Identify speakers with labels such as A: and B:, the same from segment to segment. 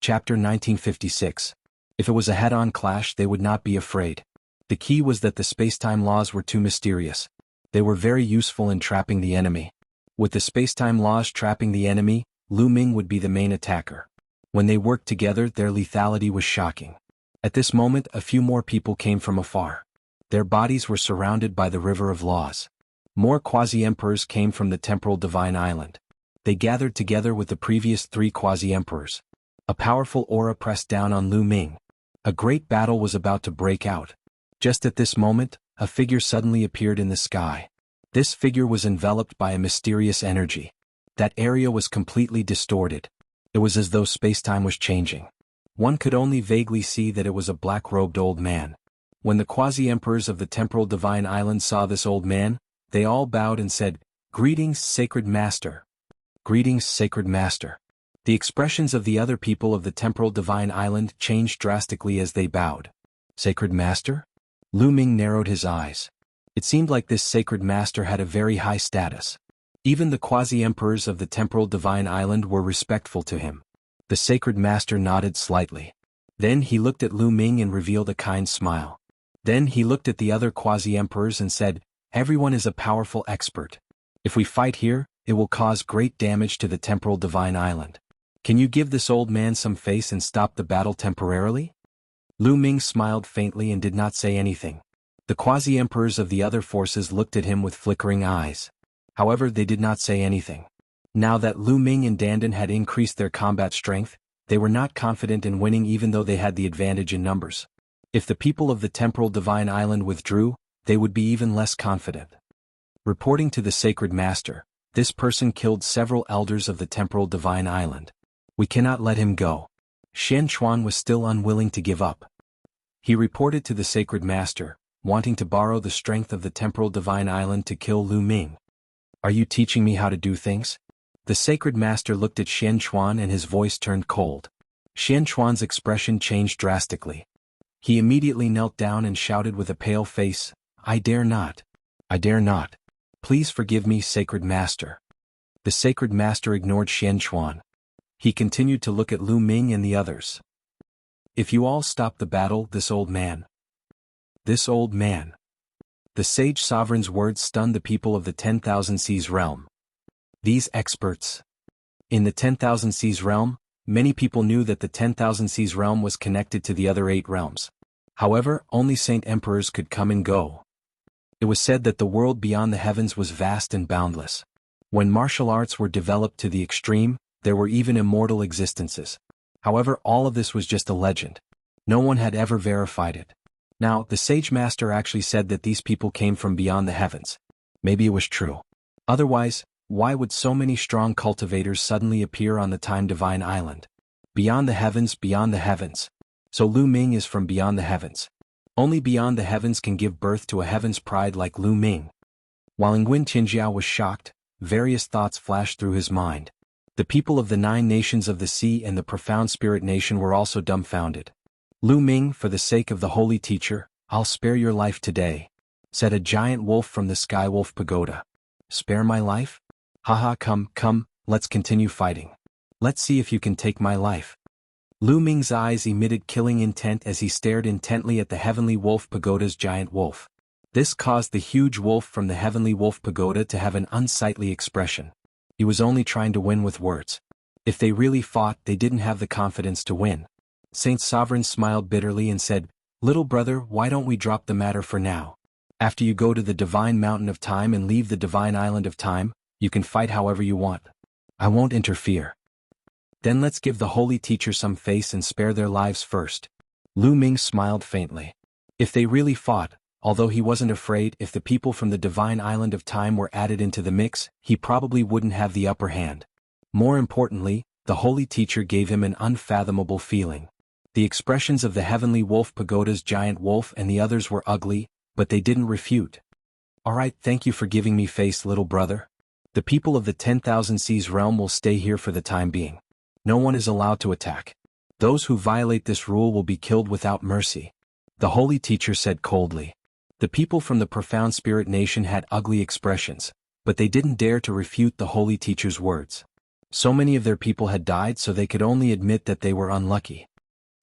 A: Chapter 1956. If it was a head-on clash, they would not be afraid. The key was that the spacetime laws were too mysterious. They were very useful in trapping the enemy. With the spacetime laws trapping the enemy, Lu Ming would be the main attacker. When they worked together, their lethality was shocking. At this moment, a few more people came from afar. Their bodies were surrounded by the river of laws. More quasi-emperors came from the temporal divine island. They gathered together with the previous 3 quasi-emperors. A powerful aura pressed down on Lu Ming. A great battle was about to break out. Just at this moment, a figure suddenly appeared in the sky. This figure was enveloped by a mysterious energy. That area was completely distorted. It was as though spacetime was changing. One could only vaguely see that it was a black-robed old man. When the quasi-emperors of the temporal divine island saw this old man, they all bowed and said, "Greetings, sacred master." "Greetings, sacred master." The expressions of the other people of the temporal divine island changed drastically as they bowed. "Sacred master?" Lu Ming narrowed his eyes. It seemed like this sacred master had a very high status. Even the quasi-emperors of the temporal divine island were respectful to him. The sacred master nodded slightly. Then he looked at Lu Ming and revealed a kind smile. Then he looked at the other quasi-emperors and said, "Everyone is a powerful expert. If we fight here, it will cause great damage to the temporal divine island. Can you give this old man some face and stop the battle temporarily?" Lu Ming smiled faintly and did not say anything. The quasi-emperors of the other forces looked at him with flickering eyes. However, they did not say anything. Now that Lu Ming and Dandan had increased their combat strength, they were not confident in winning even though they had the advantage in numbers. If the people of the temporal divine island withdrew, they would be even less confident. Reporting to the sacred master, this person killed several elders of the temporal divine island. We cannot let him go. Xian Chuan was still unwilling to give up. He reported to the sacred master, wanting to borrow the strength of the temporal divine island to kill Lu Ming. "Are you teaching me how to do things?" The sacred master looked at Xian Chuan and his voice turned cold. Xian Chuan's expression changed drastically. He immediately knelt down and shouted with a pale face, "I dare not. I dare not. Please forgive me, sacred master." The sacred master ignored Xian Chuan. He continued to look at Lu Ming and the others. "If you all stop the battle, this old man." This old man. The sage sovereign's words stunned the people of the 10,000 Seas realm. These experts. In the 10,000 Seas realm, many people knew that the 10,000 Seas realm was connected to the other 8 realms. However, only saint emperors could come and go. It was said that the world beyond the heavens was vast and boundless. When martial arts were developed to the extreme, there were even immortal existences. However, all of this was just a legend. No one had ever verified it. Now, the sage master actually said that these people came from beyond the heavens. Maybe it was true. Otherwise, why would so many strong cultivators suddenly appear on the time divine island? Beyond the heavens, beyond the heavens. So Lu Ming is from beyond the heavens. Only beyond the heavens can give birth to a heaven's pride like Lu Ming. While Nguyen Tianjiao was shocked, various thoughts flashed through his mind. The people of the 9 nations of the sea and the profound spirit nation were also dumbfounded. "Lu Ming, for the sake of the holy teacher, I'll spare your life today," said a giant wolf from the Sky Wolf Pagoda. "Spare my life? Haha, come, let's continue fighting. Let's see if you can take my life." Lu Ming's eyes emitted killing intent as he stared intently at the Heavenly Wolf Pagoda's giant wolf. This caused the huge wolf from the Heavenly Wolf Pagoda to have an unsightly expression. He was only trying to win with words. If they really fought, they didn't have the confidence to win. Saint Sovereign smiled bitterly and said, "Little brother, why don't we drop the matter for now? After you go to the divine mountain of time and leave the divine island of time, you can fight however you want. I won't interfere. Then let's give the holy teacher some face and spare their lives first." Lu Ming smiled faintly. If they really fought, although he wasn't afraid, if the people from the divine island of time were added into the mix, he probably wouldn't have the upper hand. More importantly, the holy teacher gave him an unfathomable feeling. The expressions of the Heavenly Wolf Pagoda's giant wolf and the others were ugly, but they didn't refute. "Alright, thank you for giving me face, little brother. The people of the 10,000 Seas realm will stay here for the time being. No one is allowed to attack. Those who violate this rule will be killed without mercy," the holy teacher said coldly. The people from the profound spirit nation had ugly expressions, but they didn't dare to refute the holy teacher's words. So many of their people had died, so they could only admit that they were unlucky.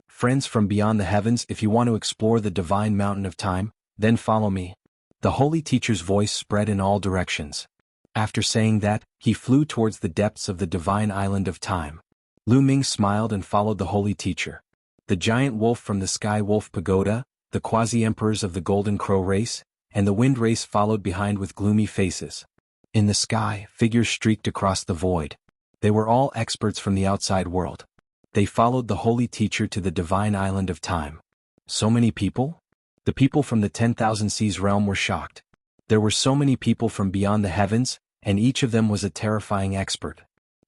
A: Friends from beyond the heavens, if you want to explore the divine mountain of time, then follow me. The holy teacher's voice spread in all directions. After saying that, he flew towards the depths of the divine island of time. Lu Ming smiled and followed the holy teacher. The giant wolf from the Sky Wolf Pagoda, the quasi-emperors of the Golden Crow race, and the Wind race followed behind with gloomy faces. In the sky, figures streaked across the void. They were all experts from the outside world. They followed the holy teacher to the divine island of time. So many people? The people from the 10,000 Seas realm were shocked. There were so many people from beyond the heavens, and each of them was a terrifying expert.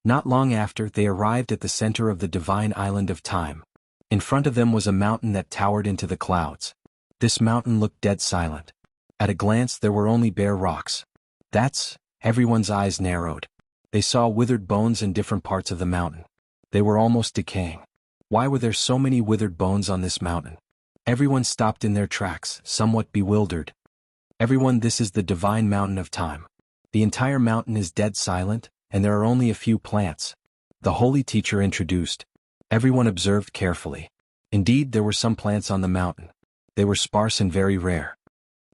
A: Not long after, they arrived at the center of the divine island of time. In front of them was a mountain that towered into the clouds. This mountain looked dead silent. At a glance, there were only bare rocks. Everyone's eyes narrowed. They saw withered bones in different parts of the mountain. They were almost decaying. Why were there so many withered bones on this mountain? Everyone stopped in their tracks, somewhat bewildered. Everyone, this is the divine mountain of time. The entire mountain is dead silent, and there are only a few plants. The holy teacher introduced. Everyone observed carefully. Indeed, there were some plants on the mountain. They were sparse and very rare.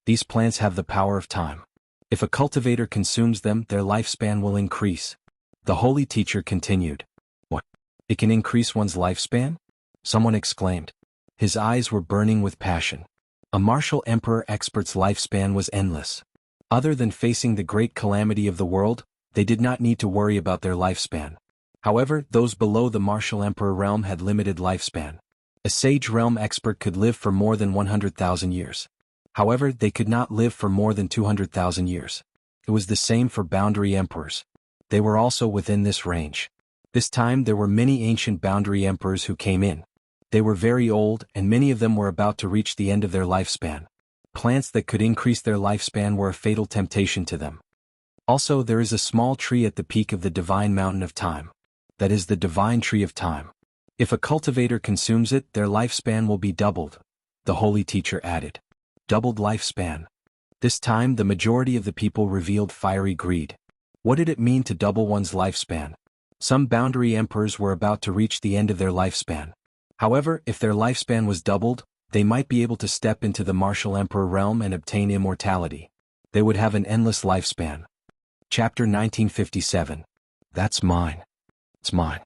A: These plants have the power of time. If a cultivator consumes them, their lifespan will increase. The holy teacher continued. What? It can increase one's lifespan? Someone exclaimed. His eyes were burning with passion. A martial emperor expert's lifespan was endless. Other than facing the great calamity of the world, they did not need to worry about their lifespan. However, those below the martial emperor realm had limited lifespan. A sage realm expert could live for more than 100,000 years. However, they could not live for more than 200,000 years. It was the same for boundary emperors. They were also within this range. This time there were many ancient boundary emperors who came in. They were very old, and many of them were about to reach the end of their lifespan. Plants that could increase their lifespan were a fatal temptation to them. Also, there is a small tree at the peak of the divine mountain of time. That is the divine tree of time. If a cultivator consumes it, their lifespan will be doubled, the holy teacher added. Doubled lifespan. This time the majority of the people revealed fiery greed. What did it mean to double one's lifespan? Some boundary emperors were about to reach the end of their lifespan. However, if their lifespan was doubled, they might be able to step into the martial emperor realm and obtain immortality. They would have an endless lifespan. Chapter 1957. That's mine. It's mine.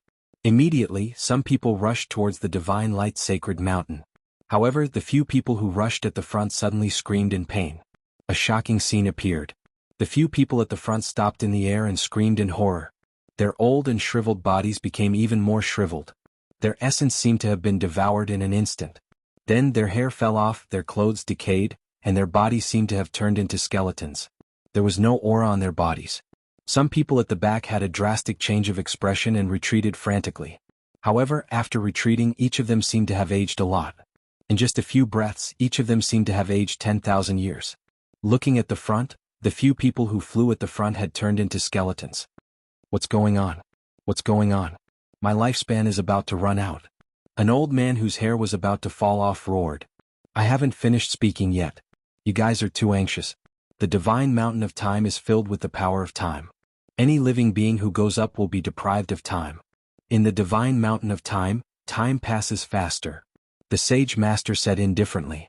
A: Immediately, some people rushed towards the divine light sacred mountain. However, the few people who rushed at the front suddenly screamed in pain. A shocking scene appeared. The few people at the front stopped in the air and screamed in horror. Their old and shriveled bodies became even more shriveled. Their essence seemed to have been devoured in an instant. Then their hair fell off, their clothes decayed, and their bodies seemed to have turned into skeletons. There was no aura on their bodies. Some people at the back had a drastic change of expression and retreated frantically. However, after retreating, each of them seemed to have aged a lot. In just a few breaths, each of them seemed to have aged 10,000 years. Looking at the front, the few people who flew at the front had turned into skeletons. What's going on? What's going on? My lifespan is about to run out. An old man whose hair was about to fall off roared. I haven't finished speaking yet. You guys are too anxious. The divine mountain of time is filled with the power of time. Any living being who goes up will be deprived of time. In the divine mountain of time, time passes faster. The sage master said indifferently.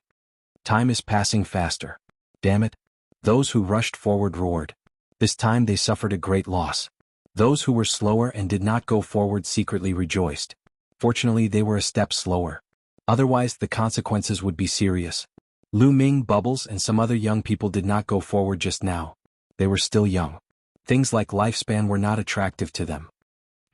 A: Time is passing faster. Damn it. Those who rushed forward roared. This time they suffered a great loss. Those who were slower and did not go forward secretly rejoiced. Fortunately, they were a step slower. Otherwise, the consequences would be serious. Lu Ming, Bubbles, and some other young people did not go forward just now. They were still young. Things like lifespan were not attractive to them.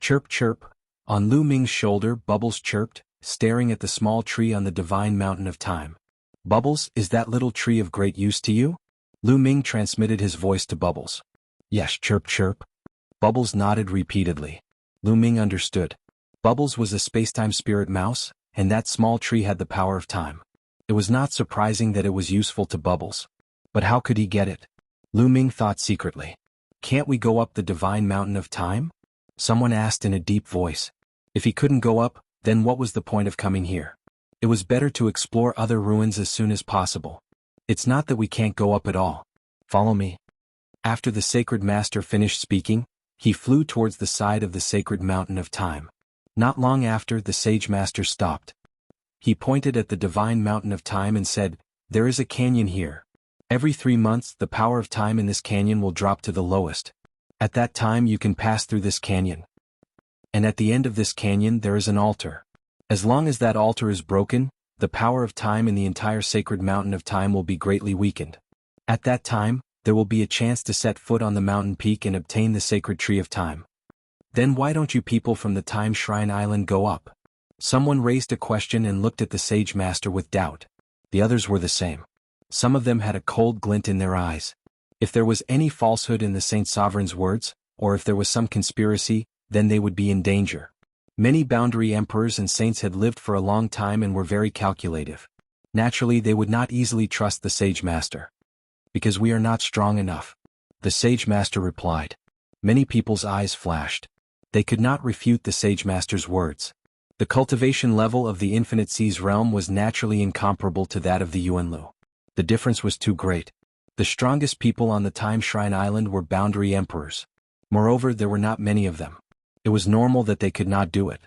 A: Chirp, chirp. On Lu Ming's shoulder, Bubbles chirped, staring at the small tree on the divine mountain of time. Bubbles, is that little tree of great use to you? Lu Ming transmitted his voice to Bubbles. Yes, chirp, chirp. Bubbles nodded repeatedly. Lu Ming understood. Bubbles was a spacetime spirit mouse, and that small tree had the power of time. It was not surprising that it was useful to Bubbles. But how could he get it? Lu Ming thought secretly. Can't we go up the divine mountain of time? Someone asked in a deep voice. If he couldn't go up, then what was the point of coming here? It was better to explore other ruins as soon as possible. It's not that we can't go up at all. Follow me. After the sacred master finished speaking, He flew towards the side of the sacred mountain of time. Not long after, the sage master stopped. He pointed at the divine mountain of time and said, "There is a canyon here. Every 3 months, the power of time in this canyon will drop to the lowest. At that time you can pass through this canyon. And at the end of this canyon there is an altar. As long as that altar is broken, the power of time in the entire sacred mountain of time will be greatly weakened. At that time, there will be a chance to set foot on the mountain peak and obtain the sacred tree of time. Then why don't you people from the Time Shrine Island go up?" Someone raised a question and looked at the sage master with doubt. The others were the same. Some of them had a cold glint in their eyes. If there was any falsehood in the Saint Sovereign's words, or if there was some conspiracy, then they would be in danger. Many boundary emperors and saints had lived for a long time and were very calculative. Naturally, they would not easily trust the sage master. "Because we are not strong enough," the sage master replied. Many people's eyes flashed. They could not refute the sage master's words. The cultivation level of the Infinite Seas realm was naturally incomparable to that of the Yuanlu. The difference was too great. The strongest people on the Time Shrine Island were boundary emperors. Moreover, there were not many of them. It was normal that they could not do it.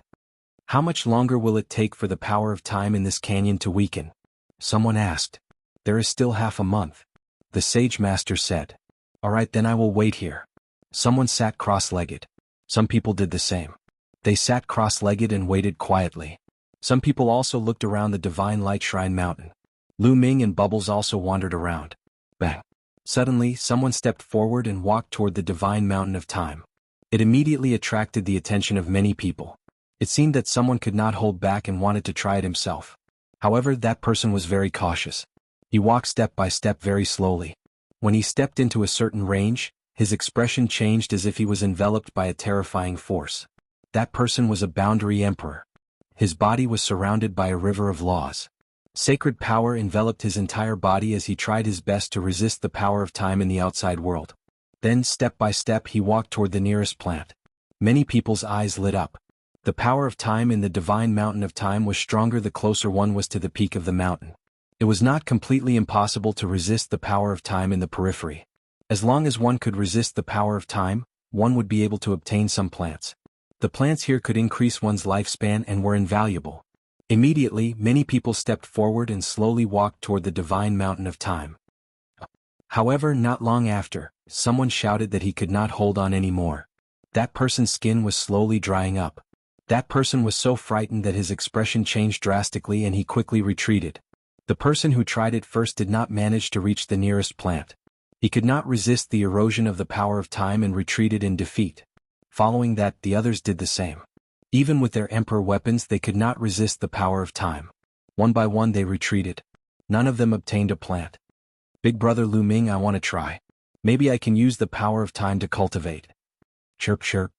A: "How much longer will it take for the power of time in this canyon to weaken?" someone asked. "There is still half a month," the sage master said. "All right, then I will wait here." Someone sat cross-legged. Some people did the same. They sat cross-legged and waited quietly. Some people also looked around the Divine Light Shrine Mountain. Lu Ming and Bubbles also wandered around. Bang! Suddenly, someone stepped forward and walked toward the Divine Mountain of Time. It immediately attracted the attention of many people. It seemed that someone could not hold back and wanted to try it himself. However, that person was very cautious. He walked step by step very slowly. When he stepped into a certain range, his expression changed as if he was enveloped by a terrifying force. That person was a boundary emperor. His body was surrounded by a river of laws. Sacred power enveloped his entire body as he tried his best to resist the power of time in the outside world. Then, step by step, he walked toward the nearest plant. Many people's eyes lit up. The power of time in the divine mountain of time was stronger the closer one was to the peak of the mountain. It was not completely impossible to resist the power of time in the periphery. As long as one could resist the power of time, one would be able to obtain some plants. The plants here could increase one's lifespan and were invaluable. Immediately, many people stepped forward and slowly walked toward the divine mountain of time. However, not long after, someone shouted that he could not hold on anymore. That person's skin was slowly drying up. That person was so frightened that his expression changed drastically and he quickly retreated. The person who tried it first did not manage to reach the nearest plant. He could not resist the erosion of the power of time and retreated in defeat. Following that, the others did the same. Even with their emperor weapons, they could not resist the power of time. One by one they retreated. None of them obtained a plant. "Big brother Lu Ming, I want to try. Maybe I can use the power of time to cultivate." Chirp chirp.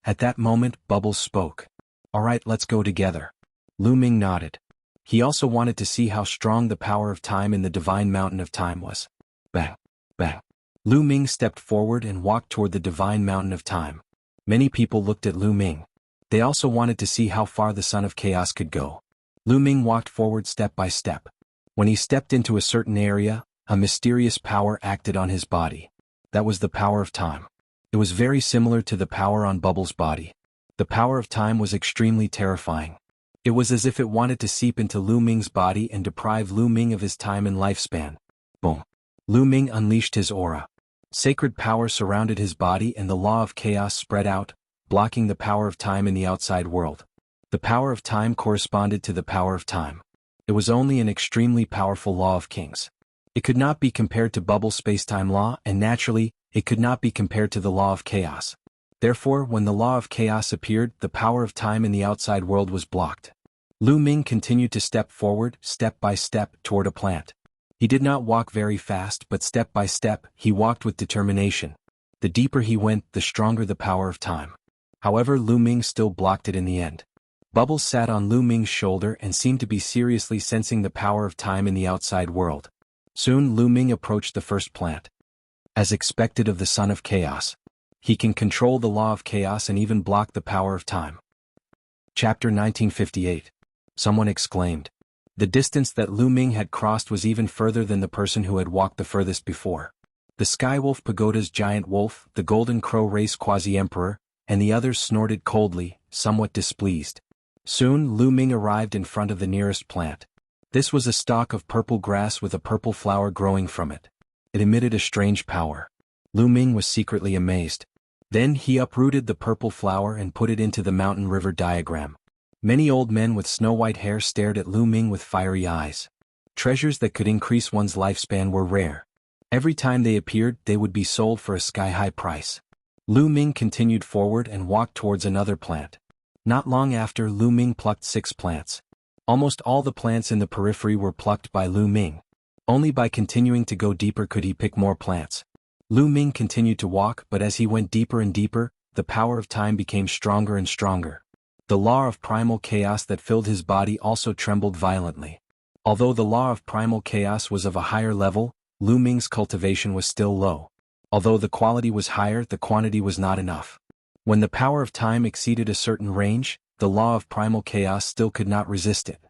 A: At that moment, Bubbles spoke. "All right, let's go together." Lu Ming nodded. He also wanted to see how strong the power of time in the divine mountain of time was. Bang! Bang! Lu Ming stepped forward and walked toward the divine mountain of time. Many people looked at Lu Ming. They also wanted to see how far the Son of Chaos could go. Lu Ming walked forward step by step. When he stepped into a certain area, a mysterious power acted on his body. That was the power of time. It was very similar to the power on Bubbles' body. The power of time was extremely terrifying. It was as if it wanted to seep into Lu Ming's body and deprive Lu Ming of his time and lifespan. Boom! Lu Ming unleashed his aura. Sacred power surrounded his body and the law of chaos spread out, blocking the power of time in the outside world. The power of time corresponded to the power of time. It was only an extremely powerful law of kings. It could not be compared to Bubbles' space-time law, and naturally, it could not be compared to the law of chaos. Therefore, when the law of chaos appeared, the power of time in the outside world was blocked. Lu Ming continued to step forward, step by step, toward a plant. He did not walk very fast, but step by step, he walked with determination. The deeper he went, the stronger the power of time. However, Lu Ming still blocked it in the end. Bubbles sat on Lu Ming's shoulder and seemed to be seriously sensing the power of time in the outside world. Soon Lu Ming approached the first plant. As expected of the Son of Chaos, he can control the law of chaos and even block the power of time. Chapter 1958. Someone exclaimed. The distance that Lu Ming had crossed was even further than the person who had walked the furthest before. The The Sky Wolf Pagoda's giant wolf, the Golden Crow Race Quasi-Emperor, and the others snorted coldly, somewhat displeased. Soon Lu Ming arrived in front of the nearest plant. This was a stalk of purple grass with a purple flower growing from it. It emitted a strange power. Lu Ming was secretly amazed. Then he uprooted the purple flower and put it into the mountain river diagram. Many old men with snow-white hair stared at Lu Ming with fiery eyes. Treasures that could increase one's lifespan were rare. Every time they appeared, they would be sold for a sky-high price. Lu Ming continued forward and walked towards another plant. Not long after, Lu Ming plucked 6 plants. Almost all the plants in the periphery were plucked by Lu Ming. Only by continuing to go deeper could he pick more plants. Lu Ming continued to walk, but as he went deeper and deeper, the power of time became stronger and stronger. The law of primal chaos that filled his body also trembled violently. Although the law of primal chaos was of a higher level, Lu Ming's cultivation was still low. Although the quality was higher, the quantity was not enough. When the power of time exceeded a certain range, the law of primal chaos still could not resist it.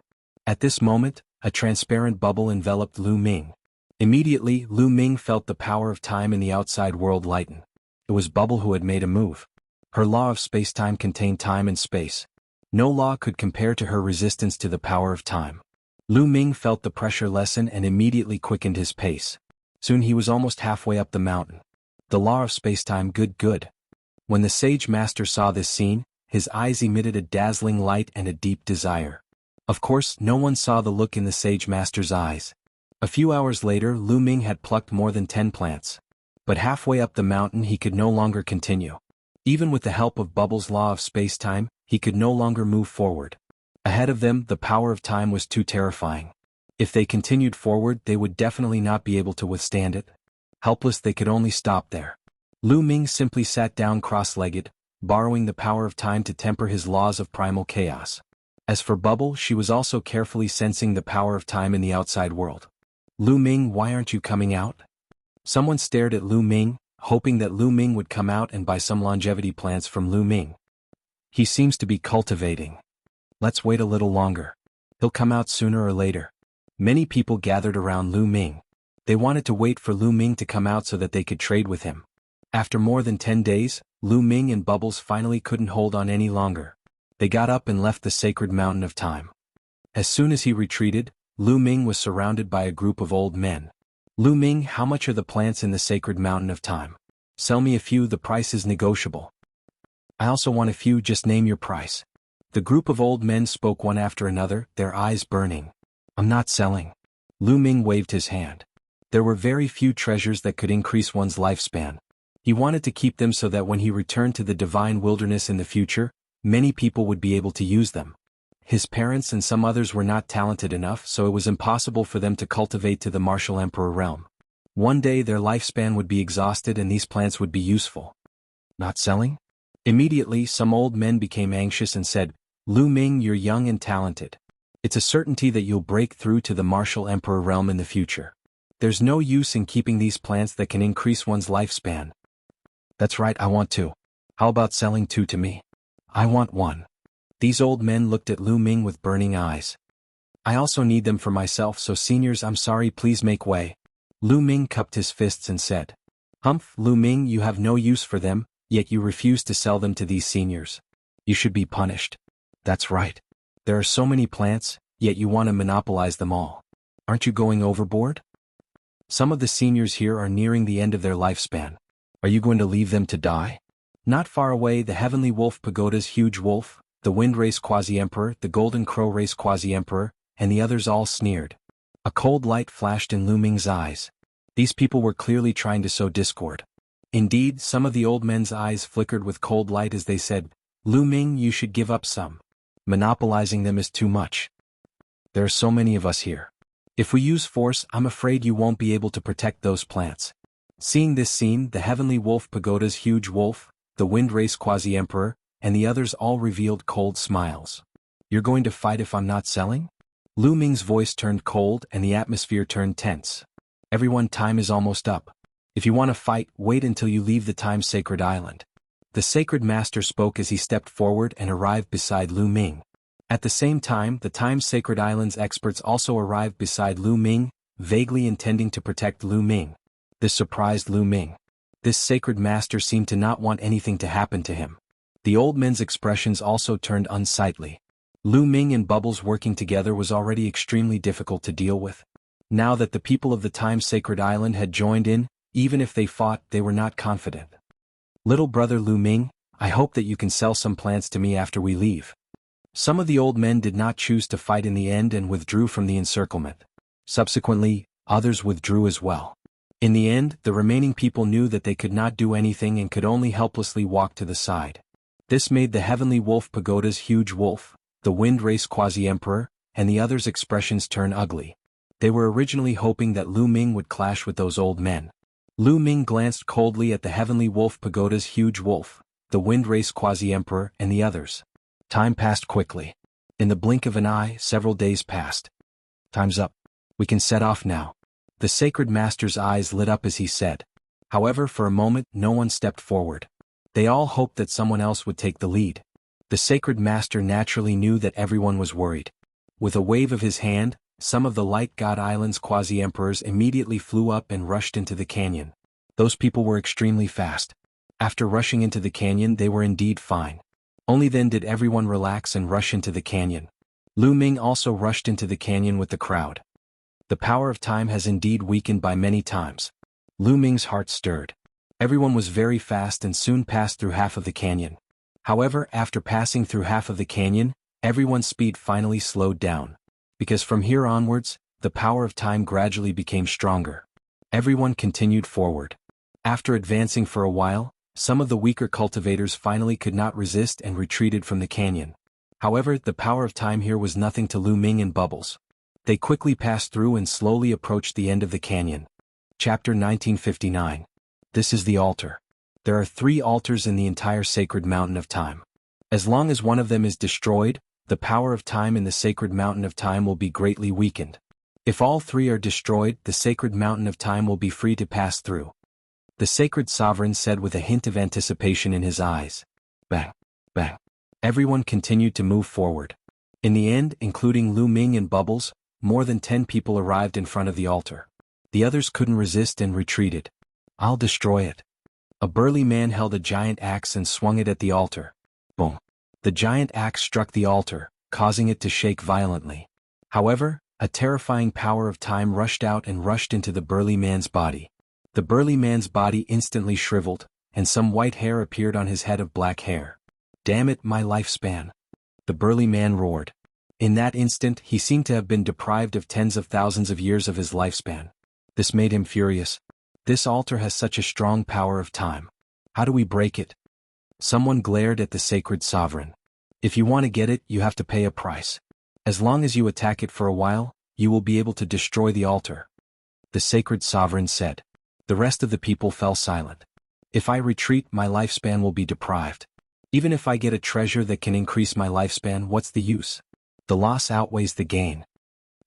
A: At this moment, a transparent bubble enveloped Lu Ming. Immediately, Lu Ming felt the power of time in the outside world lighten. It was Bubble who had made a move. Her law of space-time contained time and space. No law could compare to her resistance to the power of time. Lu Ming felt the pressure lessen and immediately quickened his pace. Soon he was almost halfway up the mountain. The law of space-time good. When the sage master saw this scene, his eyes emitted a dazzling light and a deep desire. Of course, no one saw the look in the sage master's eyes. A few hours later, Lu Ming had plucked more than 10 plants. But halfway up the mountain he could no longer continue. Even with the help of Bubble's law of space-time, he could no longer move forward. Ahead of them, the power of time was too terrifying. If they continued forward, they would definitely not be able to withstand it. Helpless, they could only stop there. Lu Ming simply sat down cross-legged, borrowing the power of time to temper his laws of primal chaos. As for Bubble, she was also carefully sensing the power of time in the outside world. Lu Ming, why aren't you coming out? Someone stared at Lu Ming, hoping that Lu Ming would come out and buy some longevity plants from Lu Ming. He seems to be cultivating. Let's wait a little longer. He'll come out sooner or later. Many people gathered around Lu Ming. They wanted to wait for Lu Ming to come out so that they could trade with him. After more than 10 days, Lu Ming and Bubbles finally couldn't hold on any longer. They got up and left the sacred mountain of time. As soon as he retreated, Lu Ming was surrounded by a group of old men. Lu Ming, how much are the plants in the sacred mountain of time? Sell me a few, the price is negotiable. I also want a few, just name your price. The group of old men spoke one after another, their eyes burning. I'm not selling. Lu Ming waved his hand. There were very few treasures that could increase one's lifespan. He wanted to keep them so that when he returned to the divine wilderness in the future, many people would be able to use them. His parents and some others were not talented enough, so it was impossible for them to cultivate to the martial emperor realm. One day their lifespan would be exhausted and these plants would be useful. Not selling? Immediately some old men became anxious and said, Lu Ming, you're young and talented. It's a certainty that you'll break through to the martial emperor realm in the future. There's no use in keeping these plants that can increase one's lifespan. That's right, I want 2. How about selling 2 to me? I want 1. These old men looked at Lu Ming with burning eyes. I also need them for myself, so seniors, I'm sorry, please make way. Lu Ming cupped his fists and said, Humph, Lu Ming, you have no use for them, yet you refuse to sell them to these seniors. You should be punished. That's right. There are so many plants, yet you want to monopolize them all. Aren't you going overboard? Some of the seniors here are nearing the end of their lifespan. Are you going to leave them to die? Not far away, the Heavenly Wolf Pagoda's huge wolf, the Wind Race Quasi-Emperor, the Golden Crow Race Quasi-Emperor, and the others all sneered. A cold light flashed in Lu Ming's eyes. These people were clearly trying to sow discord. Indeed, some of the old men's eyes flickered with cold light as they said, Lu Ming, you should give up some. Monopolizing them is too much. There are so many of us here. If we use force, I'm afraid you won't be able to protect those plants. Seeing this scene, the Heavenly Wolf Pagoda's huge wolf, the Wind Race Quasi-Emperor, and the others all revealed cold smiles. You're going to fight if I'm not selling? Lu Ming's voice turned cold and the atmosphere turned tense. Everyone, time is almost up. If you want to fight, wait until you leave the Time Sacred Island. The Sacred Master spoke as he stepped forward and arrived beside Lu Ming. At the same time, the Time Sacred Island's experts also arrived beside Lu Ming, vaguely intending to protect Lu Ming. This surprised Lu Ming. This sacred master seemed to not want anything to happen to him. The old men's expressions also turned unsightly. Lu Ming and Bubbles working together was already extremely difficult to deal with. Now that the people of the time-sacred island had joined in, even if they fought, they were not confident. Little brother Lu Ming, I hope that you can sell some plants to me after we leave. Some of the old men did not choose to fight in the end and withdrew from the encirclement. Subsequently, others withdrew as well. In the end, the remaining people knew that they could not do anything and could only helplessly walk to the side. This made the Heavenly Wolf Pagoda's huge wolf, the Wind Race Quasi-Emperor, and the others' expressions turn ugly. They were originally hoping that Lu Ming would clash with those old men. Lu Ming glanced coldly at the Heavenly Wolf Pagoda's huge wolf, the Wind Race Quasi-Emperor, and the others. Time passed quickly. In the blink of an eye, several days passed. Time's up. We can set off now. The sacred master's eyes lit up as he said. However, for a moment, no one stepped forward. They all hoped that someone else would take the lead. The sacred master naturally knew that everyone was worried. With a wave of his hand, some of the Light God Island's quasi-emperors immediately flew up and rushed into the canyon. Those people were extremely fast. After rushing into the canyon, they were indeed fine. Only then did everyone relax and rush into the canyon. Lu Ming also rushed into the canyon with the crowd. The power of time has indeed weakened by many times. Lu Ming's heart stirred. Everyone was very fast and soon passed through half of the canyon. However, after passing through half of the canyon, everyone's speed finally slowed down. Because from here onwards, the power of time gradually became stronger. Everyone continued forward. After advancing for a while, some of the weaker cultivators finally could not resist and retreated from the canyon. However, the power of time here was nothing to Lu Ming and Bubbles. They quickly passed through and slowly approached the end of the canyon. Chapter 1959. This is the altar. There are 3 altars in the entire sacred mountain of time. As long as one of them is destroyed, the power of time in the sacred mountain of time will be greatly weakened. If all 3 are destroyed, the sacred mountain of time will be free to pass through. The sacred sovereign said with a hint of anticipation in his eyes. Bang, bang. Everyone continued to move forward. In the end, including Lu Ming and Bubbles, more than 10 people arrived in front of the altar. The others couldn't resist and retreated. I'll destroy it. A burly man held a giant axe and swung it at the altar. Boom. The giant axe struck the altar, causing it to shake violently. However, a terrifying power of time rushed out and rushed into the burly man's body. The burly man's body instantly shriveled, and some white hair appeared on his head of black hair. Damn it, my lifespan! The burly man roared. In that instant, he seemed to have been deprived of tens of thousands of years of his lifespan. This made him furious. This altar has such a strong power of time. How do we break it? Someone glared at the sacred sovereign. If you want to get it, you have to pay a price. As long as you attack it for a while, you will be able to destroy the altar. The sacred sovereign said. The rest of the people fell silent. If I retreat, my lifespan will be deprived. Even if I get a treasure that can increase my lifespan, what's the use? The loss outweighs the gain.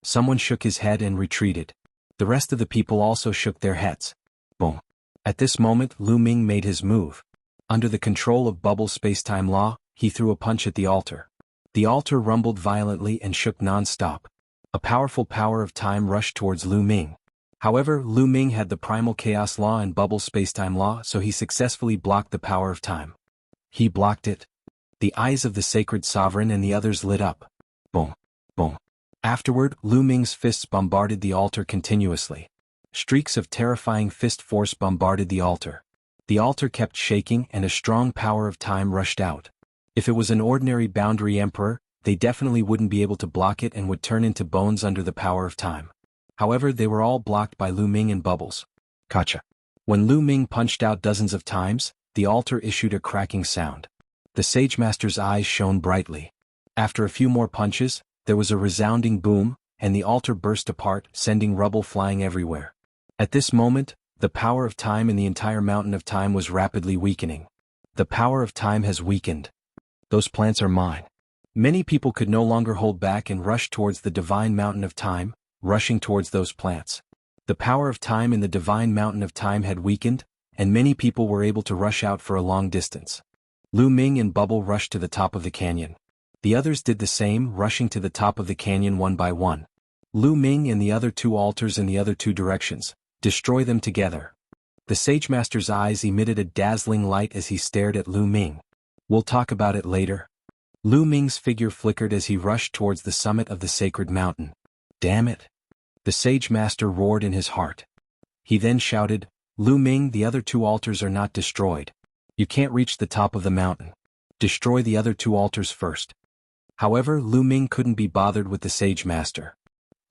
A: Someone shook his head and retreated. The rest of the people also shook their heads. Boom. At this moment, Lu Ming made his move. Under the control of Bubble space-time law, he threw a punch at the altar. The altar rumbled violently and shook non-stop. A powerful power of time rushed towards Lu Ming. However, Lu Ming had the primal chaos law and Bubble space-time law, so he successfully blocked the power of time. He blocked it. The eyes of the sacred sovereign and the others lit up. Boom, boom. Afterward, Lu Ming's fists bombarded the altar continuously. Streaks of terrifying fist force bombarded the altar. The altar kept shaking and a strong power of time rushed out. If it was an ordinary boundary emperor, they definitely wouldn't be able to block it and would turn into bones under the power of time. However, they were all blocked by Lu Ming and Bubbles. Gotcha. When Lu Ming punched out dozens of times, the altar issued a cracking sound. The Sage Master's eyes shone brightly. After a few more punches, there was a resounding boom, and the altar burst apart, sending rubble flying everywhere. At this moment, the power of time in the entire mountain of time was rapidly weakening. The power of time has weakened. Those plants are mine. Many people could no longer hold back and rushed towards the divine mountain of time, rushing towards those plants. The power of time in the divine mountain of time had weakened, and many people were able to rush out for a long distance. Lu Ming and Bubble rushed to the top of the canyon. The others did the same, rushing to the top of the canyon one by one. Lu Ming and the other 2 altars in the other 2 directions. Destroy them together. The Sage Master's eyes emitted a dazzling light as he stared at Lu Ming. "We'll talk about it later." Lu Ming's figure flickered as he rushed towards the summit of the sacred mountain. "Damn it!" the Sage Master roared in his heart. He then shouted, "Lu Ming, the other two altars are not destroyed. You can't reach the top of the mountain. Destroy the other two altars first." However, Lu Ming couldn't be bothered with the Sage Master.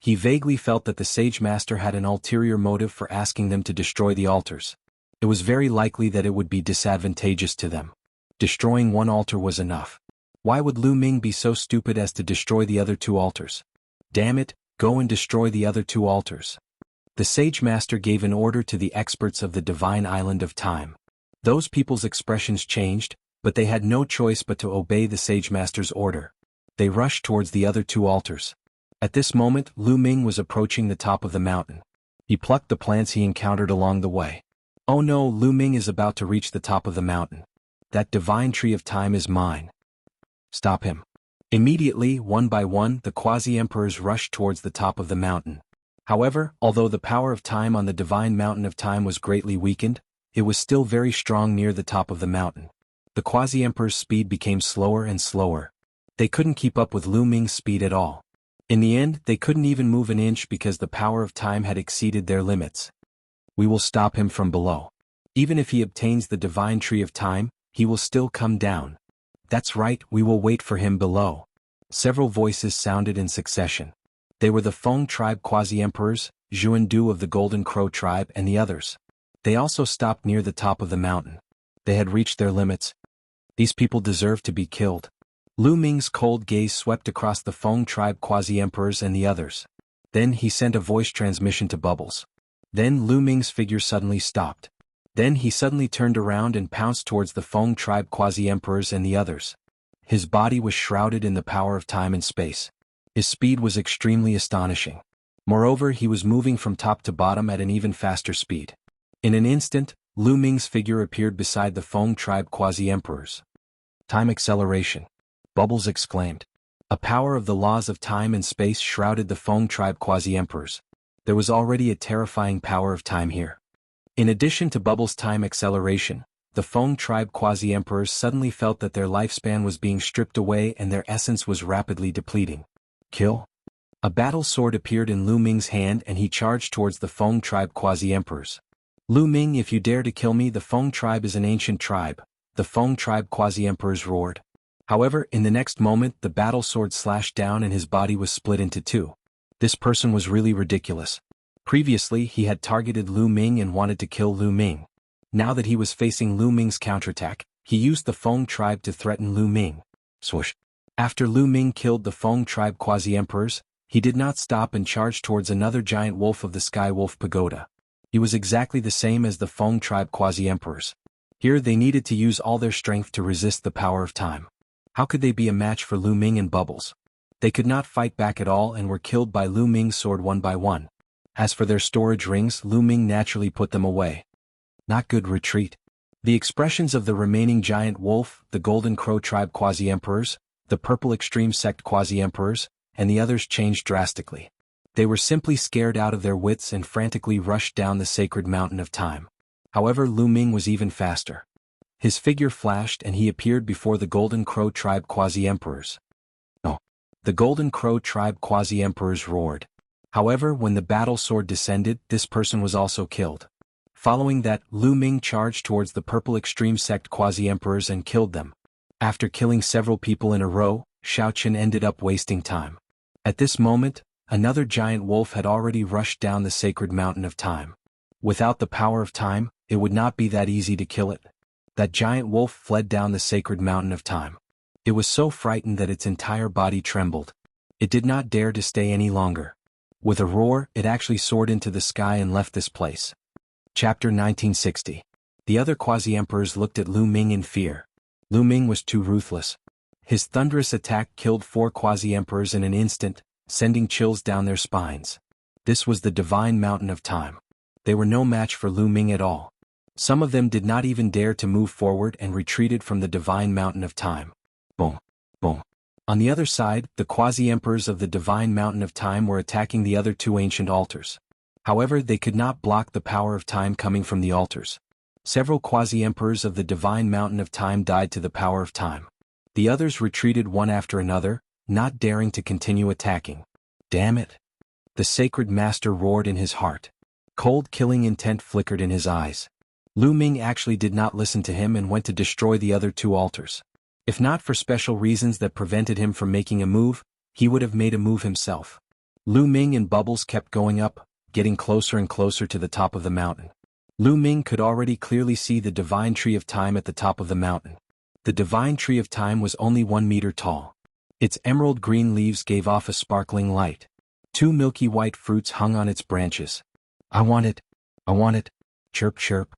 A: He vaguely felt that the Sage Master had an ulterior motive for asking them to destroy the altars. It was very likely that it would be disadvantageous to them. Destroying one altar was enough. Why would Lu Ming be so stupid as to destroy the other two altars? "Damn it, go and destroy the other two altars." The Sage Master gave an order to the experts of the Divine Island of Time. Those people's expressions changed, but they had no choice but to obey the Sage Master's order. They rushed towards the other two altars. At this moment, Lu Ming was approaching the top of the mountain. He plucked the plants he encountered along the way. Oh no, Lu Ming is about to reach the top of the mountain. That divine tree of time is mine. Stop him. Immediately, one by one, the quasi-emperors rushed towards the top of the mountain. However, although the power of time on the divine mountain of time was greatly weakened, it was still very strong near the top of the mountain. The quasi-emperor's speed became slower and slower. They couldn't keep up with Lu Ming's speed at all. In the end, they couldn't even move an inch because the power of time had exceeded their limits. "We will stop him from below. Even if he obtains the divine tree of time, he will still come down." "That's right, we will wait for him below." Several voices sounded in succession. They were the Feng tribe quasi-emperors, Zhuandu of the Golden Crow tribe, and the others. They also stopped near the top of the mountain. They had reached their limits. These people deserved to be killed. Lu Ming's cold gaze swept across the Feng tribe quasi-emperors and the others. Then he sent a voice transmission to Bubbles. Then Lu Ming's figure suddenly stopped. Then he suddenly turned around and pounced towards the Feng tribe quasi-emperors and the others. His body was shrouded in the power of time and space. His speed was extremely astonishing. Moreover, he was moving from top to bottom at an even faster speed. In an instant, Lu Ming's figure appeared beside the Feng tribe quasi-emperors. "Time acceleration," Bubbles exclaimed. A power of the laws of time and space shrouded the Feng tribe quasi-emperors. There was already a terrifying power of time here. In addition to Bubbles' time acceleration, the Feng tribe quasi-emperors suddenly felt that their lifespan was being stripped away and their essence was rapidly depleting. "Kill." A battle sword appeared in Lu Ming's hand and he charged towards the Feng tribe quasi-emperors. "Lu Ming, if you dare to kill me, the Feng tribe is an ancient tribe," the Feng tribe quasi-emperors roared. However, in the next moment the battle sword slashed down and his body was split into two. This person was really ridiculous. Previously he had targeted Lu Ming and wanted to kill Lu Ming. Now that he was facing Lu Ming's counterattack, he used the Feng tribe to threaten Lu Ming. Swoosh. After Lu Ming killed the Feng tribe quasi-emperors, he did not stop and charged towards another giant wolf of the Sky Wolf Pagoda. He was exactly the same as the Feng tribe quasi-emperors. Here they needed to use all their strength to resist the power of time. How could they be a match for Lu Ming and Bubbles? They could not fight back at all and were killed by Lu Ming's sword one by one. As for their storage rings, Lu Ming naturally put them away. Not good. Retreat. The expressions of the remaining giant wolf, the Golden Crow tribe quasi-emperors, the Purple Extreme Sect quasi-emperors, and the others changed drastically. They were simply scared out of their wits and frantically rushed down the sacred mountain of time. However, Lu Ming was even faster. His figure flashed and he appeared before the Golden Crow tribe quasi-emperors. "No!" The Golden Crow tribe quasi-emperors roared. However, when the battle sword descended, this person was also killed. Following that, Lu Ming charged towards the Purple Extreme Sect quasi-emperors and killed them. After killing several people in a row, Shaoqin ended up wasting time. At this moment, another giant wolf had already rushed down the sacred mountain of time. Without the power of time, it would not be that easy to kill it. That giant wolf fled down the sacred mountain of time. It was so frightened that its entire body trembled. It did not dare to stay any longer. With a roar, it actually soared into the sky and left this place. Chapter 1960. The other quasi-emperors looked at Lu Ming in fear. Lu Ming was too ruthless. His thunderous attack killed 4 quasi-emperors in an instant, sending chills down their spines. This was the divine mountain of time. They were no match for Lu Ming at all. Some of them did not even dare to move forward and retreated from the divine mountain of time. Boom. Boom. On the other side, the quasi-emperors of the divine mountain of time were attacking the other 2 ancient altars. However, they could not block the power of time coming from the altars. Several quasi-emperors of the divine mountain of time died to the power of time. The others retreated one after another, not daring to continue attacking. Damn it! The sacred master roared in his heart. Cold killing intent flickered in his eyes. Lu Ming actually did not listen to him and went to destroy the other two altars. If not for special reasons that prevented him from making a move, he would have made a move himself. Lu Ming and Bubbles kept going up, getting closer and closer to the top of the mountain. Lu Ming could already clearly see the divine tree of time at the top of the mountain. The divine tree of time was only 1 meter tall. Its emerald green leaves gave off a sparkling light. 2 milky white fruits hung on its branches. I want it. I want it. Chirp chirp.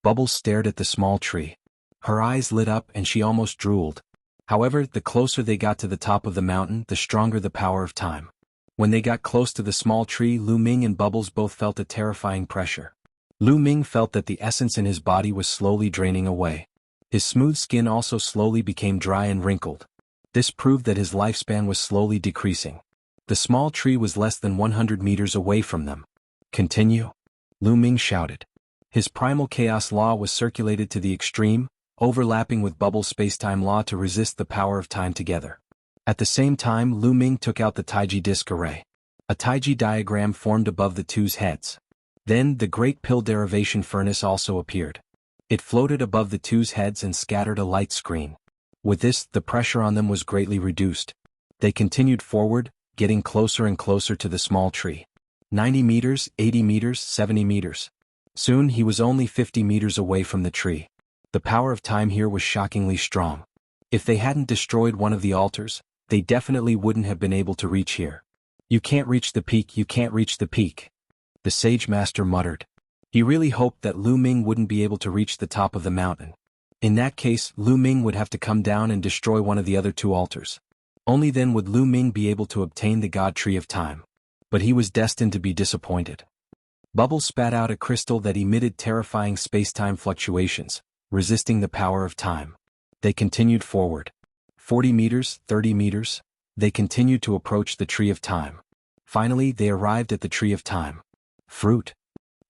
A: Bubbles stared at the small tree. Her eyes lit up and she almost drooled. However, the closer they got to the top of the mountain, the stronger the power of time. When they got close to the small tree, Lu Ming and Bubbles both felt a terrifying pressure. Lu Ming felt that the essence in his body was slowly draining away. His smooth skin also slowly became dry and wrinkled. This proved that his lifespan was slowly decreasing. The small tree was less than 100 meters away from them. Continue? Lu Ming shouted. His primal chaos law was circulated to the extreme, overlapping with Bubbles' spacetime law to resist the power of time together. At the same time, Lu Ming took out the Taiji disk array. A Taiji diagram formed above the two's heads. Then, the great pill derivation furnace also appeared. It floated above the two's heads and scattered a light screen. With this, the pressure on them was greatly reduced. They continued forward, getting closer and closer to the small tree. 90 meters, 80 meters, 70 meters. Soon he was only 50 meters away from the tree. The power of time here was shockingly strong. If they hadn't destroyed one of the altars, they definitely wouldn't have been able to reach here. You can't reach the peak, you can't reach the peak. The Sage Master muttered. He really hoped that Lu Ming wouldn't be able to reach the top of the mountain. In that case, Lu Ming would have to come down and destroy one of the other two altars. Only then would Lu Ming be able to obtain the God Tree of Time. But he was destined to be disappointed. Bubbles spat out a crystal that emitted terrifying space-time fluctuations, resisting the power of time. They continued forward. 40 meters, 30 meters. They continued to approach the Tree of Time. Finally, they arrived at the Tree of Time. Fruit.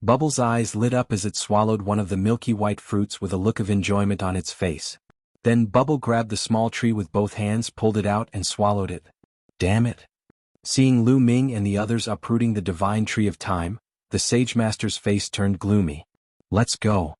A: Bubbles' eyes lit up as it swallowed one of the milky white fruits with a look of enjoyment on its face. Then Bubble grabbed the small tree with both hands, pulled it out and swallowed it. Damn it. Seeing Lu Ming and the others uprooting the divine tree of time, the Sage Master's face turned gloomy. Let's go.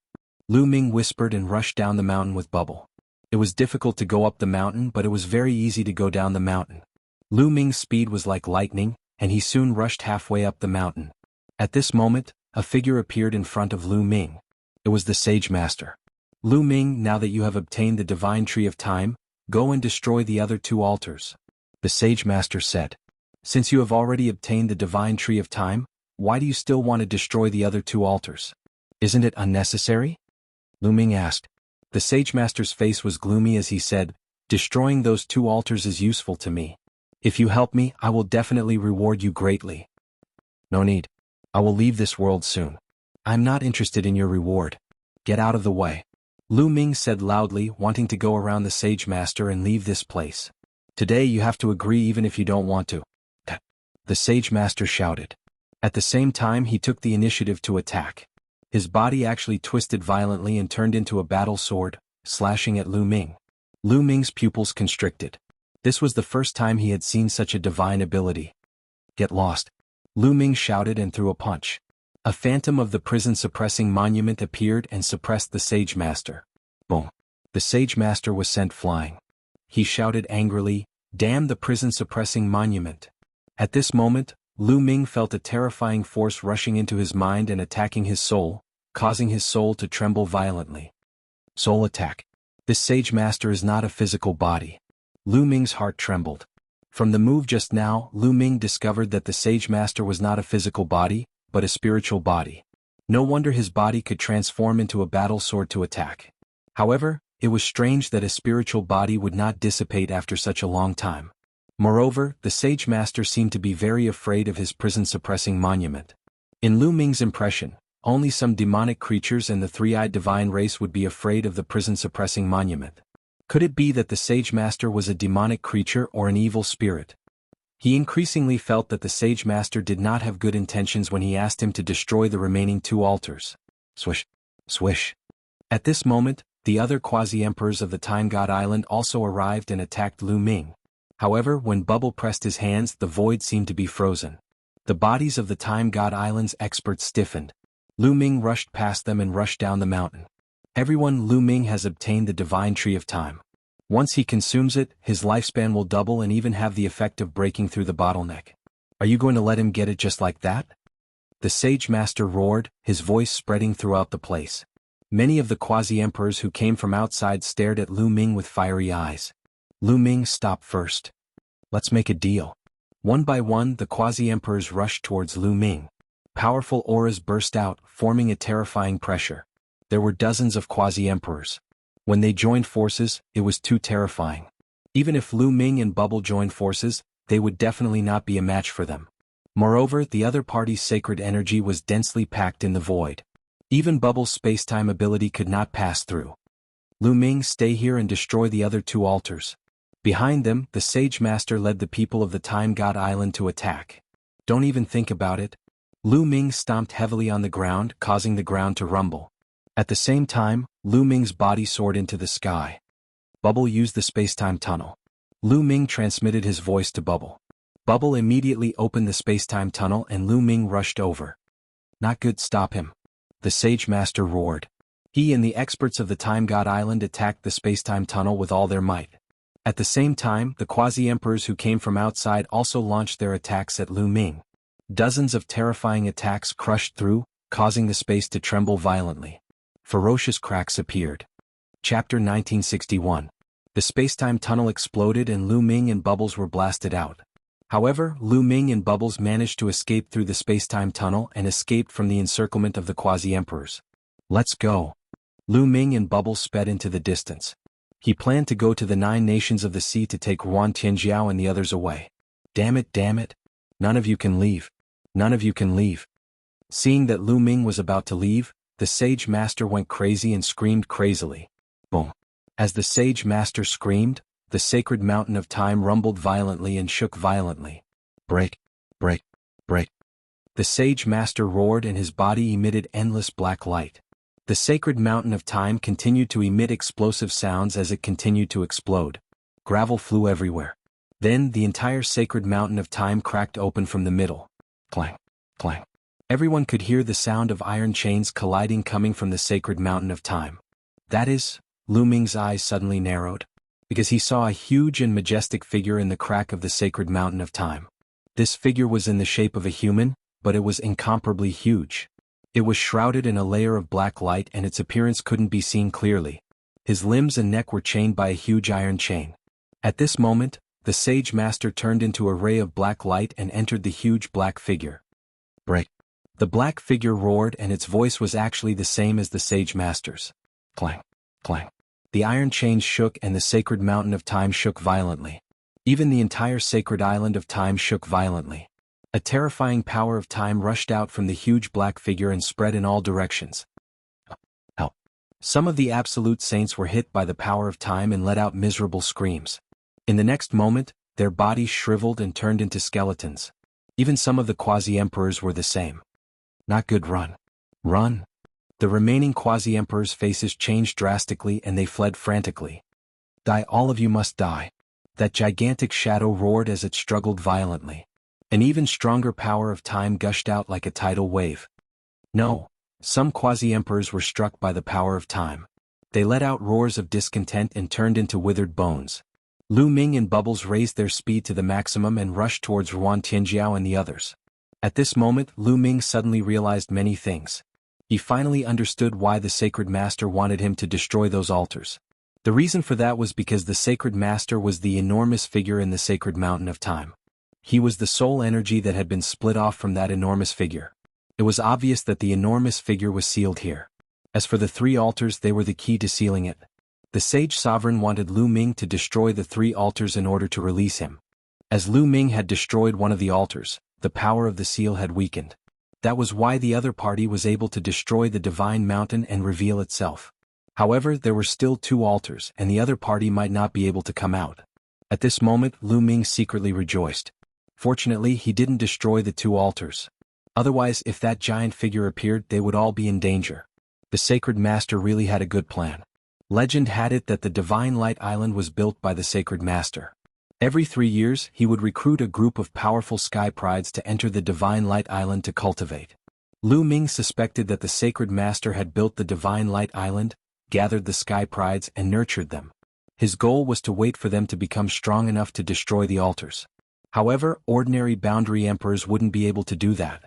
A: Lu Ming whispered and rushed down the mountain with Bubble. It was difficult to go up the mountain, but it was very easy to go down the mountain. Lu Ming's speed was like lightning, and he soon rushed halfway up the mountain. At this moment, a figure appeared in front of Lu Ming. It was the Sage Master. Lu Ming, now that you have obtained the divine tree of time, go and destroy the other two altars. The Sage Master said. Since you have already obtained the divine tree of time, why do you still want to destroy the other two altars? Isn't it unnecessary? Lu Ming asked. The Sage Master's face was gloomy as he said, destroying those two altars is useful to me. If you help me, I will definitely reward you greatly. No need. I will leave this world soon. I'm not interested in your reward. Get out of the way. Lu Ming said loudly, wanting to go around the Sage Master and leave this place. Today you have to agree even if you don't want to. The Sage Master shouted. At the same time he took the initiative to attack. His body actually twisted violently and turned into a battle sword, slashing at Lu Ming. Lu Ming's pupils constricted. This was the first time he had seen such a divine ability. Get lost. Lu Ming shouted and threw a punch. A phantom of the prison-suppressing monument appeared and suppressed the Sage Master. Boom. The Sage Master was sent flying. He shouted angrily, "Damn the prison-suppressing monument." At this moment, Lu Ming felt a terrifying force rushing into his mind and attacking his soul, causing his soul to tremble violently. Soul attack. This Sage Master is not a physical body. Lu Ming's heart trembled. From the move just now, Lu Ming discovered that the Sage Master was not a physical body, but a spiritual body. No wonder his body could transform into a battle sword to attack. However, it was strange that a spiritual body would not dissipate after such a long time. Moreover, the Sage Master seemed to be very afraid of his prison-suppressing monument. In Lu Ming's impression, only some demonic creatures and the three-eyed divine race would be afraid of the prison-suppressing monument. Could it be that the Sage Master was a demonic creature or an evil spirit? He increasingly felt that the Sage Master did not have good intentions when he asked him to destroy the remaining 2 altars. Swish. Swish. At this moment, the other quasi-emperors of the Time God Island also arrived and attacked Lu Ming. However, when Bubble pressed his hands, the void seemed to be frozen. The bodies of the Time God Island's experts stiffened. Lu Ming rushed past them and rushed down the mountain. Everyone, Lu Ming has obtained the Divine Tree of Time. Once he consumes it, his lifespan will double and even have the effect of breaking through the bottleneck. Are you going to let him get it just like that? The Sage Master roared, his voice spreading throughout the place. Many of the quasi-emperors who came from outside stared at Lu Ming with fiery eyes. Lu Ming, stop first. Let's make a deal. One by one, the quasi-emperors rushed towards Lu Ming. Powerful auras burst out, forming a terrifying pressure. There were dozens of quasi-emperors. When they joined forces, it was too terrifying. Even if Lu Ming and Bubble joined forces, they would definitely not be a match for them. Moreover, the other party's sacred energy was densely packed in the void. Even Bubble's space-time ability could not pass through. Lu Ming, stay here and destroy the other 2 altars. Behind them, the Sage Master led the people of the Time God Island to attack. Don't even think about it. Lu Ming stomped heavily on the ground, causing the ground to rumble. At the same time, Lu Ming's body soared into the sky. Bubble used the space-time tunnel. Lu Ming transmitted his voice to Bubble. Bubble immediately opened the space-time tunnel and Lu Ming rushed over. Not good, stop him. The Sage Master roared. He and the experts of the Time God Island attacked the space-time tunnel with all their might. At the same time, the quasi-emperors who came from outside also launched their attacks at Lu Ming. Dozens of terrifying attacks crushed through, causing the space to tremble violently. Ferocious cracks appeared. Chapter 1961. The space-time tunnel exploded and Lu Ming and Bubbles were blasted out. However, Lu Ming and Bubbles managed to escape through the space-time tunnel and escaped from the encirclement of the quasi-emperors. Let's go. Lu Ming and Bubbles sped into the distance. He planned to go to the 9 nations of the sea to take Yuan Tianjiao and the others away. Damn it, damn it. None of you can leave. None of you can leave. Seeing that Lu Ming was about to leave, the Sage Master went crazy and screamed crazily. Boom. As the Sage Master screamed, the sacred mountain of time rumbled violently and shook violently. Break, break, break. The Sage Master roared and his body emitted endless black light. The sacred mountain of time continued to emit explosive sounds as it continued to explode. Gravel flew everywhere. Then the entire sacred mountain of time cracked open from the middle. Clang, clang. Everyone could hear the sound of iron chains colliding coming from the sacred mountain of time. That is, Lu Ming's eyes suddenly narrowed, because he saw a huge and majestic figure in the crack of the sacred mountain of time. This figure was in the shape of a human, but it was incomparably huge. It was shrouded in a layer of black light and its appearance couldn't be seen clearly. His limbs and neck were chained by a huge iron chain. At this moment, the Sage Master turned into a ray of black light and entered the huge black figure. Break. The black figure roared and its voice was actually the same as the Sage Master's. Clang, clang. The iron chains shook and the sacred mountain of time shook violently. Even the entire sacred island of time shook violently. A terrifying power of time rushed out from the huge black figure and spread in all directions. Help. Some of the absolute saints were hit by the power of time and let out miserable screams. In the next moment, their bodies shriveled and turned into skeletons. Even some of the quasi-emperors were the same. Not good, run. Run. The remaining quasi-emperors' faces changed drastically and they fled frantically. Die, all of you must die. That gigantic shadow roared as it struggled violently. An even stronger power of time gushed out like a tidal wave. No. Some quasi-emperors were struck by the power of time. They let out roars of discontent and turned into withered bones. Lu Ming and Bubbles raised their speed to the maximum and rushed towards Yuan Tianjiao and the others. At this moment, Lu Ming suddenly realized many things. He finally understood why the Sacred Master wanted him to destroy those altars. The reason for that was because the Sacred Master was the enormous figure in the Sacred Mountain of Time. He was the soul energy that had been split off from that enormous figure. It was obvious that the enormous figure was sealed here. As for the 3 altars, they were the key to sealing it. The Sage Sovereign wanted Lu Ming to destroy the 3 altars in order to release him. As Lu Ming had destroyed one of the altars, the power of the seal had weakened. That was why the other party was able to destroy the divine mountain and reveal itself. However, there were still 2 altars and the other party might not be able to come out. At this moment, Lu Ming secretly rejoiced. Fortunately, he didn't destroy the two altars. Otherwise, if that giant figure appeared, they would all be in danger. The Sacred Master really had a good plan. Legend had it that the Divine Light Island was built by the Sacred Master. Every 3 years, he would recruit a group of powerful sky prides to enter the Divine Light Island to cultivate. Lu Ming suspected that the Sacred Master had built the Divine Light Island, gathered the sky prides and nurtured them. His goal was to wait for them to become strong enough to destroy the altars. However, ordinary boundary emperors wouldn't be able to do that.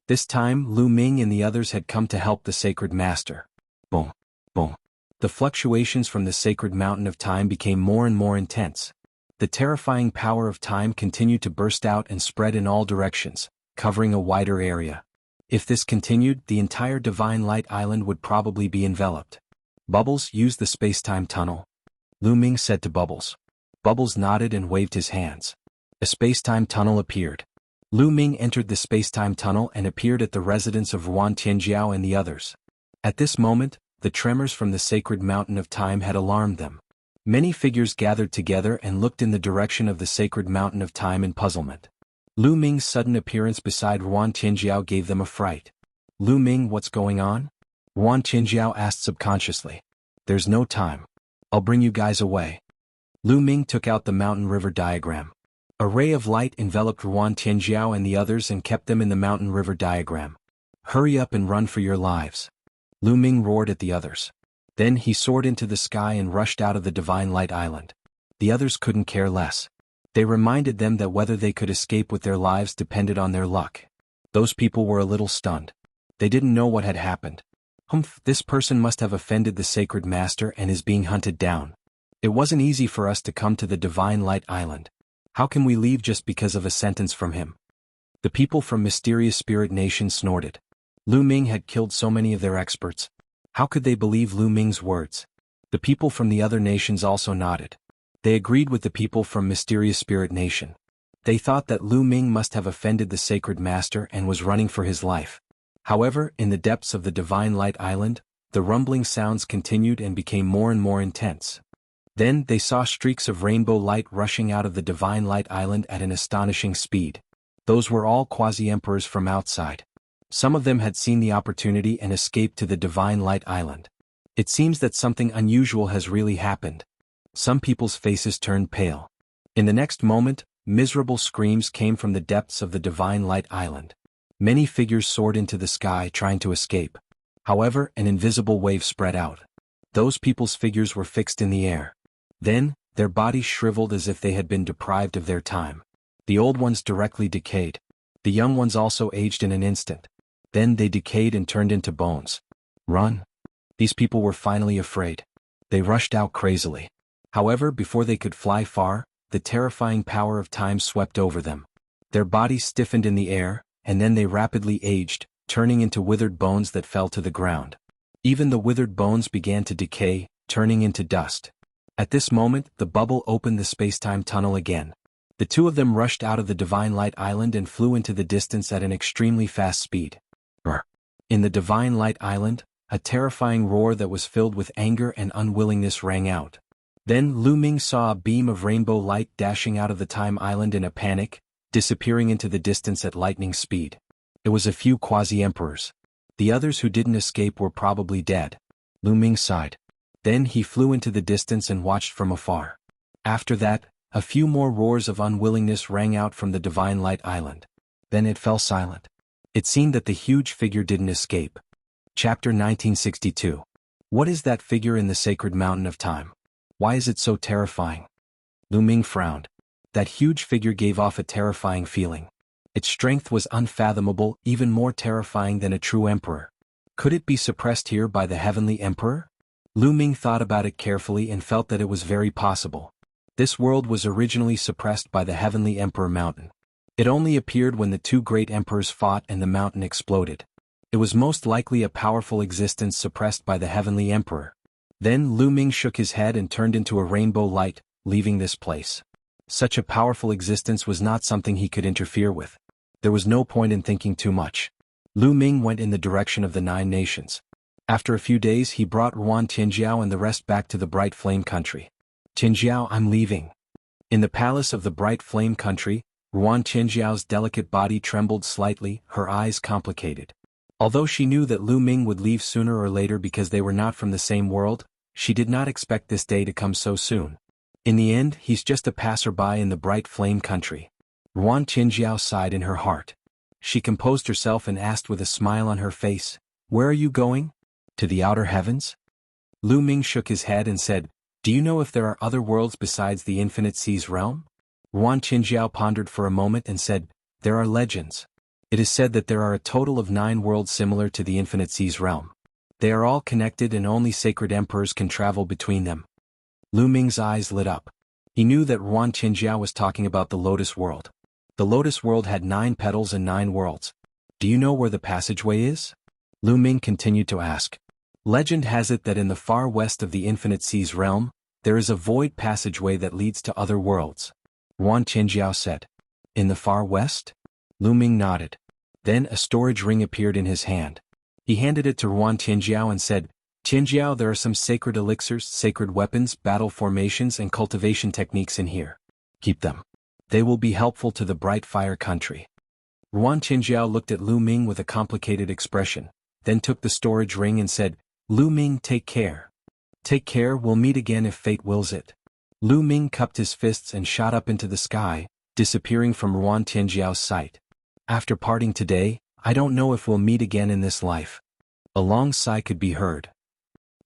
A: This time, Lu Ming and the others had come to help the Sacred Master. Boom, boom. The fluctuations from the sacred mountain of time became more and more intense. The terrifying power of time continued to burst out and spread in all directions, covering a wider area. If this continued, the entire Divine Light Island would probably be enveloped. Bubbles, use the space-time tunnel, Lu Ming said to Bubbles. Bubbles nodded and waved his hands. A space-time tunnel appeared. Lu Ming entered the space-time tunnel and appeared at the residence of Yuan Tianjiao and the others. At this moment, the tremors from the sacred mountain of time had alarmed them. Many figures gathered together and looked in the direction of the sacred mountain of time in puzzlement. Lu Ming's sudden appearance beside Yuan Tianjiao gave them a fright. Lu Ming, what's going on? Yuan Tianjiao asked subconsciously. There's no time. I'll bring you guys away. Lu Ming took out the mountain river diagram. A ray of light enveloped Yuan Tianjiao and the others and kept them in the mountain river diagram. Hurry up and run for your lives. Lu Ming roared at the others. Then he soared into the sky and rushed out of the Divine Light Island. The others couldn't care less. They reminded them that whether they could escape with their lives depended on their luck. Those people were a little stunned. They didn't know what had happened. Humph, this person must have offended the Sacred Master and is being hunted down. It wasn't easy for us to come to the Divine Light Island. How can we leave just because of a sentence from him? The people from Mysterious Spirit Nation snorted. Lu Ming had killed so many of their experts. How could they believe Lu Ming's words? The people from the other nations also nodded. They agreed with the people from Mysterious Spirit Nation. They thought that Lu Ming must have offended the Sacred Master and was running for his life. However, in the depths of the Divine Light Island, the rumbling sounds continued and became more and more intense. Then they saw streaks of rainbow light rushing out of the Divine Light Island at an astonishing speed. Those were all quasi-emperors from outside. Some of them had seen the opportunity and escaped to the Divine Light Island. It seems that something unusual has really happened. Some people's faces turned pale. In the next moment, miserable screams came from the depths of the Divine Light Island. Many figures soared into the sky trying to escape. However, an invisible wave spread out. Those people's figures were fixed in the air. Then, their bodies shriveled as if they had been deprived of their time. The old ones directly decayed. The young ones also aged in an instant. Then they decayed and turned into bones. Run! These people were finally afraid. They rushed out crazily. However, before they could fly far, the terrifying power of time swept over them. Their bodies stiffened in the air, and then they rapidly aged, turning into withered bones that fell to the ground. Even the withered bones began to decay, turning into dust. At this moment, the bubble opened the space-time tunnel again. The two of them rushed out of the Divine Light Island and flew into the distance at an extremely fast speed. In the Divine Light Island, a terrifying roar that was filled with anger and unwillingness rang out. Then Lu Ming saw a beam of rainbow light dashing out of the Time Island in a panic, disappearing into the distance at lightning speed. It was a few quasi-emperors. The others who didn't escape were probably dead. Lu Ming sighed. Then he flew into the distance and watched from afar. After that, a few more roars of unwillingness rang out from the Divine Light Island. Then it fell silent. It seemed that the huge figure didn't escape. Chapter 1962. What is that figure in the sacred mountain of time? Why is it so terrifying? Lu Ming frowned. That huge figure gave off a terrifying feeling. Its strength was unfathomable, even more terrifying than a true emperor. Could it be suppressed here by the Heavenly Emperor? Lu Ming thought about it carefully and felt that it was very possible. This world was originally suppressed by the Heavenly Emperor Mountain. It only appeared when the two great emperors fought and the mountain exploded. It was most likely a powerful existence suppressed by the Heavenly Emperor. Then Lu Ming shook his head and turned into a rainbow light, leaving this place. Such a powerful existence was not something he could interfere with. There was no point in thinking too much. Lu Ming went in the direction of the 9 nations. After a few days he brought Yuan Tianjiao and the rest back to the Bright Flame Country. Tianjiao, I'm leaving. In the palace of the Bright Flame Country, Ruan Qinjiao's delicate body trembled slightly, her eyes complicated. Although she knew that Lu Ming would leave sooner or later because they were not from the same world, she did not expect this day to come so soon. In the end, he's just a passerby in the bright flame country. Ruan Qinjiao sighed in her heart. She composed herself and asked with a smile on her face, "Where are you going? To the outer heavens?" Lu Ming shook his head and said, "Do you know if there are other worlds besides the Infinite Sea's realm?" Ruan Qinjiao pondered for a moment and said, "There are legends. It is said that there are a total of 9 worlds similar to the Infinite Sea's realm. They are all connected and only sacred emperors can travel between them." Lu Ming's eyes lit up. He knew that Ruan Qinjiao was talking about the Lotus World. The Lotus World had 9 petals and 9 worlds. "Do you know where the passageway is?" Lu Ming continued to ask. "Legend has it that in the far west of the Infinite Sea's realm, there is a void passageway that leads to other worlds," Ruan Qinjiao said. "In the far west?" Lu Ming nodded. Then a storage ring appeared in his hand. He handed it to Ruan Qinjiao and said, "Qinjiao, there are some sacred elixirs, sacred weapons, battle formations and cultivation techniques in here. Keep them. They will be helpful to the Bright Fire country." Ruan Qinjiao looked at Lu Ming with a complicated expression, then took the storage ring and said, "Lu Ming, take care. Take care, we'll meet again if fate wills it." Lu Ming cupped his fists and shot up into the sky, disappearing from Ruan Qinjiao's sight. "After parting today, I don't know if we'll meet again in this life." A long sigh could be heard.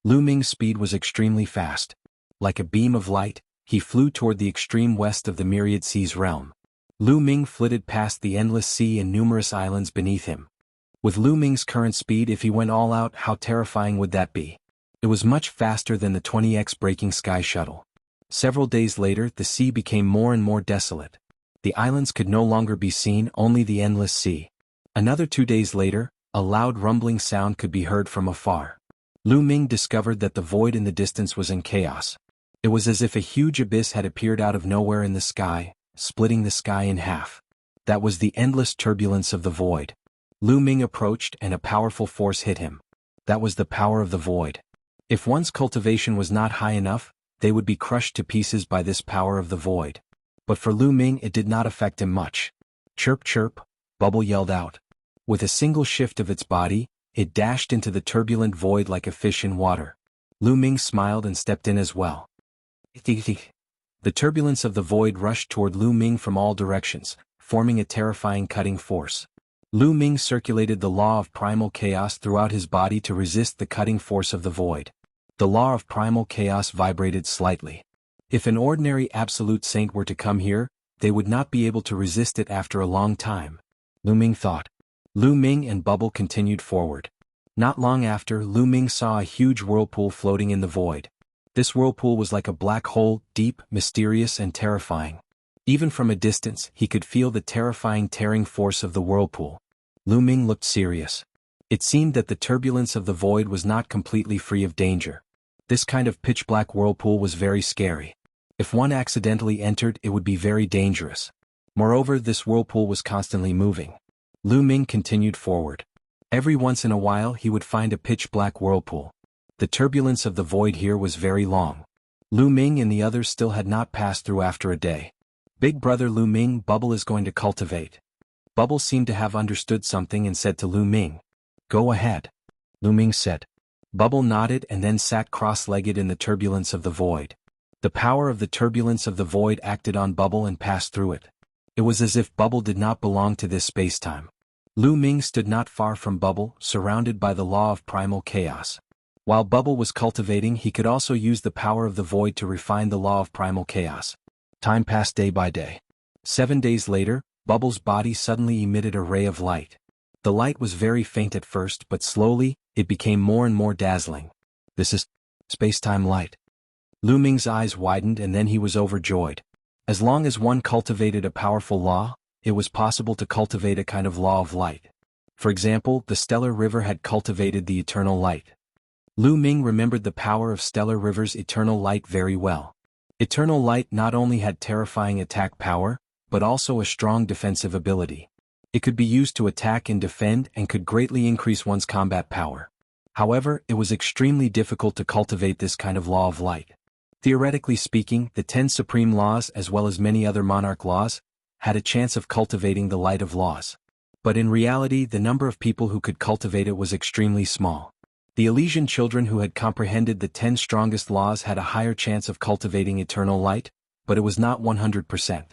A: Lu Ming's speed was extremely fast. Like a beam of light, he flew toward the extreme west of the Myriad Sea's realm. Lu Ming flitted past the endless sea and numerous islands beneath him. With Lu Ming's current speed, if he went all out, how terrifying would that be? It was much faster than the 20x Breaking Sky shuttle. Several days later, the sea became more and more desolate. The islands could no longer be seen, only the endless sea. Another 2 days later, a loud rumbling sound could be heard from afar. Lu Ming discovered that the void in the distance was in chaos. It was as if a huge abyss had appeared out of nowhere in the sky, splitting the sky in half. That was the endless turbulence of the void. Lu Ming approached and a powerful force hit him. That was the power of the void. If one's cultivation was not high enough, they would be crushed to pieces by this power of the void. But for Lu Ming it did not affect him much. "Chirp chirp," Bubble yelled out. With a single shift of its body, it dashed into the turbulent void like a fish in water. Lu Ming smiled and stepped in as well. The turbulence of the void rushed toward Lu Ming from all directions, forming a terrifying cutting force. Lu Ming circulated the law of primal chaos throughout his body to resist the cutting force of the void. The law of primal chaos vibrated slightly. If an ordinary absolute saint were to come here, they would not be able to resist it after a long time, Lu Ming thought. Lu Ming and Bubble continued forward. Not long after, Lu Ming saw a huge whirlpool floating in the void. This whirlpool was like a black hole, deep, mysterious and terrifying. Even from a distance, he could feel the terrifying tearing force of the whirlpool. Lu Ming looked serious. It seemed that the turbulence of the void was not completely free of danger. This kind of pitch-black whirlpool was very scary. If one accidentally entered, it would be very dangerous. Moreover, this whirlpool was constantly moving. Lu Ming continued forward. Every once in a while he would find a pitch-black whirlpool. The turbulence of the void here was very long. Lu Ming and the others still had not passed through after a day. "Big brother Lu Ming, Bubble is going to cultivate." Bubble seemed to have understood something and said to Lu Ming, "Go ahead," Lu Ming said. Bubble nodded and then sat cross-legged in the turbulence of the void. The power of the turbulence of the void acted on Bubble and passed through it. It was as if Bubble did not belong to this space-time. Lu Ming stood not far from Bubble, surrounded by the law of primal chaos. While Bubble was cultivating, he could also use the power of the void to refine the law of primal chaos. Time passed day by day. 7 days later, Bubble's body suddenly emitted a ray of light. The light was very faint at first, but slowly, it became more and more dazzling. "This is space-time light." Lu Ming's eyes widened and then he was overjoyed. As long as one cultivated a powerful law, it was possible to cultivate a kind of law of light. For example, the Stellar River had cultivated the eternal light. Lu Ming remembered the power of Stellar River's eternal light very well. Eternal light not only had terrifying attack power, but also a strong defensive ability. It could be used to attack and defend and could greatly increase one's combat power. However, it was extremely difficult to cultivate this kind of law of light. Theoretically speaking, the 10 supreme laws as well as many other monarch laws had a chance of cultivating the light of laws. But in reality, the number of people who could cultivate it was extremely small. The Elysian children who had comprehended the 10 strongest laws had a higher chance of cultivating eternal light, but it was not 100%.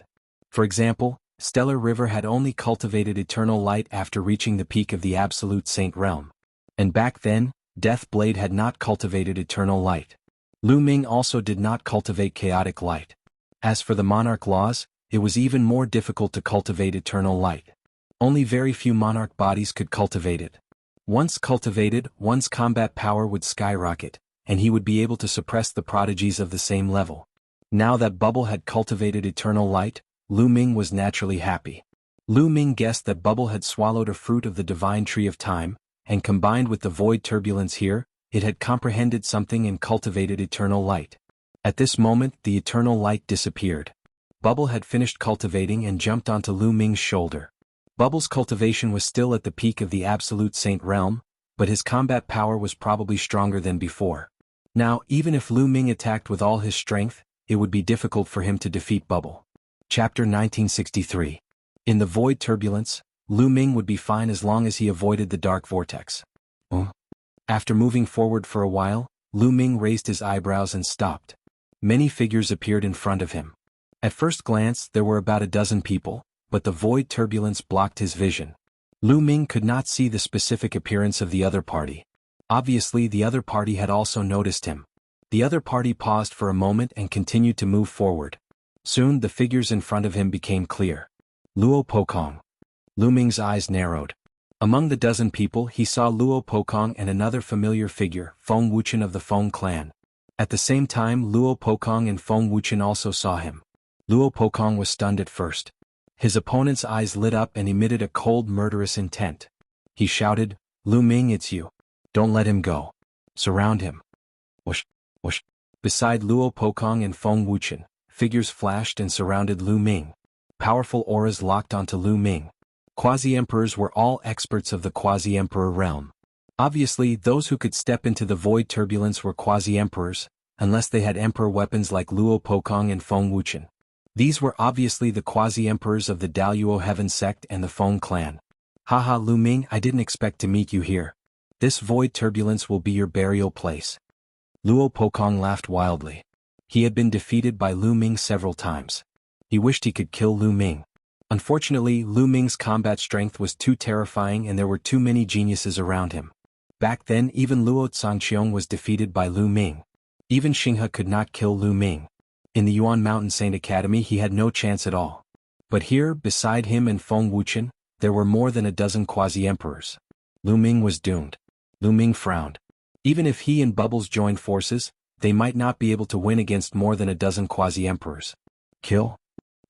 A: For example, Stellar River had only cultivated eternal light after reaching the peak of the Absolute Saint realm. And back then, Death Blade had not cultivated eternal light. Lu Ming also did not cultivate chaotic light. As for the monarch laws, it was even more difficult to cultivate eternal light. Only very few monarch bodies could cultivate it. Once cultivated, one's combat power would skyrocket, and he would be able to suppress the prodigies of the same level. Now that Bubble had cultivated eternal light, Lu Ming was naturally happy. Lu Ming guessed that Bubble had swallowed a fruit of the divine tree of time, and combined with the void turbulence here, it had comprehended something and cultivated eternal light. At this moment, the eternal light disappeared. Bubble had finished cultivating and jumped onto Lu Ming's shoulder. Bubble's cultivation was still at the peak of the Absolute Saint realm, but his combat power was probably stronger than before. Now, even if Lu Ming attacked with all his strength, it would be difficult for him to defeat Bubble. Chapter 1963. In the void turbulence, Lu Ming would be fine as long as he avoided the dark vortex. After moving forward for a while, Lu Ming raised his eyebrows and stopped. Many figures appeared in front of him. At first glance, there were about a dozen people, but the void turbulence blocked his vision. Lu Ming could not see the specific appearance of the other party. Obviously, the other party had also noticed him. The other party paused for a moment and continued to move forward. Soon, the figures in front of him became clear. Luo Pokong. Lu Ming's eyes narrowed. Among the dozen people, he saw Luo Pokong and another familiar figure, Feng Wuchen of the Feng clan. At the same time, Luo Pokong and Feng Wuchen also saw him. Luo Pokong was stunned at first. His opponent's eyes lit up and emitted a cold, murderous intent. He shouted, "Lu Ming, it's you. Don't let him go. Surround him." Whoosh, whoosh. Beside Luo Pokong and Feng Wuchen, figures flashed and surrounded Lu Ming. Powerful auras locked onto Lu Ming. Quasi-emperors were all experts of the quasi-emperor realm. Obviously, those who could step into the void turbulence were quasi-emperors, unless they had emperor weapons like Luo Pokong and Feng Wuchen. These were obviously the quasi-emperors of the Daluo Heaven sect and the Feng clan. Haha, Lu Ming, I didn't expect to meet you here. This void turbulence will be your burial place. Luo Pokong laughed wildly. He had been defeated by Lu Ming several times. He wished he could kill Lu Ming. Unfortunately, Lu Ming's combat strength was too terrifying and there were too many geniuses around him. Back then, even Luo Zhangqiong was defeated by Lu Ming. Even Xinghe could not kill Lu Ming. In the Yuan Mountain Saint Academy he had no chance at all. But here, beside him and Feng Wuchen, there were more than a dozen quasi-emperors. Lu Ming was doomed. Lu Ming frowned. Even if he and Bubbles joined forces, they might not be able to win against more than a dozen quasi-emperors. Kill?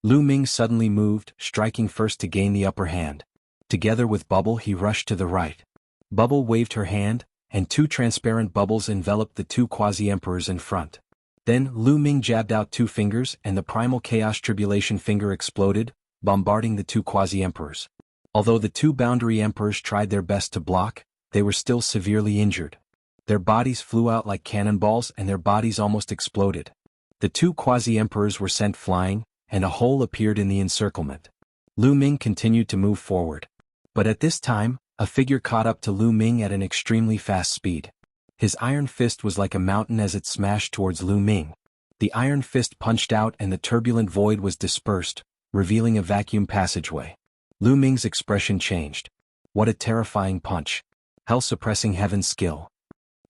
A: Lu Ming suddenly moved, striking first to gain the upper hand. Together with Bubble he rushed to the right. Bubble waved her hand, and 2 transparent bubbles enveloped the 2 quasi-emperors in front. Then, Lu Ming jabbed out 2 fingers and the primal chaos tribulation finger exploded, bombarding the 2 quasi-emperors. Although the 2 boundary emperors tried their best to block, they were still severely injured. Their bodies flew out like cannonballs and their bodies almost exploded. The 2 quasi-emperors were sent flying, and a hole appeared in the encirclement. Lu Ming continued to move forward. But at this time, a figure caught up to Lu Ming at an extremely fast speed. His iron fist was like a mountain as it smashed towards Lu Ming. The iron fist punched out and the turbulent void was dispersed, revealing a vacuum passageway. Lu Ming's expression changed. What a terrifying punch. Hell-suppressing heaven skill.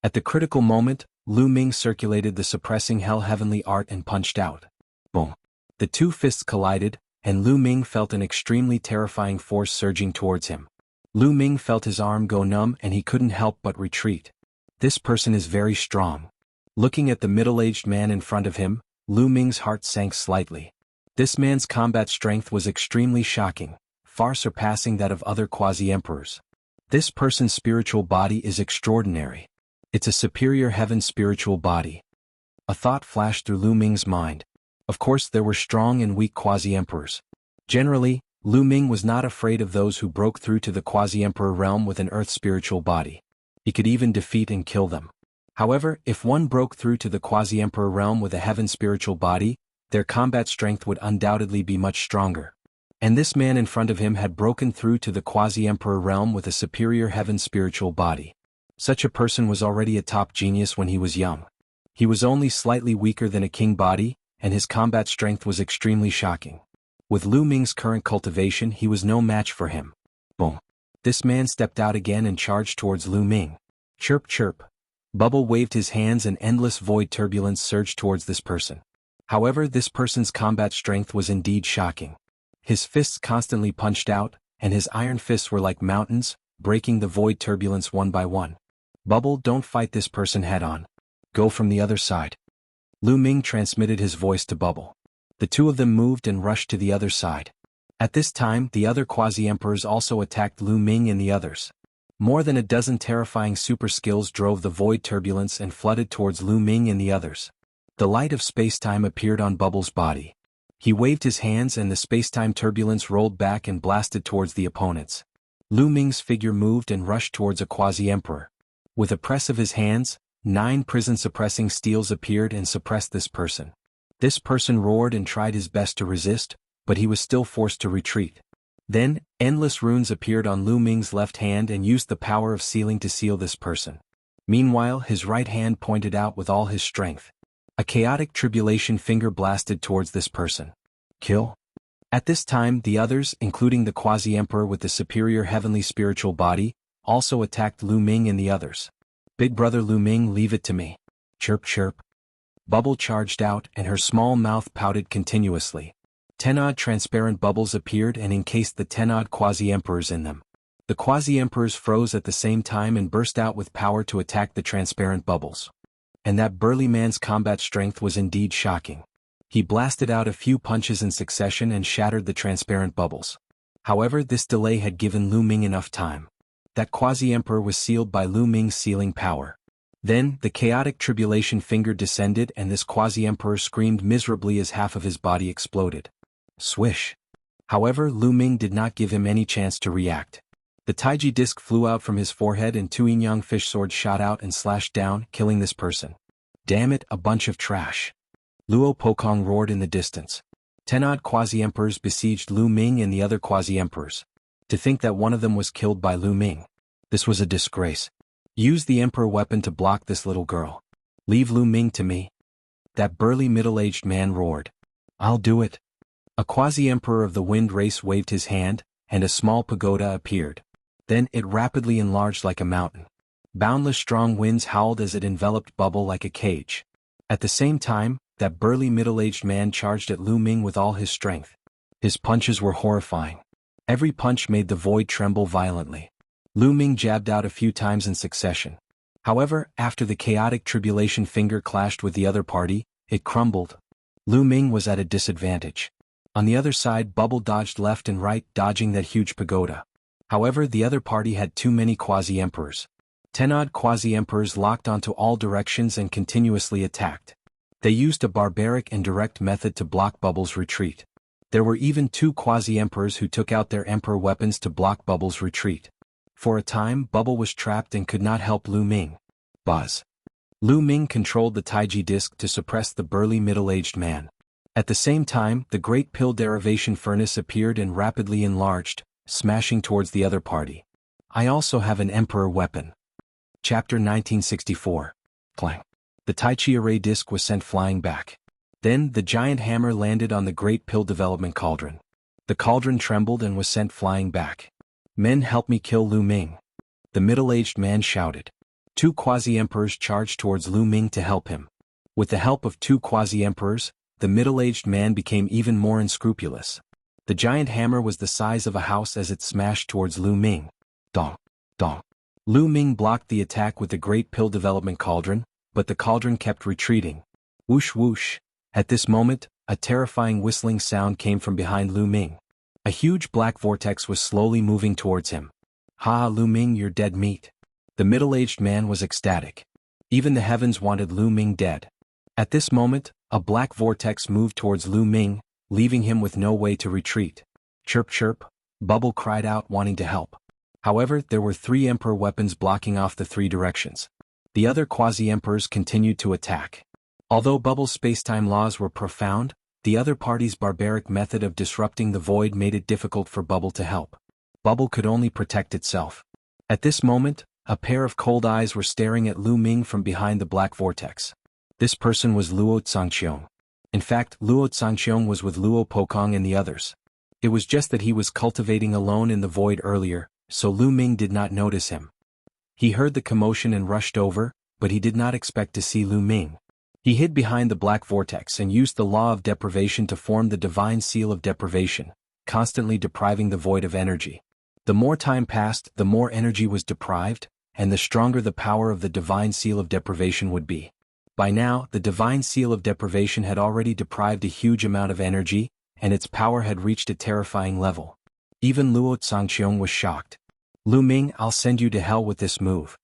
A: At the critical moment, Lu Ming circulated the suppressing hell heavenly art and punched out. Boom. The 2 fists collided, and Lu Ming felt an extremely terrifying force surging towards him. Lu Ming felt his arm go numb and he couldn't help but retreat. This person is very strong. Looking at the middle-aged man in front of him, Lu Ming's heart sank slightly. This man's combat strength was extremely shocking, far surpassing that of other quasi-emperors. This person's spiritual body is extraordinary. It's a superior heaven spiritual body. A thought flashed through Lu Ming's mind. Of course there were strong and weak quasi-emperors. Generally, Lu Ming was not afraid of those who broke through to the quasi-emperor realm with an earth spiritual body. He could even defeat and kill them. However, if one broke through to the quasi-emperor realm with a heaven spiritual body, their combat strength would undoubtedly be much stronger. And this man in front of him had broken through to the quasi-emperor realm with a superior heaven spiritual body. Such a person was already a top genius when he was young. He was only slightly weaker than a king body, and his combat strength was extremely shocking. With Lu Ming's current cultivation, he was no match for him. Boom. This man stepped out again and charged towards Lu Ming. Chirp chirp. Bubble waved his hands and endless void turbulence surged towards this person. However, this person's combat strength was indeed shocking. His fists constantly punched out, and his iron fists were like mountains, breaking the void turbulence one by one. Bubble, don't fight this person head-on. Go from the other side. Lu Ming transmitted his voice to Bubble. The two of them moved and rushed to the other side. At this time, the other quasi-emperors also attacked Lu Ming and the others. More than a dozen terrifying super skills drove the void turbulence and flooded towards Lu Ming and the others. The light of space-time appeared on Bubble's body. He waved his hands and the space-time turbulence rolled back and blasted towards the opponents. Lu Ming's figure moved and rushed towards a quasi-emperor. With a press of his hands, 9 prison-suppressing steels appeared and suppressed this person. This person roared and tried his best to resist, but he was still forced to retreat. Then, endless runes appeared on Lu Ming's left hand and used the power of sealing to seal this person. Meanwhile, his right hand pointed out with all his strength. A chaotic tribulation finger blasted towards this person. Kill. At this time, the others, including the quasi-emperor with the superior heavenly spiritual body, also attacked Lu Ming and the others. Big brother Lu Ming, leave it to me. Chirp chirp. Bubble charged out and her small mouth pouted continuously. 10-odd transparent bubbles appeared and encased the 10-odd quasi-emperors in them. The quasi-emperors froze at the same time and burst out with power to attack the transparent bubbles. And that burly man's combat strength was indeed shocking. He blasted out a few punches in succession and shattered the transparent bubbles. However, this delay had given Lu Ming enough time. That quasi-emperor was sealed by Lu Ming's sealing power. Then, the chaotic tribulation finger descended and this quasi-emperor screamed miserably as half of his body exploded. Swish. However, Lu Ming did not give him any chance to react. The Taiji disc flew out from his forehead and 2 yin-yang fish swords shot out and slashed down, killing this person. Damn it, a bunch of trash. Luo Pokong roared in the distance. 10-odd quasi-emperors besieged Lu Ming and the other quasi-emperors. To think that one of them was killed by Lu Ming. This was a disgrace. Use the emperor weapon to block this little girl. Leave Lu Ming to me. That burly middle-aged man roared. I'll do it. A quasi-emperor of the wind race waved his hand, and a small pagoda appeared. Then it rapidly enlarged like a mountain. Boundless strong winds howled as it enveloped Bubble like a cage. At the same time, that burly middle-aged man charged at Lu Ming with all his strength. His punches were horrifying. Every punch made the void tremble violently. Lu Ming jabbed out a few times in succession. However, after the chaotic tribulation finger clashed with the other party, it crumbled. Lu Ming was at a disadvantage. On the other side, Bubble dodged left and right, dodging that huge pagoda. However, the other party had too many quasi-emperors. 10-odd quasi-emperors locked onto all directions and continuously attacked. They used a barbaric and direct method to block Bubble's retreat. There were even 2 quasi-emperors who took out their emperor weapons to block Bubble's retreat. For a time, Bubble was trapped and could not help Lu Ming. Buzz. Lu Ming controlled the Taiji disc to suppress the burly middle-aged man. At the same time, the great pill derivation furnace appeared and rapidly enlarged, smashing towards the other party. I also have an emperor weapon. Chapter 1964. Clang. The Tai Chi array disc was sent flying back. Then, the giant hammer landed on the great pill development cauldron. The cauldron trembled and was sent flying back. Men, help me kill Lu Ming. The middle-aged man shouted. 2 quasi-emperors charged towards Lu Ming to help him. With the help of 2 quasi-emperors, the middle-aged man became even more unscrupulous. The giant hammer was the size of a house as it smashed towards Lu Ming. Dong, dong. Lu Ming blocked the attack with the great pill development cauldron, but the cauldron kept retreating. Whoosh whoosh. At this moment, a terrifying whistling sound came from behind Lu Ming. A huge black vortex was slowly moving towards him. Ha, Lu Ming, you're dead meat. The middle-aged man was ecstatic. Even the heavens wanted Lu Ming dead. At this moment, a black vortex moved towards Lu Ming, leaving him with no way to retreat. Chirp chirp, Bubble cried out wanting to help. However, there were 3 emperor weapons blocking off the 3 directions. The other quasi-emperors continued to attack. Although Bubble's space-time laws were profound, The other party's barbaric method of disrupting the void made it difficult for Bubble to help. Bubble could only protect itself. At this moment, a pair of cold eyes were staring at Lu Ming from behind the black vortex. This person was Luo Zhangqiong. In fact, Luo Zhangqiong was with Luo Pokong and the others. It was just that he was cultivating alone in the void earlier, so Lu Ming did not notice him. He heard the commotion and rushed over, but he did not expect to see Lu Ming. He hid behind the black vortex and used the law of deprivation to form the divine seal of deprivation, constantly depriving the void of energy. The more time passed, the more energy was deprived, and the stronger the power of the divine seal of deprivation would be. By now, the divine seal of deprivation had already deprived a huge amount of energy, and its power had reached a terrifying level. Even Luo Zhangqiong was shocked. Lu Ming, I'll send you to hell with this move.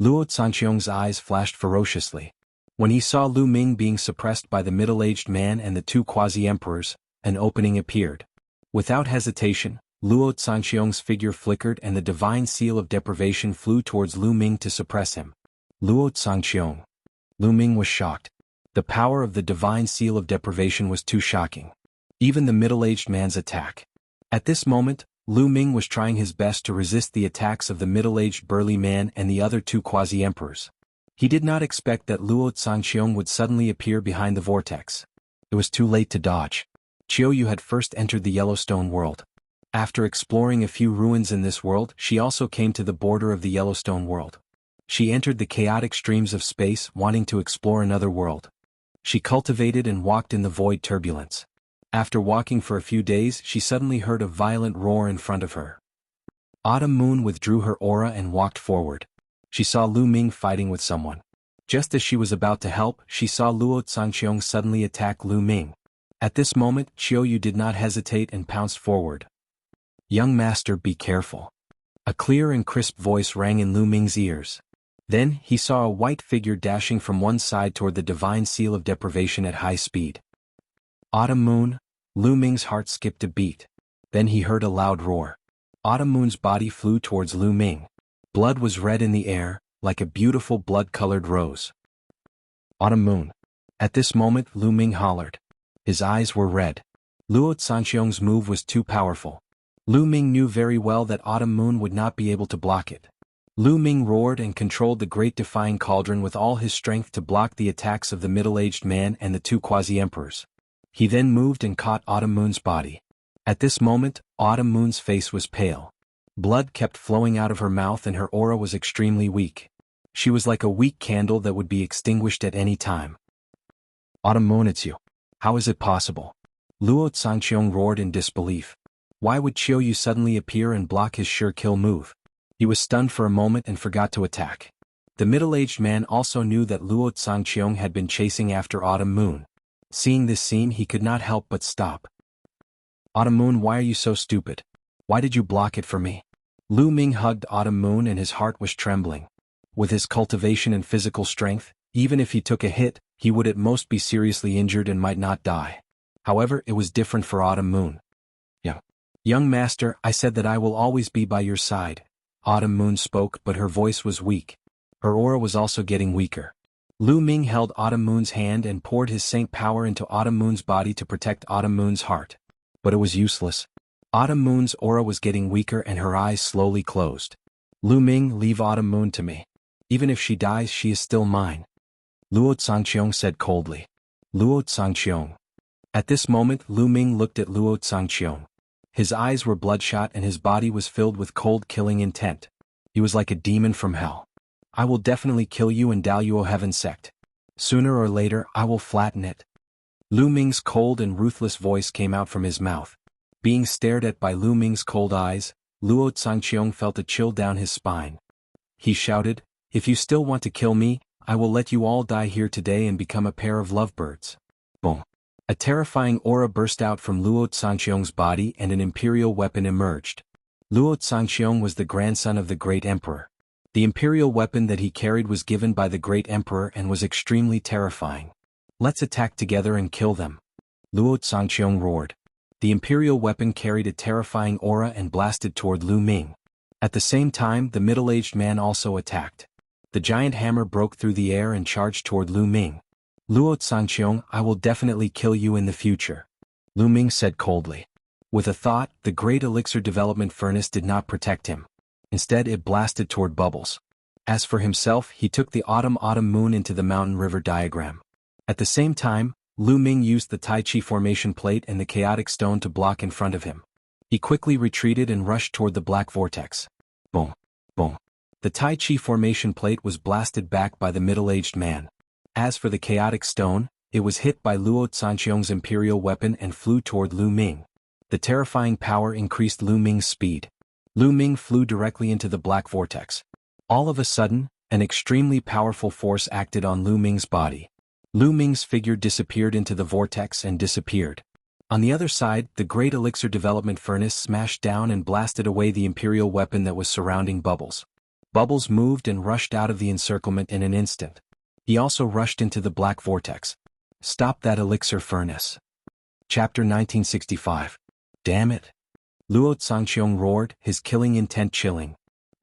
A: Luo Zhangqiong's eyes flashed ferociously. When he saw Lu Ming being suppressed by the middle-aged man and the two quasi-emperors, an opening appeared. Without hesitation, Luo Zhangqiong's figure flickered and the divine seal of deprivation flew towards Lu Ming to suppress him. Luo Zhangqiong. Lu Ming was shocked. The power of the divine seal of deprivation was too shocking. Even the middle-aged man's attack. At this moment, Lu Ming was trying his best to resist the attacks of the middle-aged burly man and the other two quasi-emperors. He did not expect that Luo Zhangqiong would suddenly appear behind the vortex. It was too late to dodge. Qiuyu had first entered the Yellowstone world. After exploring a few ruins in this world, she also came to the border of the Yellowstone world. She entered the chaotic streams of space, wanting to explore another world. She cultivated and walked in the void turbulence. After walking for a few days, she suddenly heard a violent roar in front of her. Autumn Moon withdrew her aura and walked forward. She saw Lu Ming fighting with someone. Just as she was about to help, she saw Luo Zhangqiong suddenly attack Lu Ming. At this moment, Qiuyu did not hesitate and pounced forward. Young master, be careful. A clear and crisp voice rang in Lu Ming's ears. Then, he saw a white figure dashing from one side toward the divine seal of deprivation at high speed. Autumn Moon. Lu Ming's heart skipped a beat. Then he heard a loud roar. Autumn Moon's body flew towards Lu Ming. Blood was red in the air, like a beautiful blood-colored rose. Autumn Moon. At this moment, Lu Ming hollered. His eyes were red. Luo Zhangqiong's move was too powerful. Lu Ming knew very well that Autumn Moon would not be able to block it. Lu Ming roared and controlled the great defying cauldron with all his strength to block the attacks of the middle-aged man and the two quasi-emperors. He then moved and caught Autumn Moon's body. At this moment, Autumn Moon's face was pale. Blood kept flowing out of her mouth and her aura was extremely weak. She was like a weak candle that would be extinguished at any time. Autumn Moon, it's you. How is it possible? Luo Zhangqiong roared in disbelief. Why would Qiuyu suddenly appear and block his sure-kill move? He was stunned for a moment and forgot to attack. The middle-aged man also knew that Luo Zhangqiong had been chasing after Autumn Moon. Seeing this scene, he could not help but stop. Autumn Moon, why are you so stupid? Why did you block it for me? Lu Ming hugged Autumn Moon and his heart was trembling. With his cultivation and physical strength, even if he took a hit, he would at most be seriously injured and might not die. However, it was different for Autumn Moon. Young master, I said that I will always be by your side. Autumn Moon spoke, but her voice was weak. Her aura was also getting weaker. Lu Ming held Autumn Moon's hand and poured his saint power into Autumn Moon's body to protect Autumn Moon's heart. But it was useless. Autumn Moon's aura was getting weaker and her eyes slowly closed. Lu Ming, leave Autumn Moon to me. Even if she dies, she is still mine. Luo Zhangqiong said coldly. Luo Zhangqiong. At this moment, Lu Ming looked at Luo Zhangqiong. His eyes were bloodshot and his body was filled with cold killing intent. He was like a demon from hell. I will definitely kill you and Daluo Heaven Sect. Sooner or later, I will flatten it. Lu Ming's cold and ruthless voice came out from his mouth. Being stared at by Lu Ming's cold eyes, Luo Zhangqiong felt a chill down his spine. He shouted, if you still want to kill me, I will let you all die here today and become a pair of lovebirds. Boom. A terrifying aura burst out from Luo Zhangqiong's body and an imperial weapon emerged. Luo Zhangqiong was the grandson of the Great Emperor. The imperial weapon that he carried was given by the Great Emperor and was extremely terrifying. Let's attack together and kill them. Luo Zhangqiong roared. The imperial weapon carried a terrifying aura and blasted toward Lu Ming. At the same time, the middle-aged man also attacked. The giant hammer broke through the air and charged toward Lu Ming. Luo Sanqiong, I will definitely kill you in the future. Lu Ming said coldly. With a thought, the great elixir development furnace did not protect him. Instead it blasted toward Bubbles. As for himself, he took the autumn moon into the mountain river diagram. At the same time, Lu Ming used the Tai Chi formation plate and the chaotic stone to block in front of him. He quickly retreated and rushed toward the black vortex. Boom! Boom! The Tai Chi formation plate was blasted back by the middle-aged man. As for the chaotic stone, it was hit by Luo Sanqiong's imperial weapon and flew toward Lu Ming. The terrifying power increased Lu Ming's speed. Lu Ming flew directly into the black vortex. All of a sudden, an extremely powerful force acted on Lu Ming's body. Lu Ming's figure disappeared into the vortex and disappeared. On the other side, the great elixir development furnace smashed down and blasted away the imperial weapon that was surrounding Bubbles. Bubbles moved and rushed out of the encirclement in an instant. He also rushed into the black vortex. Stop that elixir furnace. Chapter 1965. Damn it! Luo Sanqiong roared, his killing intent chilling.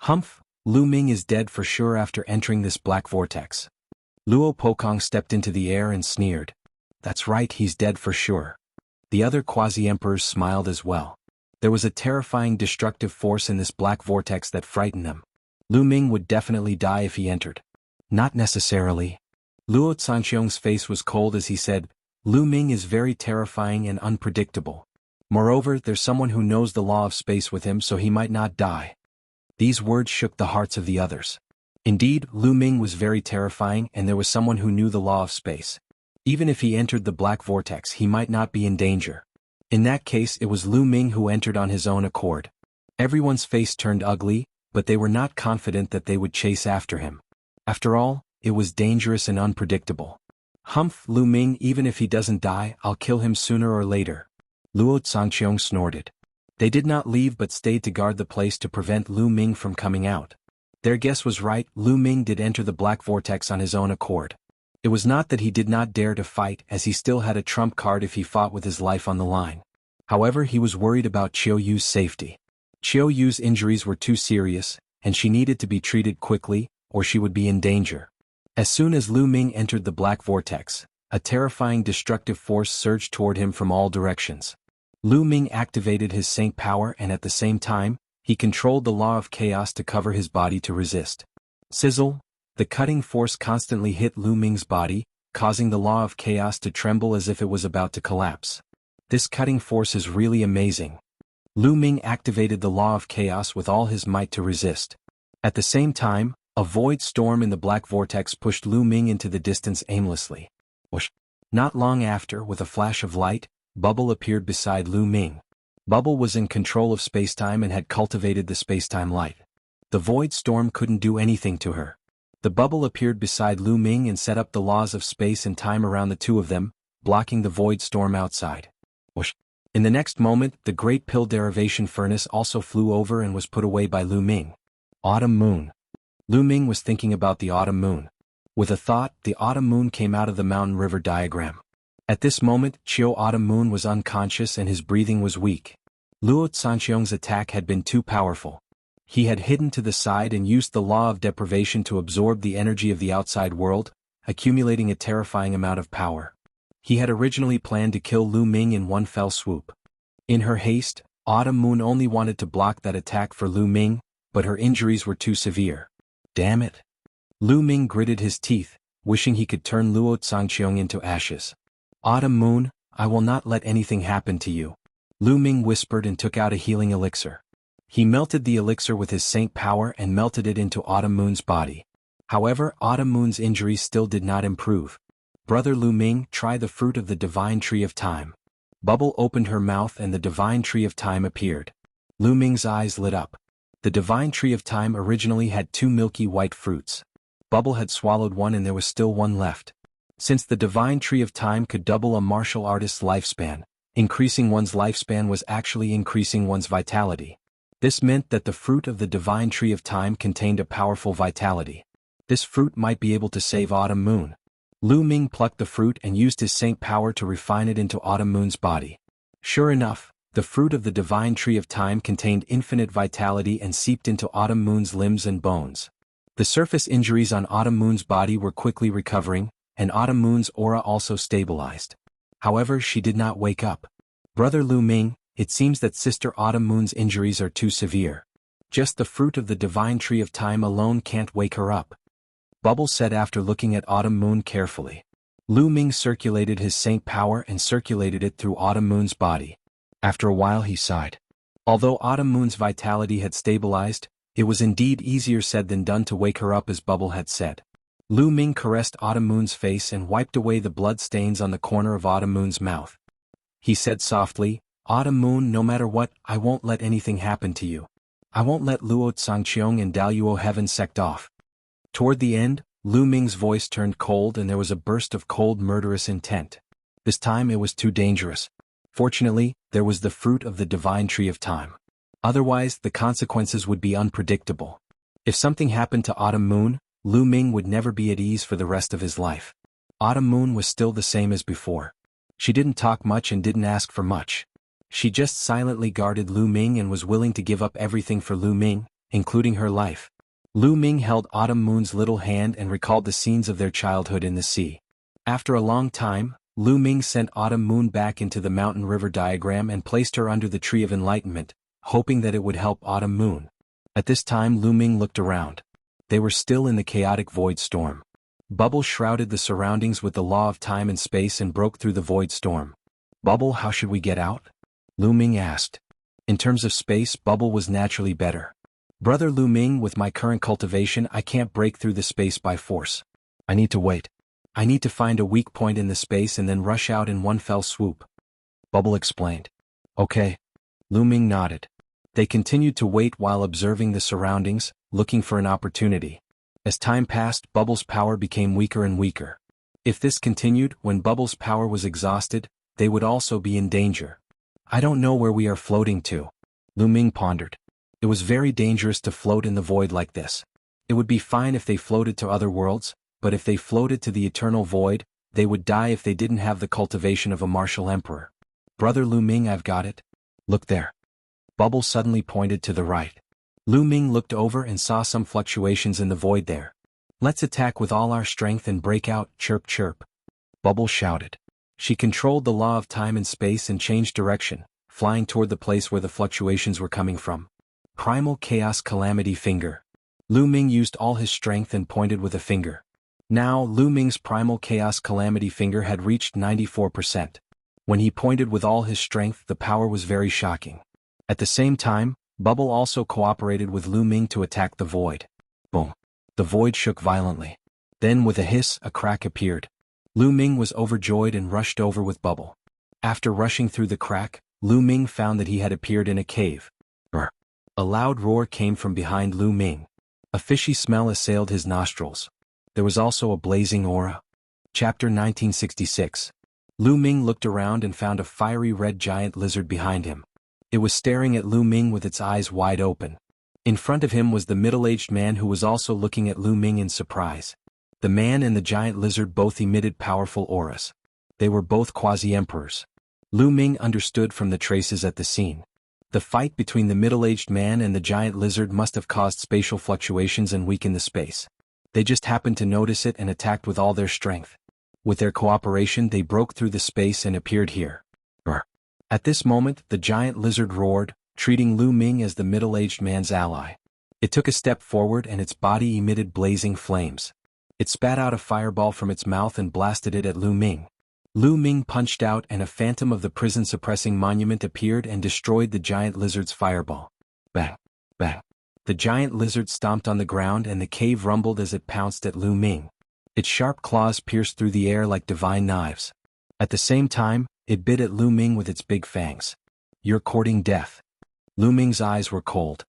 A: Humph! Lu Ming is dead for sure after entering this black vortex. Luo Pokong stepped into the air and sneered. That's right, he's dead for sure. The other quasi-emperors smiled as well. There was a terrifying destructive force in this black vortex that frightened them. Lu Ming would definitely die if he entered. Not necessarily. Luo Sanqiong's face was cold as he said, Lu Ming is very terrifying and unpredictable. Moreover, there's someone who knows the law of space with him, so he might not die. These words shook the hearts of the others. Indeed, Lu Ming was very terrifying and there was someone who knew the law of space. Even if he entered the black vortex, he might not be in danger. In that case, it was Lu Ming who entered on his own accord. Everyone's face turned ugly, but they were not confident that they would chase after him. After all, it was dangerous and unpredictable. Humph, Lu Ming, even if he doesn't die, I'll kill him sooner or later. Luo Sanqiong snorted. They did not leave but stayed to guard the place to prevent Lu Ming from coming out. Their guess was right, Lu Ming did enter the black vortex on his own accord. It was not that he did not dare to fight, as he still had a trump card if he fought with his life on the line. However, he was worried about Qiu Yu's safety. Qiu Yu's injuries were too serious, and she needed to be treated quickly, or she would be in danger. As soon as Lu Ming entered the black vortex, a terrifying destructive force surged toward him from all directions. Lu Ming activated his Saint power and at the same time, he controlled the law of chaos to cover his body to resist. Sizzle! The cutting force constantly hit Lu Ming's body, causing the law of chaos to tremble as if it was about to collapse. This cutting force is really amazing. Lu Ming activated the law of chaos with all his might to resist. At the same time, a void storm in the black vortex pushed Lu Ming into the distance aimlessly. Whoosh! Not long after, with a flash of light, Bubble appeared beside Lu Ming. Bubble was in control of spacetime and had cultivated the spacetime light. The void storm couldn't do anything to her. The bubble appeared beside Lu Ming and set up the laws of space and time around the two of them, blocking the void storm outside. Whoosh! In the next moment, the great pill derivation furnace also flew over and was put away by Lu Ming. Autumn moon. Lu Ming was thinking about the autumn moon. With a thought, the autumn moon came out of the mountain river diagram. At this moment, Qiu Autumn Moon was unconscious and his breathing was weak. Luo Sanqiong's attack had been too powerful. He had hidden to the side and used the law of deprivation to absorb the energy of the outside world, accumulating a terrifying amount of power. He had originally planned to kill Lu Ming in one fell swoop. In her haste, Autumn Moon only wanted to block that attack for Lu Ming, but her injuries were too severe. Damn it! Lu Ming gritted his teeth, wishing he could turn Luo Sanqiong into ashes. Autumn Moon, I will not let anything happen to you. Lu Ming whispered and took out a healing elixir. He melted the elixir with his Saint power and melted it into Autumn Moon's body. However, Autumn Moon's injuries still did not improve. Brother Lu Ming, try the fruit of the divine tree of time. Bubble opened her mouth and the divine tree of time appeared. Lu Ming's eyes lit up. The divine tree of time originally had 2 milky white fruits. Bubble had swallowed one and there was still one left. Since the divine tree of time could double a martial artist's lifespan, increasing one's lifespan was actually increasing one's vitality. This meant that the fruit of the divine tree of time contained a powerful vitality. This fruit might be able to save Autumn Moon. Lu Ming plucked the fruit and used his Saint power to refine it into Autumn Moon's body. Sure enough, the fruit of the divine tree of time contained infinite vitality and seeped into Autumn Moon's limbs and bones. The surface injuries on Autumn Moon's body were quickly recovering, and Autumn Moon's aura also stabilized. However, she did not wake up. Brother Lu Ming, it seems that Sister Autumn Moon's injuries are too severe. Just the fruit of the divine tree of time alone can't wake her up. Bubble said after looking at Autumn Moon carefully. Lu Ming circulated his saint power and circulated it through Autumn Moon's body. After a while he sighed. Although Autumn Moon's vitality had stabilized, it was indeed easier said than done to wake her up as Bubble had said. Lu Ming caressed Autumn Moon's face and wiped away the blood stains on the corner of Autumn Moon's mouth. He said softly, "Autumn Moon, no matter what, I won't let anything happen to you. I won't let Luo Tsangqiong and Daluo Heaven sect off." Toward the end, Lu Ming's voice turned cold and there was a burst of cold murderous intent. This time it was too dangerous. Fortunately, there was the fruit of the divine tree of time. Otherwise, the consequences would be unpredictable. If something happened to Autumn Moon, Lu Ming would never be at ease for the rest of his life. Autumn Moon was still the same as before. She didn't talk much and didn't ask for much. She just silently guarded Lu Ming and was willing to give up everything for Lu Ming, including her life. Lu Ming held Autumn Moon's little hand and recalled the scenes of their childhood in the sea. After a long time, Lu Ming sent Autumn Moon back into the mountain river diagram and placed her under the tree of enlightenment, hoping that it would help Autumn Moon. At this time Lu Ming looked around. They were still in the chaotic void storm. Bubble shrouded the surroundings with the law of time and space and broke through the void storm. "Bubble, how should we get out?" Lu Ming asked. In terms of space, Bubble was naturally better. "Brother Lu Ming, with my current cultivation I can't break through the space by force. I need to wait. I need to find a weak point in the space and then rush out in one fell swoop," Bubble explained. "Okay." Lu Ming nodded. They continued to wait while observing the surroundings, looking for an opportunity. As time passed, Bubble's power became weaker and weaker. If this continued, when Bubble's power was exhausted, they would also be in danger. "I don't know where we are floating to," Lu Ming pondered. It was very dangerous to float in the void like this. It would be fine if they floated to other worlds, but if they floated to the eternal void, they would die if they didn't have the cultivation of a martial emperor. "Brother Lu Ming, I've got it. Look there." Bubble suddenly pointed to the right. Lu Ming looked over and saw some fluctuations in the void there. "Let's attack with all our strength and break out, chirp chirp," Bubble shouted. She controlled the law of time and space and changed direction, flying toward the place where the fluctuations were coming from. Primal Chaos Calamity Finger. Lu Ming used all his strength and pointed with a finger. Now, Lu Ming's Primal Chaos Calamity Finger had reached 94%. When he pointed with all his strength, the power was very shocking. At the same time, Bubble also cooperated with Lu Ming to attack the void. Boom. The void shook violently. Then with a hiss, a crack appeared. Lu Ming was overjoyed and rushed over with Bubble. After rushing through the crack, Lu Ming found that he had appeared in a cave. Brr. A loud roar came from behind Lu Ming. A fishy smell assailed his nostrils. There was also a blazing aura. Chapter 1966. Lu Ming looked around and found a fiery red giant lizard behind him. It was staring at Lu Ming with its eyes wide open. In front of him was the middle-aged man who was also looking at Lu Ming in surprise. The man and the giant lizard both emitted powerful auras. They were both quasi-emperors. Lu Ming understood from the traces at the scene. The fight between the middle-aged man and the giant lizard must have caused spatial fluctuations and weakened the space. They just happened to notice it and attacked with all their strength. With their cooperation they broke through the space and appeared here. Brr. At this moment, the giant lizard roared, treating Lu Ming as the middle-aged man's ally. It took a step forward and its body emitted blazing flames. It spat out a fireball from its mouth and blasted it at Lu Ming. Lu Ming punched out and a phantom of the prison-suppressing monument appeared and destroyed the giant lizard's fireball. Bang! Bang! The giant lizard stomped on the ground and the cave rumbled as it pounced at Lu Ming. Its sharp claws pierced through the air like divine knives. At the same time, it bit at Lu Ming with its big fangs. "You're courting death." Lu Ming's eyes were cold.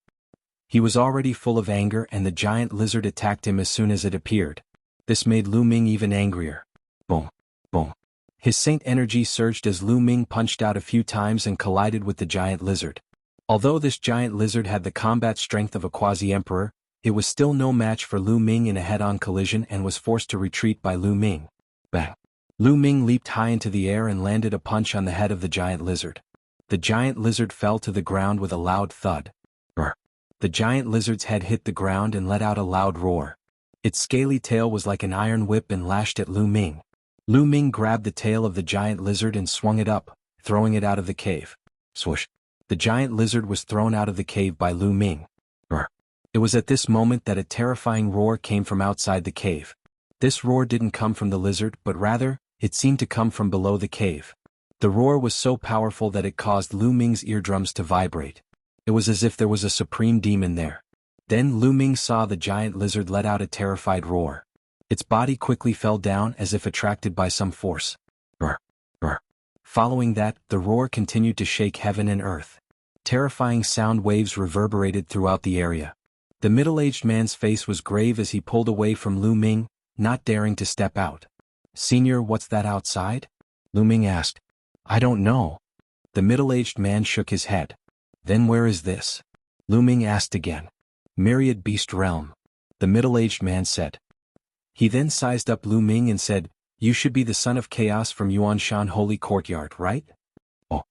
A: He was already full of anger and the giant lizard attacked him as soon as it appeared. This made Lu Ming even angrier. Boom! Boom! His saint energy surged as Lu Ming punched out a few times and collided with the giant lizard. Although this giant lizard had the combat strength of a quasi-emperor, it was still no match for Lu Ming in a head-on collision and was forced to retreat by Lu Ming. Bang! Lu Ming leaped high into the air and landed a punch on the head of the giant lizard. The giant lizard fell to the ground with a loud thud. Brr! The giant lizard's head hit the ground and let out a loud roar. Its scaly tail was like an iron whip and lashed at Lu Ming. Lu Ming grabbed the tail of the giant lizard and swung it up, throwing it out of the cave. Swoosh! The giant lizard was thrown out of the cave by Lu Ming. Brr. It was at this moment that a terrifying roar came from outside the cave. This roar didn't come from the lizard, but rather, it seemed to come from below the cave. The roar was so powerful that it caused Lu Ming's eardrums to vibrate. It was as if there was a supreme demon there. Then Lu Ming saw the giant lizard let out a terrified roar. Its body quickly fell down as if attracted by some force. Brr, brr. Following that, the roar continued to shake heaven and earth. Terrifying sound waves reverberated throughout the area. The middle-aged man's face was grave as he pulled away from Lu Ming, not daring to step out. "Senior, what's that outside?" Lu Ming asked. "I don't know." The middle-aged man shook his head. "Then where is this?" Lu Ming asked again. "Myriad Beast Realm," the middle-aged man said. He then sized up Lu Ming and said, "You should be the son of chaos from Yuanshan Holy Courtyard, right?" Oh.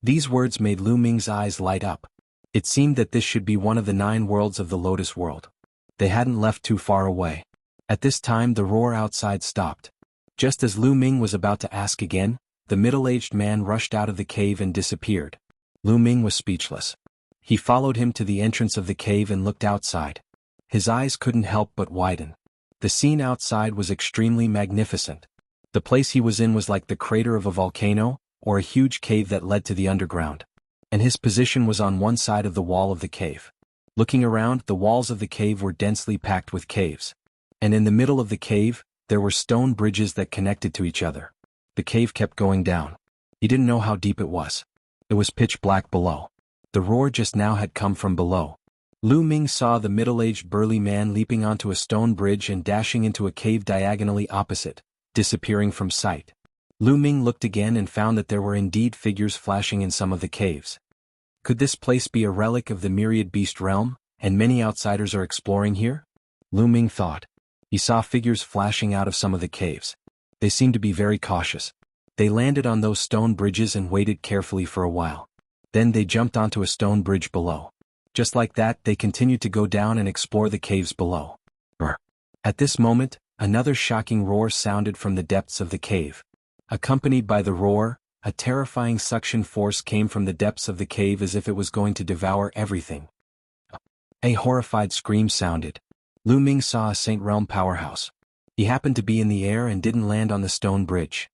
A: These words made Lu Ming's eyes light up. It seemed that this should be one of the 9 worlds of the Lotus World. They hadn't left too far away. At this time the roar outside stopped. Just as Lu Ming was about to ask again, the middle-aged man rushed out of the cave and disappeared. Lu Ming was speechless. He followed him to the entrance of the cave and looked outside. His eyes couldn't help but widen. The scene outside was extremely magnificent. The place he was in was like the crater of a volcano, or a huge cave that led to the underground. And his position was on one side of the wall of the cave. Looking around, the walls of the cave were densely packed with caves. And in the middle of the cave, there were stone bridges that connected to each other. The cave kept going down. He didn't know how deep it was. It was pitch black below. The roar just now had come from below. Lu Ming saw the middle-aged burly man leaping onto a stone bridge and dashing into a cave diagonally opposite, disappearing from sight. Lu Ming looked again and found that there were indeed figures flashing in some of the caves. Could this place be a relic of the Myriad Beast Realm, and many outsiders are exploring here? Lu Ming thought. He saw figures flashing out of some of the caves. They seemed to be very cautious. They landed on those stone bridges and waited carefully for a while. Then they jumped onto a stone bridge below. Just like that, they continued to go down and explore the caves below. Brr. At this moment, another shocking roar sounded from the depths of the cave. Accompanied by the roar, a terrifying suction force came from the depths of the cave as if it was going to devour everything. A horrified scream sounded. Lu Ming saw a Saint Realm powerhouse. He happened to be in the air and didn't land on the stone bridge.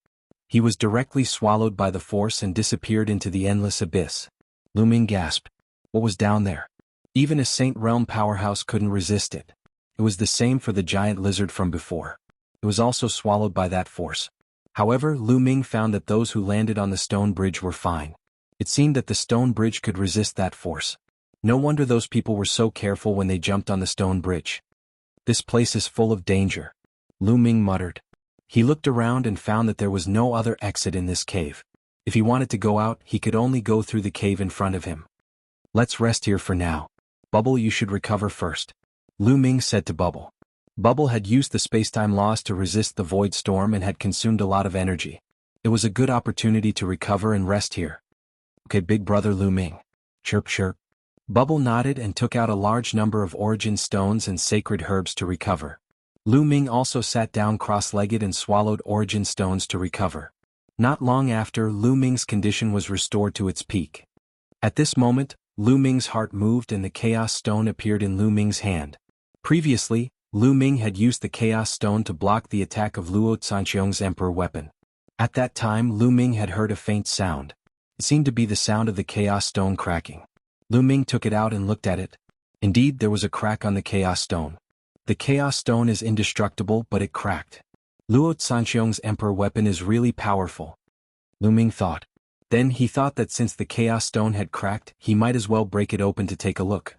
A: He was directly swallowed by the force and disappeared into the endless abyss. Lu Ming gasped. What was down there? Even a Saint Realm powerhouse couldn't resist it. It was the same for the giant lizard from before. It was also swallowed by that force. However, Lu Ming found that those who landed on the stone bridge were fine. It seemed that the stone bridge could resist that force. No wonder those people were so careful when they jumped on the stone bridge. This place is full of danger, Lu Ming muttered. He looked around and found that there was no other exit in this cave. If he wanted to go out, he could only go through the cave in front of him. Let's rest here for now. Bubble, you should recover first, Lu Ming said to Bubble. Bubble had used the spacetime laws to resist the void storm and had consumed a lot of energy. It was a good opportunity to recover and rest here. Okay, big brother Lu Ming. Chirp chirp. Bubble nodded and took out a large number of origin stones and sacred herbs to recover. Lu Ming also sat down cross-legged and swallowed origin stones to recover. Not long after, Lu Ming's condition was restored to its peak. At this moment, Lu Ming's heart moved and the Chaos Stone appeared in Lu Ming's hand. Previously, Lu Ming had used the Chaos Stone to block the attack of Luo Zhanqiong's Emperor weapon. At that time, Lu Ming had heard a faint sound. It seemed to be the sound of the Chaos Stone cracking. Lu Ming took it out and looked at it. Indeed, there was a crack on the Chaos Stone. The Chaos Stone is indestructible, but it cracked. Luo Zhanqiong's Emperor weapon is really powerful, Lu Ming thought. Then he thought that since the Chaos Stone had cracked, he might as well break it open to take a look.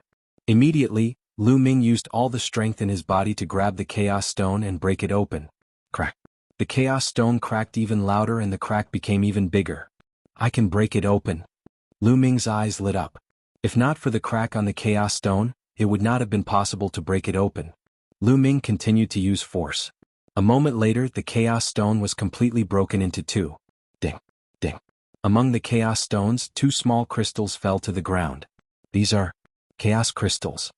A: Immediately, Lu Ming used all the strength in his body to grab the Chaos Stone and break it open. Crack. The Chaos Stone cracked even louder and the crack became even bigger. I can break it open. Lu Ming's eyes lit up. If not for the crack on the Chaos Stone, it would not have been possible to break it open. Lu Ming continued to use force. A moment later, the Chaos Stone was completely broken into two. Ding, ding. Among the Chaos Stones, 2 small crystals fell to the ground. These are Chaos Crystals.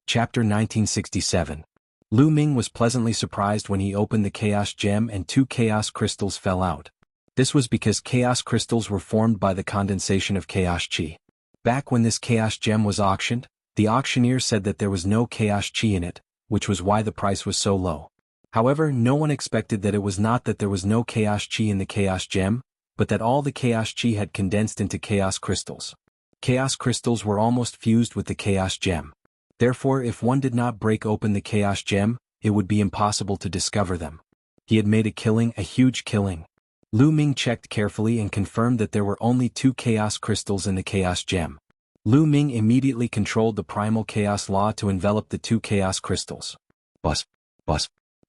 A: Chapter 1967. Lu Ming was pleasantly surprised when he opened the Chaos Gem and 2 Chaos Crystals fell out. This was because Chaos Crystals were formed by the condensation of Chaos Chi. Back when this Chaos Gem was auctioned, the auctioneer said that there was no Chaos Chi in it, which was why the price was so low. However, no one expected that it was not that there was no Chaos Chi in the Chaos Gem, but that all the Chaos Chi had condensed into Chaos Crystals. Chaos Crystals were almost fused with the Chaos Gem. Therefore, if one did not break open the Chaos Gem, it would be impossible to discover them. He had made a huge killing. Lu Ming checked carefully and confirmed that there were only 2 Chaos Crystals in the Chaos Gem. Lu Ming immediately controlled the Primal Chaos Law to envelop the 2 Chaos Crystals. Buzz.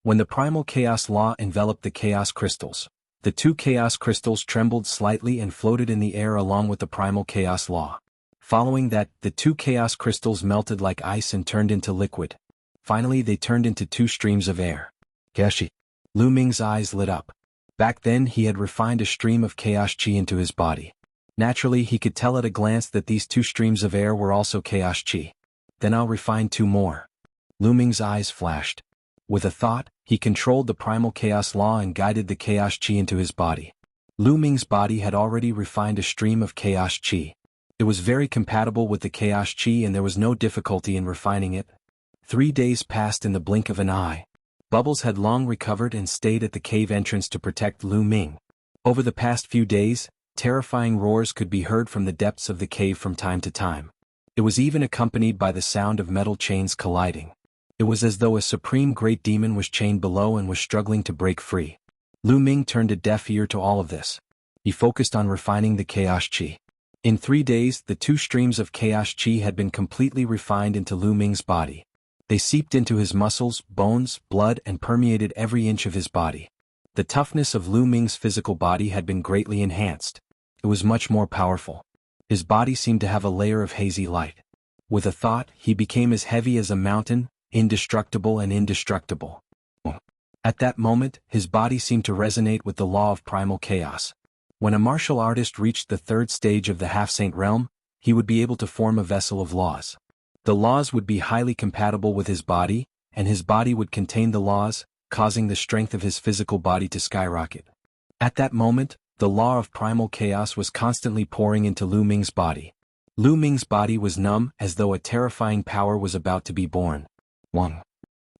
A: When the Primal Chaos Law enveloped the Chaos Crystals, the 2 Chaos Crystals trembled slightly and floated in the air along with the Primal Chaos Law. Following that, the 2 Chaos Crystals melted like ice and turned into liquid. Finally, they turned into 2 streams of air. Kashi. Lu Ming's eyes lit up. Back then, he had refined a stream of Chaos Chi into his body. Naturally, he could tell at a glance that these 2 streams of air were also Chaos Chi. Then I'll refine 2 more. Lu Ming's eyes flashed. With a thought, he controlled the Primal Chaos Law and guided the Chaos Chi into his body. Lu Ming's body had already refined a stream of Chaos Chi. It was very compatible with the Chaos Chi and there was no difficulty in refining it. 3 days passed in the blink of an eye. Bubbles had long recovered and stayed at the cave entrance to protect Lu Ming. Over the past few days, terrifying roars could be heard from the depths of the cave from time to time. It was even accompanied by the sound of metal chains colliding. It was as though a supreme great demon was chained below and was struggling to break free. Lu Ming turned a deaf ear to all of this. He focused on refining the Chaos Chi. In 3 days, the 2 streams of Chaos Chi had been completely refined into Lu Ming's body. They seeped into his muscles, bones, blood and permeated every inch of his body. The toughness of Lu Ming's physical body had been greatly enhanced. It was much more powerful. His body seemed to have a layer of hazy light. With a thought, he became as heavy as a mountain, indestructible and indestructible. At that moment, his body seemed to resonate with the law of primal chaos. When a martial artist reached the 3rd stage of the half-saint realm, he would be able to form a vessel of laws. The laws would be highly compatible with his body, and his body would contain the laws, causing the strength of his physical body to skyrocket. At that moment, the law of primal chaos was constantly pouring into Lu Ming's body. Lu Ming's body was numb as though a terrifying power was about to be born.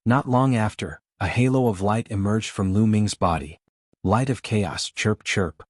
A: Not long after, a halo of light emerged from Lu Ming's body. Light of chaos, chirp chirp.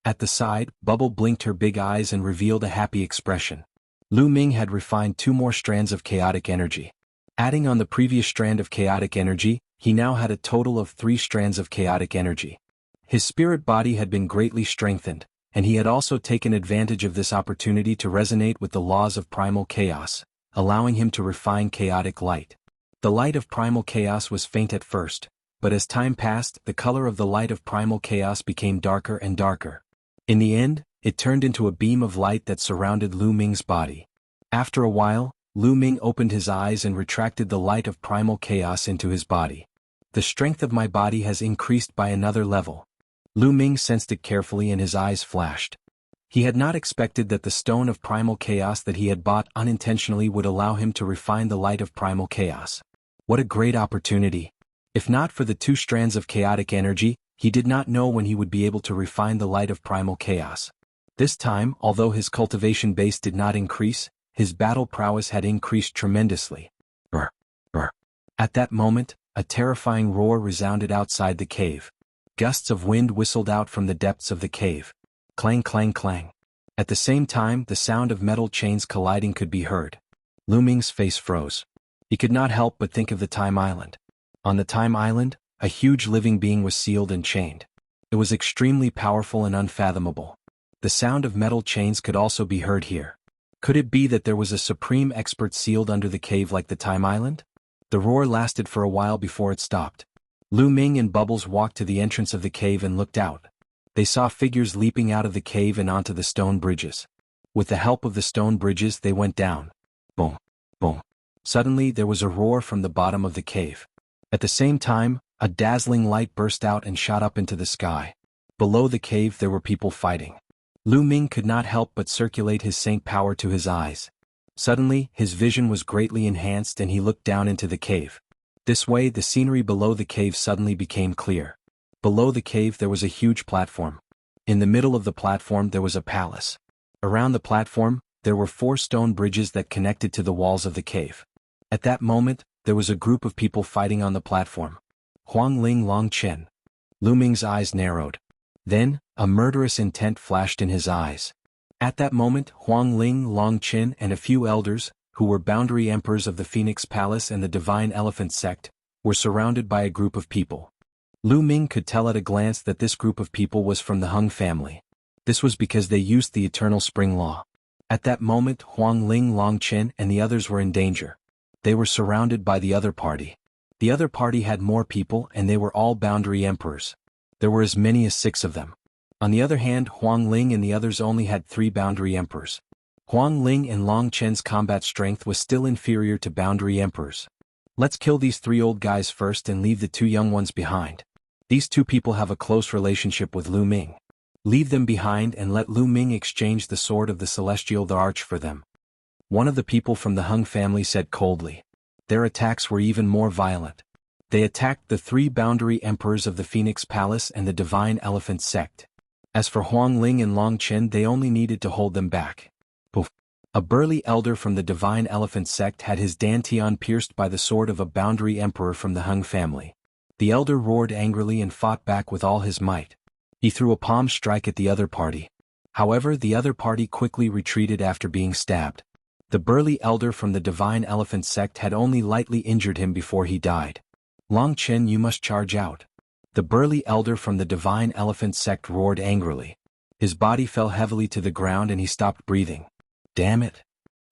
A: At the side, Bubble blinked her big eyes and revealed a happy expression. Lu Ming had refined 2 more strands of chaotic energy. Adding on the previous strand of chaotic energy, he now had a total of 3 strands of chaotic energy. His spirit body had been greatly strengthened, and he had also taken advantage of this opportunity to resonate with the laws of primal chaos, allowing him to refine chaotic light. The light of primal chaos was faint at first, but as time passed, the color of the light of primal chaos became darker and darker. In the end, it turned into a beam of light that surrounded Lu Ming's body. After a while, Lu Ming opened his eyes and retracted the light of primal chaos into his body. The strength of my body has increased by another level. Lu Ming sensed it carefully and his eyes flashed. He had not expected that the stone of primal chaos that he had bought unintentionally would allow him to refine the light of primal chaos. What a great opportunity! If not for the 2 strands of chaotic energy, he did not know when he would be able to refine the light of primal chaos. This time, although his cultivation base did not increase, his battle prowess had increased tremendously. At that moment, a terrifying roar resounded outside the cave. Gusts of wind whistled out from the depths of the cave. Clang clang clang. At the same time, the sound of metal chains colliding could be heard. Lu Ming's face froze. He could not help but think of the Time Island. On the Time Island, a huge living being was sealed and chained. It was extremely powerful and unfathomable. The sound of metal chains could also be heard here. Could it be that there was a supreme expert sealed under the cave like the Time Island? The roar lasted for a while before it stopped. Lu Ming and Bubbles walked to the entrance of the cave and looked out. They saw figures leaping out of the cave and onto the stone bridges. With the help of the stone bridges, they went down. Boom, boom. Suddenly, there was a roar from the bottom of the cave. At the same time, a dazzling light burst out and shot up into the sky. Below the cave, there were people fighting. Lu Ming could not help but circulate his saint power to his eyes. Suddenly, his vision was greatly enhanced and he looked down into the cave. This way the scenery below the cave suddenly became clear. Below the cave there was a huge platform. In the middle of the platform there was a palace. Around the platform, there were 4 stone bridges that connected to the walls of the cave. At that moment, there was a group of people fighting on the platform. Huang Ling Long Chen. Lu Ming's eyes narrowed. Then, a murderous intent flashed in his eyes. At that moment, Huang Ling Long Chen and a few elders, who were boundary emperors of the Phoenix Palace and the Divine Elephant Sect, were surrounded by a group of people. Lu Ming could tell at a glance that this group of people was from the Hung family. This was because they used the Eternal Spring Law. At that moment, Huang Ling Long Chen and the others were in danger. They were surrounded by the other party. The other party had more people and they were all boundary emperors. There were as many as 6 of them. On the other hand, Huang Ling and the others only had 3 boundary emperors. Huang Ling and Long Chen's combat strength was still inferior to boundary emperors. Let's kill these 3 old guys first and leave the 2 young ones behind. These 2 people have a close relationship with Lu Ming. Leave them behind and let Lu Ming exchange the sword of the Celestial the Arch for them. One of the people from the Hung family said coldly. Their attacks were even more violent. They attacked the 3 boundary emperors of the Phoenix Palace and the Divine Elephant Sect. As for Huang Ling and Long Chen, they only needed to hold them back. Poof. A burly elder from the Divine Elephant Sect had his dantian pierced by the sword of a boundary emperor from the Hung family. The elder roared angrily and fought back with all his might. He threw a palm strike at the other party. However, the other party quickly retreated after being stabbed. The burly elder from the Divine Elephant Sect had only lightly injured him before he died. Long Chen, you must charge out. The burly elder from the Divine Elephant Sect roared angrily. His body fell heavily to the ground and he stopped breathing. Damn it!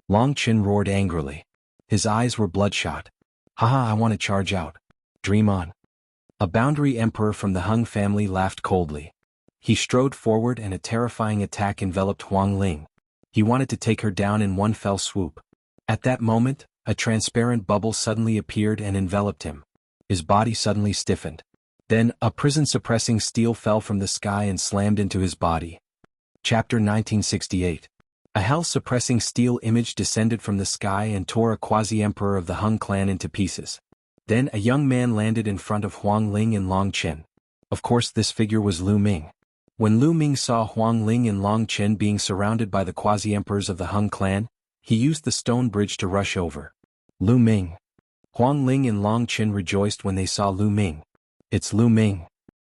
A: Long Chen roared angrily. His eyes were bloodshot. Haha, I want to charge out. Dream on. A boundary emperor from the Hung family laughed coldly. He strode forward and a terrifying attack enveloped Huang Ling. He wanted to take her down in one fell swoop. At that moment, a transparent bubble suddenly appeared and enveloped him. His body suddenly stiffened. Then, a prison-suppressing steel fell from the sky and slammed into his body. Chapter 1968. A hell-suppressing steel image descended from the sky and tore a quasi-emperor of the Hung clan into pieces. Then a young man landed in front of Huang Ling and Long Chen. Of course this figure was Lu Ming. When Lu Ming saw Huang Ling and Long Chen being surrounded by the quasi-emperors of the Hung clan, he used the stone bridge to rush over. Lu Ming. Huang Ling and Long Chen rejoiced when they saw Lu Ming. It's Lu Ming.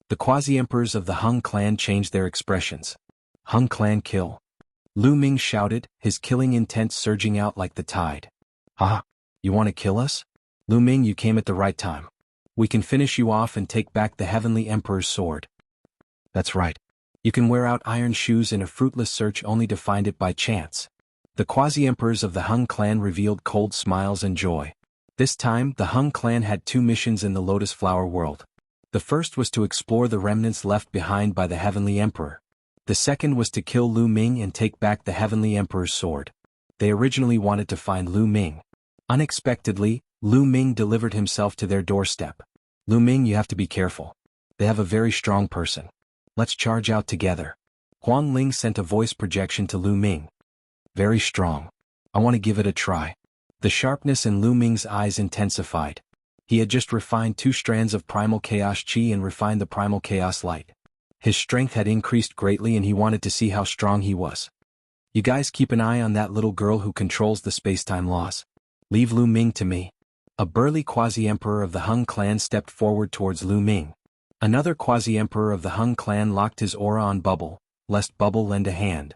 A: The quasi-emperors of the Hung clan changed their expressions. Hung clan kill. Lu Ming shouted, his killing intent surging out like the tide. Haha, you want to kill us? Lu Ming, you came at the right time. We can finish you off and take back the Heavenly Emperor's sword. That's right. You can wear out iron shoes in a fruitless search only to find it by chance. The quasi-emperors of the Hung clan revealed cold smiles and joy. This time, the Hung clan had 2 missions in the Lotus Flower world. The first was to explore the remnants left behind by the Heavenly Emperor. The second was to kill Lu Ming and take back the Heavenly Emperor's sword. They originally wanted to find Lu Ming. Unexpectedly, Lu Ming delivered himself to their doorstep. Lu Ming, you have to be careful. They have a very strong person. Let's charge out together. Huang Ling sent a voice projection to Lu Ming. Very strong. I want to give it a try. The sharpness in Lu Ming's eyes intensified. He had just refined 2 strands of primal chaos chi and refined the primal chaos light. His strength had increased greatly and he wanted to see how strong he was. You guys keep an eye on that little girl who controls the space-time laws. Leave Lu Ming to me. A burly quasi-emperor of the Hung clan stepped forward towards Lu Ming. Another quasi-emperor of the Hung clan locked his aura on Bubble, lest Bubble lend a hand.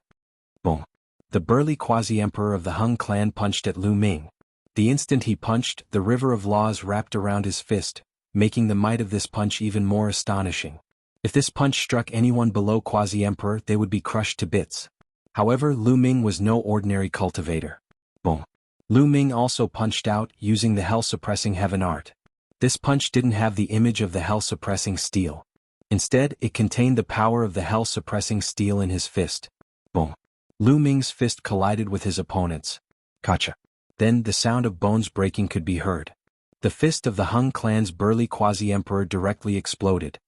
A: Boom. The burly quasi-emperor of the Hung clan punched at Lu Ming. The instant he punched, the river of laws wrapped around his fist, making the might of this punch even more astonishing. If this punch struck anyone below quasi-emperor, they would be crushed to bits. However, Lu Ming was no ordinary cultivator. Boom. Lu Ming also punched out, using the hell-suppressing heaven art. This punch didn't have the image of the hell-suppressing steel. Instead, it contained the power of the hell-suppressing steel in his fist. Boom. Lu Ming's fist collided with his opponent's. Gotcha. Then the sound of bones breaking could be heard. The fist of the Hung clan's burly quasi-emperor directly exploded.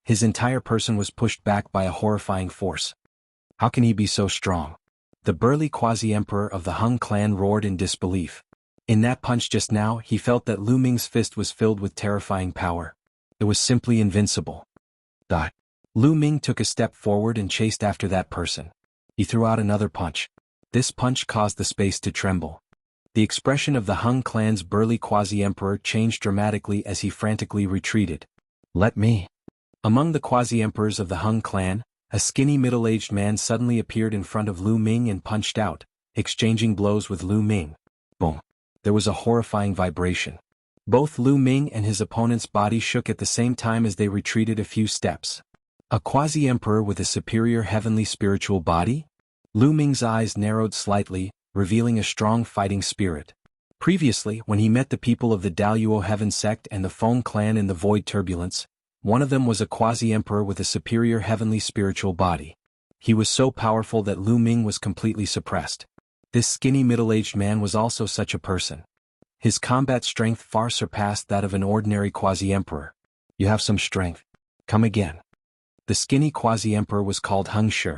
A: His entire person was pushed back by a horrifying force. How can he be so strong? The burly quasi-emperor of the Hung clan roared in disbelief. In that punch just now, he felt that Lu Ming's fist was filled with terrifying power. It was simply invincible. Lu Ming took a step forward and chased after that person. He threw out another punch. This punch caused the space to tremble. The expression of the Hung clan's burly quasi-emperor changed dramatically as he frantically retreated. Let me. Among the quasi-emperors of the Hung clan, a skinny middle-aged man suddenly appeared in front of Lu Ming and punched out, exchanging blows with Lu Ming. Boom. There was a horrifying vibration. Both Lu Ming and his opponent's body shook at the same time as they retreated a few steps. A quasi-emperor with a superior heavenly spiritual body? Lu Ming's eyes narrowed slightly, revealing a strong fighting spirit. Previously, when he met the people of the Daluo Heaven sect and the Feng clan in the Void Turbulence, one of them was a quasi-emperor with a superior heavenly spiritual body. He was so powerful that Lu Ming was completely suppressed. This skinny middle-aged man was also such a person. His combat strength far surpassed that of an ordinary quasi-emperor. You have some strength. Come again. The skinny quasi-emperor was called Hung Shi.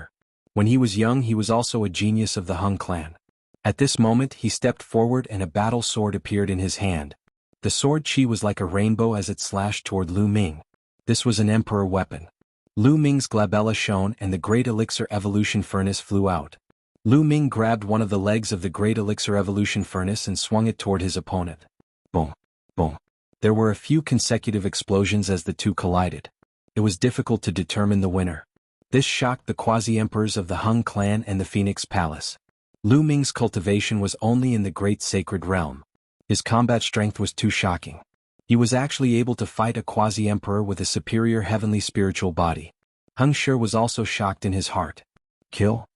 A: When he was young, he was also a genius of the Hung clan. At this moment, he stepped forward and a battle sword appeared in his hand. The sword chi was like a rainbow as it slashed toward Lu Ming. This was an emperor weapon. Lu Ming's glabella shone and the great elixir evolution furnace flew out. Lu Ming grabbed one of the legs of the great elixir evolution furnace and swung it toward his opponent. Boom. Boom. There were a few consecutive explosions as the two collided. It was difficult to determine the winner. This shocked the quasi-emperors of the Hung clan and the Phoenix Palace. Lu Ming's cultivation was only in the great sacred realm. His combat strength was too shocking. He was actually able to fight a quasi-emperor with a superior heavenly spiritual body. Hung Shi was also shocked in his heart. Kill?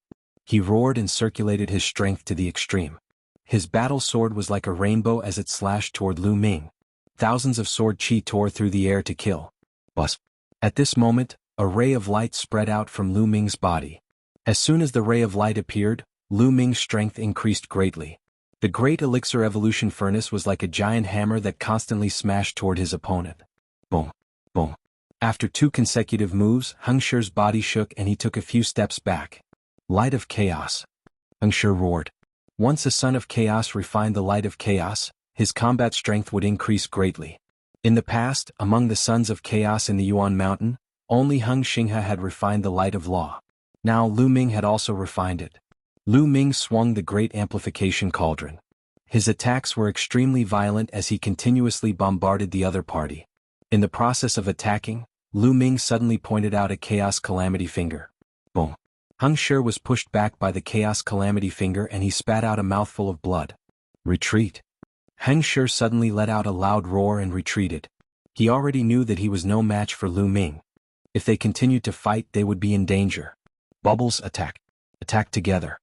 A: He roared and circulated his strength to the extreme. His battle sword was like a rainbow as it slashed toward Lu Ming. Thousands of sword chi tore through the air to kill. Buzz. At this moment, a ray of light spread out from Lu Ming's body. As soon as the ray of light appeared, Lu Ming's strength increased greatly. The great elixir evolution furnace was like a giant hammer that constantly smashed toward his opponent. Boom. Boom. After two consecutive moves, Hung Shi's body shook and he took a few steps back. Light of Chaos. Hung Shi roared. Once a son of chaos refined the light of chaos, his combat strength would increase greatly. In the past, among the sons of chaos in the Yuan Mountain, only Hung Xinghe had refined the light of law. Now Lu Ming had also refined it. Lu Ming swung the great amplification cauldron. His attacks were extremely violent as he continuously bombarded the other party. In the process of attacking, Lu Ming suddenly pointed out a chaos calamity finger. Boom. Hung Shi was pushed back by the chaos calamity finger and he spat out a mouthful of blood. Retreat. Hung Shi suddenly let out a loud roar and retreated. He already knew that he was no match for Lu Ming. If they continued to fight, they would be in danger. Bubbles, attack. Attack together.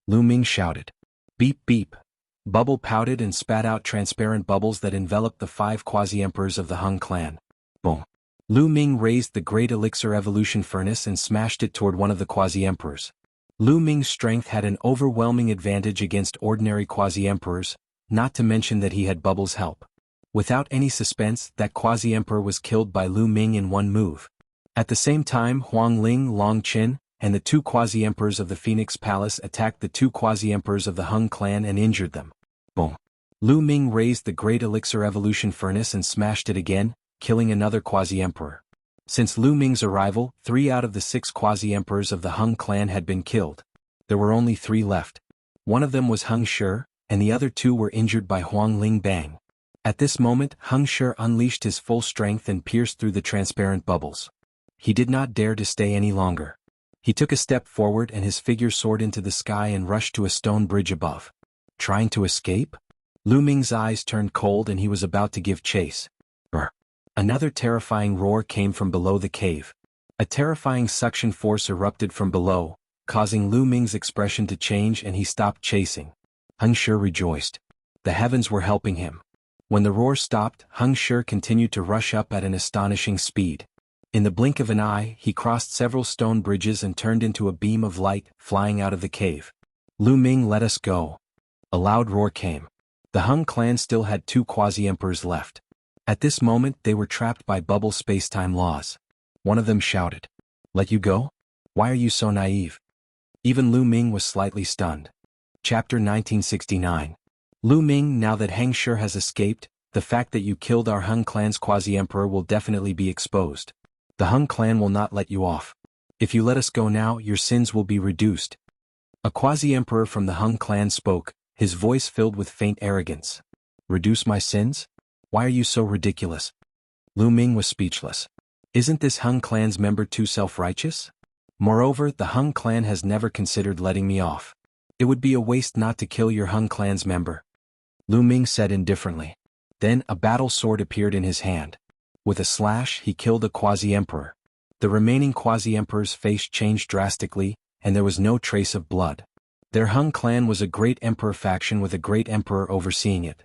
A: Lu Ming shouted. Beep beep. Bubble pouted and spat out transparent bubbles that enveloped the 5 quasi-emperors of the Hung clan. Boom. Lu Ming raised the great elixir evolution furnace and smashed it toward one of the quasi-emperors. Lu Ming's strength had an overwhelming advantage against ordinary quasi-emperors, not to mention that he had Bubble's help. Without any suspense, that quasi-emperor was killed by Lu Ming in one move. At the same time, Huang Ling, Long Qin, and the 2 quasi-emperors of the Phoenix Palace attacked the 2 quasi-emperors of the Hung clan and injured them. Boom. Lu Ming raised the great elixir evolution furnace and smashed it again, killing another quasi-emperor. Since Lu Ming's arrival, 3 out of the 6 quasi-emperors of the Hung clan had been killed. There were only 3 left. One of them was Hung Shi, and the other 2 were injured by Huang Ling Bang. At this moment, Hung Shi unleashed his full strength and pierced through the transparent bubbles. He did not dare to stay any longer. He took a step forward and his figure soared into the sky and rushed to a stone bridge above. Trying to escape? Lu Ming's eyes turned cold and he was about to give chase. Brr. Another terrifying roar came from below the cave. A terrifying suction force erupted from below, causing Lu Ming's expression to change and he stopped chasing. Hung Shi rejoiced. The heavens were helping him. When the roar stopped, Hung Shi continued to rush up at an astonishing speed. In the blink of an eye, he crossed several stone bridges and turned into a beam of light, flying out of the cave. Lu Ming, let us go. A loud roar came. The Hung clan still had 2 quasi-emperors left. At this moment, they were trapped by bubble space-time laws. One of them shouted, "Let you go? Why are you so naive?" Even Lu Ming was slightly stunned. Chapter 1969. Lu Ming, now that Heng Shi has escaped, the fact that you killed our Hung clan's quasi-emperor will definitely be exposed. The Hung clan will not let you off. If you let us go now, your sins will be reduced. A quasi-emperor from the Hung clan spoke, his voice filled with faint arrogance. Reduce my sins? Why are you so ridiculous? Lu Ming was speechless. Isn't this Hung clan's member too self-righteous? Moreover, the Hung clan has never considered letting me off. It would be a waste not to kill your Hung clan's member. Lu Ming said indifferently. Then a battle sword appeared in his hand. With a slash, he killed a quasi-emperor. The remaining quasi-emperor's face changed drastically, and there was no trace of blood. Their Hung clan was a great emperor faction with a great emperor overseeing it.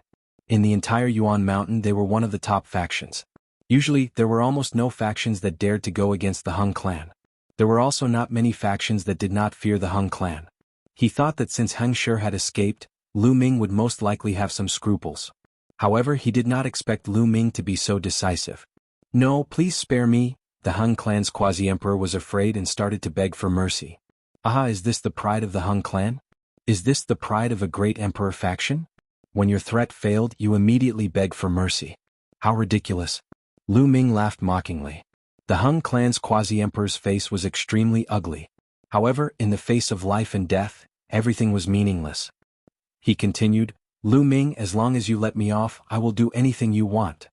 A: In the entire Yuan Mountain, they were one of the top factions. Usually, there were almost no factions that dared to go against the Hung clan. There were also not many factions that did not fear the Hung clan. He thought that since Heng Shi had escaped, Lu Ming would most likely have some scruples. However, he did not expect Lu Ming to be so decisive. No, please spare me. The Hung clan's quasi-emperor was afraid and started to beg for mercy. Ah, is this the pride of the Hung clan? Is this the pride of a great emperor faction? When your threat failed, you immediately beg for mercy. How ridiculous. Lu Ming laughed mockingly. The Hung clan's quasi-emperor's face was extremely ugly. However, in the face of life and death, everything was meaningless. He continued, Lu Ming, as long as you let me off, I will do anything you want.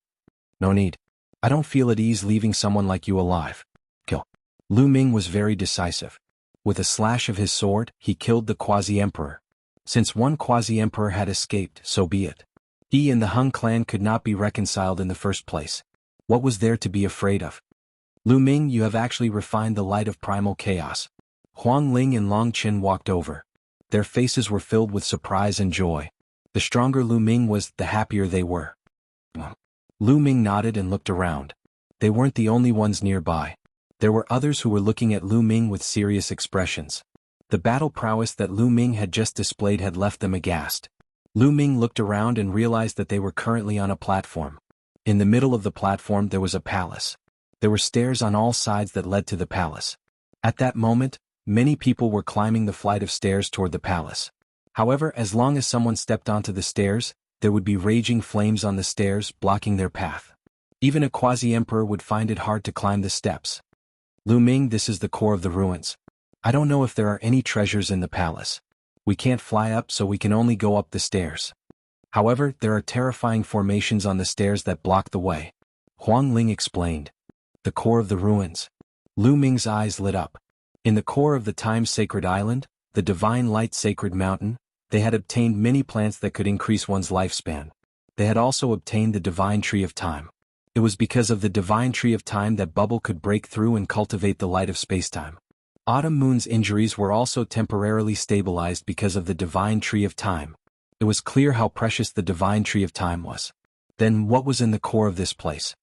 A: No need. I don't feel at ease leaving someone like you alive. Kill. Lu Ming was very decisive. With a slash of his sword, he killed the quasi-emperor. Since one quasi-emperor had escaped, so be it. He and the Hung clan could not be reconciled in the first place. What was there to be afraid of? Lu Ming, you have actually refined the light of primal chaos. Huang Ling and Long Qin walked over. Their faces were filled with surprise and joy. The stronger Lu Ming was, the happier they were. Lu Ming nodded and looked around. They weren't the only ones nearby. There were others who were looking at Lu Ming with serious expressions. The battle prowess that Lu Ming had just displayed had left them aghast. Lu Ming looked around and realized that they were currently on a platform. In the middle of the platform there was a palace. There were stairs on all sides that led to the palace. At that moment, many people were climbing the flight of stairs toward the palace. However, as long as someone stepped onto the stairs, there would be raging flames on the stairs, blocking their path. Even a quasi-emperor would find it hard to climb the steps. Lu Ming, this is the core of the ruins. I don't know if there are any treasures in the palace. We can't fly up, so we can only go up the stairs. However, there are terrifying formations on the stairs that block the way. Huang Ling explained. The core of the ruins. Lu Ming's eyes lit up. In the core of the time-sacred island, the divine light sacred mountain, they had obtained many plants that could increase one's lifespan. They had also obtained the divine tree of time. It was because of the divine tree of time that Bubble could break through and cultivate the light of spacetime. Autumn Moon's injuries were also temporarily stabilized because of the divine tree of time. It was clear how precious the divine tree of time was. Then what was in the core of this place?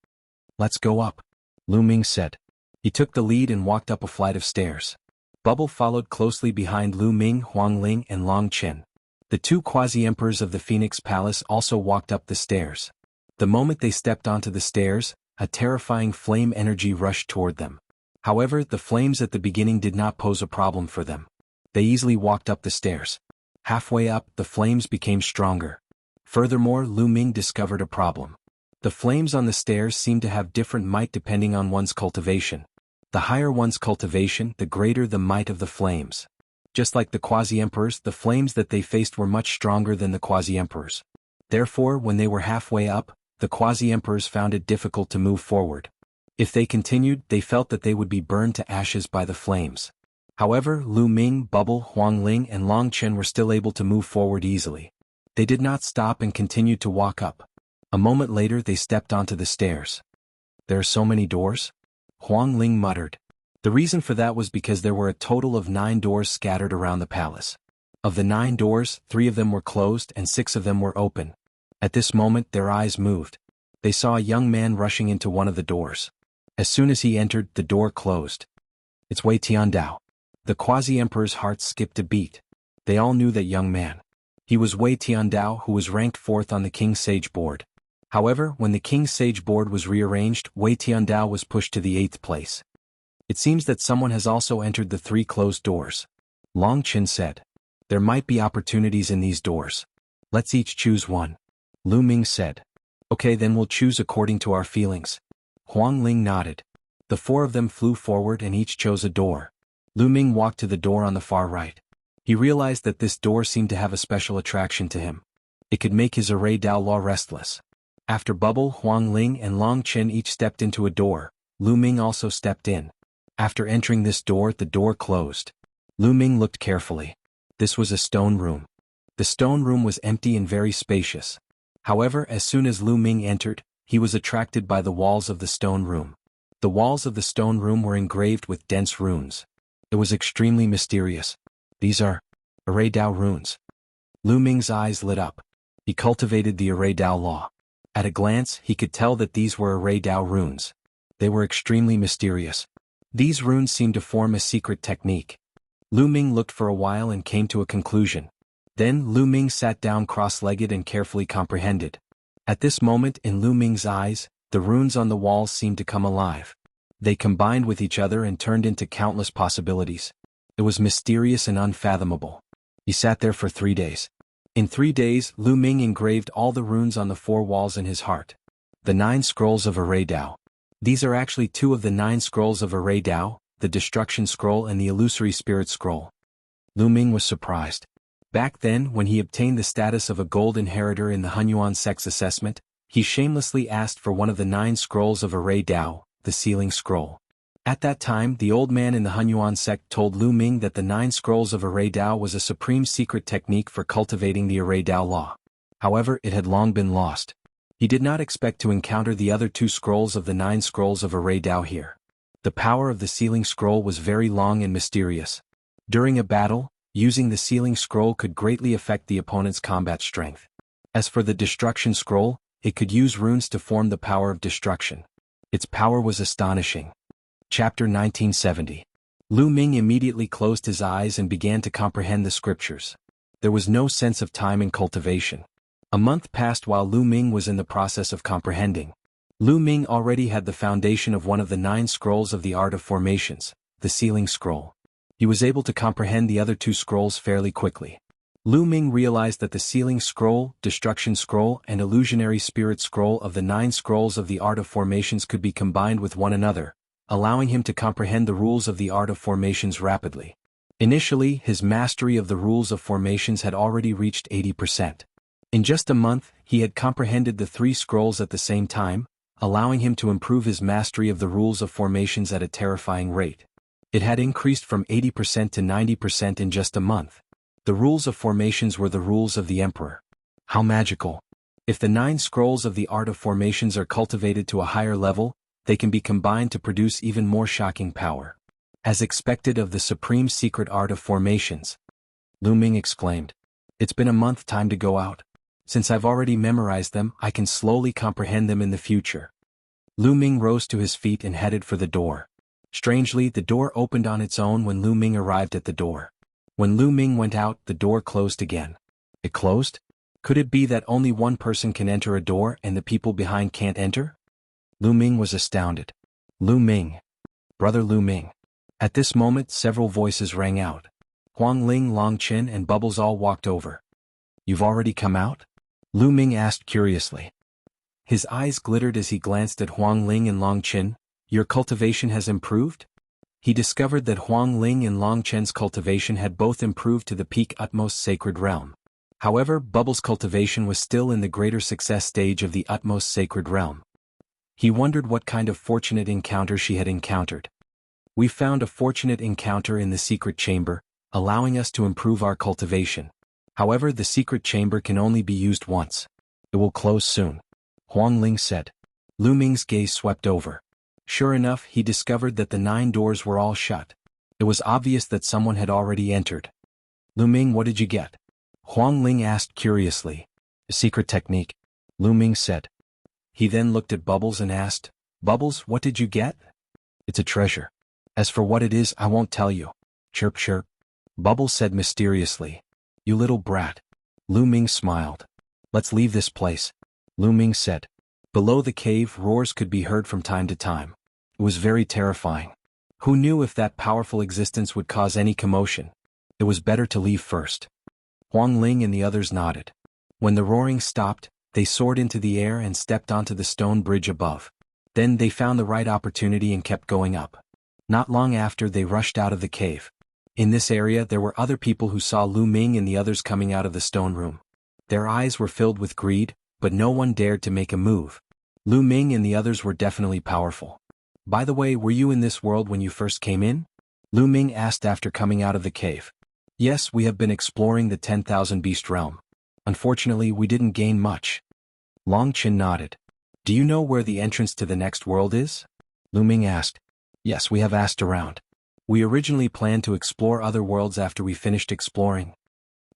A: Let's go up, Lu Ming said. He took the lead and walked up a flight of stairs. Bubble followed closely behind Lu Ming, Huang Ling, and Long Qin. The two quasi-emperors of the Phoenix Palace also walked up the stairs. The moment they stepped onto the stairs, a terrifying flame energy rushed toward them. However, the flames at the beginning did not pose a problem for them. They easily walked up the stairs. Halfway up, the flames became stronger. Furthermore, Lu Ming discovered a problem. The flames on the stairs seemed to have different might depending on one's cultivation. The higher one's cultivation, the greater the might of the flames. Just like the quasi-emperors, the flames that they faced were much stronger than the quasi-emperors. Therefore, when they were halfway up, the quasi-emperors found it difficult to move forward. If they continued, they felt that they would be burned to ashes by the flames. However, Lu Ming, Bubble, Huang Ling, and Long Qin were still able to move forward easily. They did not stop and continued to walk up. A moment later they stepped onto the stairs. There are so many doors? Huang Ling muttered. The reason for that was because there were a total of 9 doors scattered around the palace. Of the 9 doors, 3 of them were closed and 6 of them were open. At this moment their eyes moved. They saw a young man rushing into one of the doors. As soon as he entered, the door closed. It's Wei Tiandao. The quasi-emperor's heart skipped a beat. They all knew that young man. He was Wei Tiandao, who was ranked 4th on the King's Sage board. However, when the King's Sage board was rearranged, Wei Tiandao was pushed to the 8th place. It seems that someone has also entered the 3 closed doors. Long Qin said. There might be opportunities in these doors. Let's each choose one. Lu Ming said. Okay, then we'll choose according to our feelings. Huang Ling nodded. The four of them flew forward and each chose a door. Lu Ming walked to the door on the far right. He realized that this door seemed to have a special attraction to him. It could make his Array Dao Law restless. After Bubble, Huang Ling and Long Chen each stepped into a door, Lu Ming also stepped in. After entering this door, the door closed. Lu Ming looked carefully. This was a stone room. The stone room was empty and very spacious. However, as soon as Lu Ming entered, he was attracted by the walls of the stone room. The walls of the stone room were engraved with dense runes. It was extremely mysterious. These are Array Dao runes. Lu Ming's eyes lit up. He cultivated the Array Dao Law. At a glance, he could tell that these were Array Dao runes. They were extremely mysterious. These runes seemed to form a secret technique. Lu Ming looked for a while and came to a conclusion. Then Lu Ming sat down cross-legged and carefully comprehended. At this moment in Lu Ming's eyes, the runes on the walls seemed to come alive. They combined with each other and turned into countless possibilities. It was mysterious and unfathomable. He sat there for 3 days. In 3 days, Lu Ming engraved all the runes on the 4 walls in his heart. The 9 scrolls of Array Dao. These are actually 2 of the 9 scrolls of Array Dao, the Destruction Scroll and the Illusory Spirit Scroll. Lu Ming was surprised. Back then, when he obtained the status of a gold inheritor in the Hunyuan Sect's assessment, he shamelessly asked for one of the 9 scrolls of Array Dao, the Sealing Scroll. At that time, the old man in the Hunyuan Sect told Lu Ming that the 9 scrolls of Array Dao was a supreme secret technique for cultivating the Array Dao Law. However, it had long been lost. He did not expect to encounter the other 2 scrolls of the 9 scrolls of Array Dao here. The power of the Sealing Scroll was very long and mysterious. During a battle, using the Sealing Scroll could greatly affect the opponent's combat strength. As for the Destruction Scroll, it could use runes to form the power of destruction. Its power was astonishing. Chapter 1970. Lu Ming immediately closed his eyes and began to comprehend the scriptures. There was no sense of time in cultivation. A month passed while Lu Ming was in the process of comprehending. Lu Ming already had the foundation of one of the 9 scrolls of the Art of Formations, the Sealing Scroll. He was able to comprehend the other 2 scrolls fairly quickly. Lu Ming realized that the Sealing Scroll, Destruction Scroll and Illusionary Spirit Scroll of the 9 scrolls of the Art of Formations could be combined with one another, allowing him to comprehend the rules of the Art of Formations rapidly. Initially, his mastery of the rules of formations had already reached 80%. In just a month, he had comprehended the 3 scrolls at the same time, allowing him to improve his mastery of the rules of formations at a terrifying rate. It had increased from 80% to 90% in just a month. The rules of formations were the rules of the Emperor. How magical! If the 9 scrolls of the Art of Formations are cultivated to a higher level, they can be combined to produce even more shocking power. As expected of the supreme secret art of formations, Lu Ming exclaimed, "It's been a month, time to go out. Since I've already memorized them, I can slowly comprehend them in the future." Lu Ming rose to his feet and headed for the door. Strangely, the door opened on its own when Lu Ming arrived at the door. When Lu Ming went out, the door closed again. It closed? Could it be that only one person can enter a door and the people behind can't enter? Lu Ming was astounded. Lu Ming. Brother Lu Ming. At this moment, several voices rang out. Huang Ling, Long Chen and Bubbles all walked over. "You've already come out?" Lu Ming asked curiously. His eyes glittered as he glanced at Huang Ling and Long Chen. "Your cultivation has improved?" He discovered that Huang Ling and Long Chen's cultivation had both improved to the peak utmost sacred realm. However, Bubbles' cultivation was still in the greater success stage of the utmost sacred realm. He wondered what kind of fortunate encounter she had encountered. "We found a fortunate encounter in the secret chamber, allowing us to improve our cultivation. However, the secret chamber can only be used once. It will close soon," Huang Ling said. Lu Ming's gaze swept over. Sure enough, he discovered that the 9 doors were all shut. It was obvious that someone had already entered. "Lu Ming, what did you get?" Huang Ling asked curiously. "A secret technique," Lu Ming said. He then looked at Bubbles and asked, "Bubbles, what did you get?" "It's a treasure. As for what it is, I won't tell you." "Chirp chirp," Bubbles said mysteriously. "You little brat." Lu Ming smiled. "Let's leave this place," Lu Ming said. Below the cave, roars could be heard from time to time. It was very terrifying. Who knew if that powerful existence would cause any commotion? It was better to leave first. Huang Ling and the others nodded. When the roaring stopped, they soared into the air and stepped onto the stone bridge above. Then they found the right opportunity and kept going up. Not long after, they rushed out of the cave. In this area there were other people who saw Lu Ming and the others coming out of the stone room. Their eyes were filled with greed, but no one dared to make a move. Lu Ming and the others were definitely powerful. By the way, were you in this world when you first came in? Lu Ming asked after coming out of the cave. Yes, we have been exploring the 10,000 Beast Realm. Unfortunately, we didn't gain much. Long Qin nodded. Do you know where the entrance to the next world is? Lu Ming asked. Yes, we have asked around. We originally planned to explore other worlds after we finished exploring.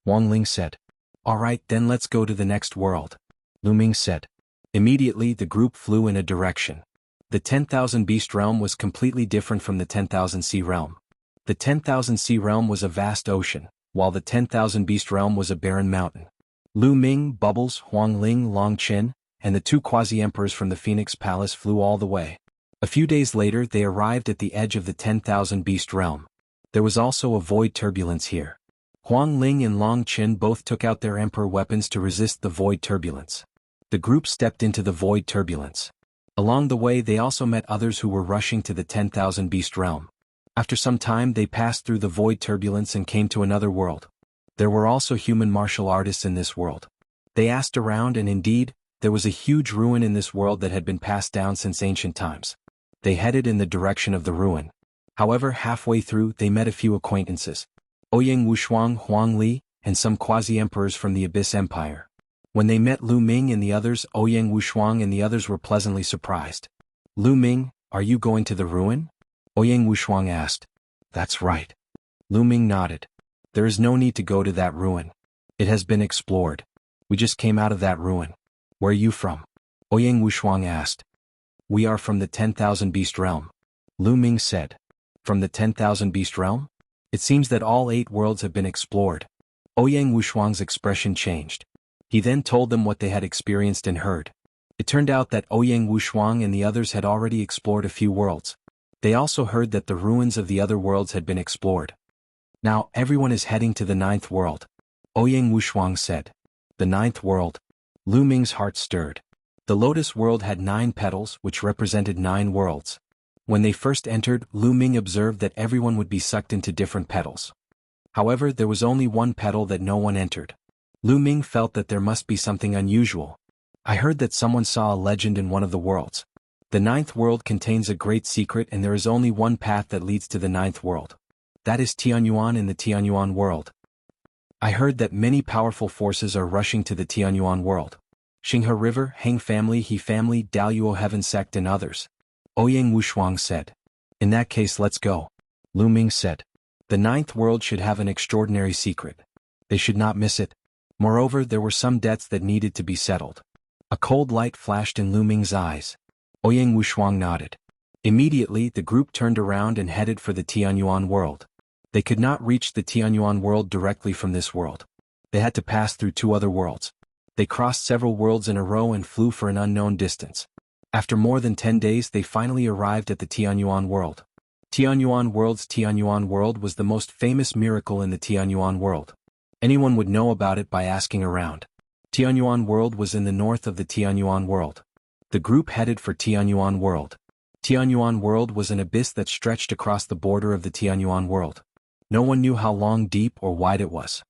A: Wang Ling said. Alright, then let's go to the next world. Lu Ming said. Immediately the group flew in a direction. The 10,000 Beast Realm was completely different from the 10,000 Sea Realm. The 10,000 Sea Realm was a vast ocean, while the 10,000 Beast Realm was a barren mountain. Lu Ming, Bubbles, Huang Ling, Long Qin, and the two quasi-emperors from the Phoenix Palace flew all the way. A few days later they arrived at the edge of the 10,000 Beast Realm. There was also a void turbulence here. Huang Ling and Long Qin both took out their emperor weapons to resist the void turbulence. The group stepped into the void turbulence. Along the way they also met others who were rushing to the 10,000 Beast Realm. After some time they passed through the void turbulence and came to another world. There were also human martial artists in this world. They asked around and indeed, there was a huge ruin in this world that had been passed down since ancient times. They headed in the direction of the ruin. However, halfway through they met a few acquaintances. Ouyang Wushuang, Huang Li, and some quasi-emperors from the Abyss Empire. When they met Lu Ming and the others, Ouyang Wushuang and the others were pleasantly surprised. Lu Ming, are you going to the ruin? Ouyang Wushuang asked. That's right. Lu Ming nodded. There is no need to go to that ruin. It has been explored. We just came out of that ruin. Where are you from? Ouyang Wushuang asked. We are from the 10,000 Beast Realm. Lu Ming said. From the 10,000 Beast Realm? It seems that all 8 worlds have been explored. Ouyang Wushuang's expression changed. He then told them what they had experienced and heard. It turned out that Ouyang Wushuang and the others had already explored a few worlds. They also heard that the ruins of the other worlds had been explored. Now everyone is heading to the 9th world. Ouyang Wushuang said. The 9th world. Lu Ming's heart stirred. The Lotus World had 9 petals which represented 9 worlds. When they first entered, Lu Ming observed that everyone would be sucked into different petals. However, there was only one petal that no one entered. Lu Ming felt that there must be something unusual. I heard that someone saw a legend in one of the worlds. The 9th world contains a great secret and there is only one path that leads to the 9th world. That is Tianyuan in the Tianyuan world. I heard that many powerful forces are rushing to the Tianyuan world. Xinghe River, Heng family, He family, Daluo Heaven sect and others. Ouyang Wushuang said. In that case let's go. Lu Ming said. The 9th world should have an extraordinary secret. They should not miss it. Moreover, there were some debts that needed to be settled. A cold light flashed in Lu Ming's eyes. Ouyang Wushuang nodded. Immediately the group turned around and headed for the Tianyuan world. They could not reach the Tianyuan world directly from this world. They had to pass through 2 other worlds. They crossed several worlds in a row and flew for an unknown distance. After more than 10 days they finally arrived at the Tianyuan world. Tianyuan world was the most famous miracle in the Tianyuan world. Anyone would know about it by asking around. Tianyuan world was in the north of the Tianyuan world. The group headed for Tianyuan world. Tianyuan world was an abyss that stretched across the border of the Tianyuan world. No one knew how long, deep, or wide it was.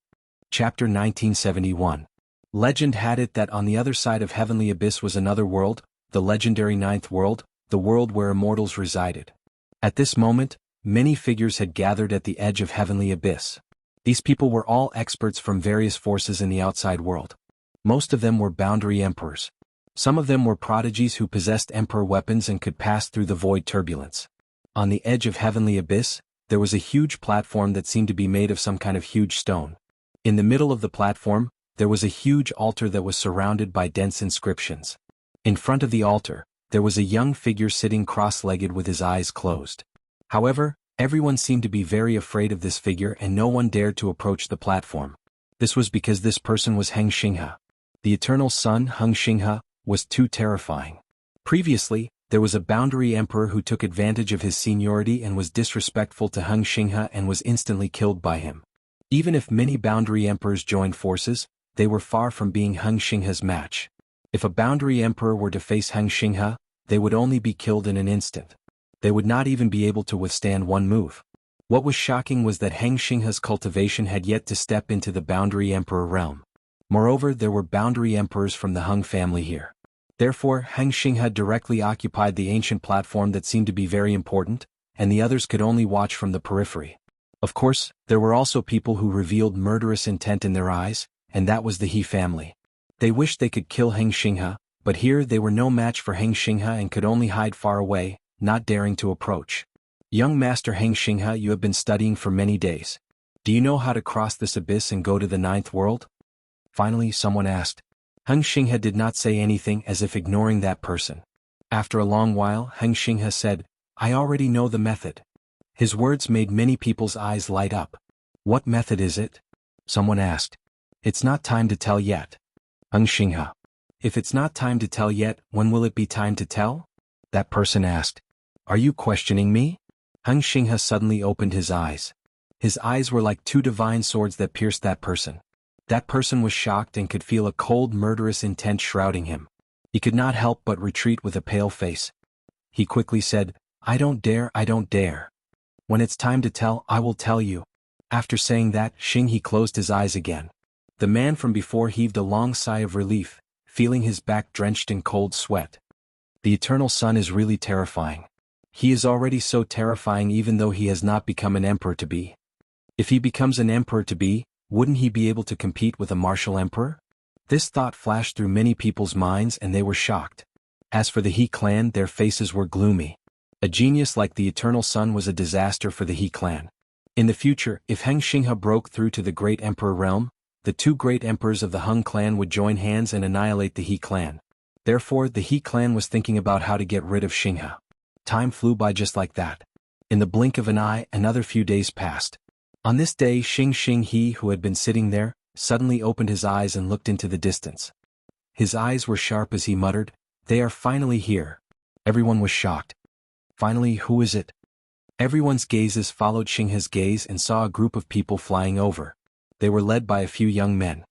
A: Chapter 1971. Legend had it that on the other side of Heavenly Abyss was another world, the legendary 9th world, the world where immortals resided. At this moment, many figures had gathered at the edge of Heavenly Abyss. These people were all experts from various forces in the outside world. Most of them were boundary emperors. Some of them were prodigies who possessed emperor weapons and could pass through the void turbulence. On the edge of Heavenly Abyss, there was a huge platform that seemed to be made of some kind of huge stone. In the middle of the platform, there was a huge altar that was surrounded by dense inscriptions. In front of the altar, there was a young figure sitting cross-legged with his eyes closed. However, everyone seemed to be very afraid of this figure and no one dared to approach the platform. This was because this person was Heng Xinghe. The eternal son, Heng Xinghe, was too terrifying. Previously, there was a boundary emperor who took advantage of his seniority and was disrespectful to Heng Xinghe and was instantly killed by him. Even if many boundary emperors joined forces, they were far from being Heng Xinghe's match. If a boundary emperor were to face Heng Xinghe, they would only be killed in an instant. They would not even be able to withstand one move. What was shocking was that Heng Xinghe's cultivation had yet to step into the boundary emperor realm. Moreover, there were boundary emperors from the Heng family here. Therefore, Heng Xinghe directly occupied the ancient platform that seemed to be very important, and the others could only watch from the periphery. Of course, there were also people who revealed murderous intent in their eyes, and that was the He family. They wished they could kill Heng Xinghe, but here they were no match for Heng Xinghe and could only hide far away, not daring to approach. Young Master Heng Xinghe, you have been studying for many days. Do you know how to cross this abyss and go to the ninth world? Finally, someone asked. Heng Xinghe did not say anything, as if ignoring that person. After a long while, Heng Xinghe said, I already know the method. His words made many people's eyes light up. What method is it? Someone asked. It's not time to tell yet. Heng Xinghe. If it's not time to tell yet, when will it be time to tell? That person asked. Are you questioning me? Heng Xinghe suddenly opened his eyes. His eyes were like two divine swords that pierced that person. That person was shocked and could feel a cold, murderous intent shrouding him. He could not help but retreat with a pale face. He quickly said, I don't dare, I don't dare. When it's time to tell, I will tell you. After saying that, He closed his eyes again. The man from before heaved a long sigh of relief, feeling his back drenched in cold sweat. The Eternal Sun is really terrifying. He is already so terrifying even though he has not become an emperor-to-be. If he becomes an emperor-to-be, wouldn't he be able to compete with a martial emperor? This thought flashed through many people's minds and they were shocked. As for the He clan, their faces were gloomy. A genius like the Eternal Sun was a disaster for the He clan. In the future, if Heng Xinghe broke through to the Great Emperor realm, the two great emperors of the Heng clan would join hands and annihilate the He clan. Therefore, the He clan was thinking about how to get rid of Xinghe. Time flew by just like that. In the blink of an eye, another few days passed. On this day, He, who had been sitting there, suddenly opened his eyes and looked into the distance. His eyes were sharp as he muttered, They are finally here. Everyone was shocked. Finally, who is it? Everyone's gazes followed Xinghe's gaze and saw a group of people flying over. They were led by a few young men.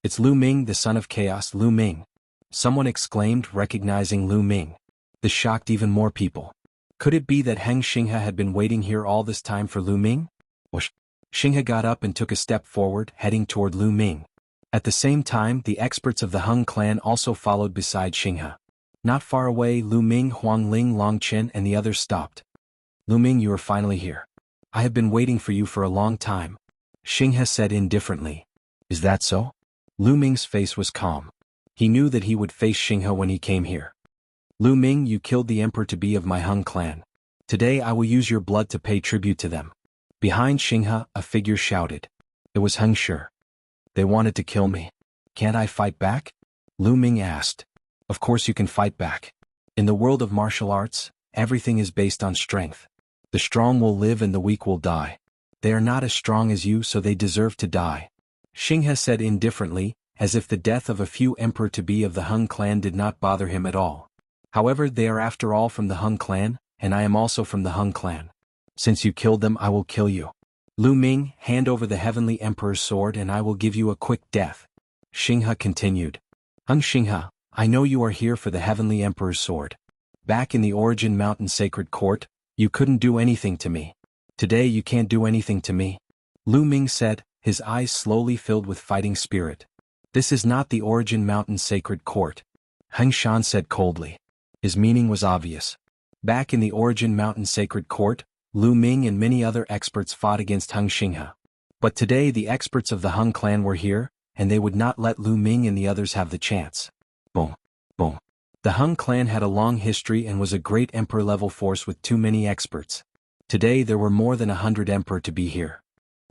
A: It's Lu Ming, the son of chaos, Lu Ming. Someone exclaimed, recognizing Lu Ming. This shocked even more people. Could it be that Heng Xinghe had been waiting here all this time for Lu Ming? Whoosh! Xinghe got up and took a step forward, heading toward Lu Ming. At the same time, the experts of the Heng clan also followed beside Xinghe. Not far away, Lu Ming, Huang Ling, Long Qin and the others stopped. Lu Ming, you are finally here. I have been waiting for you for a long time. Xinghe said indifferently. Is that so? Lu Ming's face was calm. He knew that he would face Xinghe when he came here. Lu Ming, you killed the emperor-to-be of my Heng clan. Today I will use your blood to pay tribute to them. Behind Xinghe, a figure shouted. It was Heng Shi. They wanted to kill me. Can't I fight back? Lu Ming asked. Of course you can fight back. In the world of martial arts, everything is based on strength. The strong will live and the weak will die. They are not as strong as you, so they deserve to die. Xinghe said indifferently, as if the death of a few emperor-to-be of the Heng clan did not bother him at all. However, they are after all from the Heng clan, and I am also from the Heng clan. Since you killed them, I will kill you. Lu Ming, hand over the Heavenly Emperor's sword and I will give you a quick death. Xinghe continued. Heng Xinghe, I know you are here for the Heavenly Emperor's sword. Back in the Origin Mountain Sacred Court, you couldn't do anything to me. Today you can't do anything to me. Lu Ming said, his eyes slowly filled with fighting spirit. This is not the Origin Mountain Sacred Court. Heng Shan said coldly. His meaning was obvious. Back in the Origin Mountain Sacred Court, Lu Ming and many other experts fought against Heng Xinghe. But today the experts of the Heng clan were here, and they would not let Lu Ming and the others have the chance. Boom. Boom. The Heng clan had a long history and was a great emperor-level force with too many experts. Today there were more than 100 emperor-to-be here.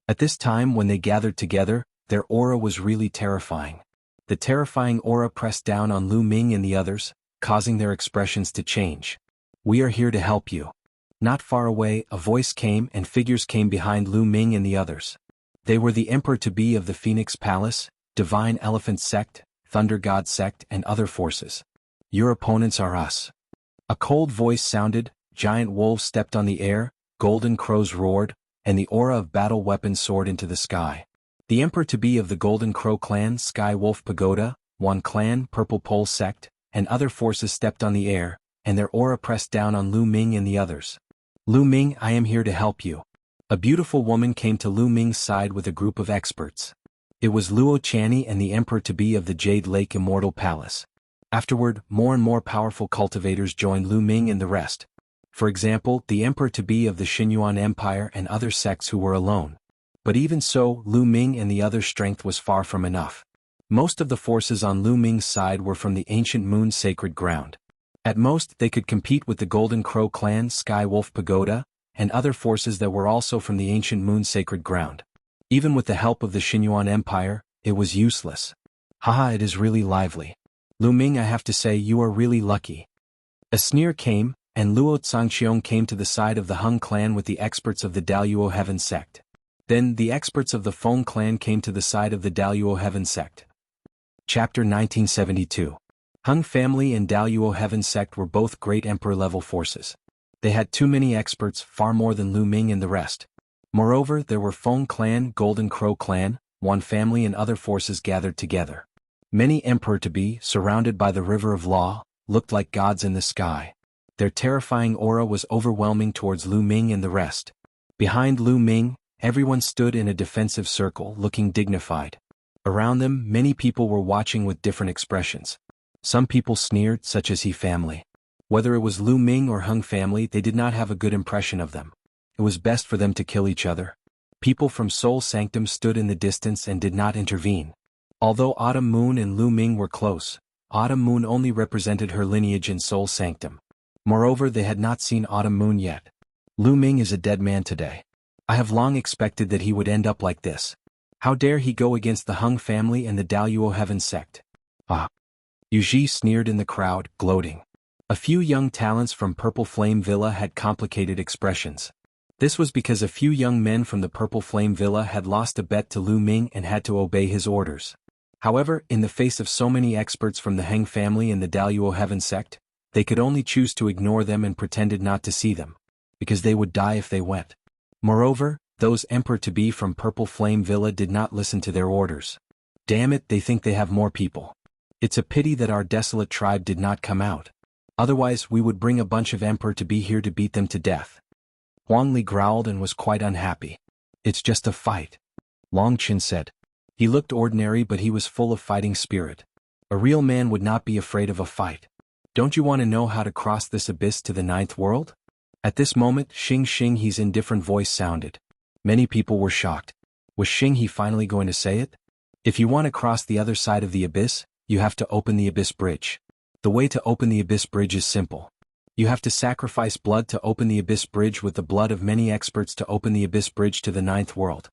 A: At this time when they gathered together, their aura was really terrifying. The terrifying aura pressed down on Lu Ming and the others, causing their expressions to change. We are here to help you. Not far away, a voice came and figures came behind Lu Ming and the others. They were the emperor-to-be of the Phoenix Palace, Divine Elephant Sect, Thunder God Sect and other forces. Your opponents are us. A cold voice sounded, giant wolves stepped on the air, golden crows roared, and the aura of battle weapons soared into the sky. The emperor-to-be of the Golden Crow clan, Sky Wolf Pagoda, Wan clan, Purple Pole sect, and other forces stepped on the air, and their aura pressed down on Lu Ming and the others. Lu Ming, I am here to help you. A beautiful woman came to Lu Ming's side with a group of experts. It was Luo Channy and the emperor-to-be of the Jade Lake Immortal Palace. Afterward, more and more powerful cultivators joined Lu Ming and the rest. For example, the emperor-to-be of the Xinyuan Empire and other sects who were alone. But even so, Lu Ming and the others' strength was far from enough. Most of the forces on Lu Ming's side were from the ancient Moon Sacred Ground. At most, they could compete with the Golden Crow clan, Sky Wolf Pagoda, and other forces that were also from the ancient Moon Sacred Ground. Even with the help of the Xinyuan Empire, it was useless. Haha, it is really lively. Lu Ming, I have to say you are really lucky. A sneer came, and Luo Tsangqiong came to the side of the Hung clan with the experts of the Daluo Heaven sect. Then, the experts of the Feng clan came to the side of the Daluo Heaven sect. Chapter 1972. Hung family and Daluo Heaven sect were both great emperor-level forces. They had too many experts, far more than Lu Ming and the rest. Moreover, there were Feng clan, Golden Crow clan, Wan family and other forces gathered together. Many emperor-to-be, surrounded by the river of law, looked like gods in the sky. Their terrifying aura was overwhelming towards Lu Ming and the rest. Behind Lu Ming, everyone stood in a defensive circle, looking dignified. Around them, many people were watching with different expressions. Some people sneered, such as He family. Whether it was Lu Ming or Hung family, they did not have a good impression of them. It was best for them to kill each other. People from Soul Sanctum stood in the distance and did not intervene. Although Autumn Moon and Lu Ming were close, Autumn Moon only represented her lineage in Soul Sanctum. Moreover, they had not seen Autumn Moon yet. Lu Ming is a dead man today. I have long expected that he would end up like this. How dare he go against the Hung family and the Daluo Heaven sect? Ah! Yu Ji sneered in the crowd, gloating. A few young talents from Purple Flame Villa had complicated expressions. This was because a few young men from the Purple Flame Villa had lost a bet to Lu Ming and had to obey his orders. However, in the face of so many experts from the Heng family and the Daluo Heaven sect, they could only choose to ignore them and pretended not to see them, because they would die if they went. Moreover, those emperor-to-be from Purple Flame Villa did not listen to their orders. Damn it, they think they have more people. It's a pity that our desolate tribe did not come out. Otherwise, we would bring a bunch of emperor-to-be here to beat them to death. Huang Li growled and was quite unhappy. It's just a fight. Long Qin said. He looked ordinary, but he was full of fighting spirit. A real man would not be afraid of a fight. Don't you want to know how to cross this abyss to the ninth world? At this moment, Xing He's indifferent voice sounded. Many people were shocked. Was Xing He finally going to say it? If you want to cross the other side of the abyss, you have to open the abyss bridge. The way to open the abyss bridge is simple. You have to sacrifice blood to open the abyss bridge with the blood of many experts to open the abyss bridge to the ninth world.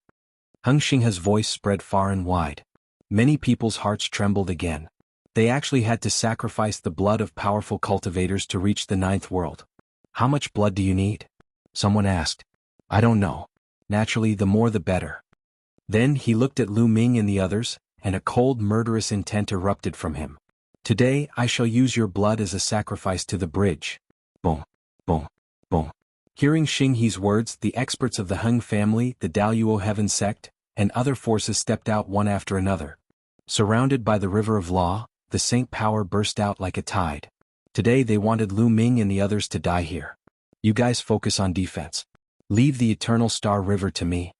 A: Hung Xinghe's voice spread far and wide. Many people's hearts trembled again. They actually had to sacrifice the blood of powerful cultivators to reach the ninth world. How much blood do you need? Someone asked. I don't know. Naturally, the more the better. Then he looked at Lu Ming and the others, and a cold murderous intent erupted from him. Today I shall use your blood as a sacrifice to the bridge. Boom, boom, boom. Hearing Xing He's words, the experts of the Hung family, the Daluo Heaven sect, and other forces stepped out one after another. Surrounded by the river of law, the Saint power burst out like a tide. Today they wanted Lu Ming and the others to die here. You guys focus on defense. Leave the Eternal Star River to me.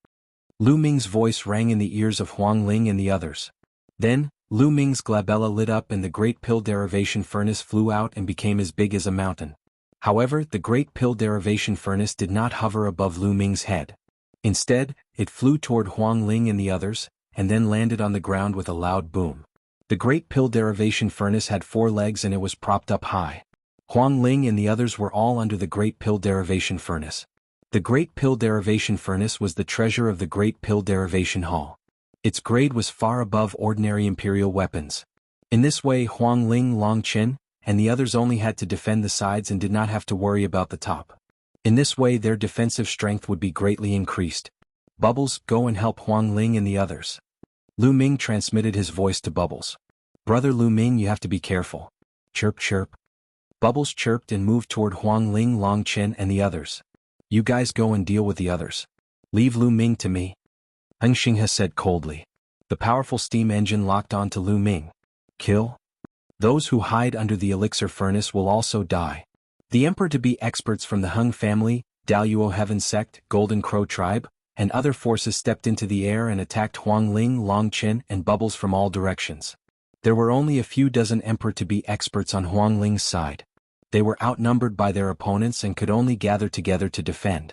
A: Lu Ming's voice rang in the ears of Huang Ling and the others. Then, Lu Ming's glabella lit up and the Great Pill Derivation Furnace flew out and became as big as a mountain. However, the Great Pill Derivation Furnace did not hover above Lu Ming's head. Instead, it flew toward Huang Ling and the others, and then landed on the ground with a loud boom. The Great Pill Derivation Furnace had 4 legs and it was propped up high. Huang Ling and the others were all under the Great Pill Derivation Furnace. The Great Pill Derivation Furnace was the treasure of the Great Pill Derivation Hall. Its grade was far above ordinary imperial weapons. In this way, Huang Ling, Long Qin, and the others only had to defend the sides and did not have to worry about the top. In this way their defensive strength would be greatly increased. Bubbles, go and help Huang Ling and the others. Lu Ming transmitted his voice to Bubbles. Brother Lu Ming, you have to be careful. Chirp chirp. Bubbles chirped and moved toward Huang Ling, Long Qin and the others. You guys go and deal with the others. Leave Lu Ming to me. Heng Xinghe said coldly. The powerful steam engine locked onto Lu Ming. Kill? Those who hide under the elixir furnace will also die. The emperor-to-be experts from the Hung family, Daluo Heaven Sect, Golden Crow Tribe, and other forces stepped into the air and attacked Huangling, Longqin, and Bubbles from all directions. There were only a few dozen emperor-to-be experts on Huangling's side. They were outnumbered by their opponents and could only gather together to defend.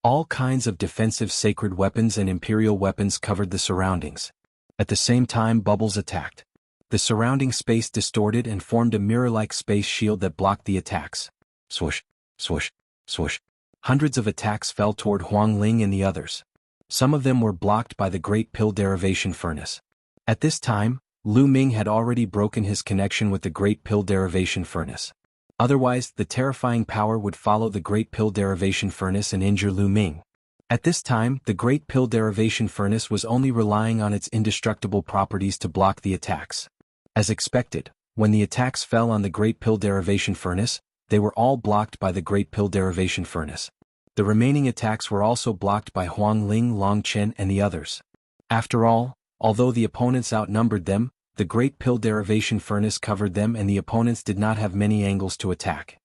A: All kinds of defensive sacred weapons and imperial weapons covered the surroundings. At the same time, Bubbles attacked. The surrounding space distorted and formed a mirror-like space shield that blocked the attacks. Swoosh, swoosh, swoosh. Hundreds of attacks fell toward Huangling and the others. Some of them were blocked by the Great Pill Derivation Furnace. At this time, Lu Ming had already broken his connection with the Great Pill Derivation Furnace. Otherwise, the terrifying power would follow the Great Pill Derivation Furnace and injure Lu Ming. At this time, the Great Pill Derivation Furnace was only relying on its indestructible properties to block the attacks. As expected, when the attacks fell on the Great Pill Derivation Furnace, they were all blocked by the Great Pill Derivation Furnace. The remaining attacks were also blocked by Huangling, Longqin, and the others. After all, although the opponents outnumbered them, the Great Pill Derivation Furnace covered them and the opponents did not have many angles to attack.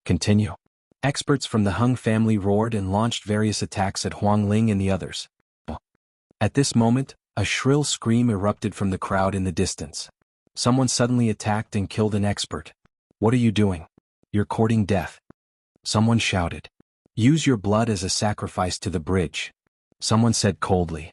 A: Continue. Experts from the Hung family roared and launched various attacks at Huangling and the others. At this moment, a shrill scream erupted from the crowd in the distance. Someone suddenly attacked and killed an expert. What are you doing? You're courting death. Someone shouted. Use your blood as a sacrifice to the bridge. Someone said coldly.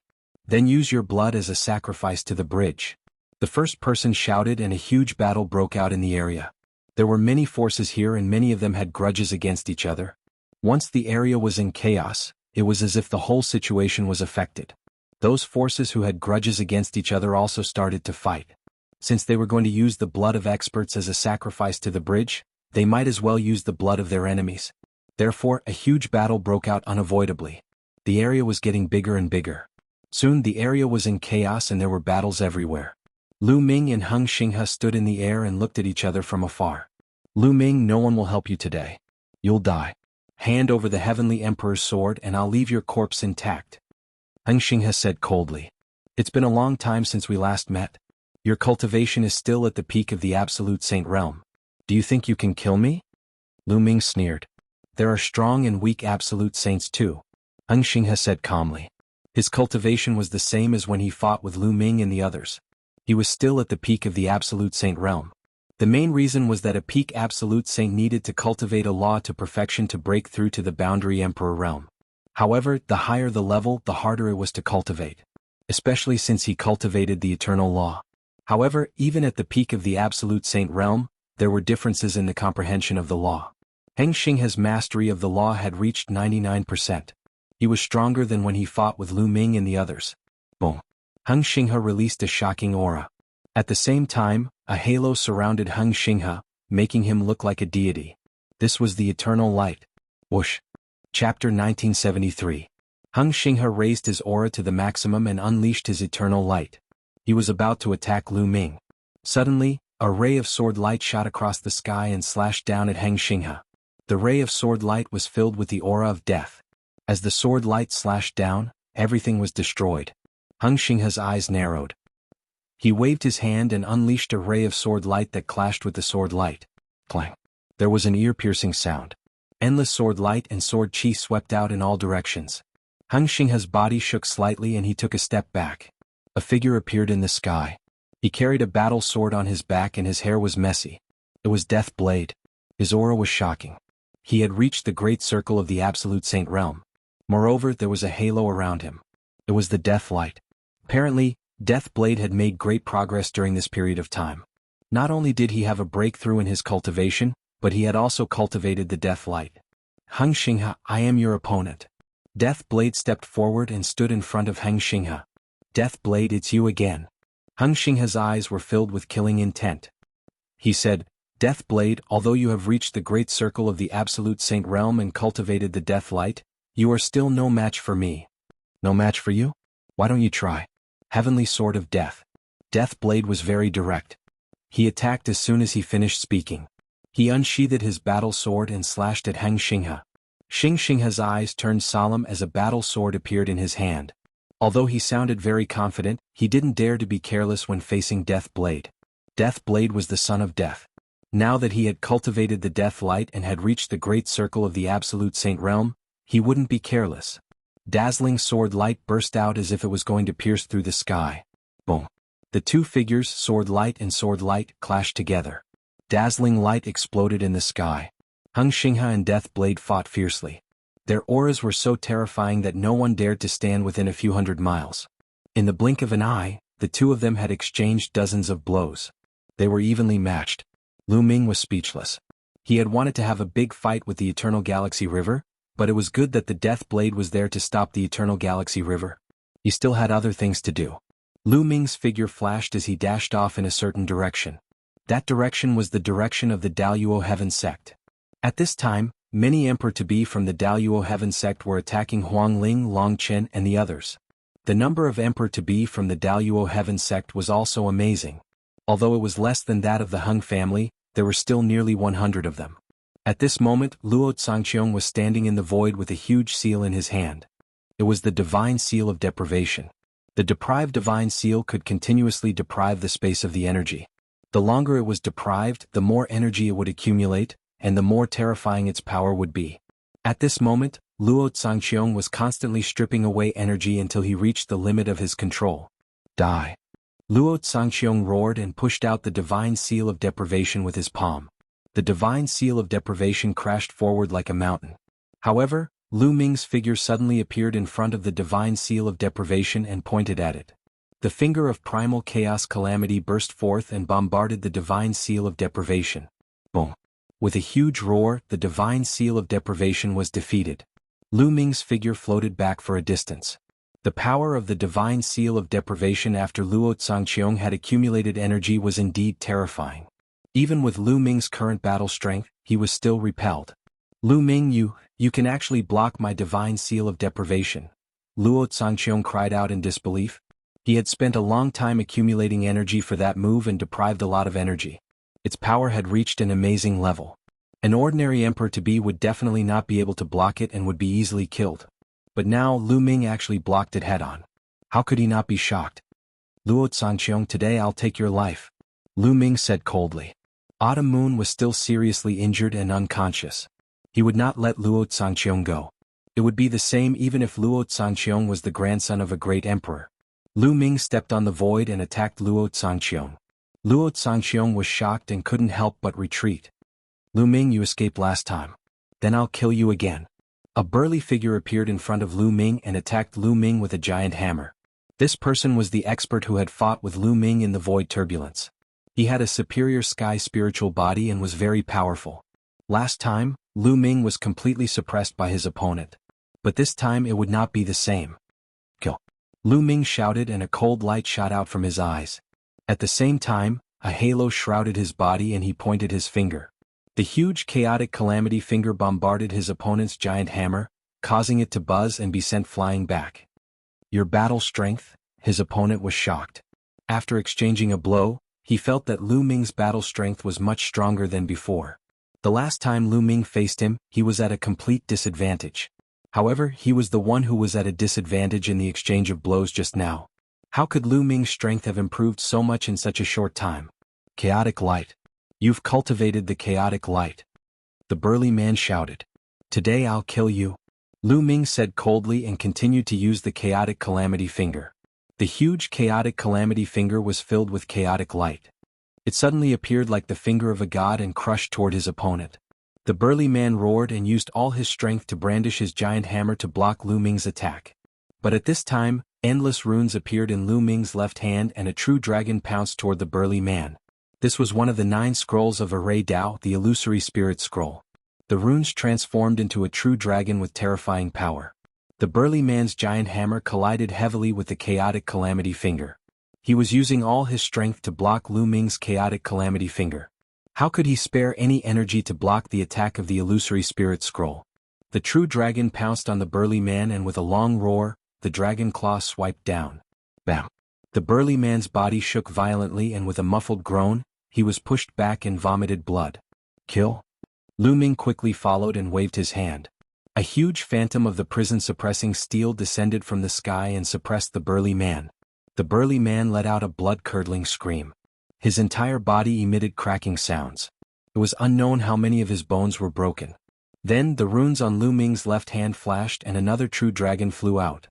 A: Then use your blood as a sacrifice to the bridge. The first person shouted and a huge battle broke out in the area. There were many forces here and many of them had grudges against each other. Once the area was in chaos, it was as if the whole situation was affected. Those forces who had grudges against each other also started to fight. Since they were going to use the blood of experts as a sacrifice to the bridge, they might as well use the blood of their enemies. Therefore, a huge battle broke out unavoidably. The area was getting bigger and bigger. Soon the area was in chaos and there were battles everywhere. Lu Ming and Heng Xinghe stood in the air and looked at each other from afar. Lu Ming, no one will help you today. You'll die. Hand over the Heavenly Emperor's sword and I'll leave your corpse intact. Heng Xinghe said coldly. It's been a long time since we last met. Your cultivation is still at the peak of the Absolute Saint realm. Do you think you can kill me? Lu Ming sneered. There are strong and weak Absolute Saints too. Heng Xinghe said calmly. His cultivation was the same as when he fought with Lu Ming and the others. He was still at the peak of the Absolute Saint realm. The main reason was that a peak Absolute Saint needed to cultivate a law to perfection to break through to the boundary Emperor realm. However, the higher the level, the harder it was to cultivate. Especially since he cultivated the eternal law. However, even at the peak of the Absolute Saint realm, there were differences in the comprehension of the law. Heng Xinghe's mastery of the law had reached 99%. He was stronger than when he fought with Lu Ming and the others. Boom. Heng Xinghe released a shocking aura. At the same time, a halo surrounded Heng Xinghe, making him look like a deity. This was the eternal light. Whoosh. Chapter 1973. Heng Xinghe raised his aura to the maximum and unleashed his eternal light. He was about to attack Lu Ming. Suddenly, a ray of sword light shot across the sky and slashed down at Heng Xinghe. The ray of sword light was filled with the aura of death. As the sword light slashed down, everything was destroyed. Heng Xinghe's eyes narrowed. He waved his hand and unleashed a ray of sword light that clashed with the sword light. Clang. There was an ear-piercing sound. Endless sword light and sword chi swept out in all directions. Heng Xinghe's body shook slightly and he took a step back. A figure appeared in the sky. He carried a battle sword on his back and his hair was messy. It was Death Blade. His aura was shocking. He had reached the great circle of the Absolute Saint realm. Moreover, there was a halo around him. It was the Death Light. Apparently, Death Blade had made great progress during this period of time. Not only did he have a breakthrough in his cultivation, but he had also cultivated the Death Light. Heng Xinghe, I am your opponent. Death Blade stepped forward and stood in front of Heng Xinghe. Death Blade, it's you again. Heng Xinghe's eyes were filled with killing intent. He said, Death Blade, although you have reached the great circle of the Absolute Saint realm and cultivated the Death Light, you are still no match for me. No match for you? Why don't you try? Heavenly Sword of Death. Death Blade was very direct. He attacked as soon as he finished speaking. He unsheathed his battle sword and slashed at Heng Xinghe. Heng Xinghe's eyes turned solemn as a battle sword appeared in his hand. Although he sounded very confident, he didn't dare to be careless when facing Death Blade. Death Blade was the son of death. Now that he had cultivated the Death Light and had reached the great circle of the Absolute Saint Realm, he wouldn't be careless. Dazzling sword light burst out as if it was going to pierce through the sky. Boom. The two figures, sword light and sword light, clashed together. Dazzling light exploded in the sky. Hung Xinghe and Death Blade fought fiercely. Their auras were so terrifying that no one dared to stand within a few hundred miles. In the blink of an eye, the two of them had exchanged dozens of blows. They were evenly matched. Lu Ming was speechless. He had wanted to have a big fight with the Eternal Galaxy River, but it was good that the Death Blade was there to stop the Eternal Galaxy River. He still had other things to do. Lu Ming's figure flashed as he dashed off in a certain direction. That direction was the direction of the Daluo Heaven Sect. At this time, many Emperor-to-be from the Daluo Heaven Sect were attacking Huangling, Long Chen and the others. The number of Emperor-to-be from the Daluo Heaven Sect was also amazing. Although it was less than that of the Hung family, there were still nearly 100 of them. At this moment, Luo Zhangqiong was standing in the void with a huge seal in his hand. It was the divine seal of deprivation. The deprived divine seal could continuously deprive the space of the energy. The longer it was deprived, the more energy it would accumulate, and the more terrifying its power would be. At this moment, Luo Zhangqiong was constantly stripping away energy until he reached the limit of his control. Die. Luo Zhangqiong roared and pushed out the divine seal of deprivation with his palm. The divine seal of deprivation crashed forward like a mountain. However, Lu Ming's figure suddenly appeared in front of the divine seal of deprivation and pointed at it. The finger of primal chaos calamity burst forth and bombarded the divine seal of deprivation. Boom. With a huge roar, the divine seal of deprivation was defeated. Lu Ming's figure floated back for a distance. The power of the divine seal of deprivation after Luo Zhangqiong had accumulated energy was indeed terrifying. Even with Lu Ming's current battle strength, he was still repelled. Lu Ming, you can actually block my divine seal of deprivation. Luo Zhangqiong cried out in disbelief. He had spent a long time accumulating energy for that move and deprived a lot of energy. Its power had reached an amazing level. An ordinary Emperor-to-be would definitely not be able to block it and would be easily killed. But now Lu Ming actually blocked it head-on. How could he not be shocked? Luo Zhangqiong, today I'll take your life, Lu Ming said coldly. Autumn Moon was still seriously injured and unconscious. He would not let Luo Zhangqiong go. It would be the same even if Luo Zhangqiong was the grandson of a great emperor. Lu Ming stepped on the void and attacked Luo Zhangqiong. Luo Zhangqiong was shocked and couldn't help but retreat. Lu Ming, you escaped last time. Then I'll kill you again. A burly figure appeared in front of Lu Ming and attacked Lu Ming with a giant hammer. This person was the expert who had fought with Lu Ming in the void turbulence. He had a superior sky spiritual body and was very powerful. Last time, Lu Ming was completely suppressed by his opponent. But this time it would not be the same. Kill. Lu Ming shouted and a cold light shot out from his eyes. At the same time, a halo shrouded his body and he pointed his finger. The huge chaotic calamity finger bombarded his opponent's giant hammer, causing it to buzz and be sent flying back. Your battle strength? His opponent was shocked. After exchanging a blow, he felt that Lu Ming's battle strength was much stronger than before. The last time Lu Ming faced him, he was at a complete disadvantage. However, he was the one who was at a disadvantage in the exchange of blows just now. How could Lu Ming's strength have improved so much in such a short time? Chaotic light. You've cultivated the chaotic light. The burly man shouted. Today I'll kill you. Lu Ming said coldly and continued to use the chaotic calamity finger. The huge chaotic calamity finger was filled with chaotic light. It suddenly appeared like the finger of a god and crushed toward his opponent. The burly man roared and used all his strength to brandish his giant hammer to block Lu Ming's attack. But at this time, endless runes appeared in Lu Ming's left hand and a true dragon pounced toward the burly man. This was one of the 9 scrolls of Array Dao, the illusory spirit scroll. The runes transformed into a true dragon with terrifying power. The burly man's giant hammer collided heavily with the chaotic calamity finger. He was using all his strength to block Lu Ming's chaotic calamity finger. How could he spare any energy to block the attack of the illusory spirit scroll? The true dragon pounced on the burly man and with a long roar, the dragon claw swiped down. Bam! The burly man's body shook violently and with a muffled groan, he was pushed back and vomited blood. Kill? Lu Ming quickly followed and waved his hand. A huge phantom of the prison-suppressing steel descended from the sky and suppressed the burly man. The burly man let out a blood-curdling scream. His entire body emitted cracking sounds. It was unknown how many of his bones were broken. Then the runes on Lu Ming's left hand flashed and another true dragon flew out.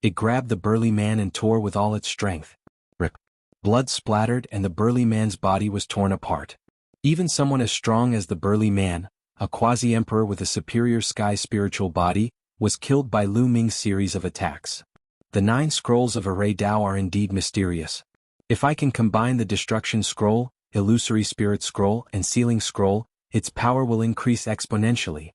A: It grabbed the burly man and tore with all its strength. Rip. Blood splattered and the burly man's body was torn apart. Even someone as strong as the burly man, a quasi-emperor with a superior sky spiritual body, was killed by Lu Ming's series of attacks. The 9 scrolls of Array Dao are indeed mysterious. If I can combine the Destruction Scroll, Illusory Spirit Scroll, and Sealing Scroll, its power will increase exponentially.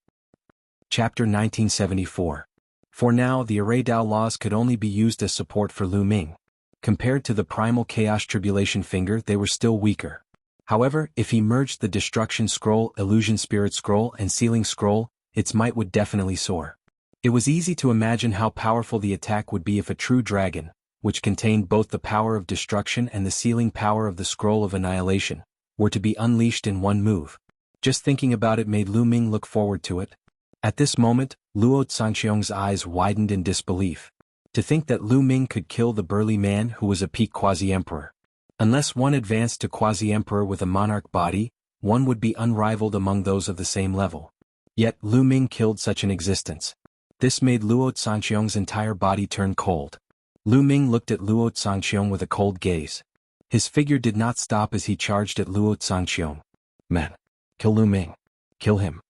A: Chapter 1974. For now, the Array Dao laws could only be used as support for Lu Ming. Compared to the Primal Chaos Tribulation Finger, they were still weaker. However, if he merged the Destruction Scroll, Illusion Spirit Scroll, and Sealing Scroll, its might would definitely soar. It was easy to imagine how powerful the attack would be if a true dragon, which contained both the power of destruction and the sealing power of the Scroll of Annihilation, were to be unleashed in one move. Just thinking about it made Lu Ming look forward to it. At this moment, Luo Zhangqiong's eyes widened in disbelief. To think that Lu Ming could kill the burly man who was a peak quasi-emperor. Unless one advanced to quasi-emperor with a monarch body, one would be unrivaled among those of the same level. Yet Lu Ming killed such an existence. This made Luo Zhangqiong's entire body turn cold. Lu Ming looked at Luo Zhangqiong with a cold gaze. His figure did not stop as he charged at Luo Zhangqiong. Man! Kill Lu Ming! Kill him!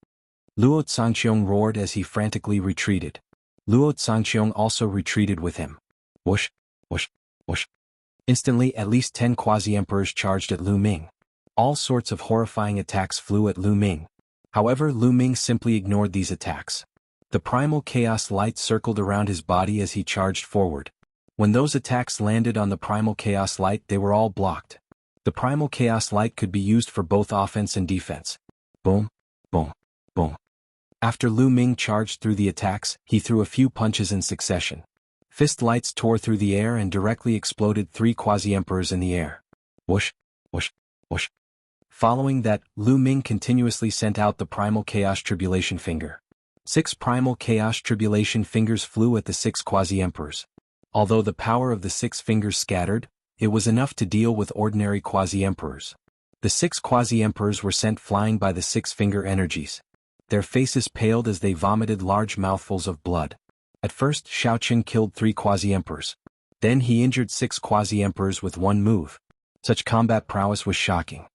A: Luo Zhangqiong roared as he frantically retreated. Luo Zhangqiong also retreated with him. Whoosh! Whoosh! Whoosh! Instantly at least 10 quasi-emperors charged at Lu Ming. All sorts of horrifying attacks flew at Lu Ming. However, Lu Ming simply ignored these attacks. The primal chaos light circled around his body as he charged forward. When those attacks landed on the primal chaos light, they were all blocked. The primal chaos light could be used for both offense and defense. Boom, boom, boom. After Lu Ming charged through the attacks, he threw a few punches in succession. Fist lights tore through the air and directly exploded 3 quasi-emperors in the air. Whoosh, whoosh, whoosh. Following that, Lu Ming continuously sent out the Primal Chaos Tribulation Finger. 6 Primal Chaos Tribulation Fingers flew at the 6 quasi-emperors. Although the power of the 6 fingers scattered, it was enough to deal with ordinary quasi-emperors. The 6 quasi-emperors were sent flying by the 6-finger energies. Their faces paled as they vomited large mouthfuls of blood. At first, Shaoqing killed 3 quasi-emperors. Then he injured 6 quasi-emperors with one move. Such combat prowess was shocking.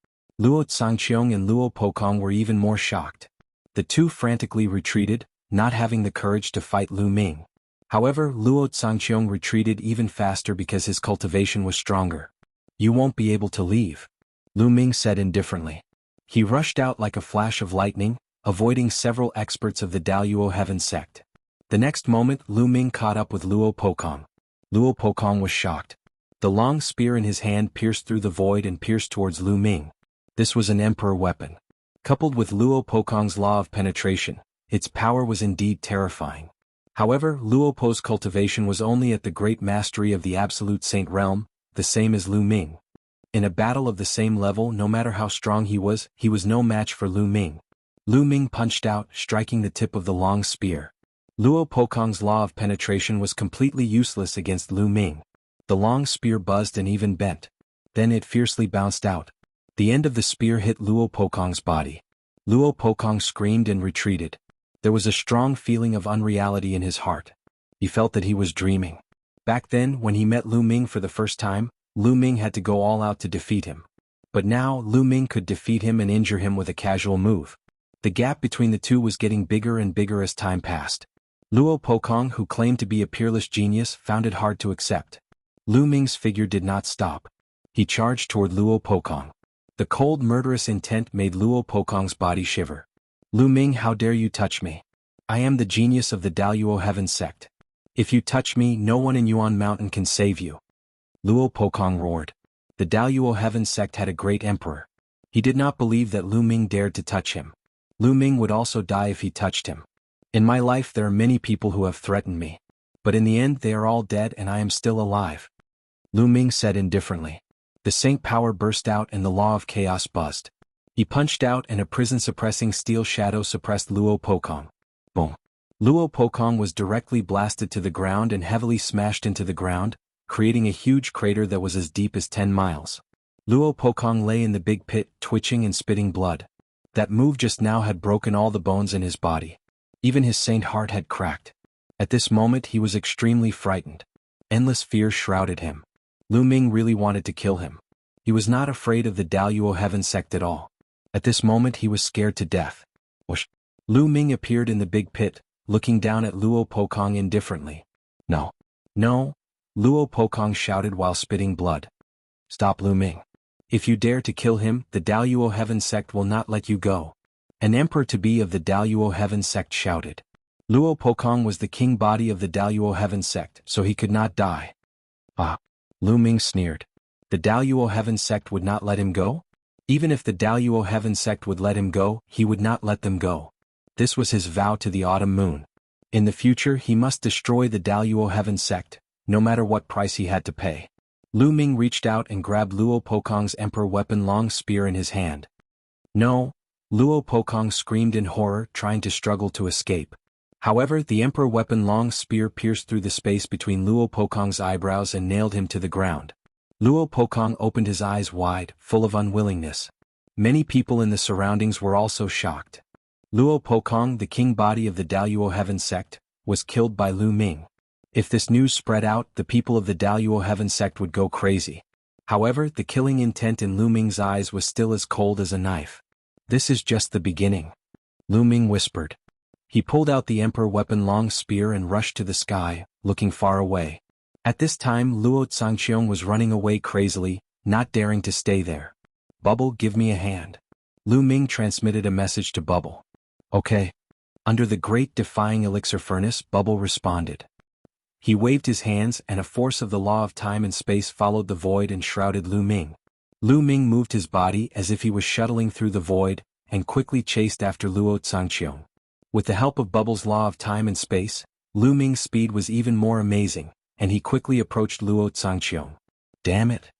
A: Luo Zhangqiong and Luo Pokong were even more shocked. The two frantically retreated, not having the courage to fight Lu Ming. However, Luo Zhangqiong retreated even faster because his cultivation was stronger. You won't be able to leave, Lu Ming said indifferently. He rushed out like a flash of lightning, avoiding several experts of the Daluo Heaven sect. The next moment, Lu Ming caught up with Luo Pokong. Luo Pokong was shocked. The long spear in his hand pierced through the void and pierced towards Lu Ming. This was an emperor weapon. Coupled with Luo Pokong's law of penetration, its power was indeed terrifying. However, Luo Po's cultivation was only at the great mastery of the Absolute Saint realm, the same as Lu Ming. In a battle of the same level, no matter how strong he was no match for Lu Ming. Lu Ming punched out, striking the tip of the long spear. Luo Pokong's law of penetration was completely useless against Lu Ming. The long spear buzzed and even bent. Then it fiercely bounced out. The end of the spear hit Luo Pokong's body. Luo Pokong screamed and retreated. There was a strong feeling of unreality in his heart. He felt that he was dreaming. Back then, when he met Lu Ming for the first time, Lu Ming had to go all out to defeat him. But now, Lu Ming could defeat him and injure him with a casual move. The gap between the two was getting bigger and bigger as time passed. Luo Pokong, who claimed to be a peerless genius, found it hard to accept. Lu Ming's figure did not stop. He charged toward Luo Pokong. The cold, murderous intent made Luo Pokong's body shiver. Lu Ming, how dare you touch me? I am the genius of the Daluo Heaven sect. If you touch me, no one in Yuan Mountain can save you. Luo Pokong roared. The Daluo Heaven sect had a great emperor. He did not believe that Lu Ming dared to touch him. Lu Ming would also die if he touched him. In my life there are many people who have threatened me. But in the end they are all dead and I am still alive. Lu Ming said indifferently. The saint power burst out and the law of chaos buzzed. He punched out and a prison-suppressing steel shadow suppressed Luo Pokong. Boom. Luo Pokong was directly blasted to the ground and heavily smashed into the ground, creating a huge crater that was as deep as 10 miles. Luo Pokong lay in the big pit, twitching and spitting blood. That move just now had broken all the bones in his body. Even his saint heart had cracked. At this moment he was extremely frightened. Endless fear shrouded him. Lu Ming really wanted to kill him. He was not afraid of the Daluo Heaven sect at all. At this moment he was scared to death. Whoosh! Lu Ming appeared in the big pit, looking down at Luo Pokong indifferently. No. No! Luo Pokong shouted while spitting blood. Stop, Lu Ming. If you dare to kill him, the Daluo Heaven sect will not let you go. An emperor-to-be of the Daluo Heaven sect shouted. Luo Pokong was the king body of the Daluo Heaven sect, so he could not die. Ah! Lu Ming sneered. The Daluo Heaven sect would not let him go? Even if the Daluo Heaven sect would let him go, he would not let them go. This was his vow to the autumn moon. In the future he must destroy the Daluo Heaven sect, no matter what price he had to pay. Lu Ming reached out and grabbed Luo Pokong's emperor weapon long spear in his hand. No! Luo Pokong screamed in horror, trying to struggle to escape. However, the emperor weapon long spear pierced through the space between Luo Pokong's eyebrows and nailed him to the ground. Luo Pokong opened his eyes wide, full of unwillingness. Many people in the surroundings were also shocked. Luo Pokong, the king body of the Daluo Heaven sect, was killed by Lu Ming. If this news spread out, the people of the Daluo Heaven sect would go crazy. However, the killing intent in Lu Ming's eyes was still as cold as a knife. This is just the beginning. Lu Ming whispered. He pulled out the emperor weapon long spear and rushed to the sky, looking far away. At this time Luo Zhangqiong was running away crazily, not daring to stay there. Bubble, give me a hand. Lu Ming transmitted a message to Bubble. Okay. Under the great defying elixir furnace, Bubble responded. He waved his hands and a force of the law of time and space followed the void and shrouded Lu Ming. Lu Ming moved his body as if he was shuttling through the void, and quickly chased after Luo Zhangqiong. With the help of Bubble's law of time and space, Lu Ming's speed was even more amazing, and he quickly approached Luo Zhangqiong. Damn it!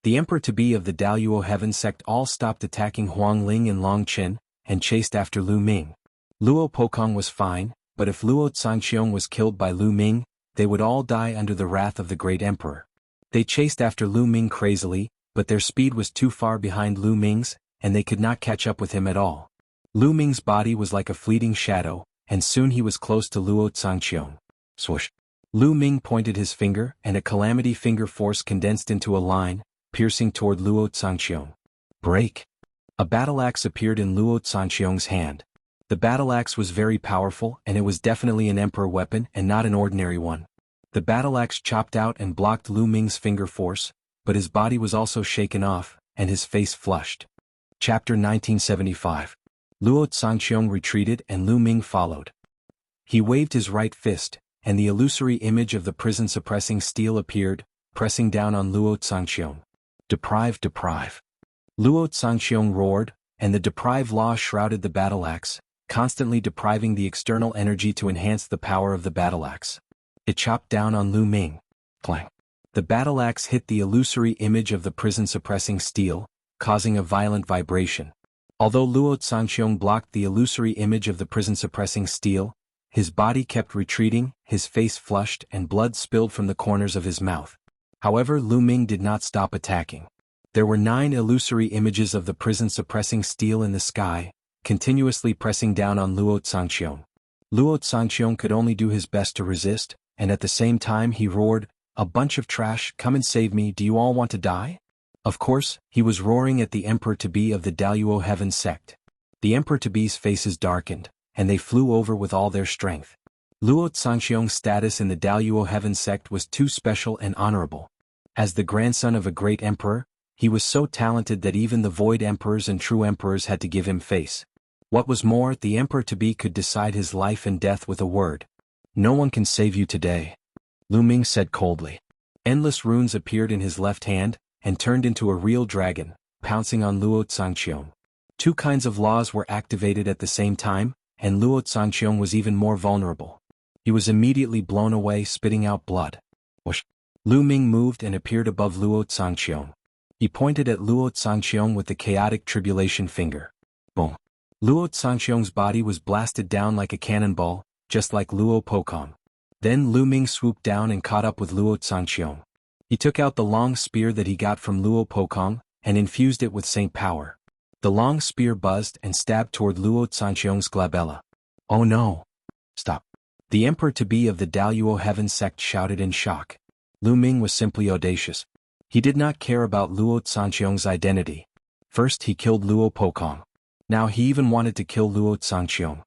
A: The emperor-to-be of the Daluo Heaven sect all stopped attacking Huang Ling and Long Qin, and chased after Lu Ming. Luo Pokong was fine, but if Luo Zhangqiong was killed by Lu Ming, they would all die under the wrath of the great emperor. They chased after Lu Ming crazily, but their speed was too far behind Lu Ming's, and they could not catch up with him at all. Lu Ming's body was like a fleeting shadow, and soon he was close to Luo Zhangqiong. Swoosh! Lu Ming pointed his finger, and a calamity finger force condensed into a line, piercing toward Luo Zhangqiong. Break! A battle axe appeared in Luo Zhangqiong's hand. The battle axe was very powerful, and it was definitely an emperor weapon and not an ordinary one. The battle axe chopped out and blocked Lu Ming's finger force, but his body was also shaken off, and his face flushed. Chapter 1975. Luo Zhangqiong retreated and Lu Ming followed. He waved his right fist, and the illusory image of the prison-suppressing steel appeared, pressing down on Luo Zhangqiong. Deprive, deprive. Luo Zhangqiong roared, and the deprive law shrouded the battle axe, constantly depriving the external energy to enhance the power of the battle axe. It chopped down on Lu Ming. Clang. The battle axe hit the illusory image of the prison-suppressing steel, causing a violent vibration. Although Luo Zhangqiong blocked the illusory image of the prison-suppressing steel, his body kept retreating, his face flushed and blood spilled from the corners of his mouth. However, Lu Ming did not stop attacking. There were 9 illusory images of the prison-suppressing steel in the sky, continuously pressing down on Luo Zhangqiong. Luo Zhangqiong could only do his best to resist, and at the same time he roared, "A bunch of trash, come and save me, do you all want to die?" Of course, he was roaring at the emperor-to-be of the Daluo Heaven sect. The emperor-to-be's faces darkened, and they flew over with all their strength. Luo Zhangqiong's status in the Daluo Heaven sect was too special and honorable. As the grandson of a great emperor, he was so talented that even the void emperors and true emperors had to give him face. What was more, the emperor-to-be could decide his life and death with a word. "No one can save you today," Lu Ming said coldly. Endless runes appeared in his left hand, and turned into a real dragon, pouncing on Luo Zhangqiong. 2 kinds of laws were activated at the same time, and Luo Zhangqiong was even more vulnerable. He was immediately blown away, spitting out blood. Whoosh! Lu Ming moved and appeared above Luo Zhangqiong. He pointed at Luo Zhangqiong with the chaotic tribulation finger. Boom! Luo Zhangqiong's body was blasted down like a cannonball, just like Luo Pokong. Then Lu Ming swooped down and caught up with Luo Zhangqiong. He took out the long spear that he got from Luo Pokong, and infused it with Saint Power. The long spear buzzed and stabbed toward Luo Zhangqiong's glabella. Oh no! Stop! The Emperor-to-be of the Daluo Heaven sect shouted in shock. Lu Ming was simply audacious. He did not care about Luo Zhangqiong's identity. First he killed Luo Pokong. Now he even wanted to kill Luo Zhangqiong.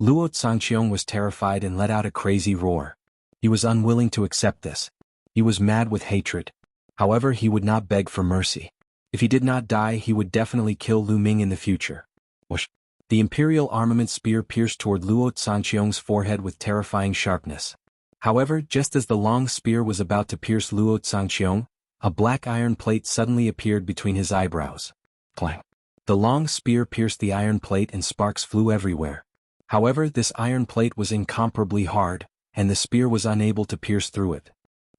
A: Luo Zhangqiong was terrified and let out a crazy roar. He was unwilling to accept this. He was mad with hatred. However, he would not beg for mercy. If he did not die, he would definitely kill Lu Ming in the future. Whoosh! The Imperial armament spear pierced toward Luo Zhangqiong's forehead with terrifying sharpness. However, just as the long spear was about to pierce Luo Zhangqiong, a black iron plate suddenly appeared between his eyebrows. Clang! The long spear pierced the iron plate and sparks flew everywhere. However, this iron plate was incomparably hard, and the spear was unable to pierce through it.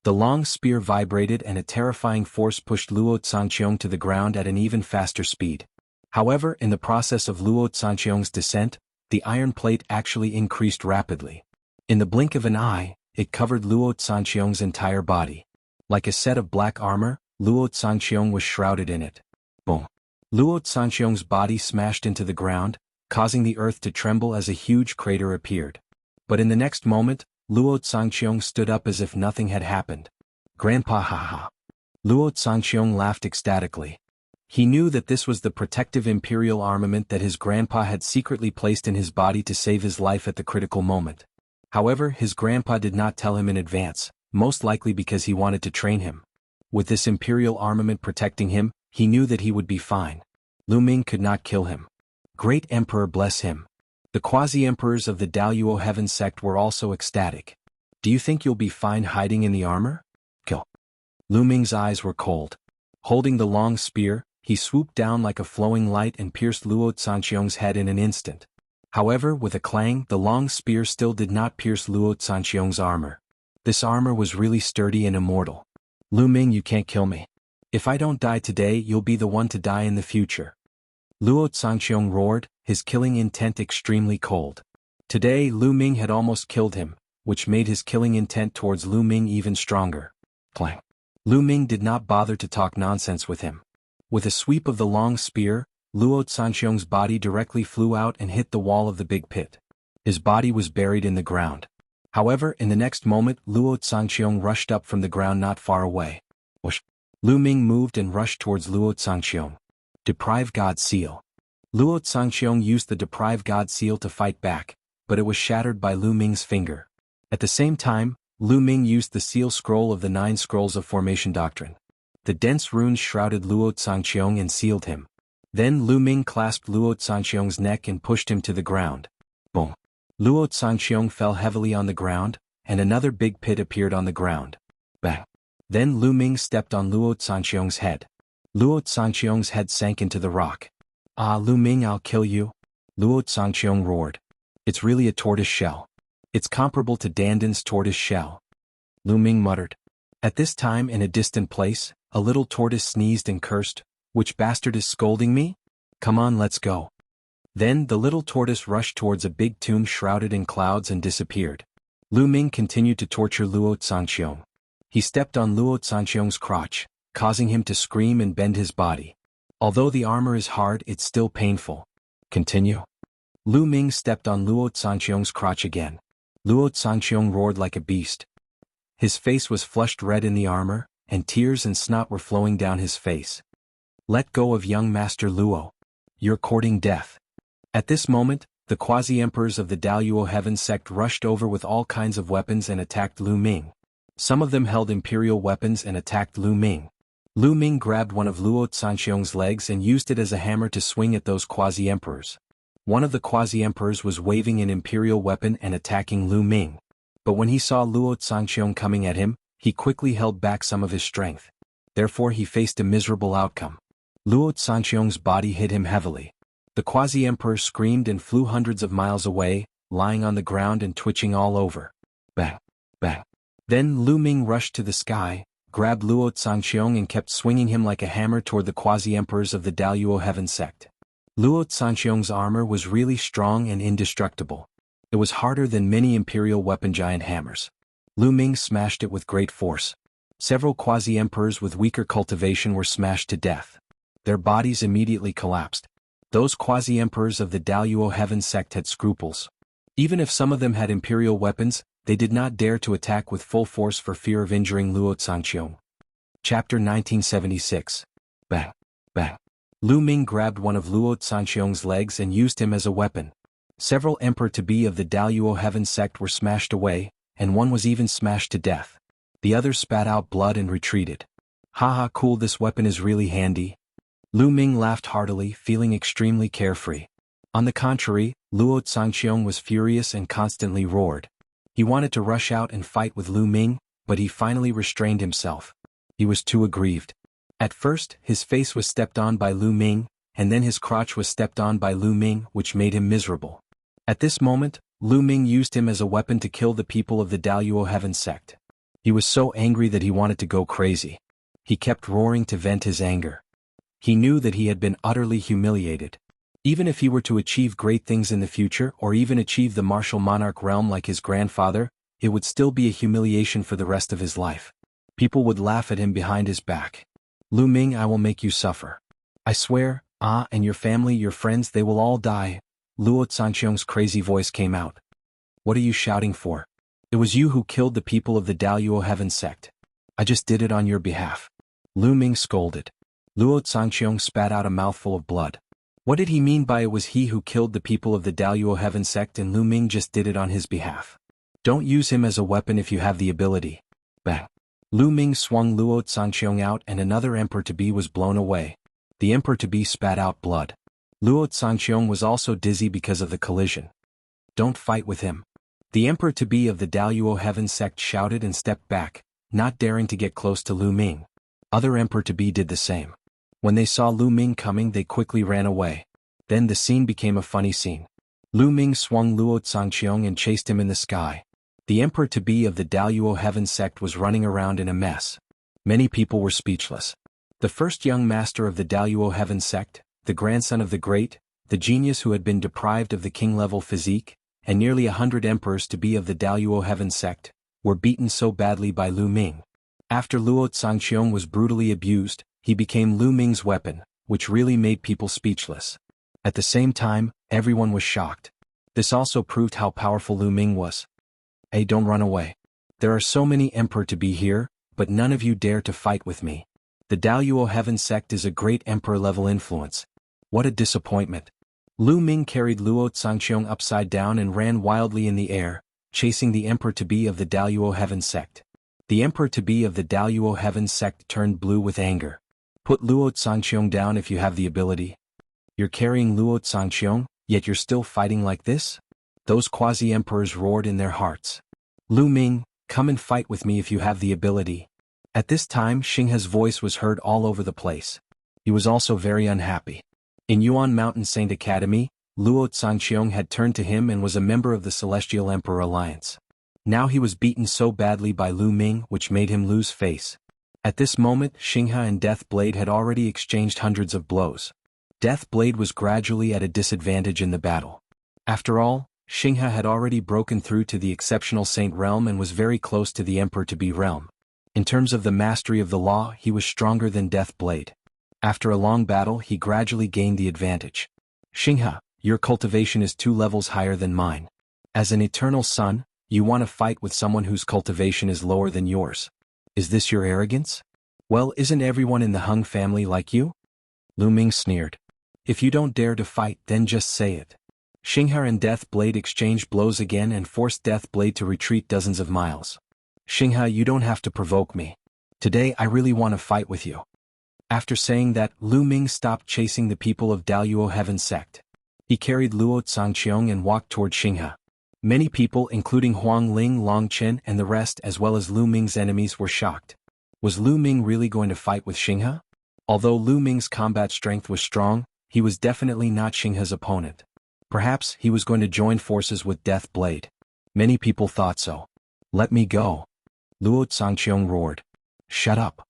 A: The long spear vibrated and a terrifying force pushed Luo Zhangqiong to the ground at an even faster speed. However, in the process of Luo Zhangqiong's descent, the iron plate actually increased rapidly. In the blink of an eye, it covered Luo Zhangqiong's entire body. Like a set of black armor, Luo Zhangqiong was shrouded in it. Boom! Luo Zhangqiong's body smashed into the ground, causing the earth to tremble as a huge crater appeared. But in the next moment, Luo Zhangqiong stood up as if nothing had happened. Grandpa haha. Luo Zhangqiong laughed ecstatically. He knew that this was the protective imperial armament that his grandpa had secretly placed in his body to save his life at the critical moment. However, his grandpa did not tell him in advance, most likely because he wanted to train him. With this imperial armament protecting him, he knew that he would be fine. Lu Ming could not kill him. Great Emperor bless him. The quasi-emperors of the Daluo Heaven sect were also ecstatic. Do you think you'll be fine hiding in the armor? Kill. Lu Ming's eyes were cold. Holding the long spear, he swooped down like a flowing light and pierced Luo Zhangqiong's head in an instant. However, with a clang, the long spear still did not pierce Luo Zhangqiong's armor. This armor was really sturdy and immortal. Lu Ming, you can't kill me. If I don't die today, you'll be the one to die in the future. Luo Zhangqiong roared, his killing intent extremely cold. Today Lu Ming had almost killed him, which made his killing intent towards Lu Ming even stronger. Clang! Lu Ming did not bother to talk nonsense with him. With a sweep of the long spear, Luo Zhangqiong's body directly flew out and hit the wall of the big pit. His body was buried in the ground. However, in the next moment Luo Zhangqiong rushed up from the ground not far away. Whoosh! Lu Ming moved and rushed towards Luo Zhangqiong. Deprive God Seal. Luo Zhangqiong used the Deprive God Seal to fight back, but it was shattered by Lu Ming's finger. At the same time, Lu Ming used the seal scroll of the 9 scrolls of formation doctrine. The dense runes shrouded Luo Zhangqiong and sealed him. Then Lu Ming clasped Luo Zhangqiong's neck and pushed him to the ground. Boom! Luo Zhangqiong fell heavily on the ground, and another big pit appeared on the ground. Bang! Then Lu Ming stepped on Luo Zhangqiong's head. Luo Zhangqiong's head sank into the rock. Ah, Lu Ming, I'll kill you! Luo Zhangqiong roared. It's really a tortoise shell. It's comparable to Dandan's tortoise shell. Lu Ming muttered. At this time in a distant place, a little tortoise sneezed and cursed, "Which bastard is scolding me? Come on, let's go." Then the little tortoise rushed towards a big tomb shrouded in clouds and disappeared. Lu Ming continued to torture Luo Zhangqiong. He stepped on Luo Zhangqiong's crotch, causing him to scream and bend his body. Although the armor is hard, it's still painful. Continue. Lu Ming stepped on Luo Zhangqiong's crotch again. Luo Zhangqiong roared like a beast. His face was flushed red in the armor, and tears and snot were flowing down his face. Let go of young Master Luo. You're courting death. At this moment, the quasi-emperors of the Daluo Heaven sect rushed over with all kinds of weapons and attacked Lu Ming. Some of them held imperial weapons and attacked Lu Ming. Lu Ming grabbed one of Luo Zhangqiong's legs and used it as a hammer to swing at those quasi-emperors. One of the quasi-emperors was waving an imperial weapon and attacking Lu Ming. But when he saw Luo Zhangqiong coming at him, he quickly held back some of his strength. Therefore he faced a miserable outcome. Luo Zhangqiong's body hit him heavily. The quasi-emperor screamed and flew hundreds of miles away, lying on the ground and twitching all over. Bang! Bang! Then Lu Ming rushed to the sky, grabbed Luo Zhangqiong and kept swinging him like a hammer toward the quasi-emperors of the Daluo Heaven sect. Luo Zhangqiong's armor was really strong and indestructible. It was harder than many imperial weapon giant hammers. Lu Ming smashed it with great force. Several quasi-emperors with weaker cultivation were smashed to death. Their bodies immediately collapsed. Those quasi-emperors of the Daluo Heaven sect had scruples. Even if some of them had imperial weapons, they did not dare to attack with full force for fear of injuring Luo Zhangqiong. Chapter 1976. Bang. Bang. Lu Ming grabbed one of Luo Zhangqiong's legs and used him as a weapon. Several emperor-to-be of the Daluo Heaven sect were smashed away, and one was even smashed to death. The other spat out blood and retreated. Haha, cool, this weapon is really handy. Lu Ming laughed heartily, feeling extremely carefree. On the contrary, Luo Zhangqiong was furious and constantly roared. He wanted to rush out and fight with Lu Ming, but he finally restrained himself. He was too aggrieved. At first, his face was stepped on by Lu Ming, and then his crotch was stepped on by Lu Ming, which made him miserable. At this moment, Lu Ming used him as a weapon to kill the people of the Daluo Heaven sect. He was so angry that he wanted to go crazy. He kept roaring to vent his anger. He knew that he had been utterly humiliated. Even if he were to achieve great things in the future or even achieve the martial monarch realm like his grandfather, it would still be a humiliation for the rest of his life. People would laugh at him behind his back. Lu Ming, I will make you suffer. I swear, and your family, your friends, they will all die. Luo Zhangqiong's crazy voice came out. What are you shouting for? It was you who killed the people of the Daluo Heaven sect. I just did it on your behalf. Lu Ming scolded. Luo Zhangqiong spat out a mouthful of blood. What did he mean by it was he who killed the people of the Daluo Heaven sect and Lu Ming just did it on his behalf? Don't use him as a weapon if you have the ability. Bang. Lu Ming swung Luo Zhangqiong out and another emperor-to-be was blown away. The emperor-to-be spat out blood. Luo Zhangqiong was also dizzy because of the collision. Don't fight with him. The emperor-to-be of the Daluo Heaven sect shouted and stepped back, not daring to get close to Lu Ming. Other emperor-to-be did the same. When they saw Lu Ming coming, they quickly ran away. Then the scene became a funny scene. Lu Ming swung Luo Zhangqiong and chased him in the sky. The emperor-to-be of the Daluo Heaven sect was running around in a mess. Many people were speechless. The first young master of the Daluo Heaven sect, the grandson of the great, the genius who had been deprived of the king-level physique, and nearly 100 emperors-to-be of the Daluo Heaven sect, were beaten so badly by Lu Ming. After Luo Zhangqiong was brutally abused, he became Lu Ming's weapon, which really made people speechless. At the same time, everyone was shocked. This also proved how powerful Lu Ming was. Hey, don't run away. There are so many emperor-to-be here, but none of you dare to fight with me. The Daluo Heaven sect is a great emperor-level influence. What a disappointment. Lu Ming carried Luo Zhangqiong upside down and ran wildly in the air, chasing the emperor-to-be of the Daluo Heaven sect. The emperor-to-be of the Daluo Heaven sect turned blue with anger. Put Luo Zhangqiong down if you have the ability. You're carrying Luo Zhangqiong, yet you're still fighting like this? Those quasi-emperors roared in their hearts. Lu Ming, come and fight with me if you have the ability. At this time, Xinghe's voice was heard all over the place. He was also very unhappy. In Yuan Mountain Saint Academy, Luo Zhangqiong had turned to him and was a member of the Celestial Emperor Alliance. Now he was beaten so badly by Lu Ming which made him lose face. At this moment, Xinghe and Death Blade had already exchanged hundreds of blows. Death Blade was gradually at a disadvantage in the battle. After all, Xinghe had already broken through to the exceptional Saint realm and was very close to the Emperor-to-be realm. In terms of the mastery of the law, he was stronger than Death Blade. After a long battle, he gradually gained the advantage. Xinghe, your cultivation is 2 levels higher than mine. As an eternal son, you want to fight with someone whose cultivation is lower than yours. Is this your arrogance? Well, isn't everyone in the Hung family like you? Lu Ming sneered. If you don't dare to fight, then just say it. Xinghe and Death Blade exchanged blows again and forced Death Blade to retreat dozens of miles. Xinghe, you don't have to provoke me. Today I really want to fight with you. After saying that, Lu Ming stopped chasing the people of Daluo Heaven sect. He carried Luo Zhangqiong and walked toward Xinghe. Many people, including Huang Ling, Long Chen, and the rest, as well as Lu Ming's enemies, were shocked. Was Lu Ming really going to fight with Xinghe? Although Lu Ming's combat strength was strong, he was definitely not Xinghe's opponent. Perhaps he was going to join forces with Death Blade. Many people thought so. Let me go. Luo Zhangqiong roared. Shut up.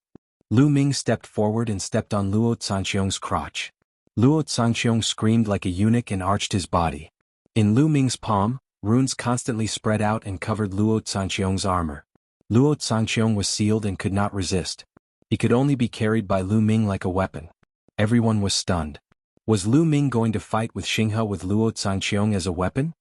A: Lu Ming stepped forward and stepped on Luo Zhangqiong's crotch. Luo Zhangqiong screamed like a eunuch and arched his body. In Lu Ming's palm, runes constantly spread out and covered Luo Zhanqiong's armor. Luo Zhanqiong was sealed and could not resist. He could only be carried by Lu Ming like a weapon. Everyone was stunned. Was Lu Ming going to fight with Xinghe with Luo Zhanqiong as a weapon?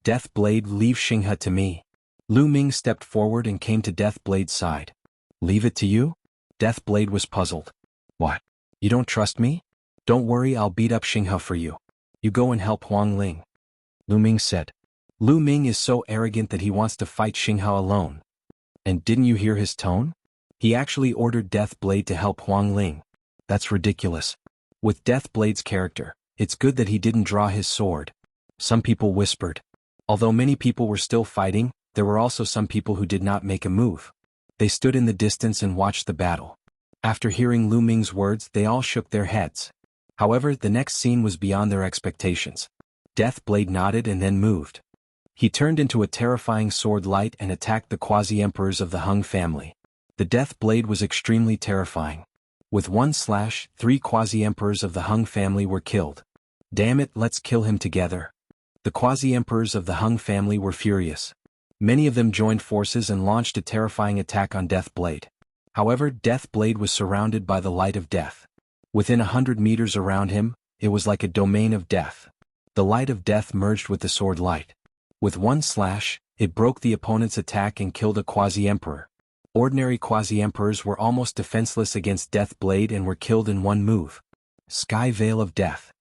A: Death Blade, leave Xinghe to me. Lu Ming stepped forward and came to Death Blade's side. Leave it to you? Death Blade was puzzled. What? You don't trust me? Don't worry, I'll beat up Xinghe for you. You go and help Huang Ling. Lu Ming said. Lu Ming is so arrogant that he wants to fight Xinghe alone. And didn't you hear his tone? He actually ordered Death Blade to help Huang Ling. That's ridiculous. With Death Blade's character, it's good that he didn't draw his sword. Some people whispered. Although many people were still fighting, there were also some people who did not make a move. They stood in the distance and watched the battle. After hearing Lu Ming's words, they all shook their heads. However, the next scene was beyond their expectations. Death Blade nodded and then moved. He turned into a terrifying sword light and attacked the quasi-emperors of the Hung family. The Death Blade was extremely terrifying. With one slash, 3 quasi-emperors of the Hung family were killed. Damn it, let's kill him together. The quasi-emperors of the Hung family were furious. Many of them joined forces and launched a terrifying attack on Death Blade. However, Death Blade was surrounded by the light of death. Within 100 meters around him, it was like a domain of death. The light of death merged with the sword light. With one slash, it broke the opponent's attack and killed a quasi-emperor. Ordinary quasi-emperors were almost defenseless against Death Blade and were killed in one move. Sky Veil of Death.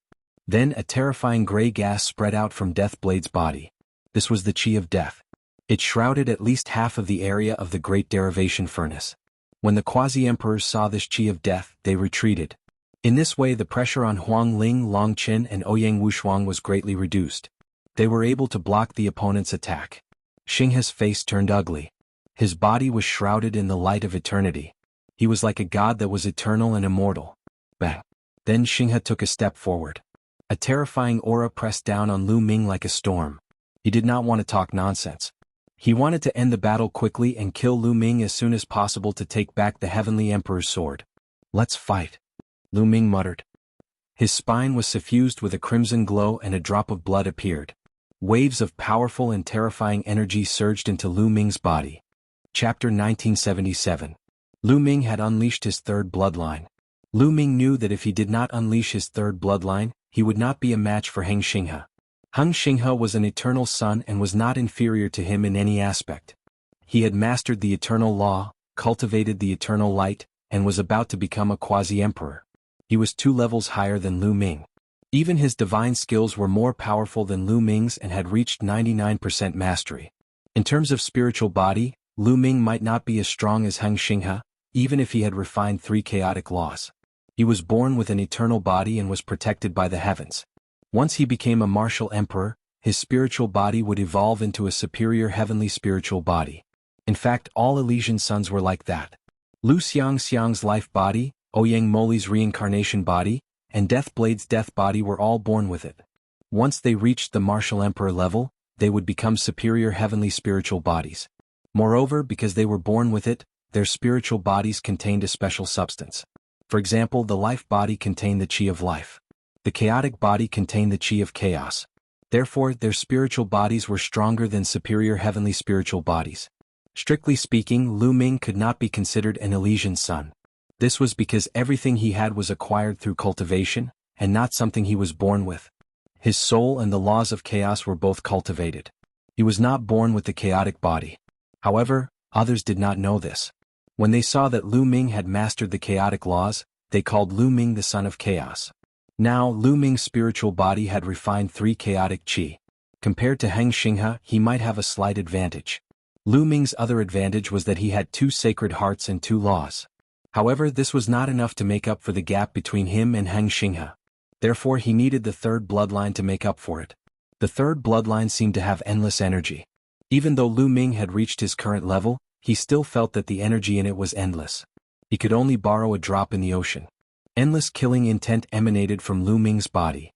A: Then a terrifying gray gas spread out from Death Blade's body. This was the Chi of Death. It shrouded at least half of the area of the Great Derivation Furnace. When the quasi-emperors saw this Chi of Death, they retreated. In this way, the pressure on Huang Ling, Long Qin and Ouyang Wushuang was greatly reduced. They were able to block the opponent's attack. Xinghe's face turned ugly. His body was shrouded in the light of eternity. He was like a god that was eternal and immortal. Bang! Then Xinghe took a step forward. A terrifying aura pressed down on Lu Ming like a storm. He did not want to talk nonsense. He wanted to end the battle quickly and kill Lu Ming as soon as possible to take back the Heavenly Emperor's sword. Let's fight, Lu Ming muttered. His spine was suffused with a crimson glow and a drop of blood appeared. Waves of powerful and terrifying energy surged into Lu Ming's body. Chapter 1977. Lu Ming had unleashed his third bloodline. Lu Ming knew that if he did not unleash his third bloodline, he would not be a match for Heng Xinghe. Heng Xinghe was an eternal son and was not inferior to him in any aspect. He had mastered the eternal law, cultivated the eternal light, and was about to become a quasi-emperor. He was 2 levels higher than Lu Ming. Even his divine skills were more powerful than Lu Ming's and had reached 99% mastery. In terms of spiritual body, Lu Ming might not be as strong as Heng Xinghe, even if he had refined 3 chaotic laws. He was born with an eternal body and was protected by the heavens. Once he became a martial emperor, his spiritual body would evolve into a superior heavenly spiritual body. In fact, all Elysian sons were like that. Lu Xiang's life body, Ouyang Moli's reincarnation body, and Death Blade's death body were all born with it. Once they reached the martial emperor level, they would become superior heavenly spiritual bodies. Moreover, because they were born with it, their spiritual bodies contained a special substance. For example, the life body contained the Chi of life. The chaotic body contained the Chi of chaos. Therefore, their spiritual bodies were stronger than superior heavenly spiritual bodies. Strictly speaking, Lu Ming could not be considered an Elysian son. This was because everything he had was acquired through cultivation, and not something he was born with. His soul and the laws of chaos were both cultivated. He was not born with the chaotic body. However, others did not know this. When they saw that Lu Ming had mastered the chaotic laws, they called Lu Ming the son of chaos. Now, Lu Ming's spiritual body had refined 3 chaotic Qi. Compared to Heng Xinghe, he might have a slight advantage. Lu Ming's other advantage was that he had 2 sacred hearts and 2 laws. However, this was not enough to make up for the gap between him and Heng Xinghe. Therefore, he needed the third bloodline to make up for it. The third bloodline seemed to have endless energy. Even though Lu Ming had reached his current level, he still felt that the energy in it was endless. He could only borrow a drop in the ocean. Endless killing intent emanated from Lu Ming's body.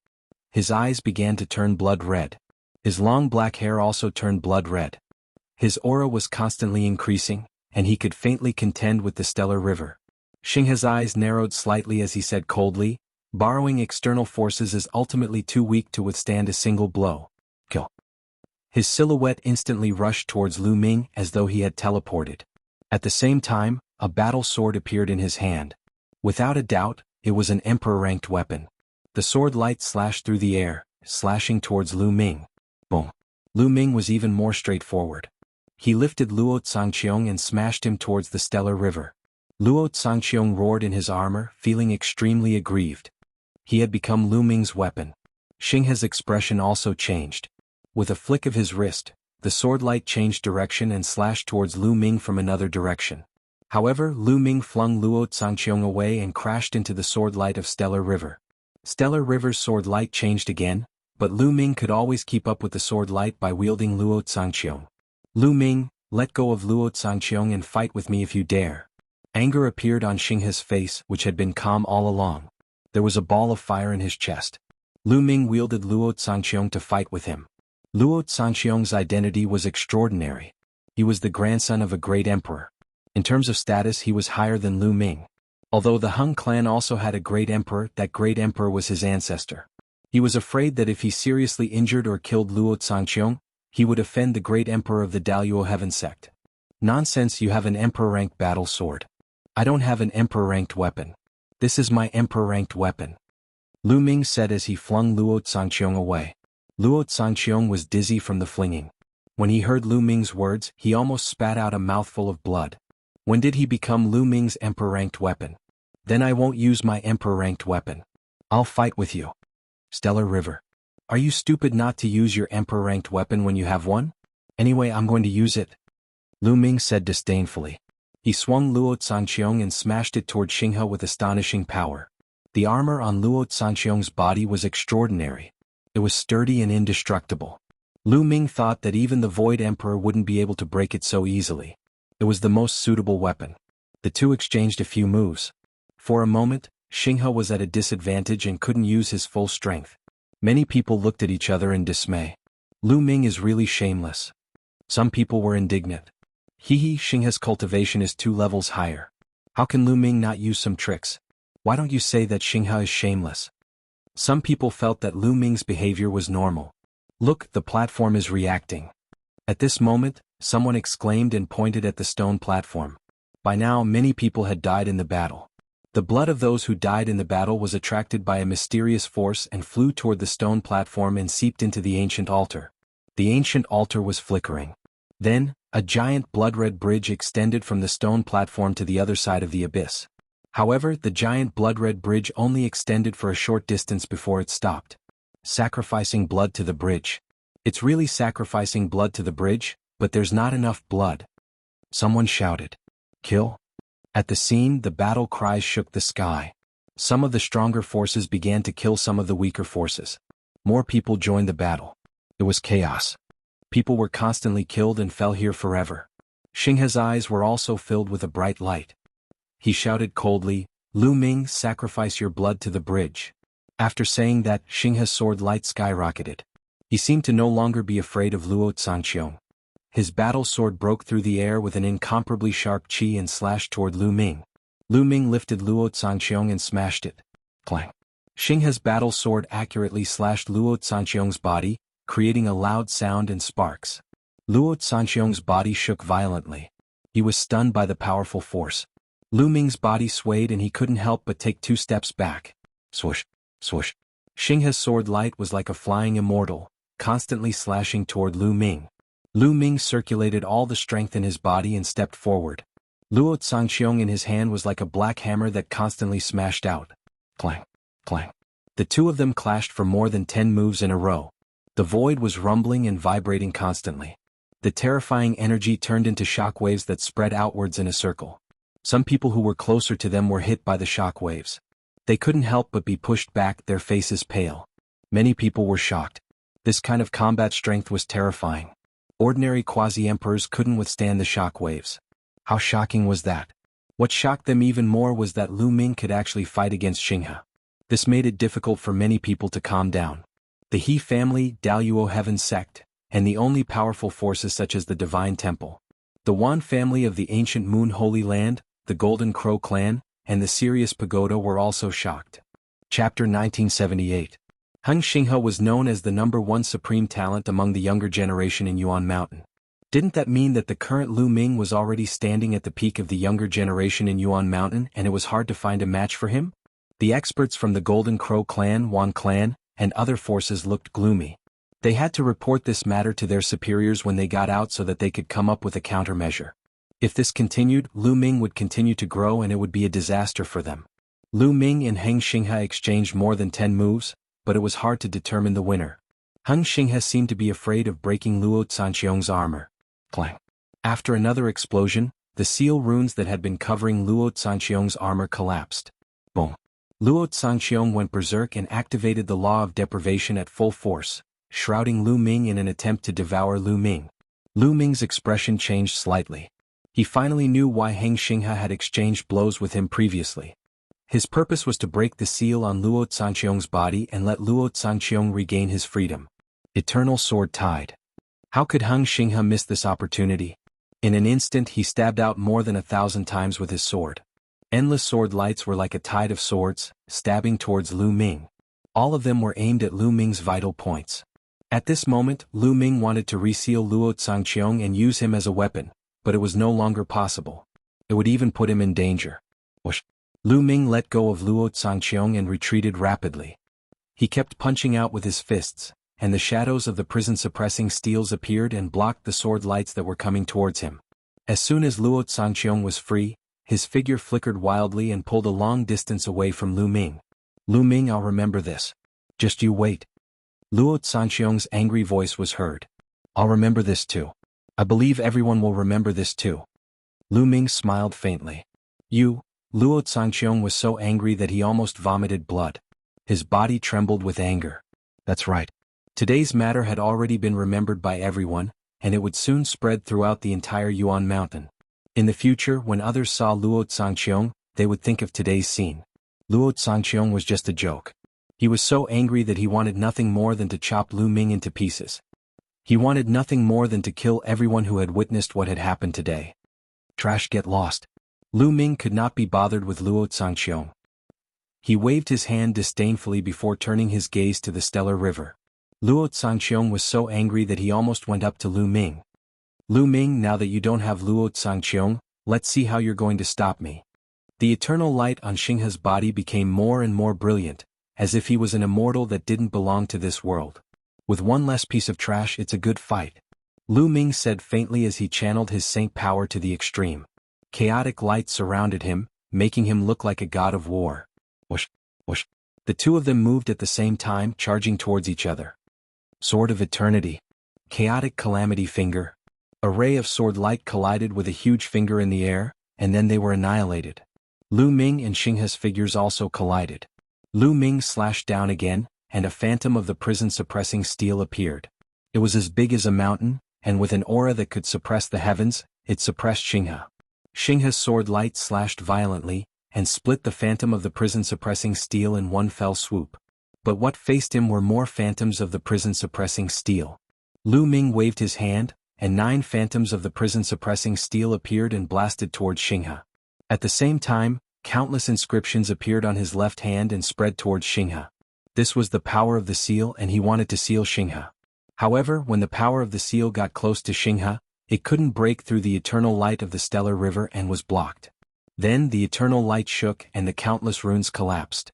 A: His eyes began to turn blood red. His long black hair also turned blood red. His aura was constantly increasing, and he could faintly contend with the stellar river. Xinghe's eyes narrowed slightly as he said coldly, "Borrowing external forces is ultimately too weak to withstand a single blow. Kill." His silhouette instantly rushed towards Lu Ming as though he had teleported. At the same time, a battle sword appeared in his hand. Without a doubt, it was an emperor-ranked weapon. The sword light slashed through the air, slashing towards Lu Ming. Boom. Lu Ming was even more straightforward. He lifted Luo Zhangqiong and smashed him towards the stellar river. Luo Zhangqiong roared in his armor, feeling extremely aggrieved. He had become Lu Ming's weapon. Xinghe's expression also changed. With a flick of his wrist, the sword light changed direction and slashed towards Lu Ming from another direction. However, Lu Ming flung Luo Zhangqiong away and crashed into the sword light of Stellar River. Stellar River's sword light changed again, but Lu Ming could always keep up with the sword light by wielding Luo Zhangqiong. Lu Ming, let go of Luo Zhangqiong and fight with me if you dare. Anger appeared on Xinghe's face, which had been calm all along. There was a ball of fire in his chest. Lu Ming wielded Luo Zhangqiong to fight with him. Luo Zhangqiong's identity was extraordinary. He was the grandson of a great emperor. In terms of status, he was higher than Lu Ming. Although the Hung clan also had a great emperor, that great emperor was his ancestor. He was afraid that if he seriously injured or killed Luo Zhangqiong, he would offend the great emperor of the Daluo Heaven sect. Nonsense, you have an emperor-ranked battle sword. I don't have an emperor-ranked weapon. This is my emperor-ranked weapon. Lu Ming said as he flung Luo Zhangqiong away. Luo Zhangqiong was dizzy from the flinging. When he heard Lu Ming's words, he almost spat out a mouthful of blood. When did he become Lu Ming's emperor-ranked weapon? Then I won't use my emperor-ranked weapon. I'll fight with you. Stellar River. Are you stupid not to use your emperor-ranked weapon when you have one? Anyway, I'm going to use it. Lu Ming said disdainfully. He swung Luo Zhangqiong and smashed it toward Xinghe with astonishing power. The armor on Luo Zhangqiong's body was extraordinary. It was sturdy and indestructible. Lu Ming thought that even the Void Emperor wouldn't be able to break it so easily. It was the most suitable weapon. The two exchanged a few moves. For a moment, Xinghe was at a disadvantage and couldn't use his full strength. Many people looked at each other in dismay. Lu Ming is really shameless. Some people were indignant. Xinghe's cultivation is 2 levels higher. How can Lu Ming not use some tricks? Why don't you say that Xinghe is shameless? Some people felt that Lu Ming's behavior was normal. Look, the platform is reacting. At this moment, someone exclaimed and pointed at the stone platform. By now, many people had died in the battle. The blood of those who died in the battle was attracted by a mysterious force and flew toward the stone platform and seeped into the ancient altar. The ancient altar was flickering. Then, a giant blood-red bridge extended from the stone platform to the other side of the abyss. However, the giant blood-red bridge only extended for a short distance before it stopped. Sacrificing blood to the bridge. It's really sacrificing blood to the bridge, but there's not enough blood. Someone shouted. Kill? At the scene, the battle cries shook the sky. Some of the stronger forces began to kill some of the weaker forces. More people joined the battle. It was chaos. People were constantly killed and fell here forever. Xinghe's eyes were also filled with a bright light. He shouted coldly, Lu Ming, sacrifice your blood to the bridge. After saying that, Xinghe's sword light skyrocketed. He seemed to no longer be afraid of Luo Zhangqiong. His battle sword broke through the air with an incomparably sharp chi and slashed toward Lu Ming. Lu Ming lifted Luo Zhangqiong and smashed it. Clang. Xinghe's battle sword accurately slashed Luo Zhangqiong's body, creating a loud sound and sparks. Luo Zhangqiong's body shook violently. He was stunned by the powerful force. Lu Ming's body swayed and he couldn't help but take 2 steps back. Swoosh, swoosh. Xinghe's sword light was like a flying immortal, constantly slashing toward Lu Ming. Lu Ming circulated all the strength in his body and stepped forward. Luo Zhangqiong in his hand was like a black hammer that constantly smashed out. Clang, clang. The two of them clashed for more than 10 moves in a row. The void was rumbling and vibrating constantly. The terrifying energy turned into shock waves that spread outwards in a circle. Some people who were closer to them were hit by the shock waves. They couldn't help but be pushed back, their faces pale. Many people were shocked. This kind of combat strength was terrifying. Ordinary quasi-emperors couldn't withstand the shock waves. How shocking was that? What shocked them even more was that Lu Ming could actually fight against Xinghe. This made it difficult for many people to calm down. The He family, Daluo Heaven sect, and the only powerful forces such as the Divine Temple. The Wan family of the ancient Moon Holy Land, the Golden Crow clan, and the Sirius Pagoda were also shocked. Chapter 1978. Hung Xinghe was known as the #1 supreme talent among the younger generation in Yuan Mountain. Didn't that mean that the current Lu Ming was already standing at the peak of the younger generation in Yuan Mountain and it was hard to find a match for him? The experts from the Golden Crow clan, Wan clan, and other forces looked gloomy. They had to report this matter to their superiors when they got out so that they could come up with a countermeasure. If this continued, Lu Ming would continue to grow and it would be a disaster for them. Lu Ming and Heng Xinghe exchanged more than 10 moves, but it was hard to determine the winner. Heng Xinghe seemed to be afraid of breaking Luo Zhanqiong's armor. Clang. After another explosion, the seal runes that had been covering Luo Zhanqiong's armor collapsed. Boom. Luo Zhanqiong went berserk and activated the law of deprivation at full force, shrouding Lu Ming in an attempt to devour Lu Ming. Lu Ming's expression changed slightly. He finally knew why Heng Xinghe had exchanged blows with him previously. His purpose was to break the seal on Luo Zhanqiong's body and let Luo Zhanqiong regain his freedom. Eternal sword tide. How could Heng Xinghe miss this opportunity? In an instant he stabbed out more than 1,000 times with his sword. Endless sword lights were like a tide of swords, stabbing towards Lu Ming. All of them were aimed at Lu Ming's vital points. At this moment, Lu Ming wanted to reseal Luo Zhanqiong and use him as a weapon, but it was no longer possible. It would even put him in danger. Whoosh. Lu Ming let go of Luo Zhanqiong and retreated rapidly. He kept punching out with his fists, and the shadows of the prison-suppressing steels appeared and blocked the sword lights that were coming towards him. As soon as Luo Zhanqiong was free, his figure flickered wildly and pulled a long distance away from Lu Ming. Lu Ming, I'll remember this. Just you wait. Luo Zhanqiong's angry voice was heard. I'll remember this too. I believe everyone will remember this too. Lu Ming smiled faintly. Luo Zhanqiong was so angry that he almost vomited blood. His body trembled with anger. That's right. Today's matter had already been remembered by everyone, and it would soon spread throughout the entire Yuan Mountain. In the future, when others saw Luo Zhanqiong, they would think of today's scene. Luo Zhanqiong was just a joke. He was so angry that he wanted nothing more than to chop Lu Ming into pieces. He wanted nothing more than to kill everyone who had witnessed what had happened today. Trash, get lost. Lu Ming could not be bothered with Luo Zhanqiong. He waved his hand disdainfully before turning his gaze to the stellar river. Luo Zhanqiong was so angry that he almost went up to Lu Ming. Lu Ming, now that you don't have Luo Zhanqiong, let's see how you're going to stop me. The eternal light on Xinghe's body became more and more brilliant, as if he was an immortal that didn't belong to this world. With one less piece of trash, it's a good fight. Lu Ming said faintly as he channeled his saint power to the extreme. Chaotic light surrounded him, making him look like a god of war. Whoosh, whoosh. The two of them moved at the same time, charging towards each other. Sword of Eternity. Chaotic Calamity Finger. A ray of sword light collided with a huge finger in the air, and then they were annihilated. Lu Ming and Xinghe's figures also collided. Lu Ming slashed down again, and a phantom of the prison-suppressing steel appeared. It was as big as a mountain, and with an aura that could suppress the heavens, it suppressed Xinghe. Xinghe's sword light slashed violently, and split the phantom of the prison-suppressing steel in one fell swoop. But what faced him were more phantoms of the prison-suppressing steel. Lu Ming waved his hand, and 9 phantoms of the prison-suppressing steel appeared and blasted towards Xinghe. At the same time, countless inscriptions appeared on his left hand and spread towards Xinghe. This was the power of the seal, and he wanted to seal Xinghe. However, when the power of the seal got close to Xinghe, it couldn't break through the eternal light of the stellar river and was blocked. Then the eternal light shook and the countless runes collapsed.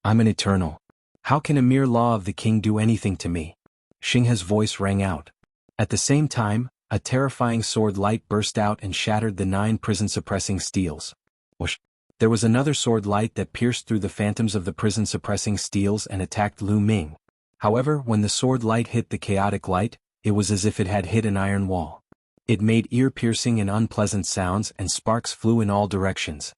A: I'm an eternal. How can a mere law of the king do anything to me? Xinghe's voice rang out. At the same time, a terrifying sword light burst out and shattered the 9 prison-suppressing steels. Whoosh. There was another sword light that pierced through the phantoms of the prison-suppressing steels and attacked Lu Ming. However, when the sword light hit the chaotic light, it was as if it had hit an iron wall. It made ear-piercing and unpleasant sounds and sparks flew in all directions.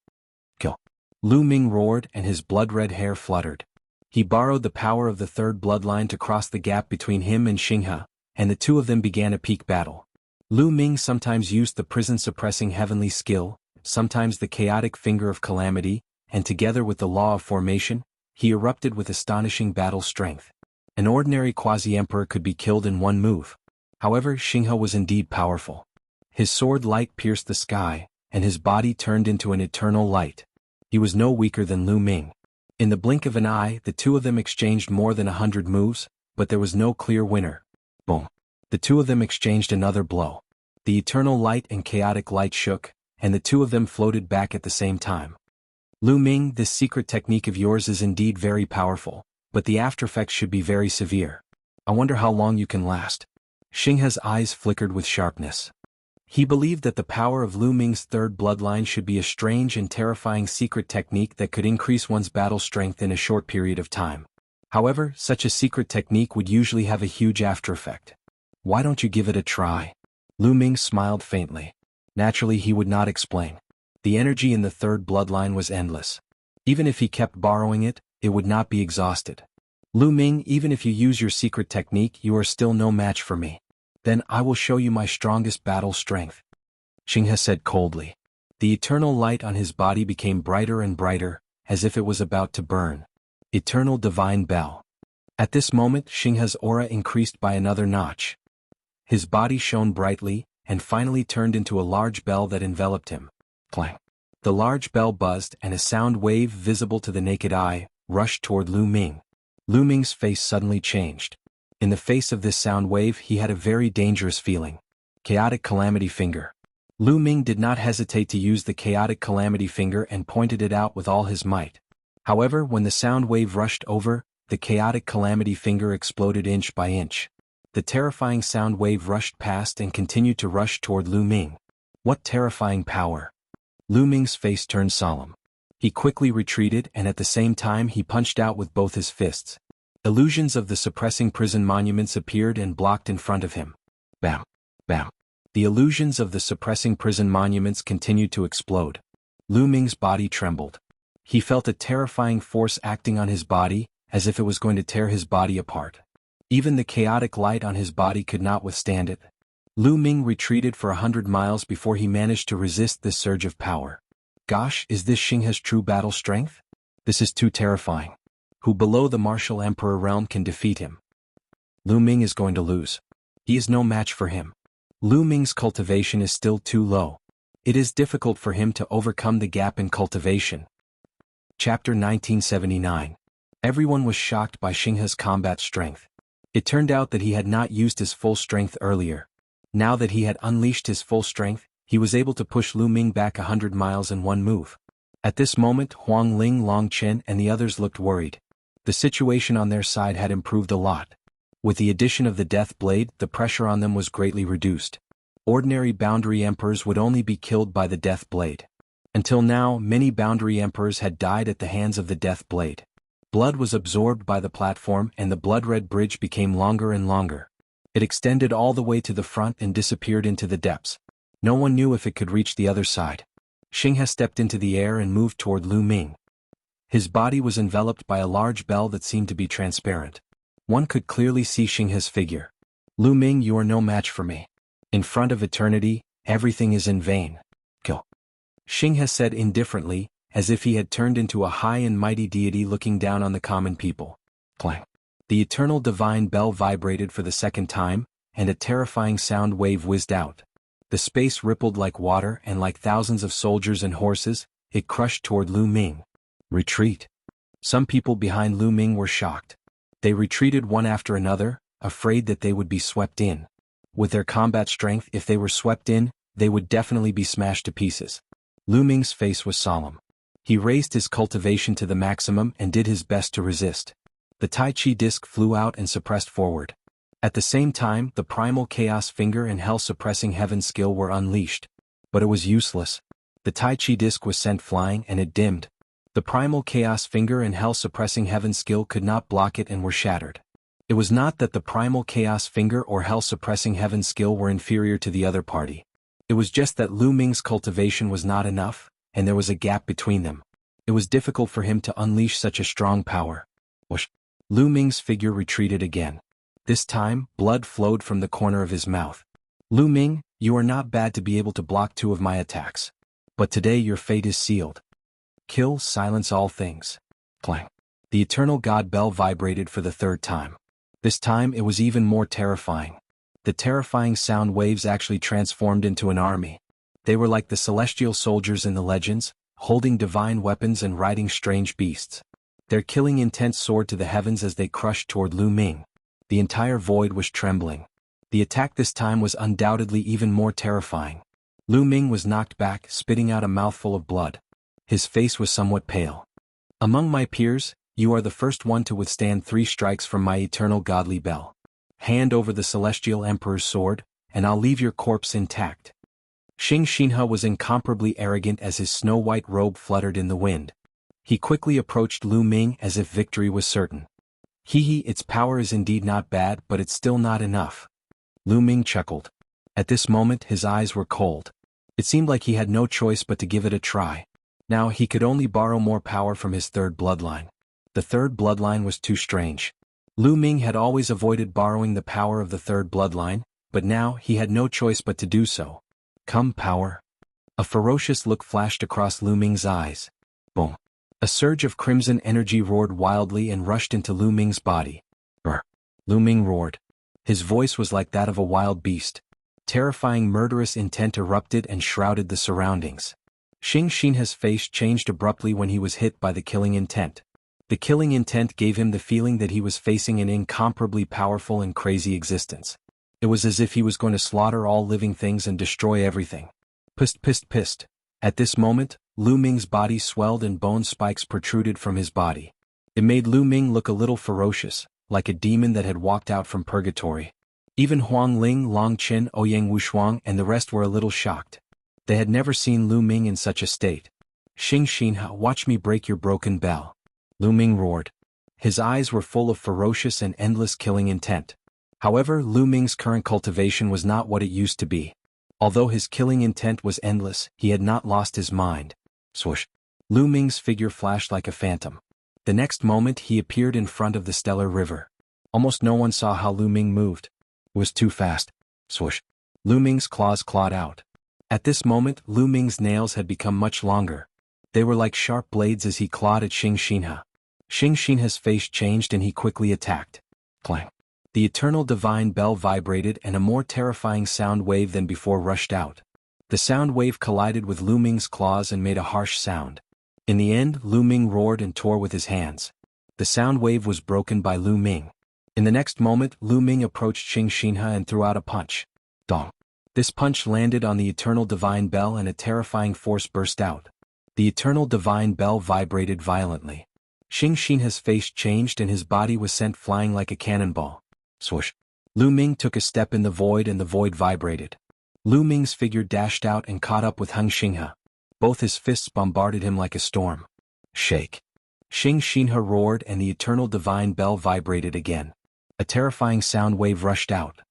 A: Kill. Lu Ming roared and his blood-red hair fluttered. He borrowed the power of the third bloodline to cross the gap between him and Xinghe, and the two of them began a peak battle. Lu Ming sometimes used the prison-suppressing heavenly skill, sometimes the chaotic finger of calamity, and together with the law of formation, he erupted with astonishing battle strength. An ordinary quasi-emperor could be killed in one move. However, Xinghe was indeed powerful. His sword light pierced the sky, and his body turned into an eternal light. He was no weaker than Lu Ming. In the blink of an eye, the two of them exchanged more than 100 moves, but there was no clear winner. Boom. The two of them exchanged another blow. The eternal light and chaotic light shook, and the two of them floated back at the same time. Lu Ming, this secret technique of yours is indeed very powerful, but the aftereffects should be very severe. I wonder how long you can last. Xinghe's eyes flickered with sharpness. He believed that the power of Lu Ming's third bloodline should be a strange and terrifying secret technique that could increase one's battle strength in a short period of time. However, such a secret technique would usually have a huge aftereffect. Why don't you give it a try? Lu Ming smiled faintly. Naturally, he would not explain. The energy in the third bloodline was endless. Even if he kept borrowing it, it would not be exhausted. Lu Ming, even if you use your secret technique, you are still no match for me. Then I will show you my strongest battle strength. Xinghe said coldly. The eternal light on his body became brighter and brighter, as if it was about to burn. Eternal divine bell. At this moment, Xinghe's aura increased by another notch. His body shone brightly, and finally turned into a large bell that enveloped him. Clang. The large bell buzzed, and a sound wave visible to the naked eye rushed toward Lu Ming. Lu Ming's face suddenly changed. In the face of this sound wave, he had a very dangerous feeling. Chaotic Calamity Finger. Lu Ming did not hesitate to use the Chaotic Calamity Finger and pointed it out with all his might. However, when the sound wave rushed over, the Chaotic Calamity Finger exploded inch by inch. The terrifying sound wave rushed past and continued to rush toward Lu Ming. What terrifying power! Lu Ming's face turned solemn. He quickly retreated, and at the same time he punched out with both his fists. Illusions of the suppressing prison monuments appeared and blocked in front of him. Bam! Bam! The illusions of the suppressing prison monuments continued to explode. Lu Ming's body trembled. He felt a terrifying force acting on his body, as if it was going to tear his body apart. Even the chaotic light on his body could not withstand it. Lu Ming retreated for 100 miles before he managed to resist this surge of power. Gosh, is this Xinghe's true battle strength? This is too terrifying. Who below the martial emperor realm can defeat him? Lu Ming is going to lose. He is no match for him. Lu Ming's cultivation is still too low. It is difficult for him to overcome the gap in cultivation. Chapter 1979. Everyone was shocked by Xinghe's combat strength. It turned out that he had not used his full strength earlier. Now that he had unleashed his full strength, he was able to push Lu Ming back 100 miles in one move. At this moment, Huang Ling, Long Chen and the others looked worried. The situation on their side had improved a lot. With the addition of the Death Blade, the pressure on them was greatly reduced. Ordinary boundary emperors would only be killed by the Death Blade. Until now, many boundary emperors had died at the hands of the Death Blade. Blood was absorbed by the platform and the blood-red bridge became longer and longer. It extended all the way to the front and disappeared into the depths. No one knew if it could reach the other side. Xinghe stepped into the air and moved toward Lu Ming. His body was enveloped by a large bell that seemed to be transparent. One could clearly see Xinghe's figure. Lu Ming, you are no match for me. In front of eternity, everything is in vain. Kill. Xinghe said indifferently, as if he had turned into a high and mighty deity looking down on the common people. Clang. The eternal divine bell vibrated for the second time, and a terrifying sound wave whizzed out. The space rippled like water, and like thousands of soldiers and horses, it crushed toward Lu Ming. Retreat. Some people behind Lu Ming were shocked. They retreated one after another, afraid that they would be swept in. With their combat strength, if they were swept in, they would definitely be smashed to pieces. Lu Ming's face was solemn. He raised his cultivation to the maximum and did his best to resist. The Tai Chi disc flew out and suppressed forward. At the same time, the primal chaos finger and hell-suppressing heaven skill were unleashed. But it was useless. The Tai Chi disc was sent flying and it dimmed. The primal chaos finger and hell-suppressing heaven skill could not block it and were shattered. It was not that the primal chaos finger or hell-suppressing heaven skill were inferior to the other party. It was just that Lu Ming's cultivation was not enough, and there was a gap between them. It was difficult for him to unleash such a strong power. Whoosh. Lu Ming's figure retreated again. This time, blood flowed from the corner of his mouth. Lu Ming, you are not bad to be able to block 2 of my attacks. But today your fate is sealed. Kill, silence all things. Clang. The eternal god bell vibrated for the 3rd time. This time it was even more terrifying. The terrifying sound waves actually transformed into an army. They were like the celestial soldiers in the legends, holding divine weapons and riding strange beasts. Their killing intent soared to the heavens as they crushed toward Lu Ming. The entire void was trembling. The attack this time was undoubtedly even more terrifying. Lu Ming was knocked back, spitting out a mouthful of blood. His face was somewhat pale. "Among my peers, you are the first one to withstand 3 strikes from my eternal godly bell. Hand over the celestial emperor's sword, and I'll leave your corpse intact." Xing Xinhe was incomparably arrogant as his snow-white robe fluttered in the wind. He quickly approached Lu Ming as if victory was certain. Its power is indeed not bad, but it's still not enough." Lu Ming chuckled. At this moment his eyes were cold. It seemed like he had no choice but to give it a try. Now he could only borrow more power from his third bloodline. The third bloodline was too strange. Lu Ming had always avoided borrowing the power of the third bloodline, but now he had no choice but to do so. "Come, power." A ferocious look flashed across Lu Ming's eyes. Boom. A surge of crimson energy roared wildly and rushed into Lu Ming's body. "Urgh." Lu Ming roared. His voice was like that of a wild beast. Terrifying murderous intent erupted and shrouded the surroundings. Xing Xinhe's face changed abruptly when he was hit by the killing intent. The killing intent gave him the feeling that he was facing an incomparably powerful and crazy existence. It was as if he was going to slaughter all living things and destroy everything. Pist pist pist. At this moment, Lu Ming's body swelled and bone spikes protruded from his body. It made Lu Ming look a little ferocious, like a demon that had walked out from purgatory. Even Huang Ling, Long Qin, Ouyang Wushuang and the rest were a little shocked. They had never seen Lu Ming in such a state. "Xing Xinhe, watch me break your broken bell." Lu Ming roared. His eyes were full of ferocious and endless killing intent. However, Lu Ming's current cultivation was not what it used to be. Although his killing intent was endless, he had not lost his mind. Swoosh. Lu Ming's figure flashed like a phantom. The next moment he appeared in front of the stellar river. Almost no one saw how Lu Ming moved. It was too fast. Swoosh. Lu Ming's claws clawed out. At this moment, Lu Ming's nails had become much longer. They were like sharp blades as he clawed at Xing Xinhe. Xing Xinhe's face changed and he quickly attacked. Clang. The eternal divine bell vibrated and a more terrifying sound wave than before rushed out. The sound wave collided with Lu Ming's claws and made a harsh sound. In the end, Lu Ming roared and tore with his hands. The sound wave was broken by Lu Ming. In the next moment, Lu Ming approached Xing Xinhe and threw out a punch. Dong. This punch landed on the eternal divine bell and a terrifying force burst out. The eternal divine bell vibrated violently. Xing Xinhe's face changed and his body was sent flying like a cannonball. Swoosh. Lu Ming took a step in the void and the void vibrated. Lu Ming's figure dashed out and caught up with Hung Xinghe. Both his fists bombarded him like a storm. Shake. Xing Xinhe roared and the eternal divine bell vibrated again. A terrifying sound wave rushed out.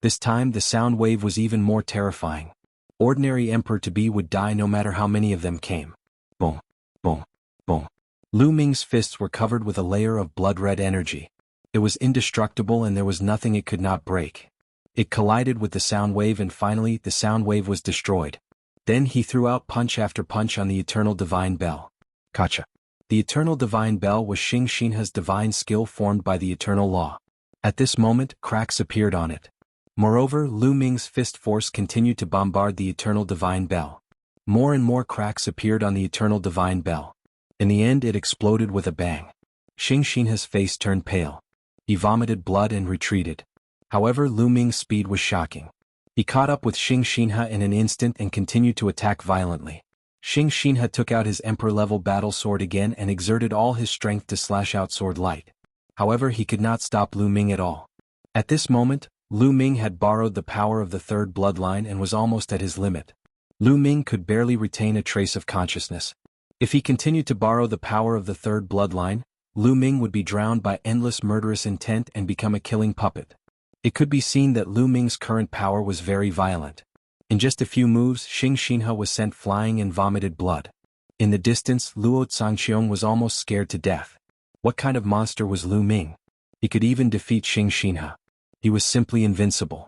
A: This time the sound wave was even more terrifying. Ordinary emperor-to-be would die no matter how many of them came. Boom. Boom. Boom. Lu Ming's fists were covered with a layer of blood-red energy. It was indestructible and there was nothing it could not break. It collided with the sound wave and finally the sound wave was destroyed. Then he threw out punch after punch on the eternal divine bell. Kacha. The eternal divine bell was Xing Xinhe's divine skill formed by the eternal law. At this moment, cracks appeared on it. Moreover, Lu Ming's fist force continued to bombard the eternal divine bell. More and more cracks appeared on the eternal divine bell. In the end it exploded with a bang. Xing Xinhe's face turned pale. He vomited blood and retreated. However, Lu Ming's speed was shocking. He caught up with Xing Xinhe in an instant and continued to attack violently. Xing Xinhe took out his emperor-level battle sword again and exerted all his strength to slash out sword light. However, he could not stop Lu Ming at all. At this moment, Lu Ming had borrowed the power of the third bloodline and was almost at his limit. Lu Ming could barely retain a trace of consciousness. If he continued to borrow the power of the third bloodline, Lu Ming would be drowned by endless murderous intent and become a killing puppet. It could be seen that Lu Ming's current power was very violent. In just a few moves, Xing Xinhe was sent flying and vomited blood. In the distance, Luo Zhangqiong was almost scared to death. What kind of monster was Lu Ming? He could even defeat Xing Xinhe. He was simply invincible.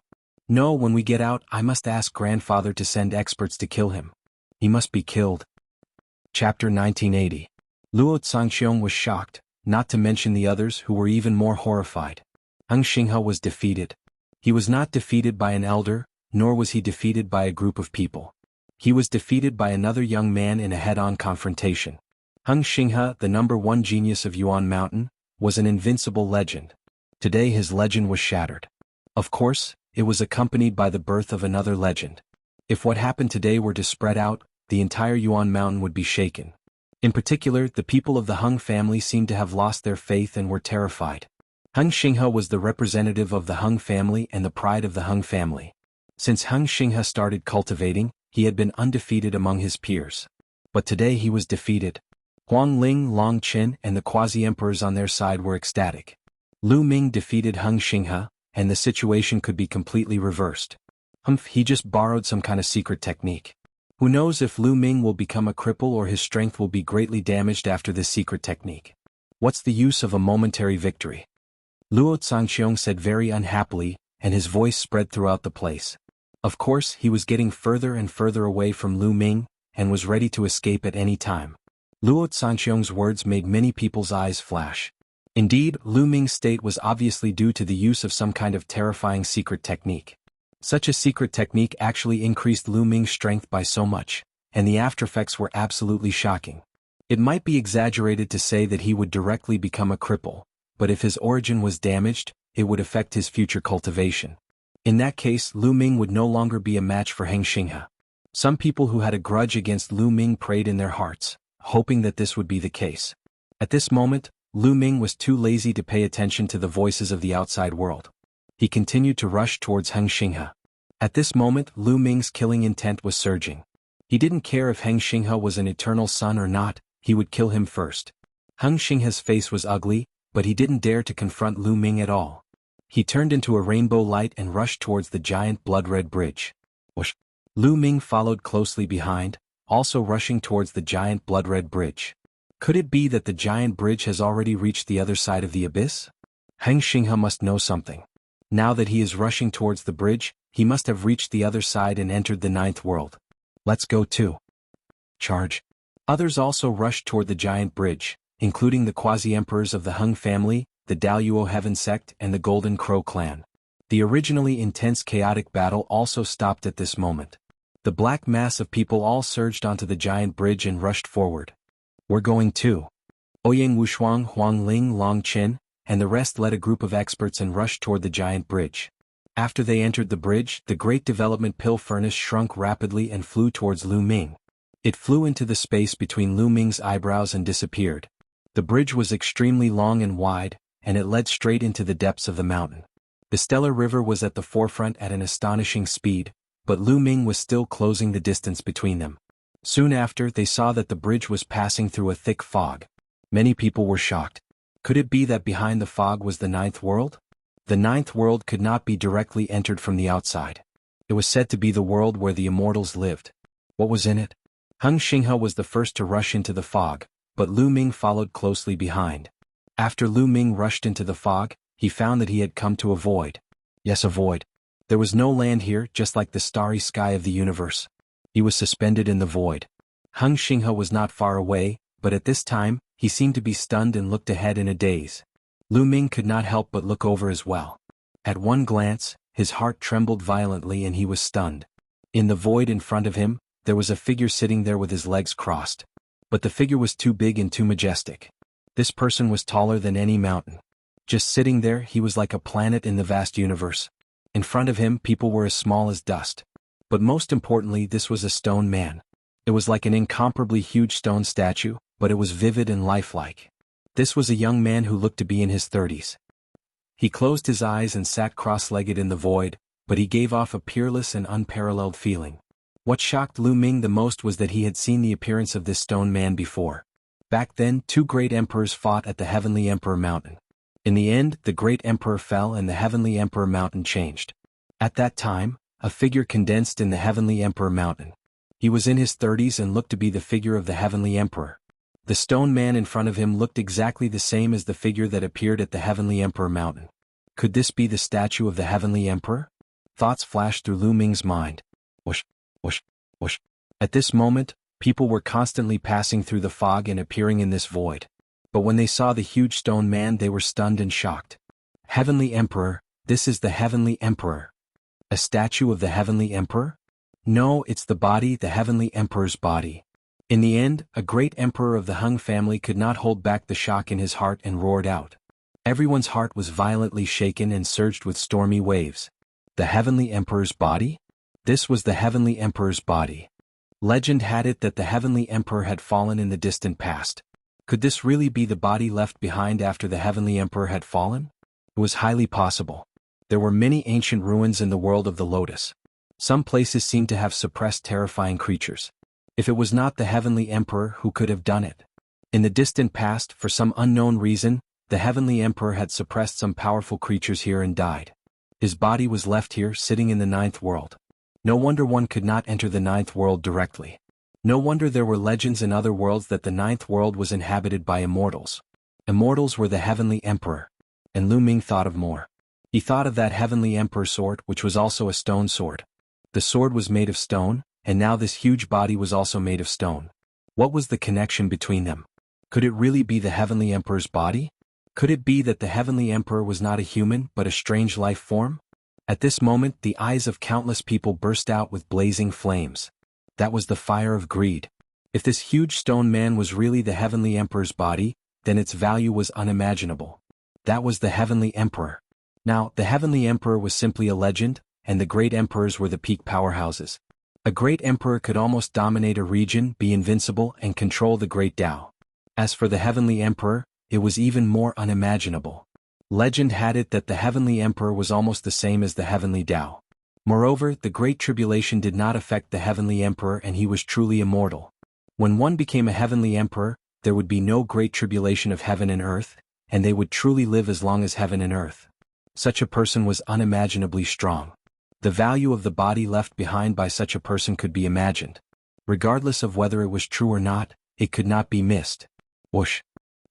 A: No, when we get out, I must ask grandfather to send experts to kill him. He must be killed. Chapter 1980. Luo Zhangqiong was shocked, not to mention the others who were even more horrified. Hung Xinghe was defeated. He was not defeated by an elder, nor was he defeated by a group of people. He was defeated by another young man in a head-on confrontation. Heng Xinghe, the #1 genius of Yuan Mountain, was an invincible legend. Today his legend was shattered. Of course, it was accompanied by the birth of another legend. If what happened today were to spread out, the entire Yuan Mountain would be shaken. In particular, the people of the Heng family seemed to have lost their faith and were terrified. Heng Xinghe was the representative of the Heng family and the pride of the Heng family. Since Heng Xinghe started cultivating, he had been undefeated among his peers. But today he was defeated. Huang Ling, Long Qin, and the quasi-emperors on their side were ecstatic. Lu Ming defeated Heng Xinghe, and the situation could be completely reversed. He just borrowed some kind of secret technique. Who knows if Lu Ming will become a cripple or his strength will be greatly damaged after this secret technique. What's the use of a momentary victory? Luo Zhangqiong said very unhappily, and his voice spread throughout the place. Of course, he was getting further and further away from Lu Ming, and was ready to escape at any time. Luo Zhangqiong's words made many people's eyes flash. Indeed, Lu Ming's state was obviously due to the use of some kind of terrifying secret technique. Such a secret technique actually increased Lu Ming's strength by so much, and the aftereffects were absolutely shocking. It might be exaggerated to say that he would directly become a cripple, but if his origin was damaged, it would affect his future cultivation. In that case, Lu Ming would no longer be a match for Heng Xinghe. Some people who had a grudge against Lu Ming prayed in their hearts, hoping that this would be the case. At this moment, Lu Ming was too lazy to pay attention to the voices of the outside world. He continued to rush towards Heng Xinghe. At this moment, Lu Ming's killing intent was surging. He didn't care if Heng Xinghe was an eternal son or not, he would kill him first. Heng Xinghe's face was ugly, but he didn't dare to confront Lu Ming at all. He turned into a rainbow light and rushed towards the giant blood-red bridge. Whoosh! Lu Ming followed closely behind, also rushing towards the giant blood-red bridge. Could it be that the giant bridge has already reached the other side of the abyss? Heng Xinghe must know something. Now that he is rushing towards the bridge, he must have reached the other side and entered the 9th world. Let's go too. Charge. Others also rushed toward the giant bridge, including the quasi-emperors of the Heng family, the Daluo Heaven sect, and the Golden Crow clan. The originally intense chaotic battle also stopped at this moment. The black mass of people all surged onto the giant bridge and rushed forward. We're going too. Ouyang Wushuang, Huang Ling, Long Qin, and the rest led a group of experts and rushed toward the giant bridge. After they entered the bridge, the great development pill furnace shrunk rapidly and flew towards Lu Ming. It flew into the space between Lu Ming's eyebrows and disappeared. The bridge was extremely long and wide, and it led straight into the depths of the mountain. The stellar river was at the forefront at an astonishing speed, but Lu Ming was still closing the distance between them. Soon after, they saw that the bridge was passing through a thick fog. Many people were shocked. Could it be that behind the fog was the 9th world? The 9th world could not be directly entered from the outside. It was said to be the world where the immortals lived. What was in it? Heng Xinghe was the first to rush into the fog, but Lu Ming followed closely behind. After Lu Ming rushed into the fog, he found that he had come to a void. Yes, a void. There was no land here, just like the starry sky of the universe. He was suspended in the void. Heng Xinghe was not far away, but at this time, he seemed to be stunned and looked ahead in a daze. Lu Ming could not help but look over as well. At one glance, his heart trembled violently and he was stunned. In the void in front of him, there was a figure sitting there with his legs crossed. But the figure was too big and too majestic. This person was taller than any mountain. Just sitting there, he was like a planet in the vast universe. In front of him, people were as small as dust. But most importantly, this was a stone man. It was like an incomparably huge stone statue, but it was vivid and lifelike. This was a young man who looked to be in his 30s. He closed his eyes and sat cross-legged in the void, but he gave off a peerless and unparalleled feeling. What shocked Lu Ming the most was that he had seen the appearance of this stone man before. Back then, 2 great emperors fought at the Heavenly Emperor Mountain. In the end, the great emperor fell and the Heavenly Emperor Mountain changed. At that time, a figure condensed in the Heavenly Emperor Mountain. He was in his 30s and looked to be the figure of the Heavenly Emperor. The stone man in front of him looked exactly the same as the figure that appeared at the Heavenly Emperor Mountain. Could this be the statue of the Heavenly Emperor? Thoughts flashed through Lu Ming's mind. Whoosh, whoosh, whoosh. At this moment, people were constantly passing through the fog and appearing in this void. But when they saw the huge stone man, they were stunned and shocked. Heavenly Emperor, this is the Heavenly Emperor. A statue of the Heavenly Emperor? No, it's the body, the Heavenly Emperor's body. In the end, a great emperor of the Hung family could not hold back the shock in his heart and roared out. Everyone's heart was violently shaken and surged with stormy waves. The Heavenly Emperor's body? This was the Heavenly Emperor's body. Legend had it that the Heavenly Emperor had fallen in the distant past. Could this really be the body left behind after the Heavenly Emperor had fallen? It was highly possible. There were many ancient ruins in the world of the Lotus. Some places seemed to have suppressed terrifying creatures. If it was not the Heavenly Emperor, who could have done it? In the distant past, for some unknown reason, the Heavenly Emperor had suppressed some powerful creatures here and died. His body was left here, sitting in the ninth world. No wonder one could not enter the ninth world directly. No wonder there were legends in other worlds that the ninth world was inhabited by immortals. Immortals were the Heavenly Emperor. And Lu Ming thought of more. He thought of that Heavenly Emperor sword, which was also a stone sword. The sword was made of stone, and now this huge body was also made of stone. What was the connection between them? Could it really be the Heavenly Emperor's body? Could it be that the Heavenly Emperor was not a human but a strange life form? At this moment the eyes of countless people burst out with blazing flames. That was the fire of greed. If this huge stone man was really the Heavenly Emperor's body, then its value was unimaginable. That was the Heavenly Emperor. Now, the Heavenly Emperor was simply a legend, and the great emperors were the peak powerhouses. A great emperor could almost dominate a region, be invincible, and control the great Tao. As for the Heavenly Emperor, it was even more unimaginable. Legend had it that the Heavenly Emperor was almost the same as the Heavenly Tao. Moreover, the Great Tribulation did not affect the Heavenly Emperor and he was truly immortal. When one became a Heavenly Emperor, there would be no Great Tribulation of heaven and earth, and they would truly live as long as heaven and earth. Such a person was unimaginably strong. The value of the body left behind by such a person could be imagined. Regardless of whether it was true or not, it could not be missed. Whoosh.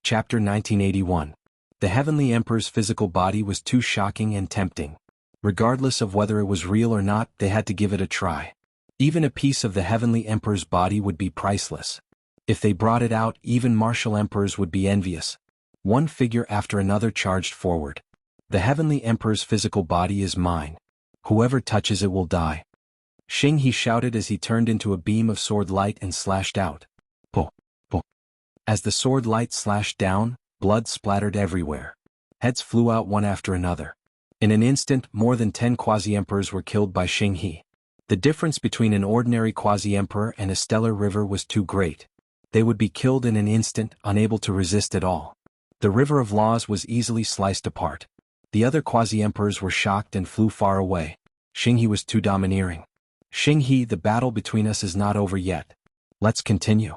A: Chapter 1981. The Heavenly Emperor's physical body was too shocking and tempting. Regardless of whether it was real or not, they had to give it a try. Even a piece of the Heavenly Emperor's body would be priceless. If they brought it out, even martial emperors would be envious. One figure after another charged forward. The Heavenly Emperor's physical body is mine. Whoever touches it will die. Xing He shouted as he turned into a beam of sword light and slashed out. Po, po. As the sword light slashed down, blood splattered everywhere. Heads flew out one after another. In an instant, more than 10 quasi-emperors were killed by Xing He. The difference between an ordinary quasi-emperor and a stellar river was too great. They would be killed in an instant, unable to resist at all. The river of laws was easily sliced apart. The other quasi-emperors were shocked and flew far away. Xing He was too domineering. Xing He, the battle between us is not over yet. Let's continue.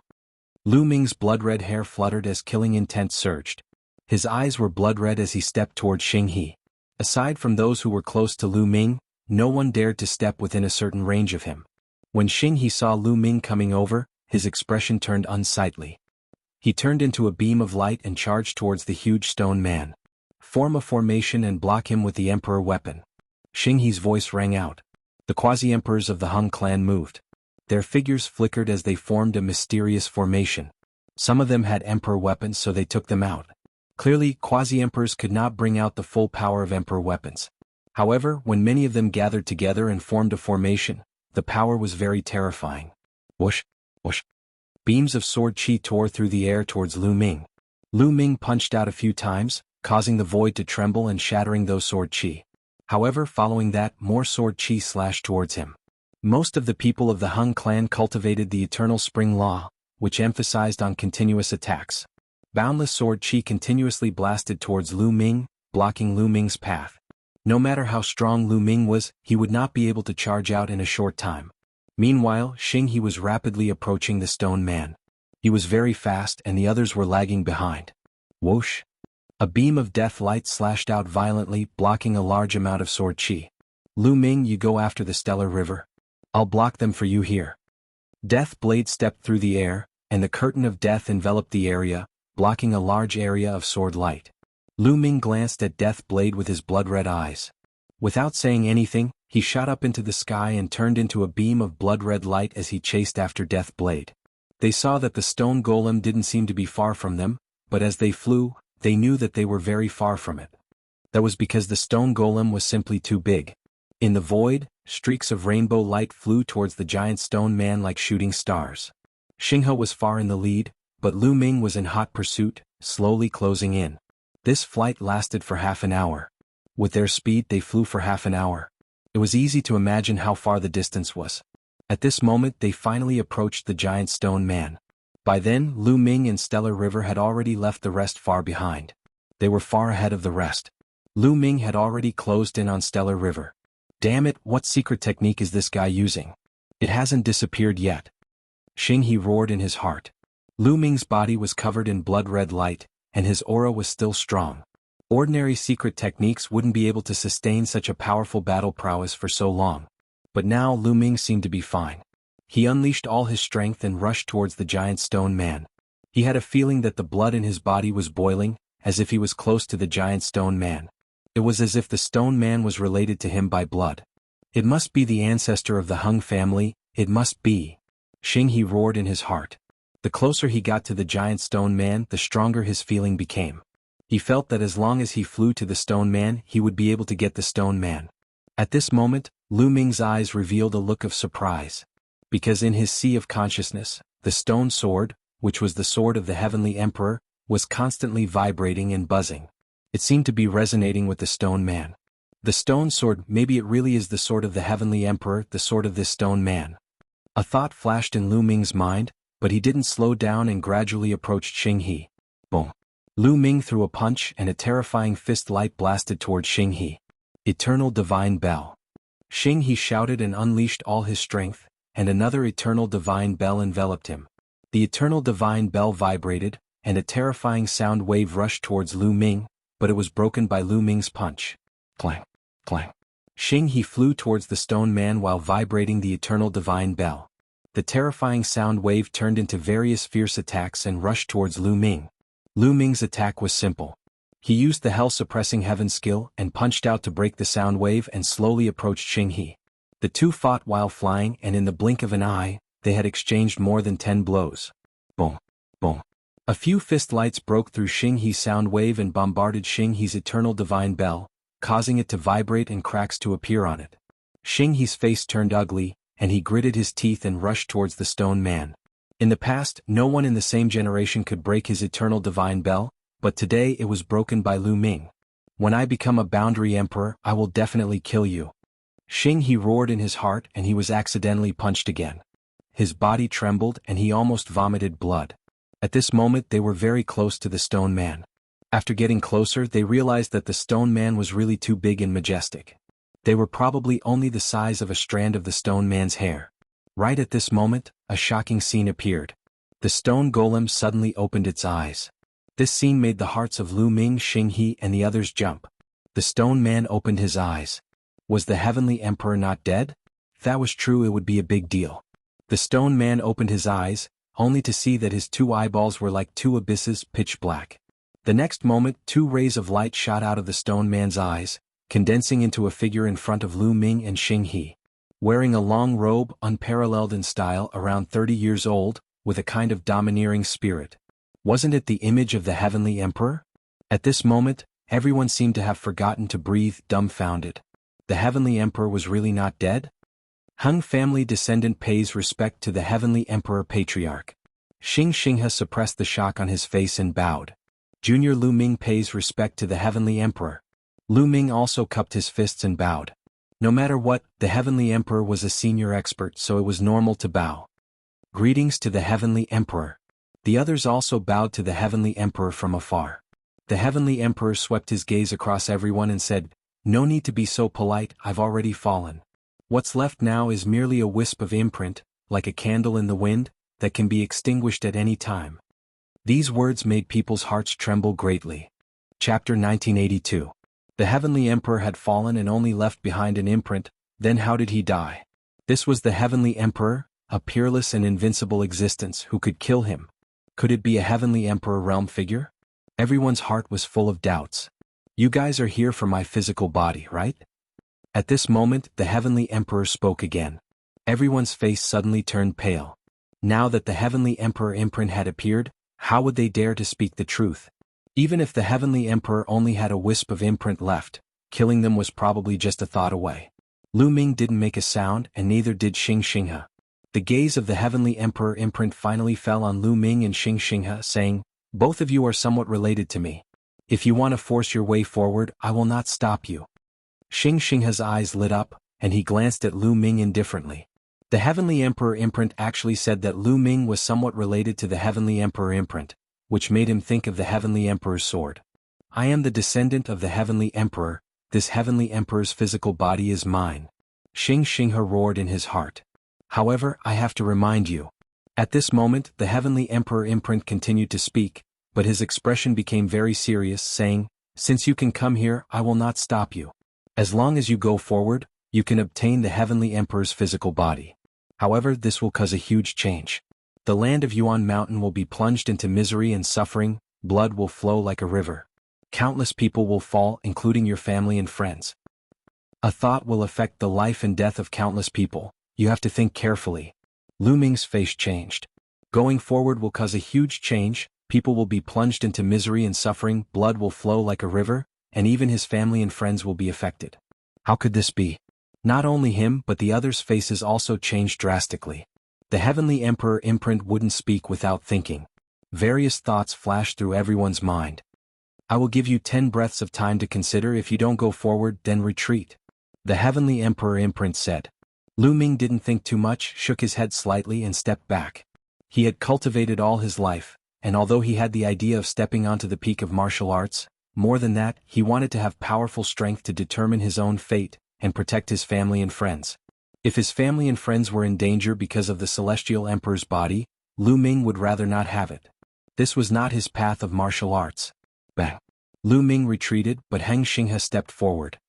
A: Lu Ming's blood-red hair fluttered as killing intent surged. His eyes were blood-red as he stepped toward Xing He. Aside from those who were close to Lu Ming, no one dared to step within a certain range of him. When Xing He saw Lu Ming coming over, his expression turned unsightly. He turned into a beam of light and charged towards the huge stone man. Form a formation and block him with the Emperor weapon. Xing He's voice rang out. The quasi-emperors of the Hung clan moved. Their figures flickered as they formed a mysterious formation. Some of them had Emperor weapons, so they took them out. Clearly, quasi-emperors could not bring out the full power of Emperor weapons. However, when many of them gathered together and formed a formation, the power was very terrifying. Whoosh, whoosh. Beams of sword chi tore through the air towards Lu Ming. Lu Ming punched out a few times, causing the void to tremble and shattering those sword chi. However, following that, more sword chi slashed towards him. Most of the people of the Hung clan cultivated the eternal spring law, which emphasized on continuous attacks. Boundless sword chi continuously blasted towards Lu Ming, blocking Lu Ming's path. No matter how strong Lu Ming was, he would not be able to charge out in a short time. Meanwhile, Xing He was rapidly approaching the stone man. He was very fast and the others were lagging behind. Whoosh! A beam of death light slashed out violently, blocking a large amount of sword chi. Lu Ming, you go after the stellar river. I'll block them for you here. Death Blade stepped through the air, and the curtain of death enveloped the area, blocking a large area of sword light. Lu Ming glanced at Death Blade with his blood-red eyes. Without saying anything, he shot up into the sky and turned into a beam of blood-red light as he chased after Death Blade. They saw that the stone golem didn't seem to be far from them, but as they flew, they knew that they were very far from it. That was because the stone golem was simply too big. In the void, streaks of rainbow light flew towards the giant stone man like shooting stars. Xinghe was far in the lead, but Lu Ming was in hot pursuit, slowly closing in. This flight lasted for half an hour. With their speed they flew for half an hour. It was easy to imagine how far the distance was. At this moment they finally approached the giant stone man. By then, Lu Ming and Stellar River had already left the rest far behind. They were far ahead of the rest. Lu Ming had already closed in on Stellar River. Damn it, what secret technique is this guy using? It hasn't disappeared yet. Xinghe roared in his heart. Lu Ming's body was covered in blood-red light, and his aura was still strong. Ordinary secret techniques wouldn't be able to sustain such a powerful battle prowess for so long. But now Lu Ming seemed to be fine. He unleashed all his strength and rushed towards the giant stone man. He had a feeling that the blood in his body was boiling, as if he was close to the giant stone man. It was as if the stone man was related to him by blood. It must be the ancestor of the Hung family, it must be. Xinghe roared in his heart. The closer he got to the giant stone man, the stronger his feeling became. He felt that as long as he flew to the stone man, he would be able to get the stone man. At this moment, Lu Ming's eyes revealed a look of surprise. Because in his sea of consciousness, the stone sword, which was the sword of the Heavenly Emperor, was constantly vibrating and buzzing. It seemed to be resonating with the stone man. The stone sword, maybe it really is the sword of the Heavenly Emperor, the sword of this stone man. A thought flashed in Lu Ming's mind, but he didn't slow down and gradually approached Xinghe. Boom. Lu Ming threw a punch and a terrifying fist light blasted toward Xinghe. Eternal Divine Bell. Xinghe shouted and unleashed all his strength, and another Eternal Divine Bell enveloped him. The Eternal Divine Bell vibrated, and a terrifying sound wave rushed towards Lu Ming, but it was broken by Lu Ming's punch. Clang, clang. Xinghe flew towards the stone man while vibrating the Eternal Divine Bell. The terrifying sound wave turned into various fierce attacks and rushed towards Lu Ming. Lu Ming's attack was simple. He used the Hell-Suppressing Heaven skill and punched out to break the sound wave and slowly approached Xinghe. The two fought while flying, and in the blink of an eye, they had exchanged more than 10 blows. Boom, boom. A few fist lights broke through Xinghe's sound wave and bombarded Xinghe's Eternal Divine Bell, causing it to vibrate and cracks to appear on it. Xinghe's face turned ugly, and he gritted his teeth and rushed towards the stone man. In the past, no one in the same generation could break his Eternal Divine Bell, but today it was broken by Lu Ming. When I become a Boundary Emperor, I will definitely kill you. Xinghe roared in his heart, and he was accidentally punched again. His body trembled and he almost vomited blood. At this moment they were very close to the stone man. After getting closer they realized that the stone man was really too big and majestic. They were probably only the size of a strand of the stone man's hair. Right at this moment, a shocking scene appeared. The stone golem suddenly opened its eyes. This scene made the hearts of Lu Ming, Xinghe, and the others jump. The stone man opened his eyes. Was the Heavenly Emperor not dead? If that was true, it would be a big deal. The stone man opened his eyes, only to see that his two eyeballs were like two abysses, pitch black. The next moment, two rays of light shot out of the stone man's eyes, condensing into a figure in front of Lu Ming and Xinghe. Wearing a long robe, unparalleled in style, around 30 years old, with a kind of domineering spirit. Wasn't it the image of the Heavenly Emperor? At this moment, everyone seemed to have forgotten to breathe, dumbfounded. The Heavenly Emperor was really not dead? Hung family descendant pays respect to the Heavenly Emperor Patriarch. Xinghe suppressed the shock on his face and bowed. Junior Lu Ming pays respect to the Heavenly Emperor. Lu Ming also cupped his fists and bowed. No matter what, the Heavenly Emperor was a senior expert, so it was normal to bow. Greetings to the Heavenly Emperor. The others also bowed to the Heavenly Emperor from afar. The Heavenly Emperor swept his gaze across everyone and said, "No need to be so polite, I've already fallen. What's left now is merely a wisp of imprint, like a candle in the wind, that can be extinguished at any time." These words made people's hearts tremble greatly. Chapter 1982. The Heavenly Emperor had fallen and only left behind an imprint, then how did he die? This was the Heavenly Emperor, a peerless and invincible existence who could kill him. Could it be a Heavenly Emperor realm figure? Everyone's heart was full of doubts. You guys are here for my physical body, right? At this moment, the Heavenly Emperor spoke again. Everyone's face suddenly turned pale. Now that the Heavenly Emperor imprint had appeared, how would they dare to speak the truth? Even if the Heavenly Emperor only had a wisp of imprint left, killing them was probably just a thought away. Lu Ming didn't make a sound and neither did Xinghe. The gaze of the Heavenly Emperor imprint finally fell on Lu Ming and Xing Xinghe, saying, "Both of you are somewhat related to me. If you want to force your way forward, I will not stop you." Xing Xinghe's eyes lit up, and he glanced at Lu Ming indifferently. The Heavenly Emperor imprint actually said that Lu Ming was somewhat related to the Heavenly Emperor imprint, which made him think of the Heavenly Emperor's sword. "I am the descendant of the Heavenly Emperor, this Heavenly Emperor's physical body is mine," Xing Xinghe roared in his heart. "However, I have to remind you." At this moment, the Heavenly Emperor imprint continued to speak, but his expression became very serious, saying, "Since you can come here, I will not stop you. As long as you go forward, you can obtain the Heavenly Emperor's physical body. However, this will cause a huge change. The land of Yuan Mountain will be plunged into misery and suffering, blood will flow like a river. Countless people will fall, including your family and friends. A thought will affect the life and death of countless people. You have to think carefully." Lu Ming's face changed. "Going forward will cause a huge change, people will be plunged into misery and suffering, blood will flow like a river, and even his family and friends will be affected. How could this be?" Not only him but the others' faces also changed drastically. The Heavenly Emperor imprint wouldn't speak without thinking. Various thoughts flashed through everyone's mind. "I will give you 10 breaths of time to consider. If you don't go forward, then retreat," the Heavenly Emperor imprint said. Lu Ming didn't think too much, shook his head slightly and stepped back. He had cultivated all his life, and although he had the idea of stepping onto the peak of martial arts, more than that, he wanted to have powerful strength to determine his own fate and protect his family and friends. If his family and friends were in danger because of the Celestial Emperor's body, Lu Ming would rather not have it. This was not his path of martial arts. Bang! Lu Ming retreated, but Heng Xinghe stepped forward.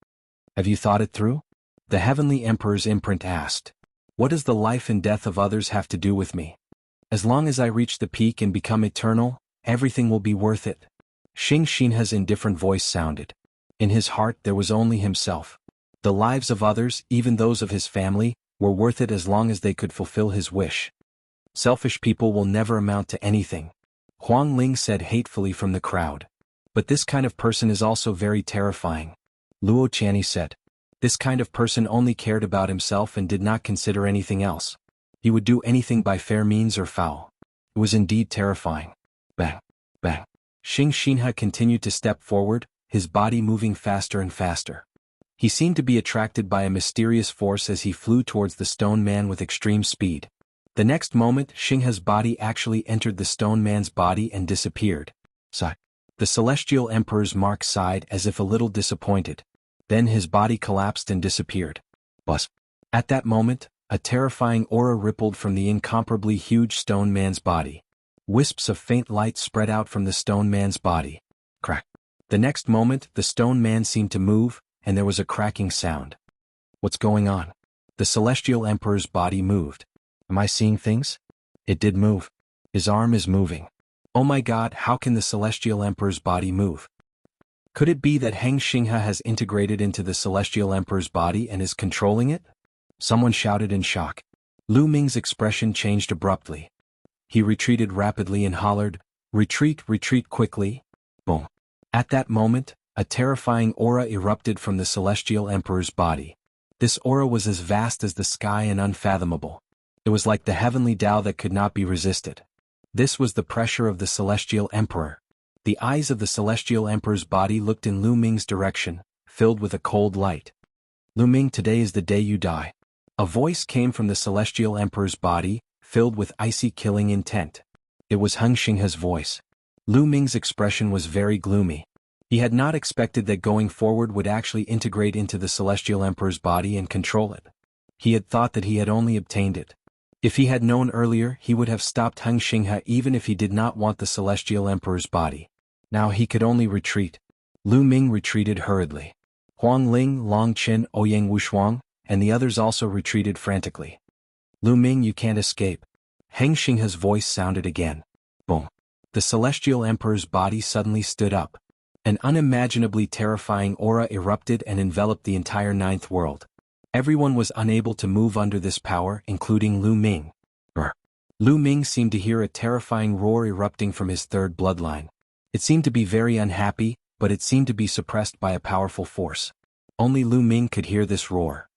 A: "Have you thought it through?" the Heavenly Emperor's imprint asked. "What does the life and death of others have to do with me? As long as I reach the peak and become eternal, everything will be worth it." Xing Xinghe's indifferent voice sounded. In his heart there was only himself. The lives of others, even those of his family, were worth it as long as they could fulfill his wish. "Selfish people will never amount to anything," Huang Ling said hatefully from the crowd. "But this kind of person is also very terrifying," Luo Qianni said. This kind of person only cared about himself and did not consider anything else. He would do anything by fair means or foul. It was indeed terrifying. Bang! Bang! Xing Xinghe continued to step forward, his body moving faster and faster. He seemed to be attracted by a mysterious force as he flew towards the stone man with extreme speed. The next moment, Xinghe's body actually entered the stone man's body and disappeared. Sigh. The Celestial Emperor's mark sighed as if a little disappointed. Then his body collapsed and disappeared. Buzz. At that moment, a terrifying aura rippled from the incomparably huge stone man's body. Wisps of faint light spread out from the stone man's body. Crack. The next moment, the stone man seemed to move, and there was a cracking sound. What's going on? The Celestial Emperor's body moved. Am I seeing things? It did move. His arm is moving. Oh my God, how can the Celestial Emperor's body move? Could it be that Heng Xinghe has integrated into the Celestial Emperor's body and is controlling it? Someone shouted in shock. Lu Ming's expression changed abruptly. He retreated rapidly and hollered, "Retreat, retreat quickly." Boom. At that moment, a terrifying aura erupted from the Celestial Emperor's body. This aura was as vast as the sky and unfathomable. It was like the heavenly Tao that could not be resisted. This was the pressure of the Celestial Emperor. The eyes of the Celestial Emperor's body looked in Lu Ming's direction, filled with a cold light. "Lu Ming, today is the day you die." A voice came from the Celestial Emperor's body, filled with icy killing intent. It was Heng Xinghe's voice. Lu Ming's expression was very gloomy. He had not expected that going forward would actually integrate into the Celestial Emperor's body and control it. He had thought that he had only obtained it. If he had known earlier, he would have stopped Heng Xinghe even if he did not want the Celestial Emperor's body. Now he could only retreat. Lu Ming retreated hurriedly. Huang Ling, Long Qin, Ouyang Wushuang, and the others also retreated frantically. "Lu Ming, you can't escape." Heng Xinghe's voice sounded again. Boom. The Celestial Emperor's body suddenly stood up. An unimaginably terrifying aura erupted and enveloped the entire ninth world. Everyone was unable to move under this power, including Lu Ming. Lu Ming seemed to hear a terrifying roar erupting from his third bloodline. It seemed to be very unhappy, but it seemed to be suppressed by a powerful force. Only Lu Ming could hear this roar.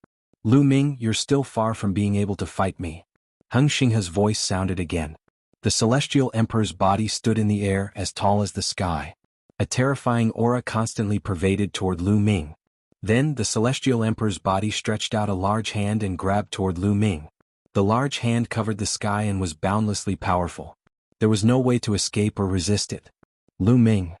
A: "Lu Ming, you're still far from being able to fight me. Hung Xinghe's voice sounded again. The Celestial Emperor's body stood in the air as tall as the sky. A terrifying aura constantly pervaded toward Lu Ming. Then the Celestial Emperor's body stretched out a large hand and grabbed toward Lu Ming. The large hand covered the sky and was boundlessly powerful. There was no way to escape or resist it. Lu Ming,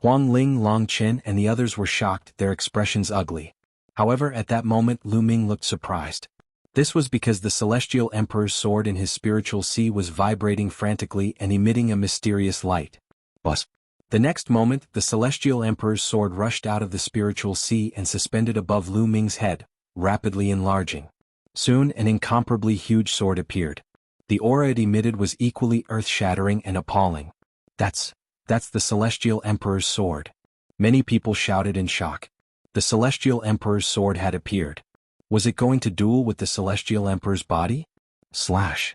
A: Huang Ling, Long Chen and the others were shocked, their expressions ugly. However, at that moment Lu Ming looked surprised. This was because the Celestial Emperor's sword in his spiritual sea was vibrating frantically and emitting a mysterious light. Buzz. The next moment, the Celestial Emperor's sword rushed out of the spiritual sea and suspended above Lu Ming's head, rapidly enlarging. Soon an incomparably huge sword appeared. The aura it emitted was equally earth-shattering and appalling. That's the Celestial Emperor's sword. Many people shouted in shock. The Celestial Emperor's sword had appeared. Was it going to duel with the Celestial Emperor's body? Slash.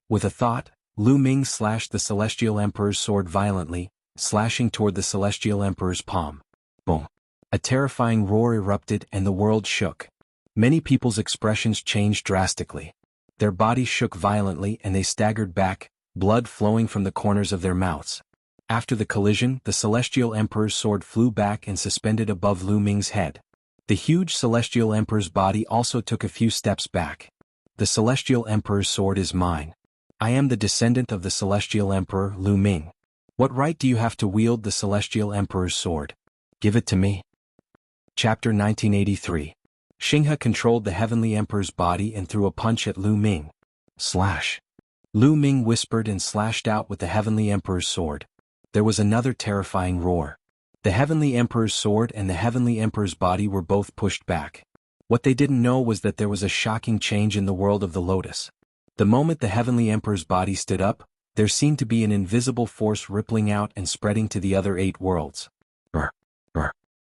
A: With a thought, Lu Ming slashed the Celestial Emperor's sword violently, slashing toward the Celestial Emperor's palm. Boom. A terrifying roar erupted and the world shook. Many people's expressions changed drastically. Their bodies shook violently and they staggered back, blood flowing from the corners of their mouths. After the collision, the Celestial Emperor's sword flew back and suspended above Lu Ming's head. The huge Celestial Emperor's body also took a few steps back. The Celestial Emperor's sword is mine. I am the descendant of the Celestial Emperor, Lu Ming. What right do you have to wield the Celestial Emperor's sword? Give it to me. Chapter 1983. Xinghe controlled the Heavenly Emperor's body and threw a punch at Lu Ming. Slash. Lu Ming whispered and slashed out with the Heavenly Emperor's sword. There was another terrifying roar. The Heavenly Emperor's sword and the Heavenly Emperor's body were both pushed back. What they didn't know was that there was a shocking change in the world of the Lotus. The moment the Heavenly Emperor's body stood up, there seemed to be an invisible force rippling out and spreading to the other 8 worlds.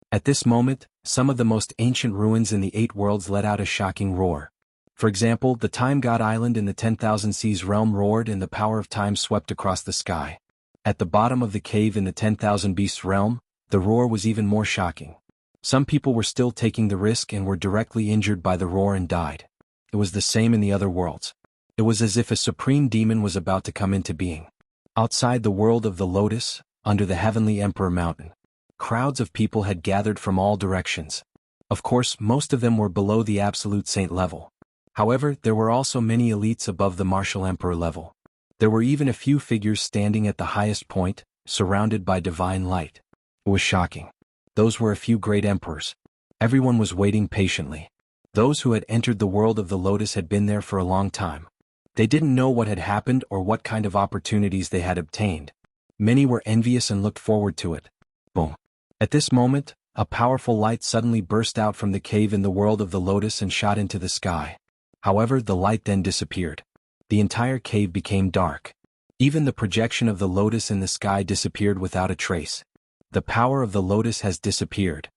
A: At this moment, some of the most ancient ruins in the 8 worlds let out a shocking roar. For example, the Time God Island in the 10,000 Seas realm roared and the power of time swept across the sky. At the bottom of the cave in the 10,000 Beasts realm, the roar was even more shocking. Some people were still taking the risk and were directly injured by the roar and died. It was the same in the other worlds. It was as if a supreme demon was about to come into being. Outside the world of the Lotus, under the Heavenly Emperor Mountain, crowds of people had gathered from all directions. Of course, most of them were below the absolute saint level. However, there were also many elites above the martial emperor level. There were even a few figures standing at the highest point, surrounded by divine light. It was shocking. Those were a few great emperors. Everyone was waiting patiently. Those who had entered the world of the Lotus had been there for a long time. They didn't know what had happened or what kind of opportunities they had obtained. Many were envious and looked forward to it. Boom. At this moment, a powerful light suddenly burst out from the cave in the world of the Lotus and shot into the sky. However, the light then disappeared. The entire cave became dark. Even the projection of the Lotus in the sky disappeared without a trace. The power of the Lotus has disappeared.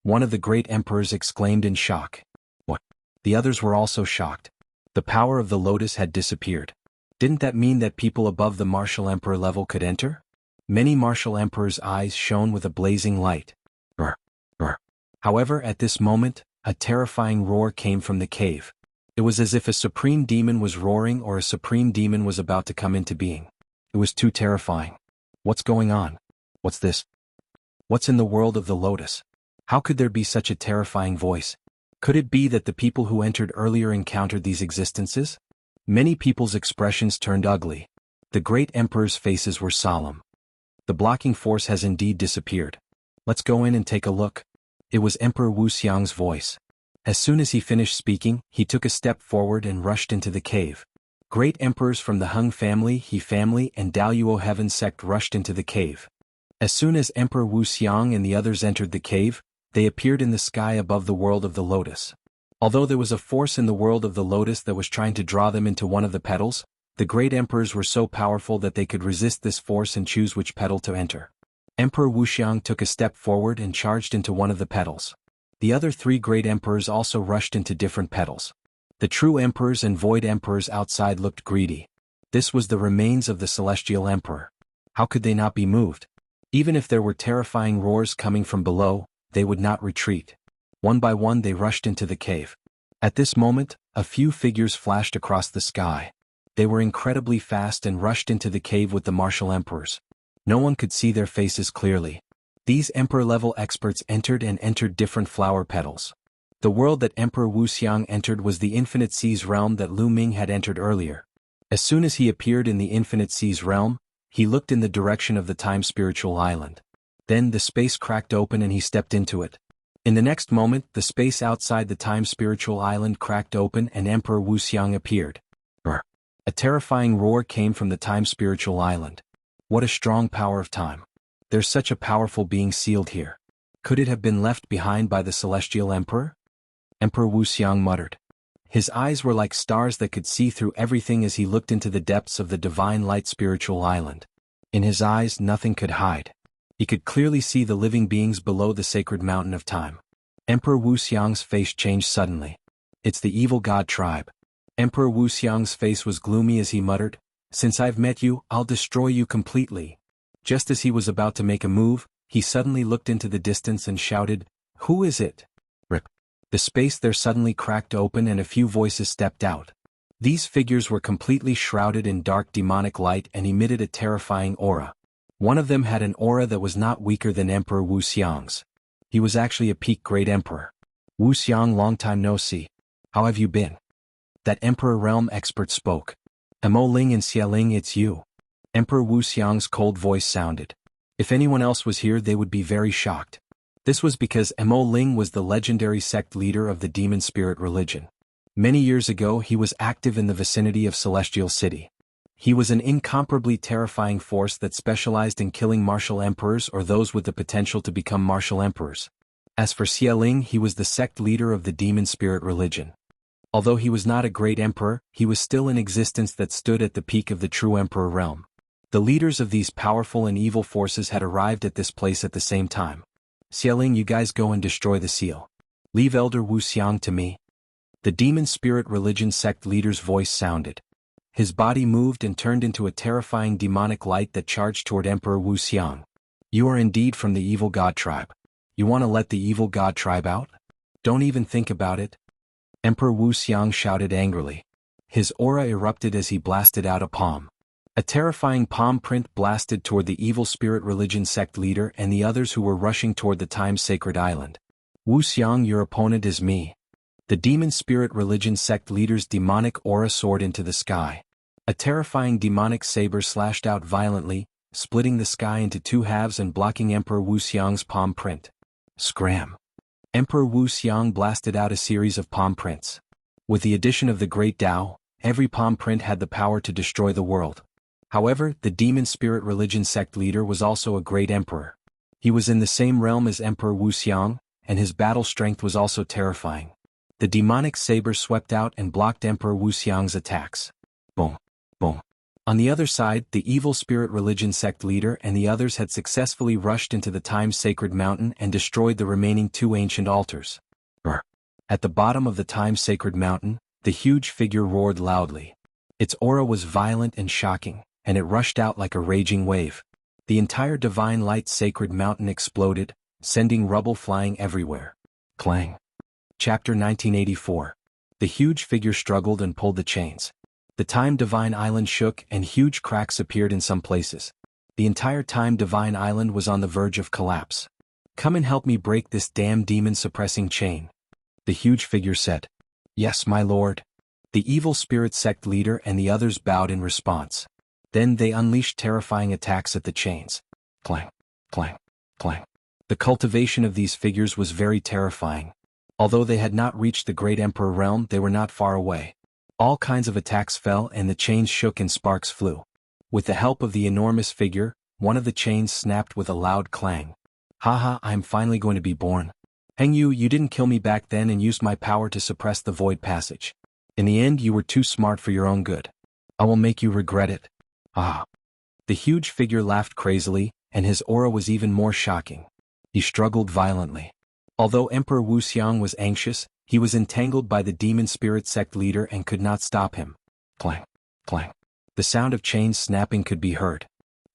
A: One of the great emperors exclaimed in shock. What? The others were also shocked. The power of the Lotus had disappeared. Didn't that mean that people above the martial emperor level could enter? Many martial emperors' eyes shone with a blazing light. However, at this moment, a terrifying roar came from the cave. It was as if a supreme demon was roaring or a supreme demon was about to come into being. It was too terrifying. What's going on? What's this? What's in the world of the Lotus? How could there be such a terrifying voice? Could it be that the people who entered earlier encountered these existences? Many people's expressions turned ugly. The great emperor's faces were solemn. The blocking force has indeed disappeared. Let's go in and take a look. It was Emperor Wuxiang's voice. As soon as he finished speaking, he took a step forward and rushed into the cave. Great emperors from the Hung family, He family, and Daoyuo Heaven sect rushed into the cave. As soon as Emperor Wuxiang and the others entered the cave, they appeared in the sky above the world of the Lotus. Although there was a force in the world of the Lotus that was trying to draw them into one of the petals, the great emperors were so powerful that they could resist this force and choose which petal to enter. Emperor Wuxiang took a step forward and charged into one of the petals. The other 3 great emperors also rushed into different petals. The true emperors and void emperors outside looked greedy. This was the remains of the celestial emperor. How could they not be moved? Even if there were terrifying roars coming from below, they would not retreat. One by one they rushed into the cave. At this moment, a few figures flashed across the sky. They were incredibly fast and rushed into the cave with the martial emperors. No one could see their faces clearly. These emperor-level experts entered different flower petals. The world that Emperor Wuxiang entered was the Infinite Seas realm that Lu Ming had entered earlier. As soon as he appeared in the Infinite Seas realm, he looked in the direction of the Time Spiritual Island. Then the space cracked open and he stepped into it. In the next moment, the space outside the Time Spiritual Island cracked open and Emperor Wuxiang appeared. Brr. A terrifying roar came from the Time Spiritual Island. What a strong power of time. There's such a powerful being sealed here. Could it have been left behind by the Celestial Emperor? Emperor Wuxiang muttered. His eyes were like stars that could see through everything as he looked into the depths of the Divine Light Spiritual Island. In his eyes nothing could hide. He could clearly see the living beings below the sacred mountain of time. Emperor Wuxiang's face changed suddenly. It's the evil god tribe. Emperor Wuxiang's face was gloomy as he muttered, "Since I've met you, I'll destroy you completely." Just as he was about to make a move, he suddenly looked into the distance and shouted, "Who is it?" Rip. The space there suddenly cracked open and a few voices stepped out. These figures were completely shrouded in dark demonic light and emitted a terrifying aura. One of them had an aura that was not weaker than Emperor Wuxiang's. He was actually a peak great emperor. "Wuxiang, long time no see. How have you been?" That Emperor Realm expert spoke. "Mo Ling and Xia Ling, it's you." Emperor Wuxiang's cold voice sounded. If anyone else was here they would be very shocked. This was because Mo Ling was the legendary sect leader of the demon spirit religion. Many years ago he was active in the vicinity of Celestial City. He was an incomparably terrifying force that specialized in killing martial emperors or those with the potential to become martial emperors. As for Xia Ling, he was the sect leader of the demon spirit religion. Although he was not a great emperor, he was still in existence that stood at the peak of the true emperor realm. The leaders of these powerful and evil forces had arrived at this place at the same time. "Xia Ling, you guys go and destroy the seal. Leave Elder Wuxiang to me." The demon spirit religion sect leader's voice sounded. His body moved and turned into a terrifying demonic light that charged toward Emperor Wuxiang. "You are indeed from the evil god tribe. You want to let the evil god tribe out? Don't even think about it." Emperor Wuxiang shouted angrily. His aura erupted as he blasted out a palm. A terrifying palm print blasted toward the evil spirit religion sect leader and the others who were rushing toward the time-sacred island. "Wuxiang, your opponent is me." The demon spirit religion sect leader's demonic aura soared into the sky. A terrifying demonic saber slashed out violently, splitting the sky into two halves and blocking Emperor Wuxiang's palm print. Scram! Emperor Wuxiang blasted out a series of palm prints. With the addition of the Great Tao, every palm print had the power to destroy the world. However, the demon spirit religion sect leader was also a great emperor. He was in the same realm as Emperor Wuxiang, and his battle strength was also terrifying. The demonic saber swept out and blocked Emperor Wuxiang's attacks. Boom! Boom! On the other side, the evil spirit religion sect leader and the others had successfully rushed into the time-sacred mountain and destroyed the remaining two ancient altars. Brr. At the bottom of the time-sacred mountain, the huge figure roared loudly. Its aura was violent and shocking, and it rushed out like a raging wave. The entire divine light sacred mountain exploded, sending rubble flying everywhere. Clang. Chapter 1984. The huge figure struggled and pulled the chains. The Time Divine Island shook and huge cracks appeared in some places. The entire Time Divine Island was on the verge of collapse. "Come and help me break this damn demon-suppressing chain," the huge figure said. "Yes, my lord." The evil spirit sect leader and the others bowed in response. Then they unleashed terrifying attacks at the chains. Clang, clang, clang. The cultivation of these figures was very terrifying. Although they had not reached the great emperor realm, they were not far away. All kinds of attacks fell and the chains shook and sparks flew. With the help of the enormous figure, one of the chains snapped with a loud clang. "Haha, I'm finally going to be born. Hang you, you didn't kill me back then and used my power to suppress the void passage. In the end you were too smart for your own good. I will make you regret it." Ah. The huge figure laughed crazily, and his aura was even more shocking. He struggled violently. Although Emperor Wuxiang was anxious, he was entangled by the demon spirit sect leader and could not stop him. Clang, clang. The sound of chains snapping could be heard.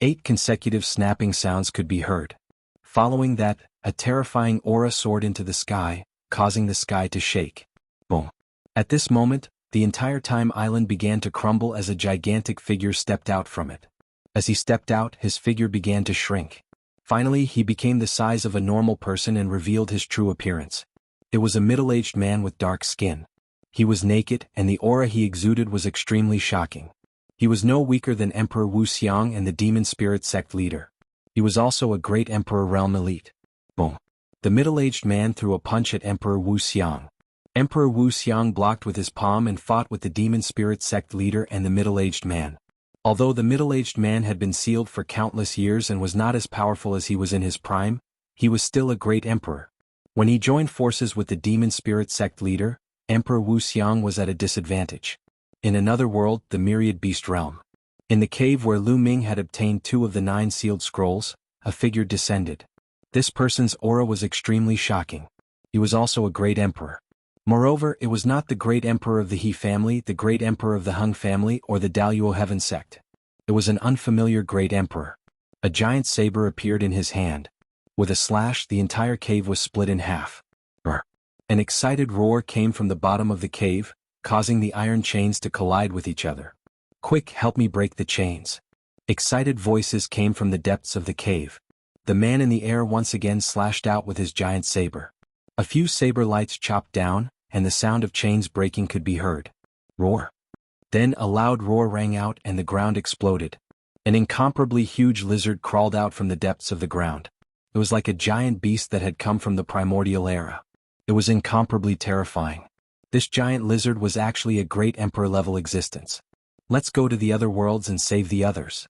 A: 8 consecutive snapping sounds could be heard. Following that, a terrifying aura soared into the sky, causing the sky to shake. Boom. At this moment, The entire time island began to crumble as a gigantic figure stepped out from it. As he stepped out, his figure began to shrink. Finally, he became the size of a normal person and revealed his true appearance. It was a middle-aged man with dark skin. He was naked, and the aura he exuded was extremely shocking. He was no weaker than Emperor Wuxia and the demon spirit sect leader. He was also a great Emperor realm elite. Boom. The middle-aged man threw a punch at Emperor Wuxia. Emperor Wuxia blocked with his palm and fought with the demon spirit sect leader and the middle-aged man. Although the middle-aged man had been sealed for countless years and was not as powerful as he was in his prime, he was still a great emperor. When he joined forces with the demon spirit sect leader, Emperor Wuxia was at a disadvantage. In another world, the myriad beast realm. In the cave where Lu Ming had obtained 2 of the 9 sealed scrolls, a figure descended. This person's aura was extremely shocking. He was also a great emperor. Moreover, it was not the great emperor of the He family, the great emperor of the Hung family, or the Daluo Heaven sect. It was an unfamiliar great emperor. A giant saber appeared in his hand. With a slash, the entire cave was split in half. An excited roar came from the bottom of the cave, causing the iron chains to collide with each other. Quick, help me break the chains. Excited voices came from the depths of the cave. The man in the air once again slashed out with his giant saber. A few saber lights chopped down, and the sound of chains breaking could be heard. Roar. Then a loud roar rang out and the ground exploded. An incomparably huge lizard crawled out from the depths of the ground. It was like a giant beast that had come from the Primordial era. It was incomparably terrifying. This giant lizard was actually a great emperor-level existence. Let's go to the other worlds and save the others.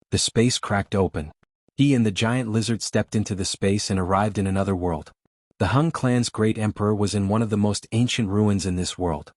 A: The space cracked open. He and the giant lizard stepped into the space and arrived in another world. The Hung clan's great emperor was in one of the most ancient ruins in this world.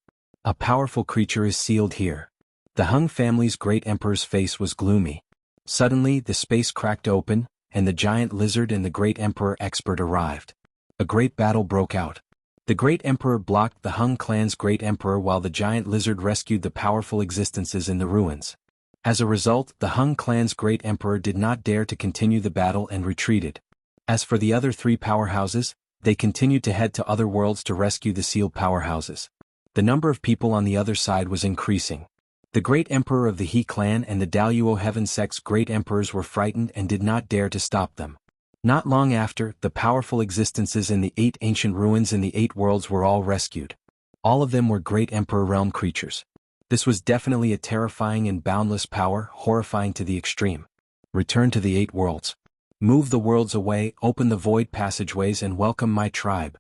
A: A powerful creature is sealed here. The Hung family's great emperor's face was gloomy. Suddenly, the space cracked open, and the giant lizard and the great emperor expert arrived. A great battle broke out. The great emperor blocked the Hung clan's great emperor while the giant lizard rescued the powerful existences in the ruins. As a result, the Hung clan's great emperor did not dare to continue the battle and retreated. As for the other 3 powerhouses, they continued to head to other worlds to rescue the sealed powerhouses. The number of people on the other side was increasing. The great emperor of the He clan and the Daluo Heaven sect's great emperors were frightened and did not dare to stop them. Not long after, the powerful existences in the 8 ancient ruins in the 8 worlds were all rescued. All of them were great emperor realm creatures. This was definitely a terrifying and boundless power, horrifying to the extreme. Return to the 8 worlds. Move the worlds away, open the void passageways and welcome my tribe.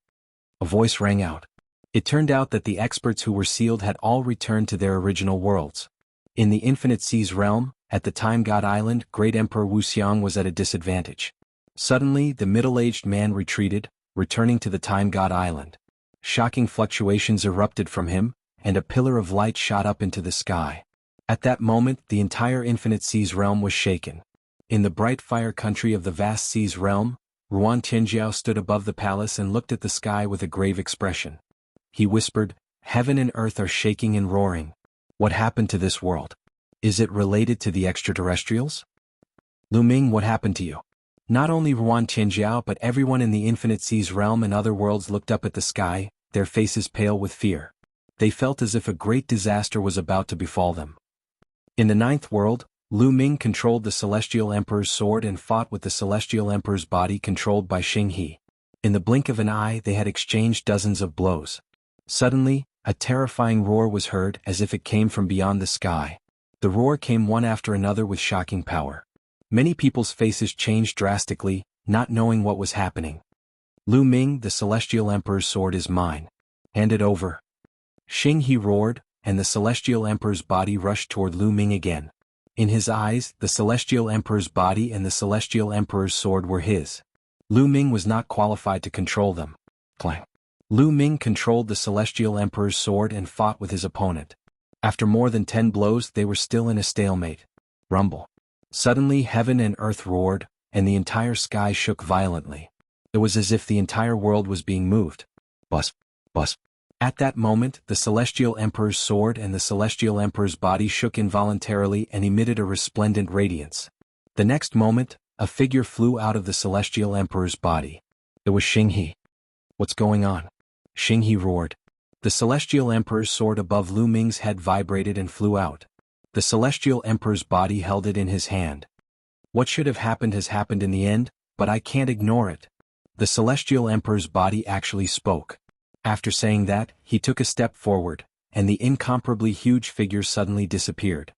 A: A voice rang out. It turned out that the experts who were sealed had all returned to their original worlds. In the Infinite Seas realm, at the Time God Island, Great Emperor Wuxiang was at a disadvantage. Suddenly, the middle-aged man retreated, returning to the Time God Island. Shocking fluctuations erupted from him, and a pillar of light shot up into the sky. At that moment, the entire Infinite Seas realm was shaken. In the bright fire country of the vast seas realm, Ruan Tianjiao stood above the palace and looked at the sky with a grave expression. He whispered, "Heaven and earth are shaking and roaring. What happened to this world? Is it related to the extraterrestrials? Lu Ming, what happened to you?" Not only Ruan Tianjiao but everyone in the Infinite Seas realm and other worlds looked up at the sky, their faces pale with fear. They felt as if a great disaster was about to befall them. In the 9th world, Lu Ming controlled the Celestial Emperor's sword and fought with the Celestial Emperor's body controlled by Xing He. In the blink of an eye they had exchanged dozens of blows. Suddenly, a terrifying roar was heard as if it came from beyond the sky. The roar came one after another with shocking power. Many people's faces changed drastically, not knowing what was happening. "Lu Ming, the Celestial Emperor's sword is mine. Hand it over." Xing He roared, and the Celestial Emperor's body rushed toward Lu Ming again. In his eyes, the Celestial Emperor's body and the Celestial Emperor's sword were his. Lu Ming was not qualified to control them. Clang. Lu Ming controlled the Celestial Emperor's sword and fought with his opponent. After more than 10 blows they were still in a stalemate. Rumble. Suddenly heaven and earth roared, and the entire sky shook violently. It was as if the entire world was being moved. Buzz. Buzz. At that moment, the Celestial Emperor's sword and the Celestial Emperor's body shook involuntarily and emitted a resplendent radiance. The next moment, a figure flew out of the Celestial Emperor's body. It was Xing He. "What's going on?" Xing He roared. The Celestial Emperor's sword above Lu Ming's head vibrated and flew out. The Celestial Emperor's body held it in his hand. What should have happened has happened in the end, but I can't ignore it. The Celestial Emperor's body actually spoke. After saying that, he took a step forward, and the incomparably huge figure suddenly disappeared.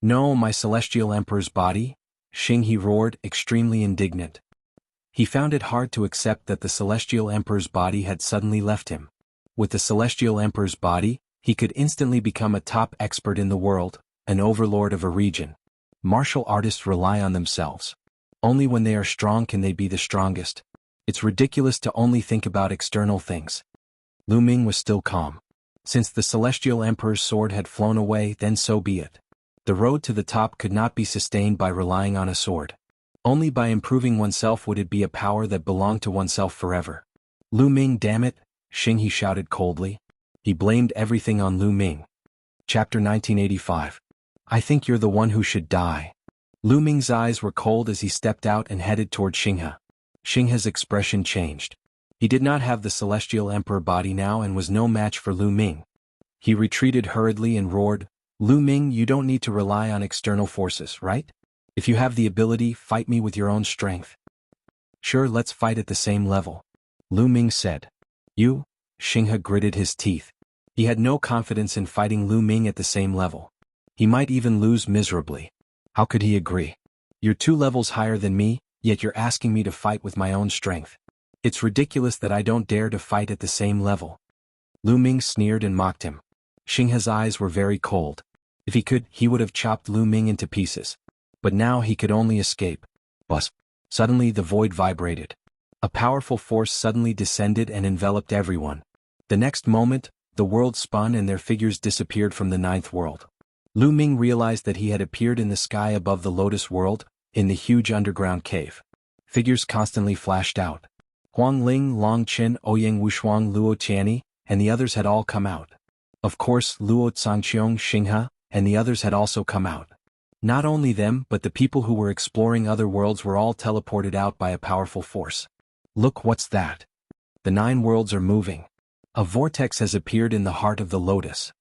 A: No, my Celestial Emperor's body? Xing he roared, extremely indignant. He found it hard to accept that the Celestial Emperor's body had suddenly left him. With the Celestial Emperor's body, he could instantly become a top expert in the world, an overlord of a region. Martial artists rely on themselves. Only when they are strong can they be the strongest. It's ridiculous to only think about external things. Lu Ming was still calm. Since the Celestial Emperor's sword had flown away, then so be it. The road to the top could not be sustained by relying on a sword. Only by improving oneself would it be a power that belonged to oneself forever. Lu Ming, damn it, Xing he shouted coldly. He blamed everything on Lu Ming. Chapter 1985. I think you're the one who should die. Lu Ming's eyes were cold as he stepped out and headed toward Xinghe. Xinghe's expression changed. He did not have the Celestial Emperor body now and was no match for Lu Ming. He retreated hurriedly and roared, Lu Ming, you don't need to rely on external forces, right? If you have the ability, fight me with your own strength. Sure, let's fight at the same level. Lu Ming said. You? Xinghe gritted his teeth. He had no confidence in fighting Lu Ming at the same level. He might even lose miserably. How could he agree? You're 2 levels higher than me, yet you're asking me to fight with my own strength. It's ridiculous that I don't dare to fight at the same level. Lu Ming sneered and mocked him. Xinghe's eyes were very cold. If he could, he would have chopped Lu Ming into pieces. But now he could only escape. Buzz. Suddenly the void vibrated. A powerful force suddenly descended and enveloped everyone. The next moment, the world spun and their figures disappeared from the 9th world. Lu Ming realized that he had appeared in the sky above the Lotus World, in the huge underground cave. Figures constantly flashed out. Huang Ling, Long Qin, Ouyang Wushuang, Luo Tianyi, and the others had all come out. Of course, Luo Zhangqiong, Xinghe, and the others had also come out. Not only them, but the people who were exploring other worlds were all teleported out by a powerful force. Look, what's that? The 9 worlds are moving. A vortex has appeared in the heart of the lotus.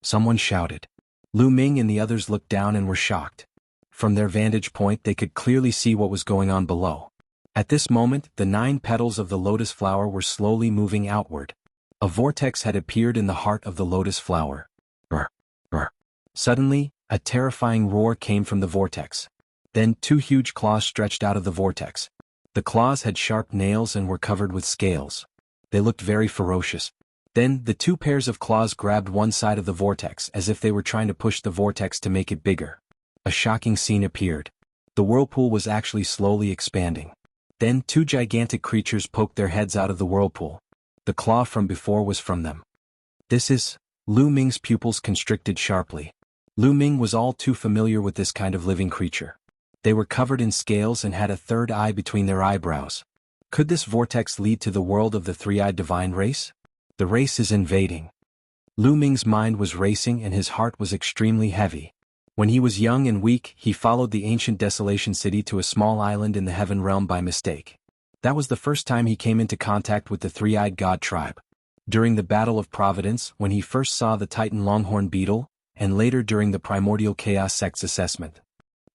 A: Someone shouted. Lu Ming and the others looked down and were shocked. From their vantage point they could clearly see what was going on below. At this moment, the 9 petals of the lotus flower were slowly moving outward. A vortex had appeared in the heart of the lotus flower. Brr, brr. Suddenly, a terrifying roar came from the vortex. Then 2 huge claws stretched out of the vortex. The claws had sharp nails and were covered with scales. They looked very ferocious. Then, the 2 pairs of claws grabbed one side of the vortex as if they were trying to push the vortex to make it bigger. A shocking scene appeared. The whirlpool was actually slowly expanding. Then 2 gigantic creatures poked their heads out of the whirlpool. The claw from before was from them. This is... Lu Ming's pupils constricted sharply. Lu Ming was all too familiar with this kind of living creature. They were covered in scales and had a 3rd eye between their eyebrows. Could this vortex lead to the world of the 3-eyed divine race? The race is invading. Lu Ming's mind was racing and his heart was extremely heavy. When he was young and weak, he followed the ancient Desolation City to a small island in the Heaven Realm by mistake. That was the first time he came into contact with the 3-eyed god tribe. During the Battle of Providence, when he first saw the Titan Longhorn Beetle, and later during the Primordial Chaos Sect's assessment.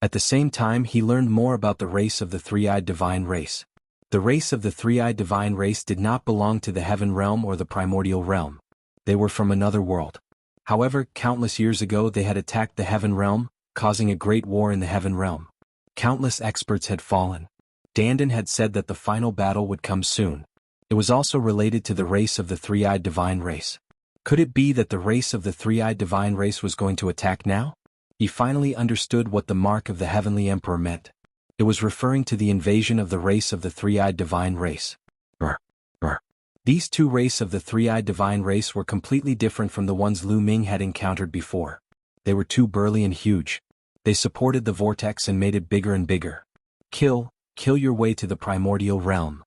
A: At the same time he learned more about the race of the 3-eyed divine race. The race of the 3-eyed divine race did not belong to the Heaven Realm or the Primordial Realm. They were from another world. However, countless years ago they had attacked the Heaven Realm, causing a great war in the Heaven Realm. Countless experts had fallen. Dandan had said that the final battle would come soon. It was also related to the race of the 3-eyed divine race. Could it be that the race of the 3-eyed divine race was going to attack now? He finally understood what the mark of the Heavenly Emperor meant. It was referring to the invasion of the race of the 3-eyed divine race. Brr, brr. These 2 races of the 3-eyed divine race were completely different from the ones Lu Ming had encountered before. They were too burly and huge. They supported the vortex and made it bigger and bigger. Kill your way to the primordial realm.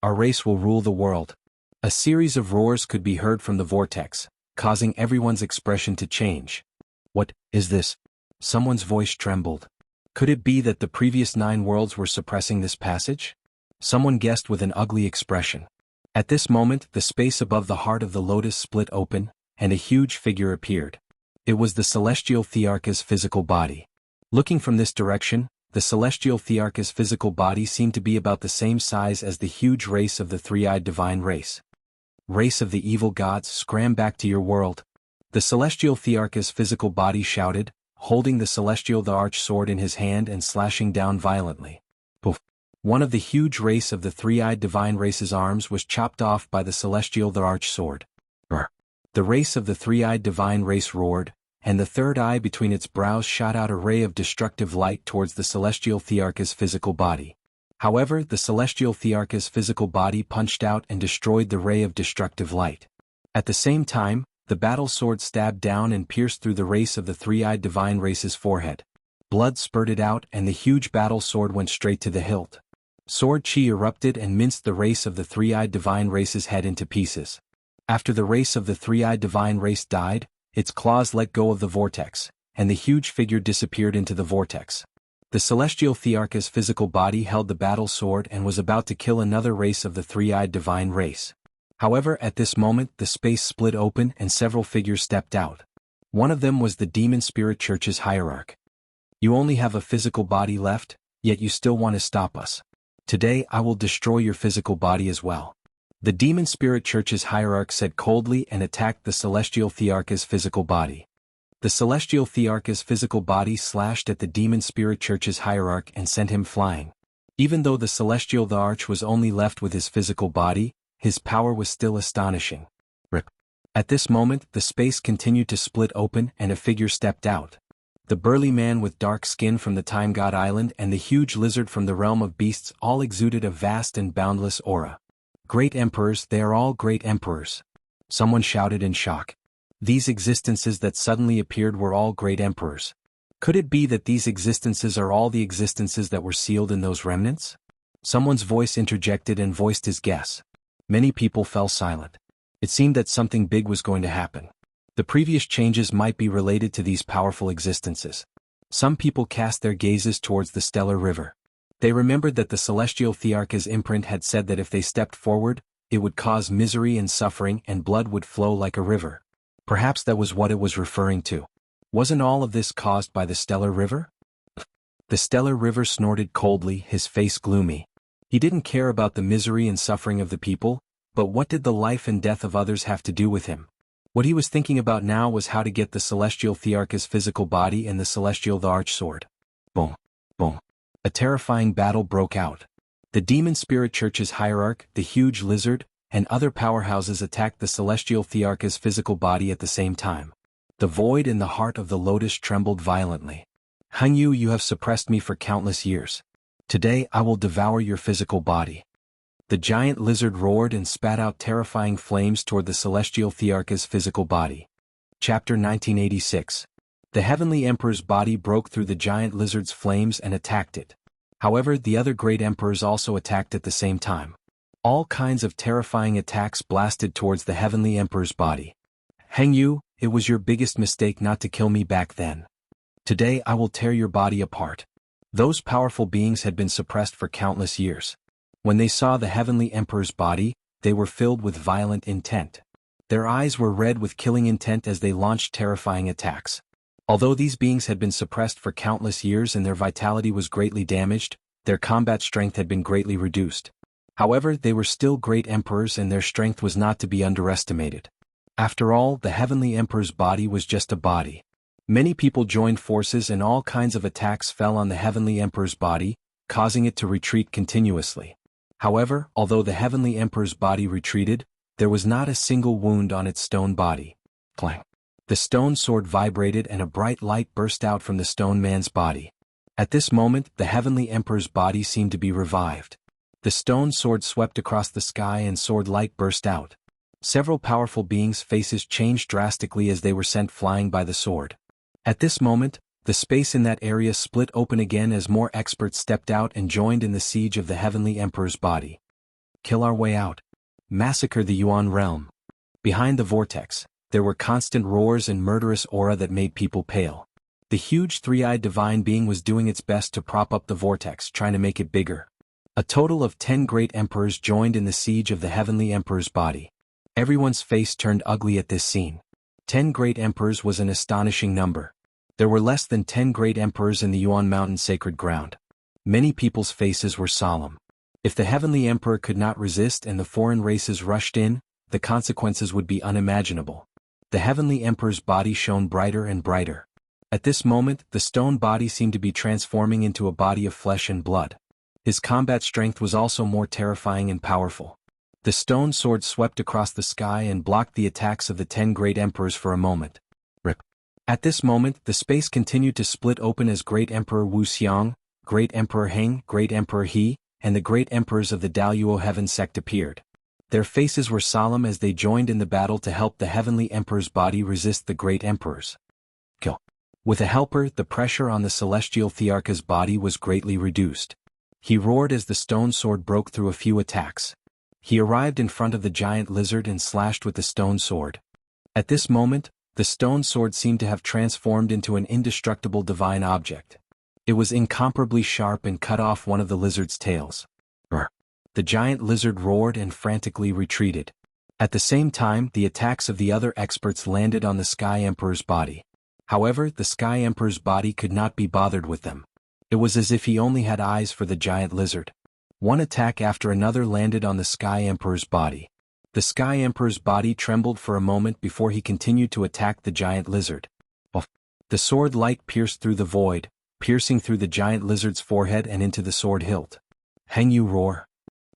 A: Our race will rule the world. A series of roars could be heard from the vortex, causing everyone's expression to change. What is this? Someone's voice trembled. Could it be that the previous 9 worlds were suppressing this passage? Someone guessed with an ugly expression. At this moment, the space above the heart of the lotus split open, and a huge figure appeared. It was the celestial Thearcha's physical body. Looking from this direction, the celestial Thearcha's physical body seemed to be about the same size as the huge race of the three-eyed divine race. Race of the evil gods, scram back to your world. The celestial Thearcha's physical body shouted, holding the celestial arch sword in his hand and slashing down violently. Poof! One of the huge race of the three-eyed divine race's arms was chopped off by the celestial arch sword. Brr! The race of the three-eyed divine race roared, and the third eye between its brows shot out a ray of destructive light towards the celestial Thearcha's physical body. However, the celestial Thearcha's physical body punched out and destroyed the ray of destructive light. At the same time, the battle sword stabbed down and pierced through the race of the three-eyed divine race's forehead. Blood spurted out and the huge battle sword went straight to the hilt. Sword chi erupted and minced the race of the three-eyed divine race's head into pieces. After the race of the three-eyed divine race died, its claws let go of the vortex, and the huge figure disappeared into the vortex. The celestial Thearcha's physical body held the battle sword and was about to kill another race of the three-eyed divine race. However, at this moment the space split open and several figures stepped out. One of them was the Demon Spirit Church's hierarch. You only have a physical body left, yet you still want to stop us. Today I will destroy your physical body as well. The Demon Spirit Church's hierarch said coldly and attacked the celestial Thearcha's physical body. The celestial Thearcha's physical body slashed at the Demon Spirit Church's hierarch and sent him flying. Even though the celestial arch was only left with his physical body, his power was still astonishing. Rip. At this moment the space continued to split open and a figure stepped out. The burly man with dark skin from the Time God Island and the huge lizard from the realm of beasts all exuded a vast and boundless aura. Great emperors, they are all great emperors. Someone shouted in shock. These existences that suddenly appeared were all great emperors. Could it be that these existences are all the existences that were sealed in those remnants? Someone's voice interjected and voiced his guess. Many people fell silent. It seemed that something big was going to happen. The previous changes might be related to these powerful existences. Some people cast their gazes towards the stellar river. They remembered that the celestial Thearcha's imprint had said that if they stepped forward, it would cause misery and suffering and blood would flow like a river. Perhaps that was what it was referring to. Wasn't all of this caused by the stellar river? The stellar river snorted coldly, his face gloomy. He didn't care about the misery and suffering of the people, but what did the life and death of others have to do with him? What he was thinking about now was how to get the celestial Thearcha's physical body and the celestial arch sword. Boom. Boom. A terrifying battle broke out. The Demon Spirit Church's hierarch, the huge lizard, and other powerhouses attacked the celestial Thearcha's physical body at the same time. The void in the heart of the lotus trembled violently. Hangyu, you have suppressed me for countless years. Today I will devour your physical body. The giant lizard roared and spat out terrifying flames toward the celestial Thearcha's physical body. Chapter 1986. The heavenly emperor's body broke through the giant lizard's flames and attacked it. However, the other great emperors also attacked at the same time. All kinds of terrifying attacks blasted towards the heavenly emperor's body. Hangyu, it was your biggest mistake not to kill me back then. Today I will tear your body apart. Those powerful beings had been suppressed for countless years. When they saw the heavenly emperor's body, they were filled with violent intent. Their eyes were red with killing intent as they launched terrifying attacks. Although these beings had been suppressed for countless years and their vitality was greatly damaged, their combat strength had been greatly reduced. However, they were still great emperors and their strength was not to be underestimated. After all, the heavenly emperor's body was just a body. Many people joined forces and all kinds of attacks fell on the heavenly emperor's body, causing it to retreat continuously. However, although the heavenly emperor's body retreated, there was not a single wound on its stone body. Clang. The stone sword vibrated and a bright light burst out from the stone man's body. At this moment, the heavenly emperor's body seemed to be revived. The stone sword swept across the sky and sword light burst out. Several powerful beings' faces changed drastically as they were sent flying by the sword. At this moment, the space in that area split open again as more experts stepped out and joined in the siege of the heavenly emperor's body. Kill our way out. Massacre the Yuan realm. Behind the vortex, there were constant roars and murderous aura that made people pale. The huge three-eyed divine being was doing its best to prop up the vortex, trying to make it bigger. A total of 10 great emperors joined in the siege of the heavenly emperor's body. Everyone's face turned ugly at this scene. 10 great emperors was an astonishing number. There were less than 10 great emperors in the Yuan Mountain sacred ground. Many people's faces were solemn. If the heavenly emperor could not resist and the foreign races rushed in, the consequences would be unimaginable. The heavenly emperor's body shone brighter and brighter. At this moment, the stone body seemed to be transforming into a body of flesh and blood. His combat strength was also more terrifying and powerful. The stone sword swept across the sky and blocked the attacks of the 10 great emperors for a moment. Rip. At this moment, the space continued to split open as Great Emperor Wuxiang, Great Emperor Heng, Great Emperor He, and the great emperors of the Daluo Heaven sect appeared. Their faces were solemn as they joined in the battle to help the heavenly emperor's body resist the great emperors. Kill. With a helper, the pressure on the celestial Thearcha's body was greatly reduced. He roared as the stone sword broke through a few attacks. He arrived in front of the giant lizard and slashed with the stone sword. At this moment, the stone sword seemed to have transformed into an indestructible divine object. It was incomparably sharp and cut off one of the lizard's tails. The giant lizard roared and frantically retreated. At the same time, the attacks of the other experts landed on the Sky Emperor's body. However, the Sky Emperor's body could not be bothered with them. It was as if he only had eyes for the giant lizard. One attack after another landed on the Sky Emperor's body. The Sky Emperor's body trembled for a moment before he continued to attack the giant lizard. The sword light pierced through the void, piercing through the giant lizard's forehead and into the sword hilt. Heng you roar.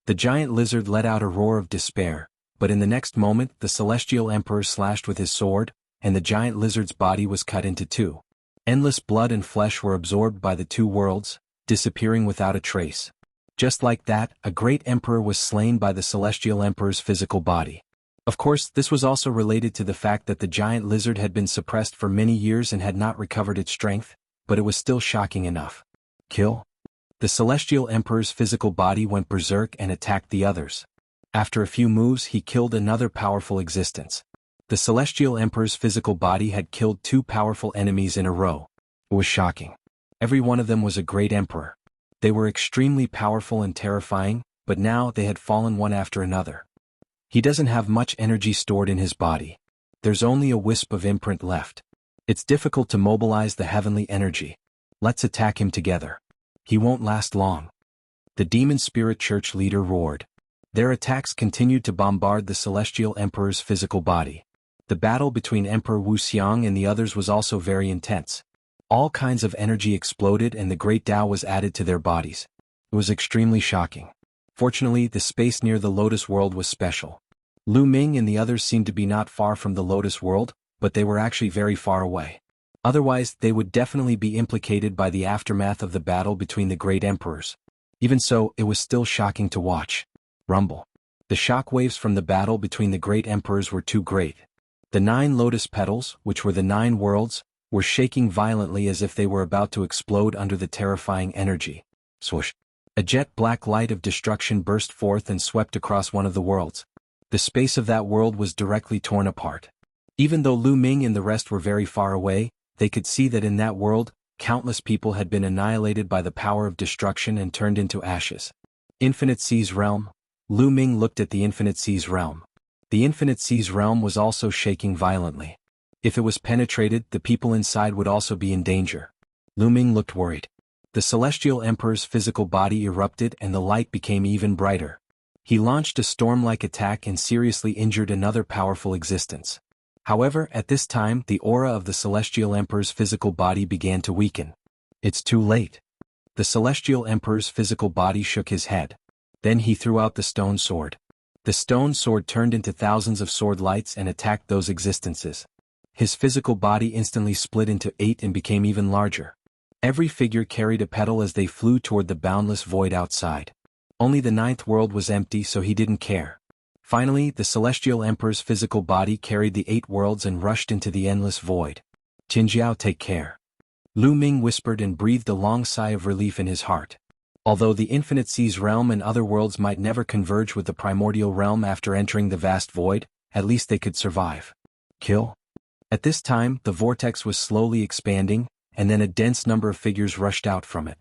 A: The giant lizard let out a roar of despair, but in the next moment the celestial emperor slashed with his sword, and the giant lizard's body was cut into two. Endless blood and flesh were absorbed by the two worlds, disappearing without a trace. Just like that, a great emperor was slain by the celestial emperor's physical body. Of course, this was also related to the fact that the giant lizard had been suppressed for many years and had not recovered its strength, but it was still shocking enough. Kill. The celestial emperor's physical body went berserk and attacked the others. After a few moves, he killed another powerful existence. The celestial emperor's physical body had killed two powerful enemies in a row. It was shocking. Every one of them was a great emperor. They were extremely powerful and terrifying, but now they had fallen one after another. He doesn't have much energy stored in his body. There's only a wisp of imprint left. It's difficult to mobilize the heavenly energy. Let's attack him together. He won't last long. The demon spirit church leader roared. Their attacks continued to bombard the celestial emperor's physical body. The battle between Emperor Wuxiang and the others was also very intense. All kinds of energy exploded and the great Tao was added to their bodies. It was extremely shocking. Fortunately, the space near the Lotus World was special. Lu Ming and the others seemed to be not far from the Lotus World, but they were actually very far away. Otherwise, they would definitely be implicated by the aftermath of the battle between the great emperors. Even so, it was still shocking to watch. Rumble. The shock waves from the battle between the great emperors were too great. The 9 lotus petals, which were the 9 worlds, were shaking violently as if they were about to explode under the terrifying energy. Swoosh. A jet black light of destruction burst forth and swept across one of the worlds. The space of that world was directly torn apart. Even though Lu Ming and the rest were very far away, they could see that in that world, countless people had been annihilated by the power of destruction and turned into ashes. Infinite Sea's realm. Lu Ming looked at the Infinite Sea's realm. The Infinite Sea's realm was also shaking violently. If it was penetrated, the people inside would also be in danger. Lu Ming looked worried. The celestial emperor's physical body erupted and the light became even brighter. He launched a storm-like attack and seriously injured another powerful existence. However, at this time, the aura of the celestial emperor's physical body began to weaken. It's too late. The celestial emperor's physical body shook his head. Then he threw out the stone sword. The stone sword turned into thousands of sword lights and attacked those existences. His physical body instantly split into 8 and became even larger. Every figure carried a petal as they flew toward the boundless void outside. Only the 9th world was empty, so he didn't care. Finally, the celestial emperor's physical body carried the 8 worlds and rushed into the endless void. Qinjiao, take care. Lu Ming whispered and breathed a long sigh of relief in his heart. Although the Infinite Sea's realm and other worlds might never converge with the primordial realm after entering the vast void, at least they could survive. Kill. At this time, the vortex was slowly expanding, and then a dense number of figures rushed out from it.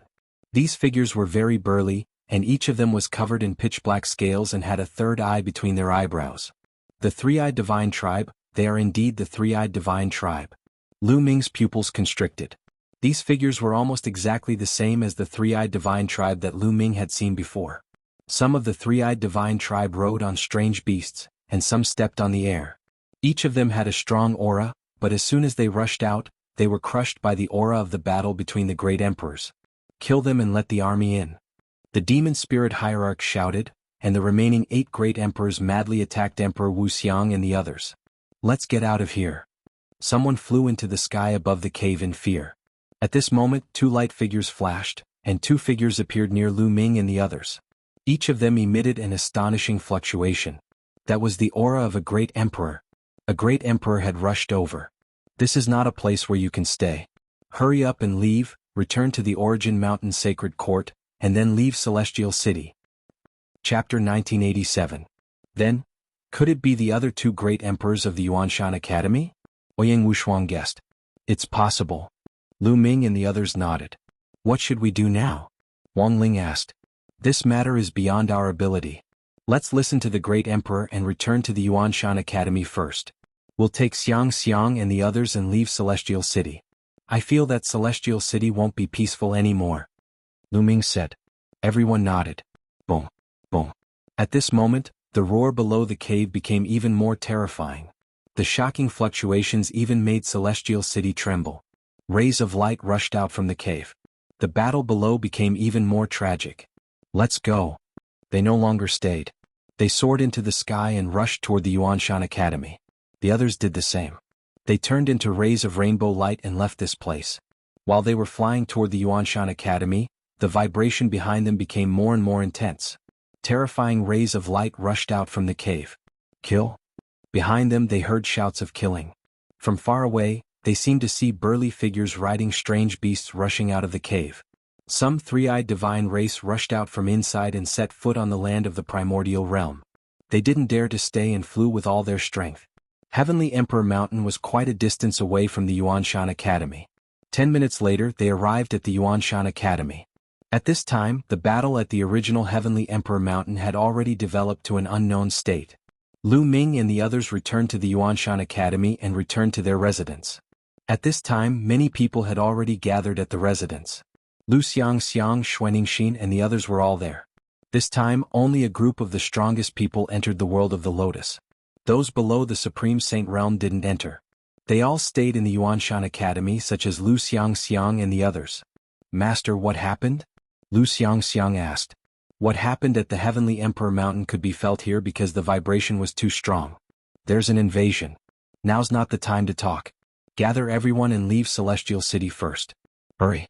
A: These figures were very burly, and each of them was covered in pitch-black scales and had a third eye between their eyebrows. The three-eyed divine tribe, they are indeed the three-eyed divine tribe. Lu Ming's pupils constricted. These figures were almost exactly the same as the three-eyed divine tribe that Lu Ming had seen before. Some of the three-eyed divine tribe rode on strange beasts, and some stepped on the air. Each of them had a strong aura, but as soon as they rushed out, they were crushed by the aura of the battle between the great emperors. Kill them and let the army in. The demon spirit hierarch shouted, and the remaining 8 great emperors madly attacked Emperor Wuxiang and the others. Let's get out of here. Someone flew into the sky above the cave in fear. At this moment 2 light figures flashed, and 2 figures appeared near Lu Ming and the others. Each of them emitted an astonishing fluctuation. That was the aura of a great emperor. A great emperor had rushed over. This is not a place where you can stay. Hurry up and leave, return to the Origin Mountain Sacred Court, and then leave Celestial City. Chapter 1987. Then, could it be the other 2 great emperors of the Yuanshan Academy? Ouyang Wushuang guessed. It's possible. Lu Ming and the others nodded. What should we do now? Wang Ling asked. This matter is beyond our ability. Let's listen to the great emperor and return to the Yuanshan Academy first. We'll take Xiang and the others and leave Celestial City. I feel that Celestial City won't be peaceful anymore. Lu Ming said. Everyone nodded. Boom, boom. At this moment, the roar below the cave became even more terrifying. The shocking fluctuations even made Celestial City tremble. Rays of light rushed out from the cave. The battle below became even more tragic. Let's go. They no longer stayed. They soared into the sky and rushed toward the Yuanshan Academy. The others did the same. They turned into rays of rainbow light and left this place. While they were flying toward the Yuanshan Academy, the vibration behind them became more and more intense. Terrifying rays of light rushed out from the cave. Kill? Behind them they heard shouts of killing. From far away, they seemed to see burly figures riding strange beasts rushing out of the cave. Some three-eyed divine race rushed out from inside and set foot on the land of the primordial realm. They didn't dare to stay and flew with all their strength. Heavenly Emperor Mountain was quite a distance away from the Yuanshan Academy. 10 minutes later they arrived at the Yuanshan Academy. At this time, the battle at the original Heavenly Emperor Mountain had already developed to an unknown state. Lu Ming and the others returned to the Yuanshan Academy and returned to their residence. At this time many people had already gathered at the residence. Lu Xiang, Xuaningxin and the others were all there. This time only a group of the strongest people entered the world of the Lotus. Those below the Supreme Saint Realm didn't enter. They all stayed in the Yuanshan Academy, such as Lu Xiang and the others. Master, what happened? Lu Xiang asked. What happened at the Heavenly Emperor Mountain could be felt here because the vibration was too strong. There's an invasion. Now's not the time to talk. Gather everyone and leave Celestial City first. Hurry.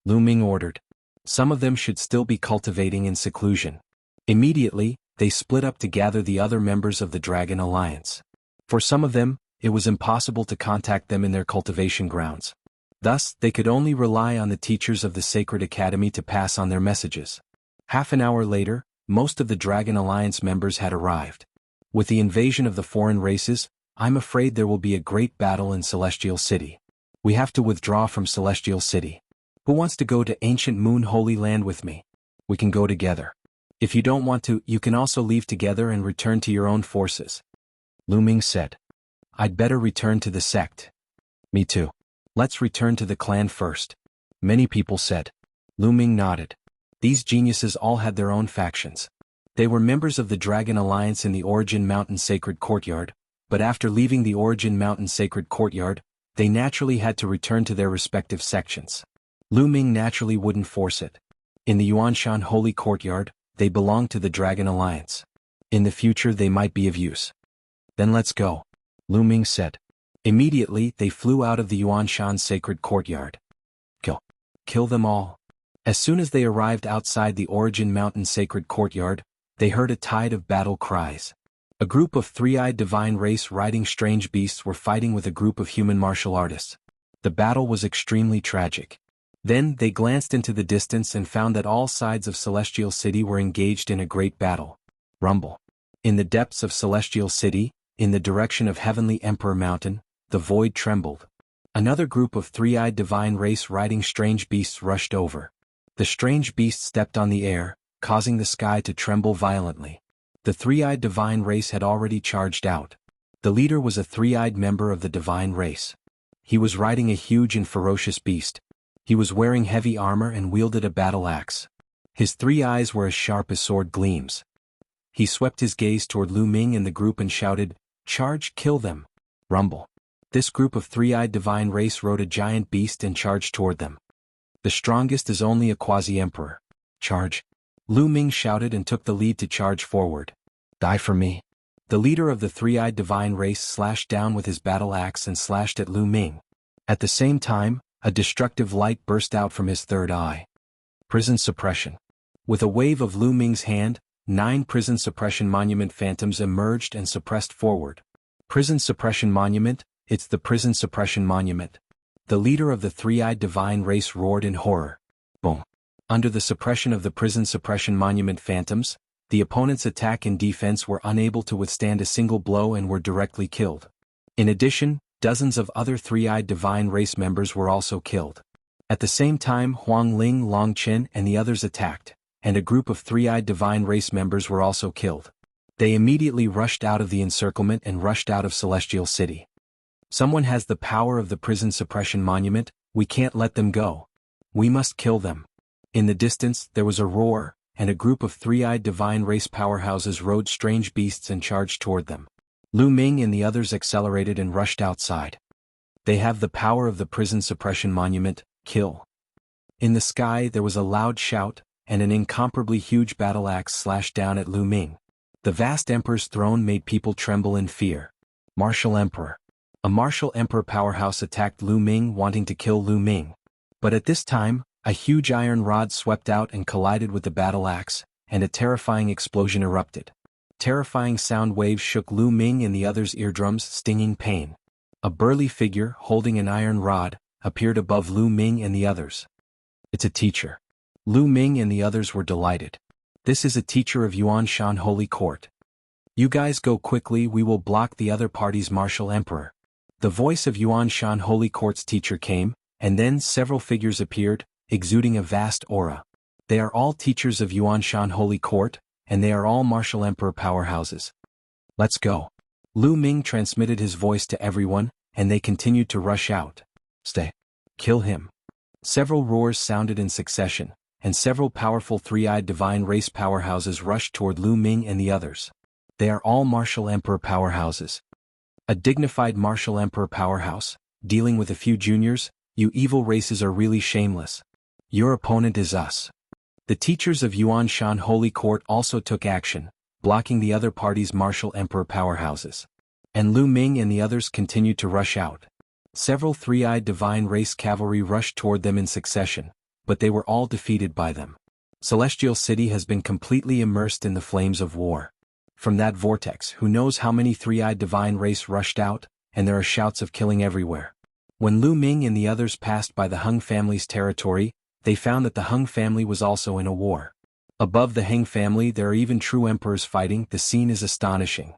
A: Lu Ming ordered. Some of them should still be cultivating in seclusion. Immediately, they split up to gather the other members of the Dragon Alliance. For some of them, it was impossible to contact them in their cultivation grounds. Thus, they could only rely on the teachers of the Sacred Academy to pass on their messages. Half an hour later, most of the Dragon Alliance members had arrived. With the invasion of the foreign races, I'm afraid there will be a great battle in Celestial City. We have to withdraw from Celestial City. Who wants to go to Ancient Moon Holy Land with me? We can go together. If you don't want to, you can also leave together and return to your own forces. Lu Ming said. I'd better return to the sect. Me too. Let's return to the clan first. Many people said. Lu Ming nodded. These geniuses all had their own factions. They were members of the Dragon Alliance in the Origin Mountain Sacred Courtyard, but after leaving the Origin Mountain Sacred Courtyard, they naturally had to return to their respective sections. Lu Ming naturally wouldn't force it. In the Yuanshan Holy Courtyard, they belonged to the Dragon Alliance. In the future they might be of use. Then let's go, Lu Ming said. Immediately they flew out of the Yuanshan Sacred Courtyard. Kill them all. As soon as they arrived outside the Origin Mountain Sacred Courtyard, they heard a tide of battle cries. A group of three-eyed divine race riding strange beasts were fighting with a group of human martial artists. The battle was extremely tragic. Then they glanced into the distance and found that all sides of Celestial City were engaged in a great battle. Rumble. In the depths of Celestial City, in the direction of Heavenly Emperor Mountain, the void trembled. Another group of three-eyed divine race riding strange beasts rushed over. The strange beasts stepped on the air, causing the sky to tremble violently. The three-eyed divine race had already charged out. The leader was a three-eyed member of the divine race. He was riding a huge and ferocious beast. He was wearing heavy armor and wielded a battle axe. His three eyes were as sharp as sword gleams. He swept his gaze toward Lu Ming and the group and shouted, "Charge, kill them!" Rumble. This group of three-eyed divine race rode a giant beast and charged toward them. The strongest is only a quasi-emperor. Charge. Lu Ming shouted and took the lead to charge forward. Die for me. The leader of the three-eyed divine race slashed down with his battle axe and slashed at Lu Ming. At the same time, a destructive light burst out from his third eye. Prison suppression. With a wave of Lu Ming's hand, 9 prison suppression monument phantoms emerged and suppressed forward. Prison suppression monument, it's the prison suppression monument. The leader of the three-eyed divine race roared in horror. Boom. Under the suppression of the prison suppression monument phantoms, the opponent's attack and defense were unable to withstand a single blow and were directly killed. In addition, dozens of other three-eyed divine race members were also killed. At the same time, Huang Ling, Long Chen and the others attacked, and a group of three-eyed divine race members were also killed. They immediately rushed out of the encirclement and rushed out of Celestial City. Someone has the power of the prison suppression monument, we can't let them go. We must kill them. In the distance, there was a roar, and a group of three-eyed divine race powerhouses rode strange beasts and charged toward them. Lu Ming and the others accelerated and rushed outside. They have the power of the prison suppression monument, kill. In the sky there was a loud shout, and an incomparably huge battle axe slashed down at Lu Ming. The vast emperor's throne made people tremble in fear. Martial Emperor. A martial emperor powerhouse attacked Lu Ming wanting to kill Lu Ming. But at this time, a huge iron rod swept out and collided with the battle axe, and a terrifying explosion erupted. Terrifying sound waves shook Lu Ming and the others' eardrums, stinging pain. A burly figure, holding an iron rod, appeared above Lu Ming and the others. It's a teacher. Lu Ming and the others were delighted. This is a teacher of Yuanshan Holy Court. You guys go quickly, we will block the other party's martial emperor. The voice of Yuanshan Holy Court's teacher came, and then several figures appeared, exuding a vast aura. They are all teachers of Yuanshan Holy Court, and they are all martial emperor powerhouses. Let's go. Lu Ming transmitted his voice to everyone, and they continued to rush out. Stay. Kill him. Several roars sounded in succession, and several powerful three-eyed divine race powerhouses rushed toward Lu Ming and the others. They are all martial emperor powerhouses. A dignified martial emperor powerhouse, dealing with a few juniors, you evil races are really shameless. Your opponent is us. The teachers of Yuanshan Holy Court also took action, blocking the other party's martial emperor powerhouses. And Lu Ming and the others continued to rush out. Several three-eyed divine race cavalry rushed toward them in succession, but they were all defeated by them. Celestial City has been completely immersed in the flames of war. From that vortex, who knows how many three-eyed divine race rushed out, and there are shouts of killing everywhere. When Lu Ming and the others passed by the Hung family's territory, they found that the Hung family was also in a war. Above the Heng family there are even true emperors fighting. The scene is astonishing.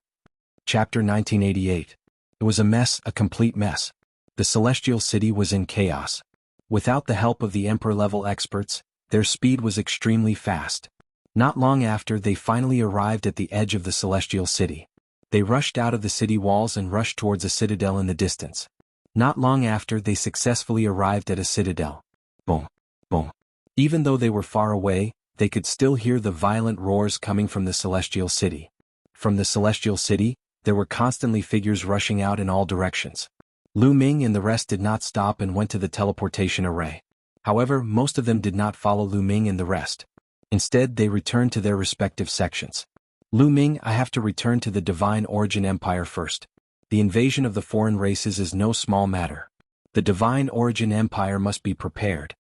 A: Chapter 1988. It was a mess, a complete mess. The Celestial City was in chaos. Without the help of the emperor-level experts, their speed was extremely fast. Not long after they finally arrived at the edge of the Celestial City. They rushed out of the city walls and rushed towards a citadel in the distance. Not long after they successfully arrived at a citadel. Boom, boom. Even though they were far away, they could still hear the violent roars coming from the Celestial City. From the Celestial City, there were constantly figures rushing out in all directions. Lu Ming and the rest did not stop and went to the teleportation array. However, most of them did not follow Lu Ming and the rest. Instead, they returned to their respective sections. Lu Ming, I have to return to the Divine Origin Empire first. The invasion of the foreign races is no small matter. The Divine Origin Empire must be prepared.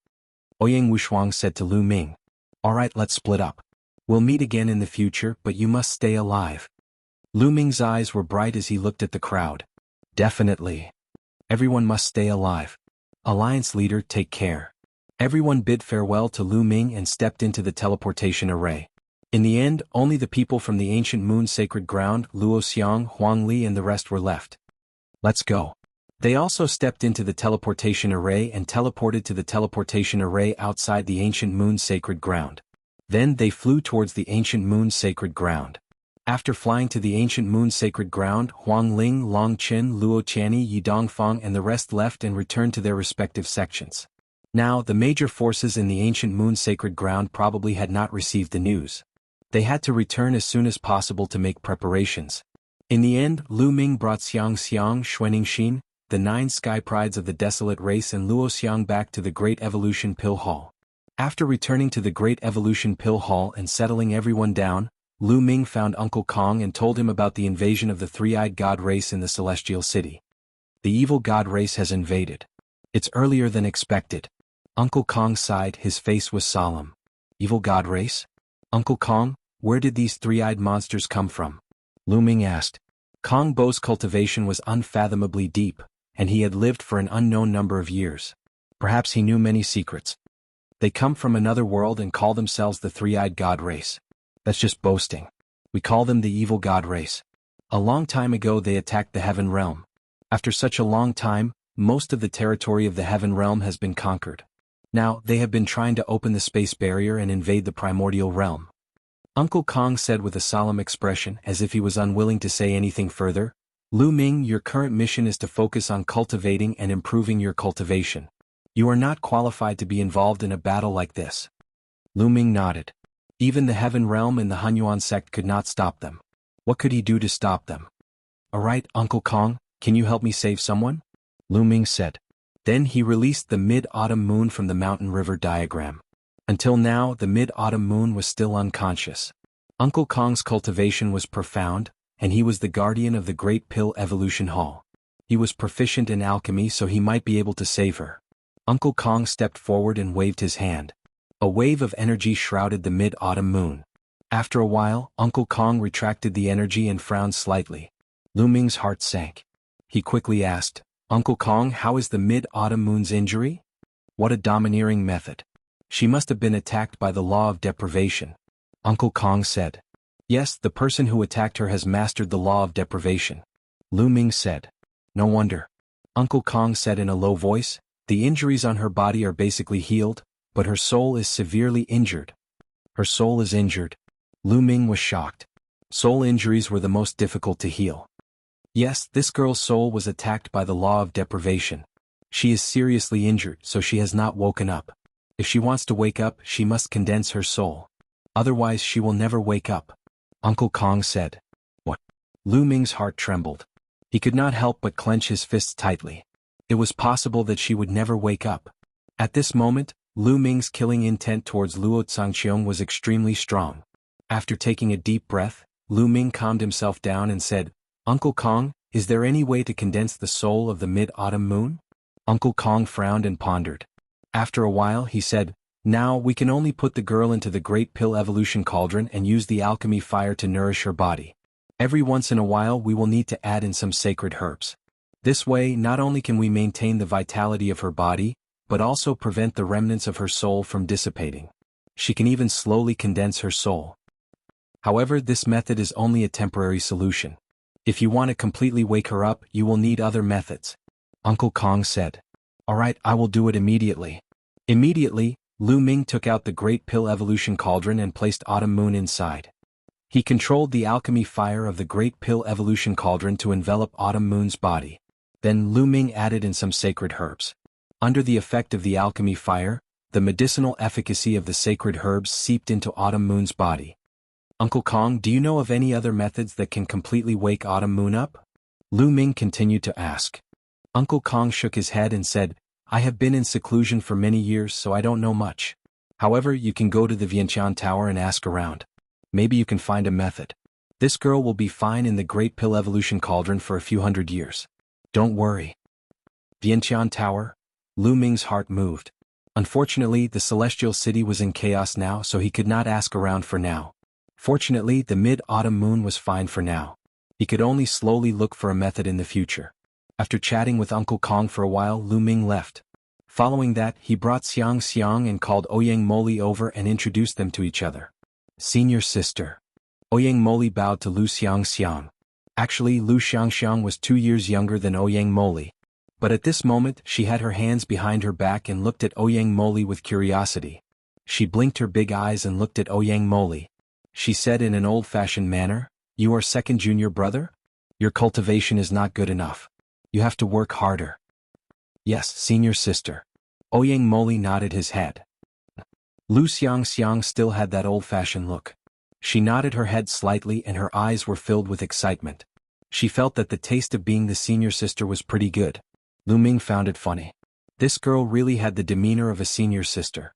A: Ouyang Wushuang said to Lu Ming. Alright, let's split up. We'll meet again in the future, but you must stay alive. Lu Ming's eyes were bright as he looked at the crowd. Definitely. Everyone must stay alive. Alliance leader, take care. Everyone bid farewell to Lu Ming and stepped into the teleportation array. In the end, only the people from the ancient moon sacred ground, Luo Xiang, Huang Li and the rest were left. Let's go. They also stepped into the teleportation array and teleported to the teleportation array outside the ancient moon sacred ground. Then they flew towards the ancient moon's sacred ground. After flying to the ancient moon's sacred ground, Huang Ling, Long Qin, Luo Qianni, Yi Dongfeng and the rest left and returned to their respective sections. Now, the major forces in the ancient moon's sacred ground probably had not received the news. They had to return as soon as possible to make preparations. In the end, Lu Ming brought Xiang Xiang, Xuaningxin, the 9 sky prides of the desolate race and Luo Xiang back to the Great Evolution Pill Hall. After returning to the Great Evolution Pill Hall and settling everyone down, Lu Ming found Uncle Kong and told him about the invasion of the three-eyed god race in the Celestial City. The evil god race has invaded. It's earlier than expected. Uncle Kong sighed, his face was solemn. Evil god race? Uncle Kong, where did these three-eyed monsters come from? Lu Ming asked. Kong Bo's cultivation was unfathomably deep, and he had lived for an unknown number of years. Perhaps he knew many secrets. They come from another world and call themselves the three-eyed god race. That's just boasting. We call them the evil god race. A long time ago they attacked the heaven realm. After such a long time, most of the territory of the heaven realm has been conquered. Now, they have been trying to open the space barrier and invade the primordial realm. Uncle Kong said with a solemn expression, as if he was unwilling to say anything further. Lu Ming, your current mission is to focus on cultivating and improving your cultivation. You are not qualified to be involved in a battle like this. Lu Ming nodded. Even the heaven realm and the Hunyuan sect could not stop them. What could he do to stop them? Alright, Uncle Kong, can you help me save someone? Lu Ming said. Then he released the mid-autumn moon from the mountain river diagram. Until now, the mid-autumn moon was still unconscious. Uncle Kong's cultivation was profound, and he was the guardian of the Great Pill Evolution Hall. He was proficient in alchemy, so he might be able to save her. Uncle Kong stepped forward and waved his hand. A wave of energy shrouded the mid-autumn moon. After a while, Uncle Kong retracted the energy and frowned slightly. Lu Ming's heart sank. He quickly asked, Uncle Kong, how is the mid-autumn moon's injury? What a domineering method. She must have been attacked by the law of deprivation. Uncle Kong said. Yes, the person who attacked her has mastered the law of deprivation. Lu Ming said. No wonder. Uncle Kong said in a low voice, the injuries on her body are basically healed, but her soul is severely injured. Her soul is injured. Lu Ming was shocked. Soul injuries were the most difficult to heal. Yes, this girl's soul was attacked by the law of deprivation. She is seriously injured, so she has not woken up. If she wants to wake up, she must condense her soul. Otherwise she will never wake up. Uncle Kong said. What? Lu Ming's heart trembled. He could not help but clench his fists tightly. It was possible that she would never wake up. At this moment, Lu Ming's killing intent towards Luo Zhangqiong was extremely strong. After taking a deep breath, Lu Ming calmed himself down and said, Uncle Kong, is there any way to condense the soul of the mid-autumn moon? Uncle Kong frowned and pondered. After a while he said, now we can only put the girl into the Great Pill Evolution Cauldron and use the alchemy fire to nourish her body. Every once in a while we will need to add in some sacred herbs. This way not only can we maintain the vitality of her body, but also prevent the remnants of her soul from dissipating. She can even slowly condense her soul. However, this method is only a temporary solution. If you want to completely wake her up, you will need other methods. Uncle Kong said. Alright, I will do it immediately. Immediately, Lu Ming took out the Great Pill Evolution Cauldron and placed Autumn Moon inside. He controlled the alchemy fire of the Great Pill Evolution Cauldron to envelop Autumn Moon's body. Then Lu Ming added in some sacred herbs. Under the effect of the alchemy fire, the medicinal efficacy of the sacred herbs seeped into Autumn Moon's body. Uncle Kong, do you know of any other methods that can completely wake Autumn Moon up? Lu Ming continued to ask. Uncle Kong shook his head and said, I have been in seclusion for many years, so I don't know much. However, you can go to the Vientiane Tower and ask around. Maybe you can find a method. This girl will be fine in the Great Pill Evolution Cauldron for a few hundred years. Don't worry. Vientiane Tower? Lu Ming's heart moved. Unfortunately, the Celestial City was in chaos now, so he could not ask around for now. Fortunately, the mid-autumn moon was fine for now. He could only slowly look for a method in the future. After chatting with Uncle Kong for a while, Lu Ming left. Following that, he brought Xiang Xiang and called Ouyang Moli over and introduced them to each other. Senior sister. Ouyang Moli bowed to Lu Xiang Xiang. Actually, Lu Xiang Xiang was 2 years younger than Ouyang Moli. But at this moment, she had her hands behind her back and looked at Ouyang Moli with curiosity. She blinked her big eyes and looked at Ouyang Moli. She said in an old-fashioned manner, "You are second junior brother? Your cultivation is not good enough. You have to work harder." "Yes, senior sister." Ouyang Moli nodded his head. Lu Xiangxiang still had that old-fashioned look. She nodded her head slightly and her eyes were filled with excitement. She felt that the taste of being the senior sister was pretty good. Lu Ming found it funny. This girl really had the demeanor of a senior sister.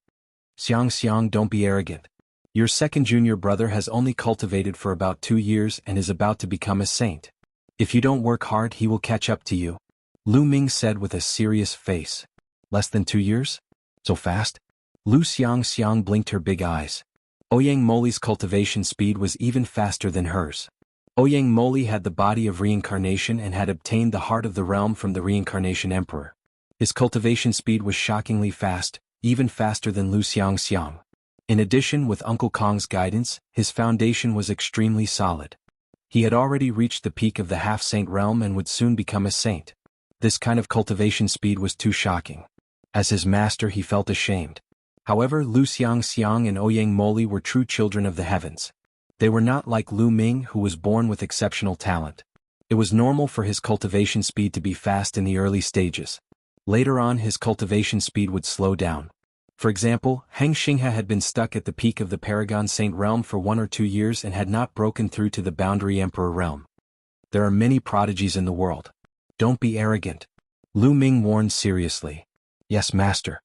A: "Xiangxiang, don't be arrogant. Your second junior brother has only cultivated for about 2 years and is about to become a saint. If you don't work hard, he will catch up to you," Lu Ming said with a serious face. "Less than 2 years? So fast?" Lu Xiangxiang blinked her big eyes. Ouyang Moli's cultivation speed was even faster than hers. Ouyang Moli had the body of reincarnation and had obtained the heart of the realm from the reincarnation emperor. His cultivation speed was shockingly fast, even faster than Lu Xiangxiang. In addition, with Uncle Kong's guidance, his foundation was extremely solid. He had already reached the peak of the half-saint realm and would soon become a saint. This kind of cultivation speed was too shocking. As his master, he felt ashamed. However, Lu Xiangxiang and Ouyang Moli were true children of the heavens. They were not like Lu Ming, who was born with exceptional talent. It was normal for his cultivation speed to be fast in the early stages. Later on, his cultivation speed would slow down. For example, Heng Xinghe had been stuck at the peak of the Paragon Saint realm for 1 or 2 years and had not broken through to the Boundary Emperor realm. There are many prodigies in the world. Don't be arrogant. Lu Ming warned seriously. "Yes, master.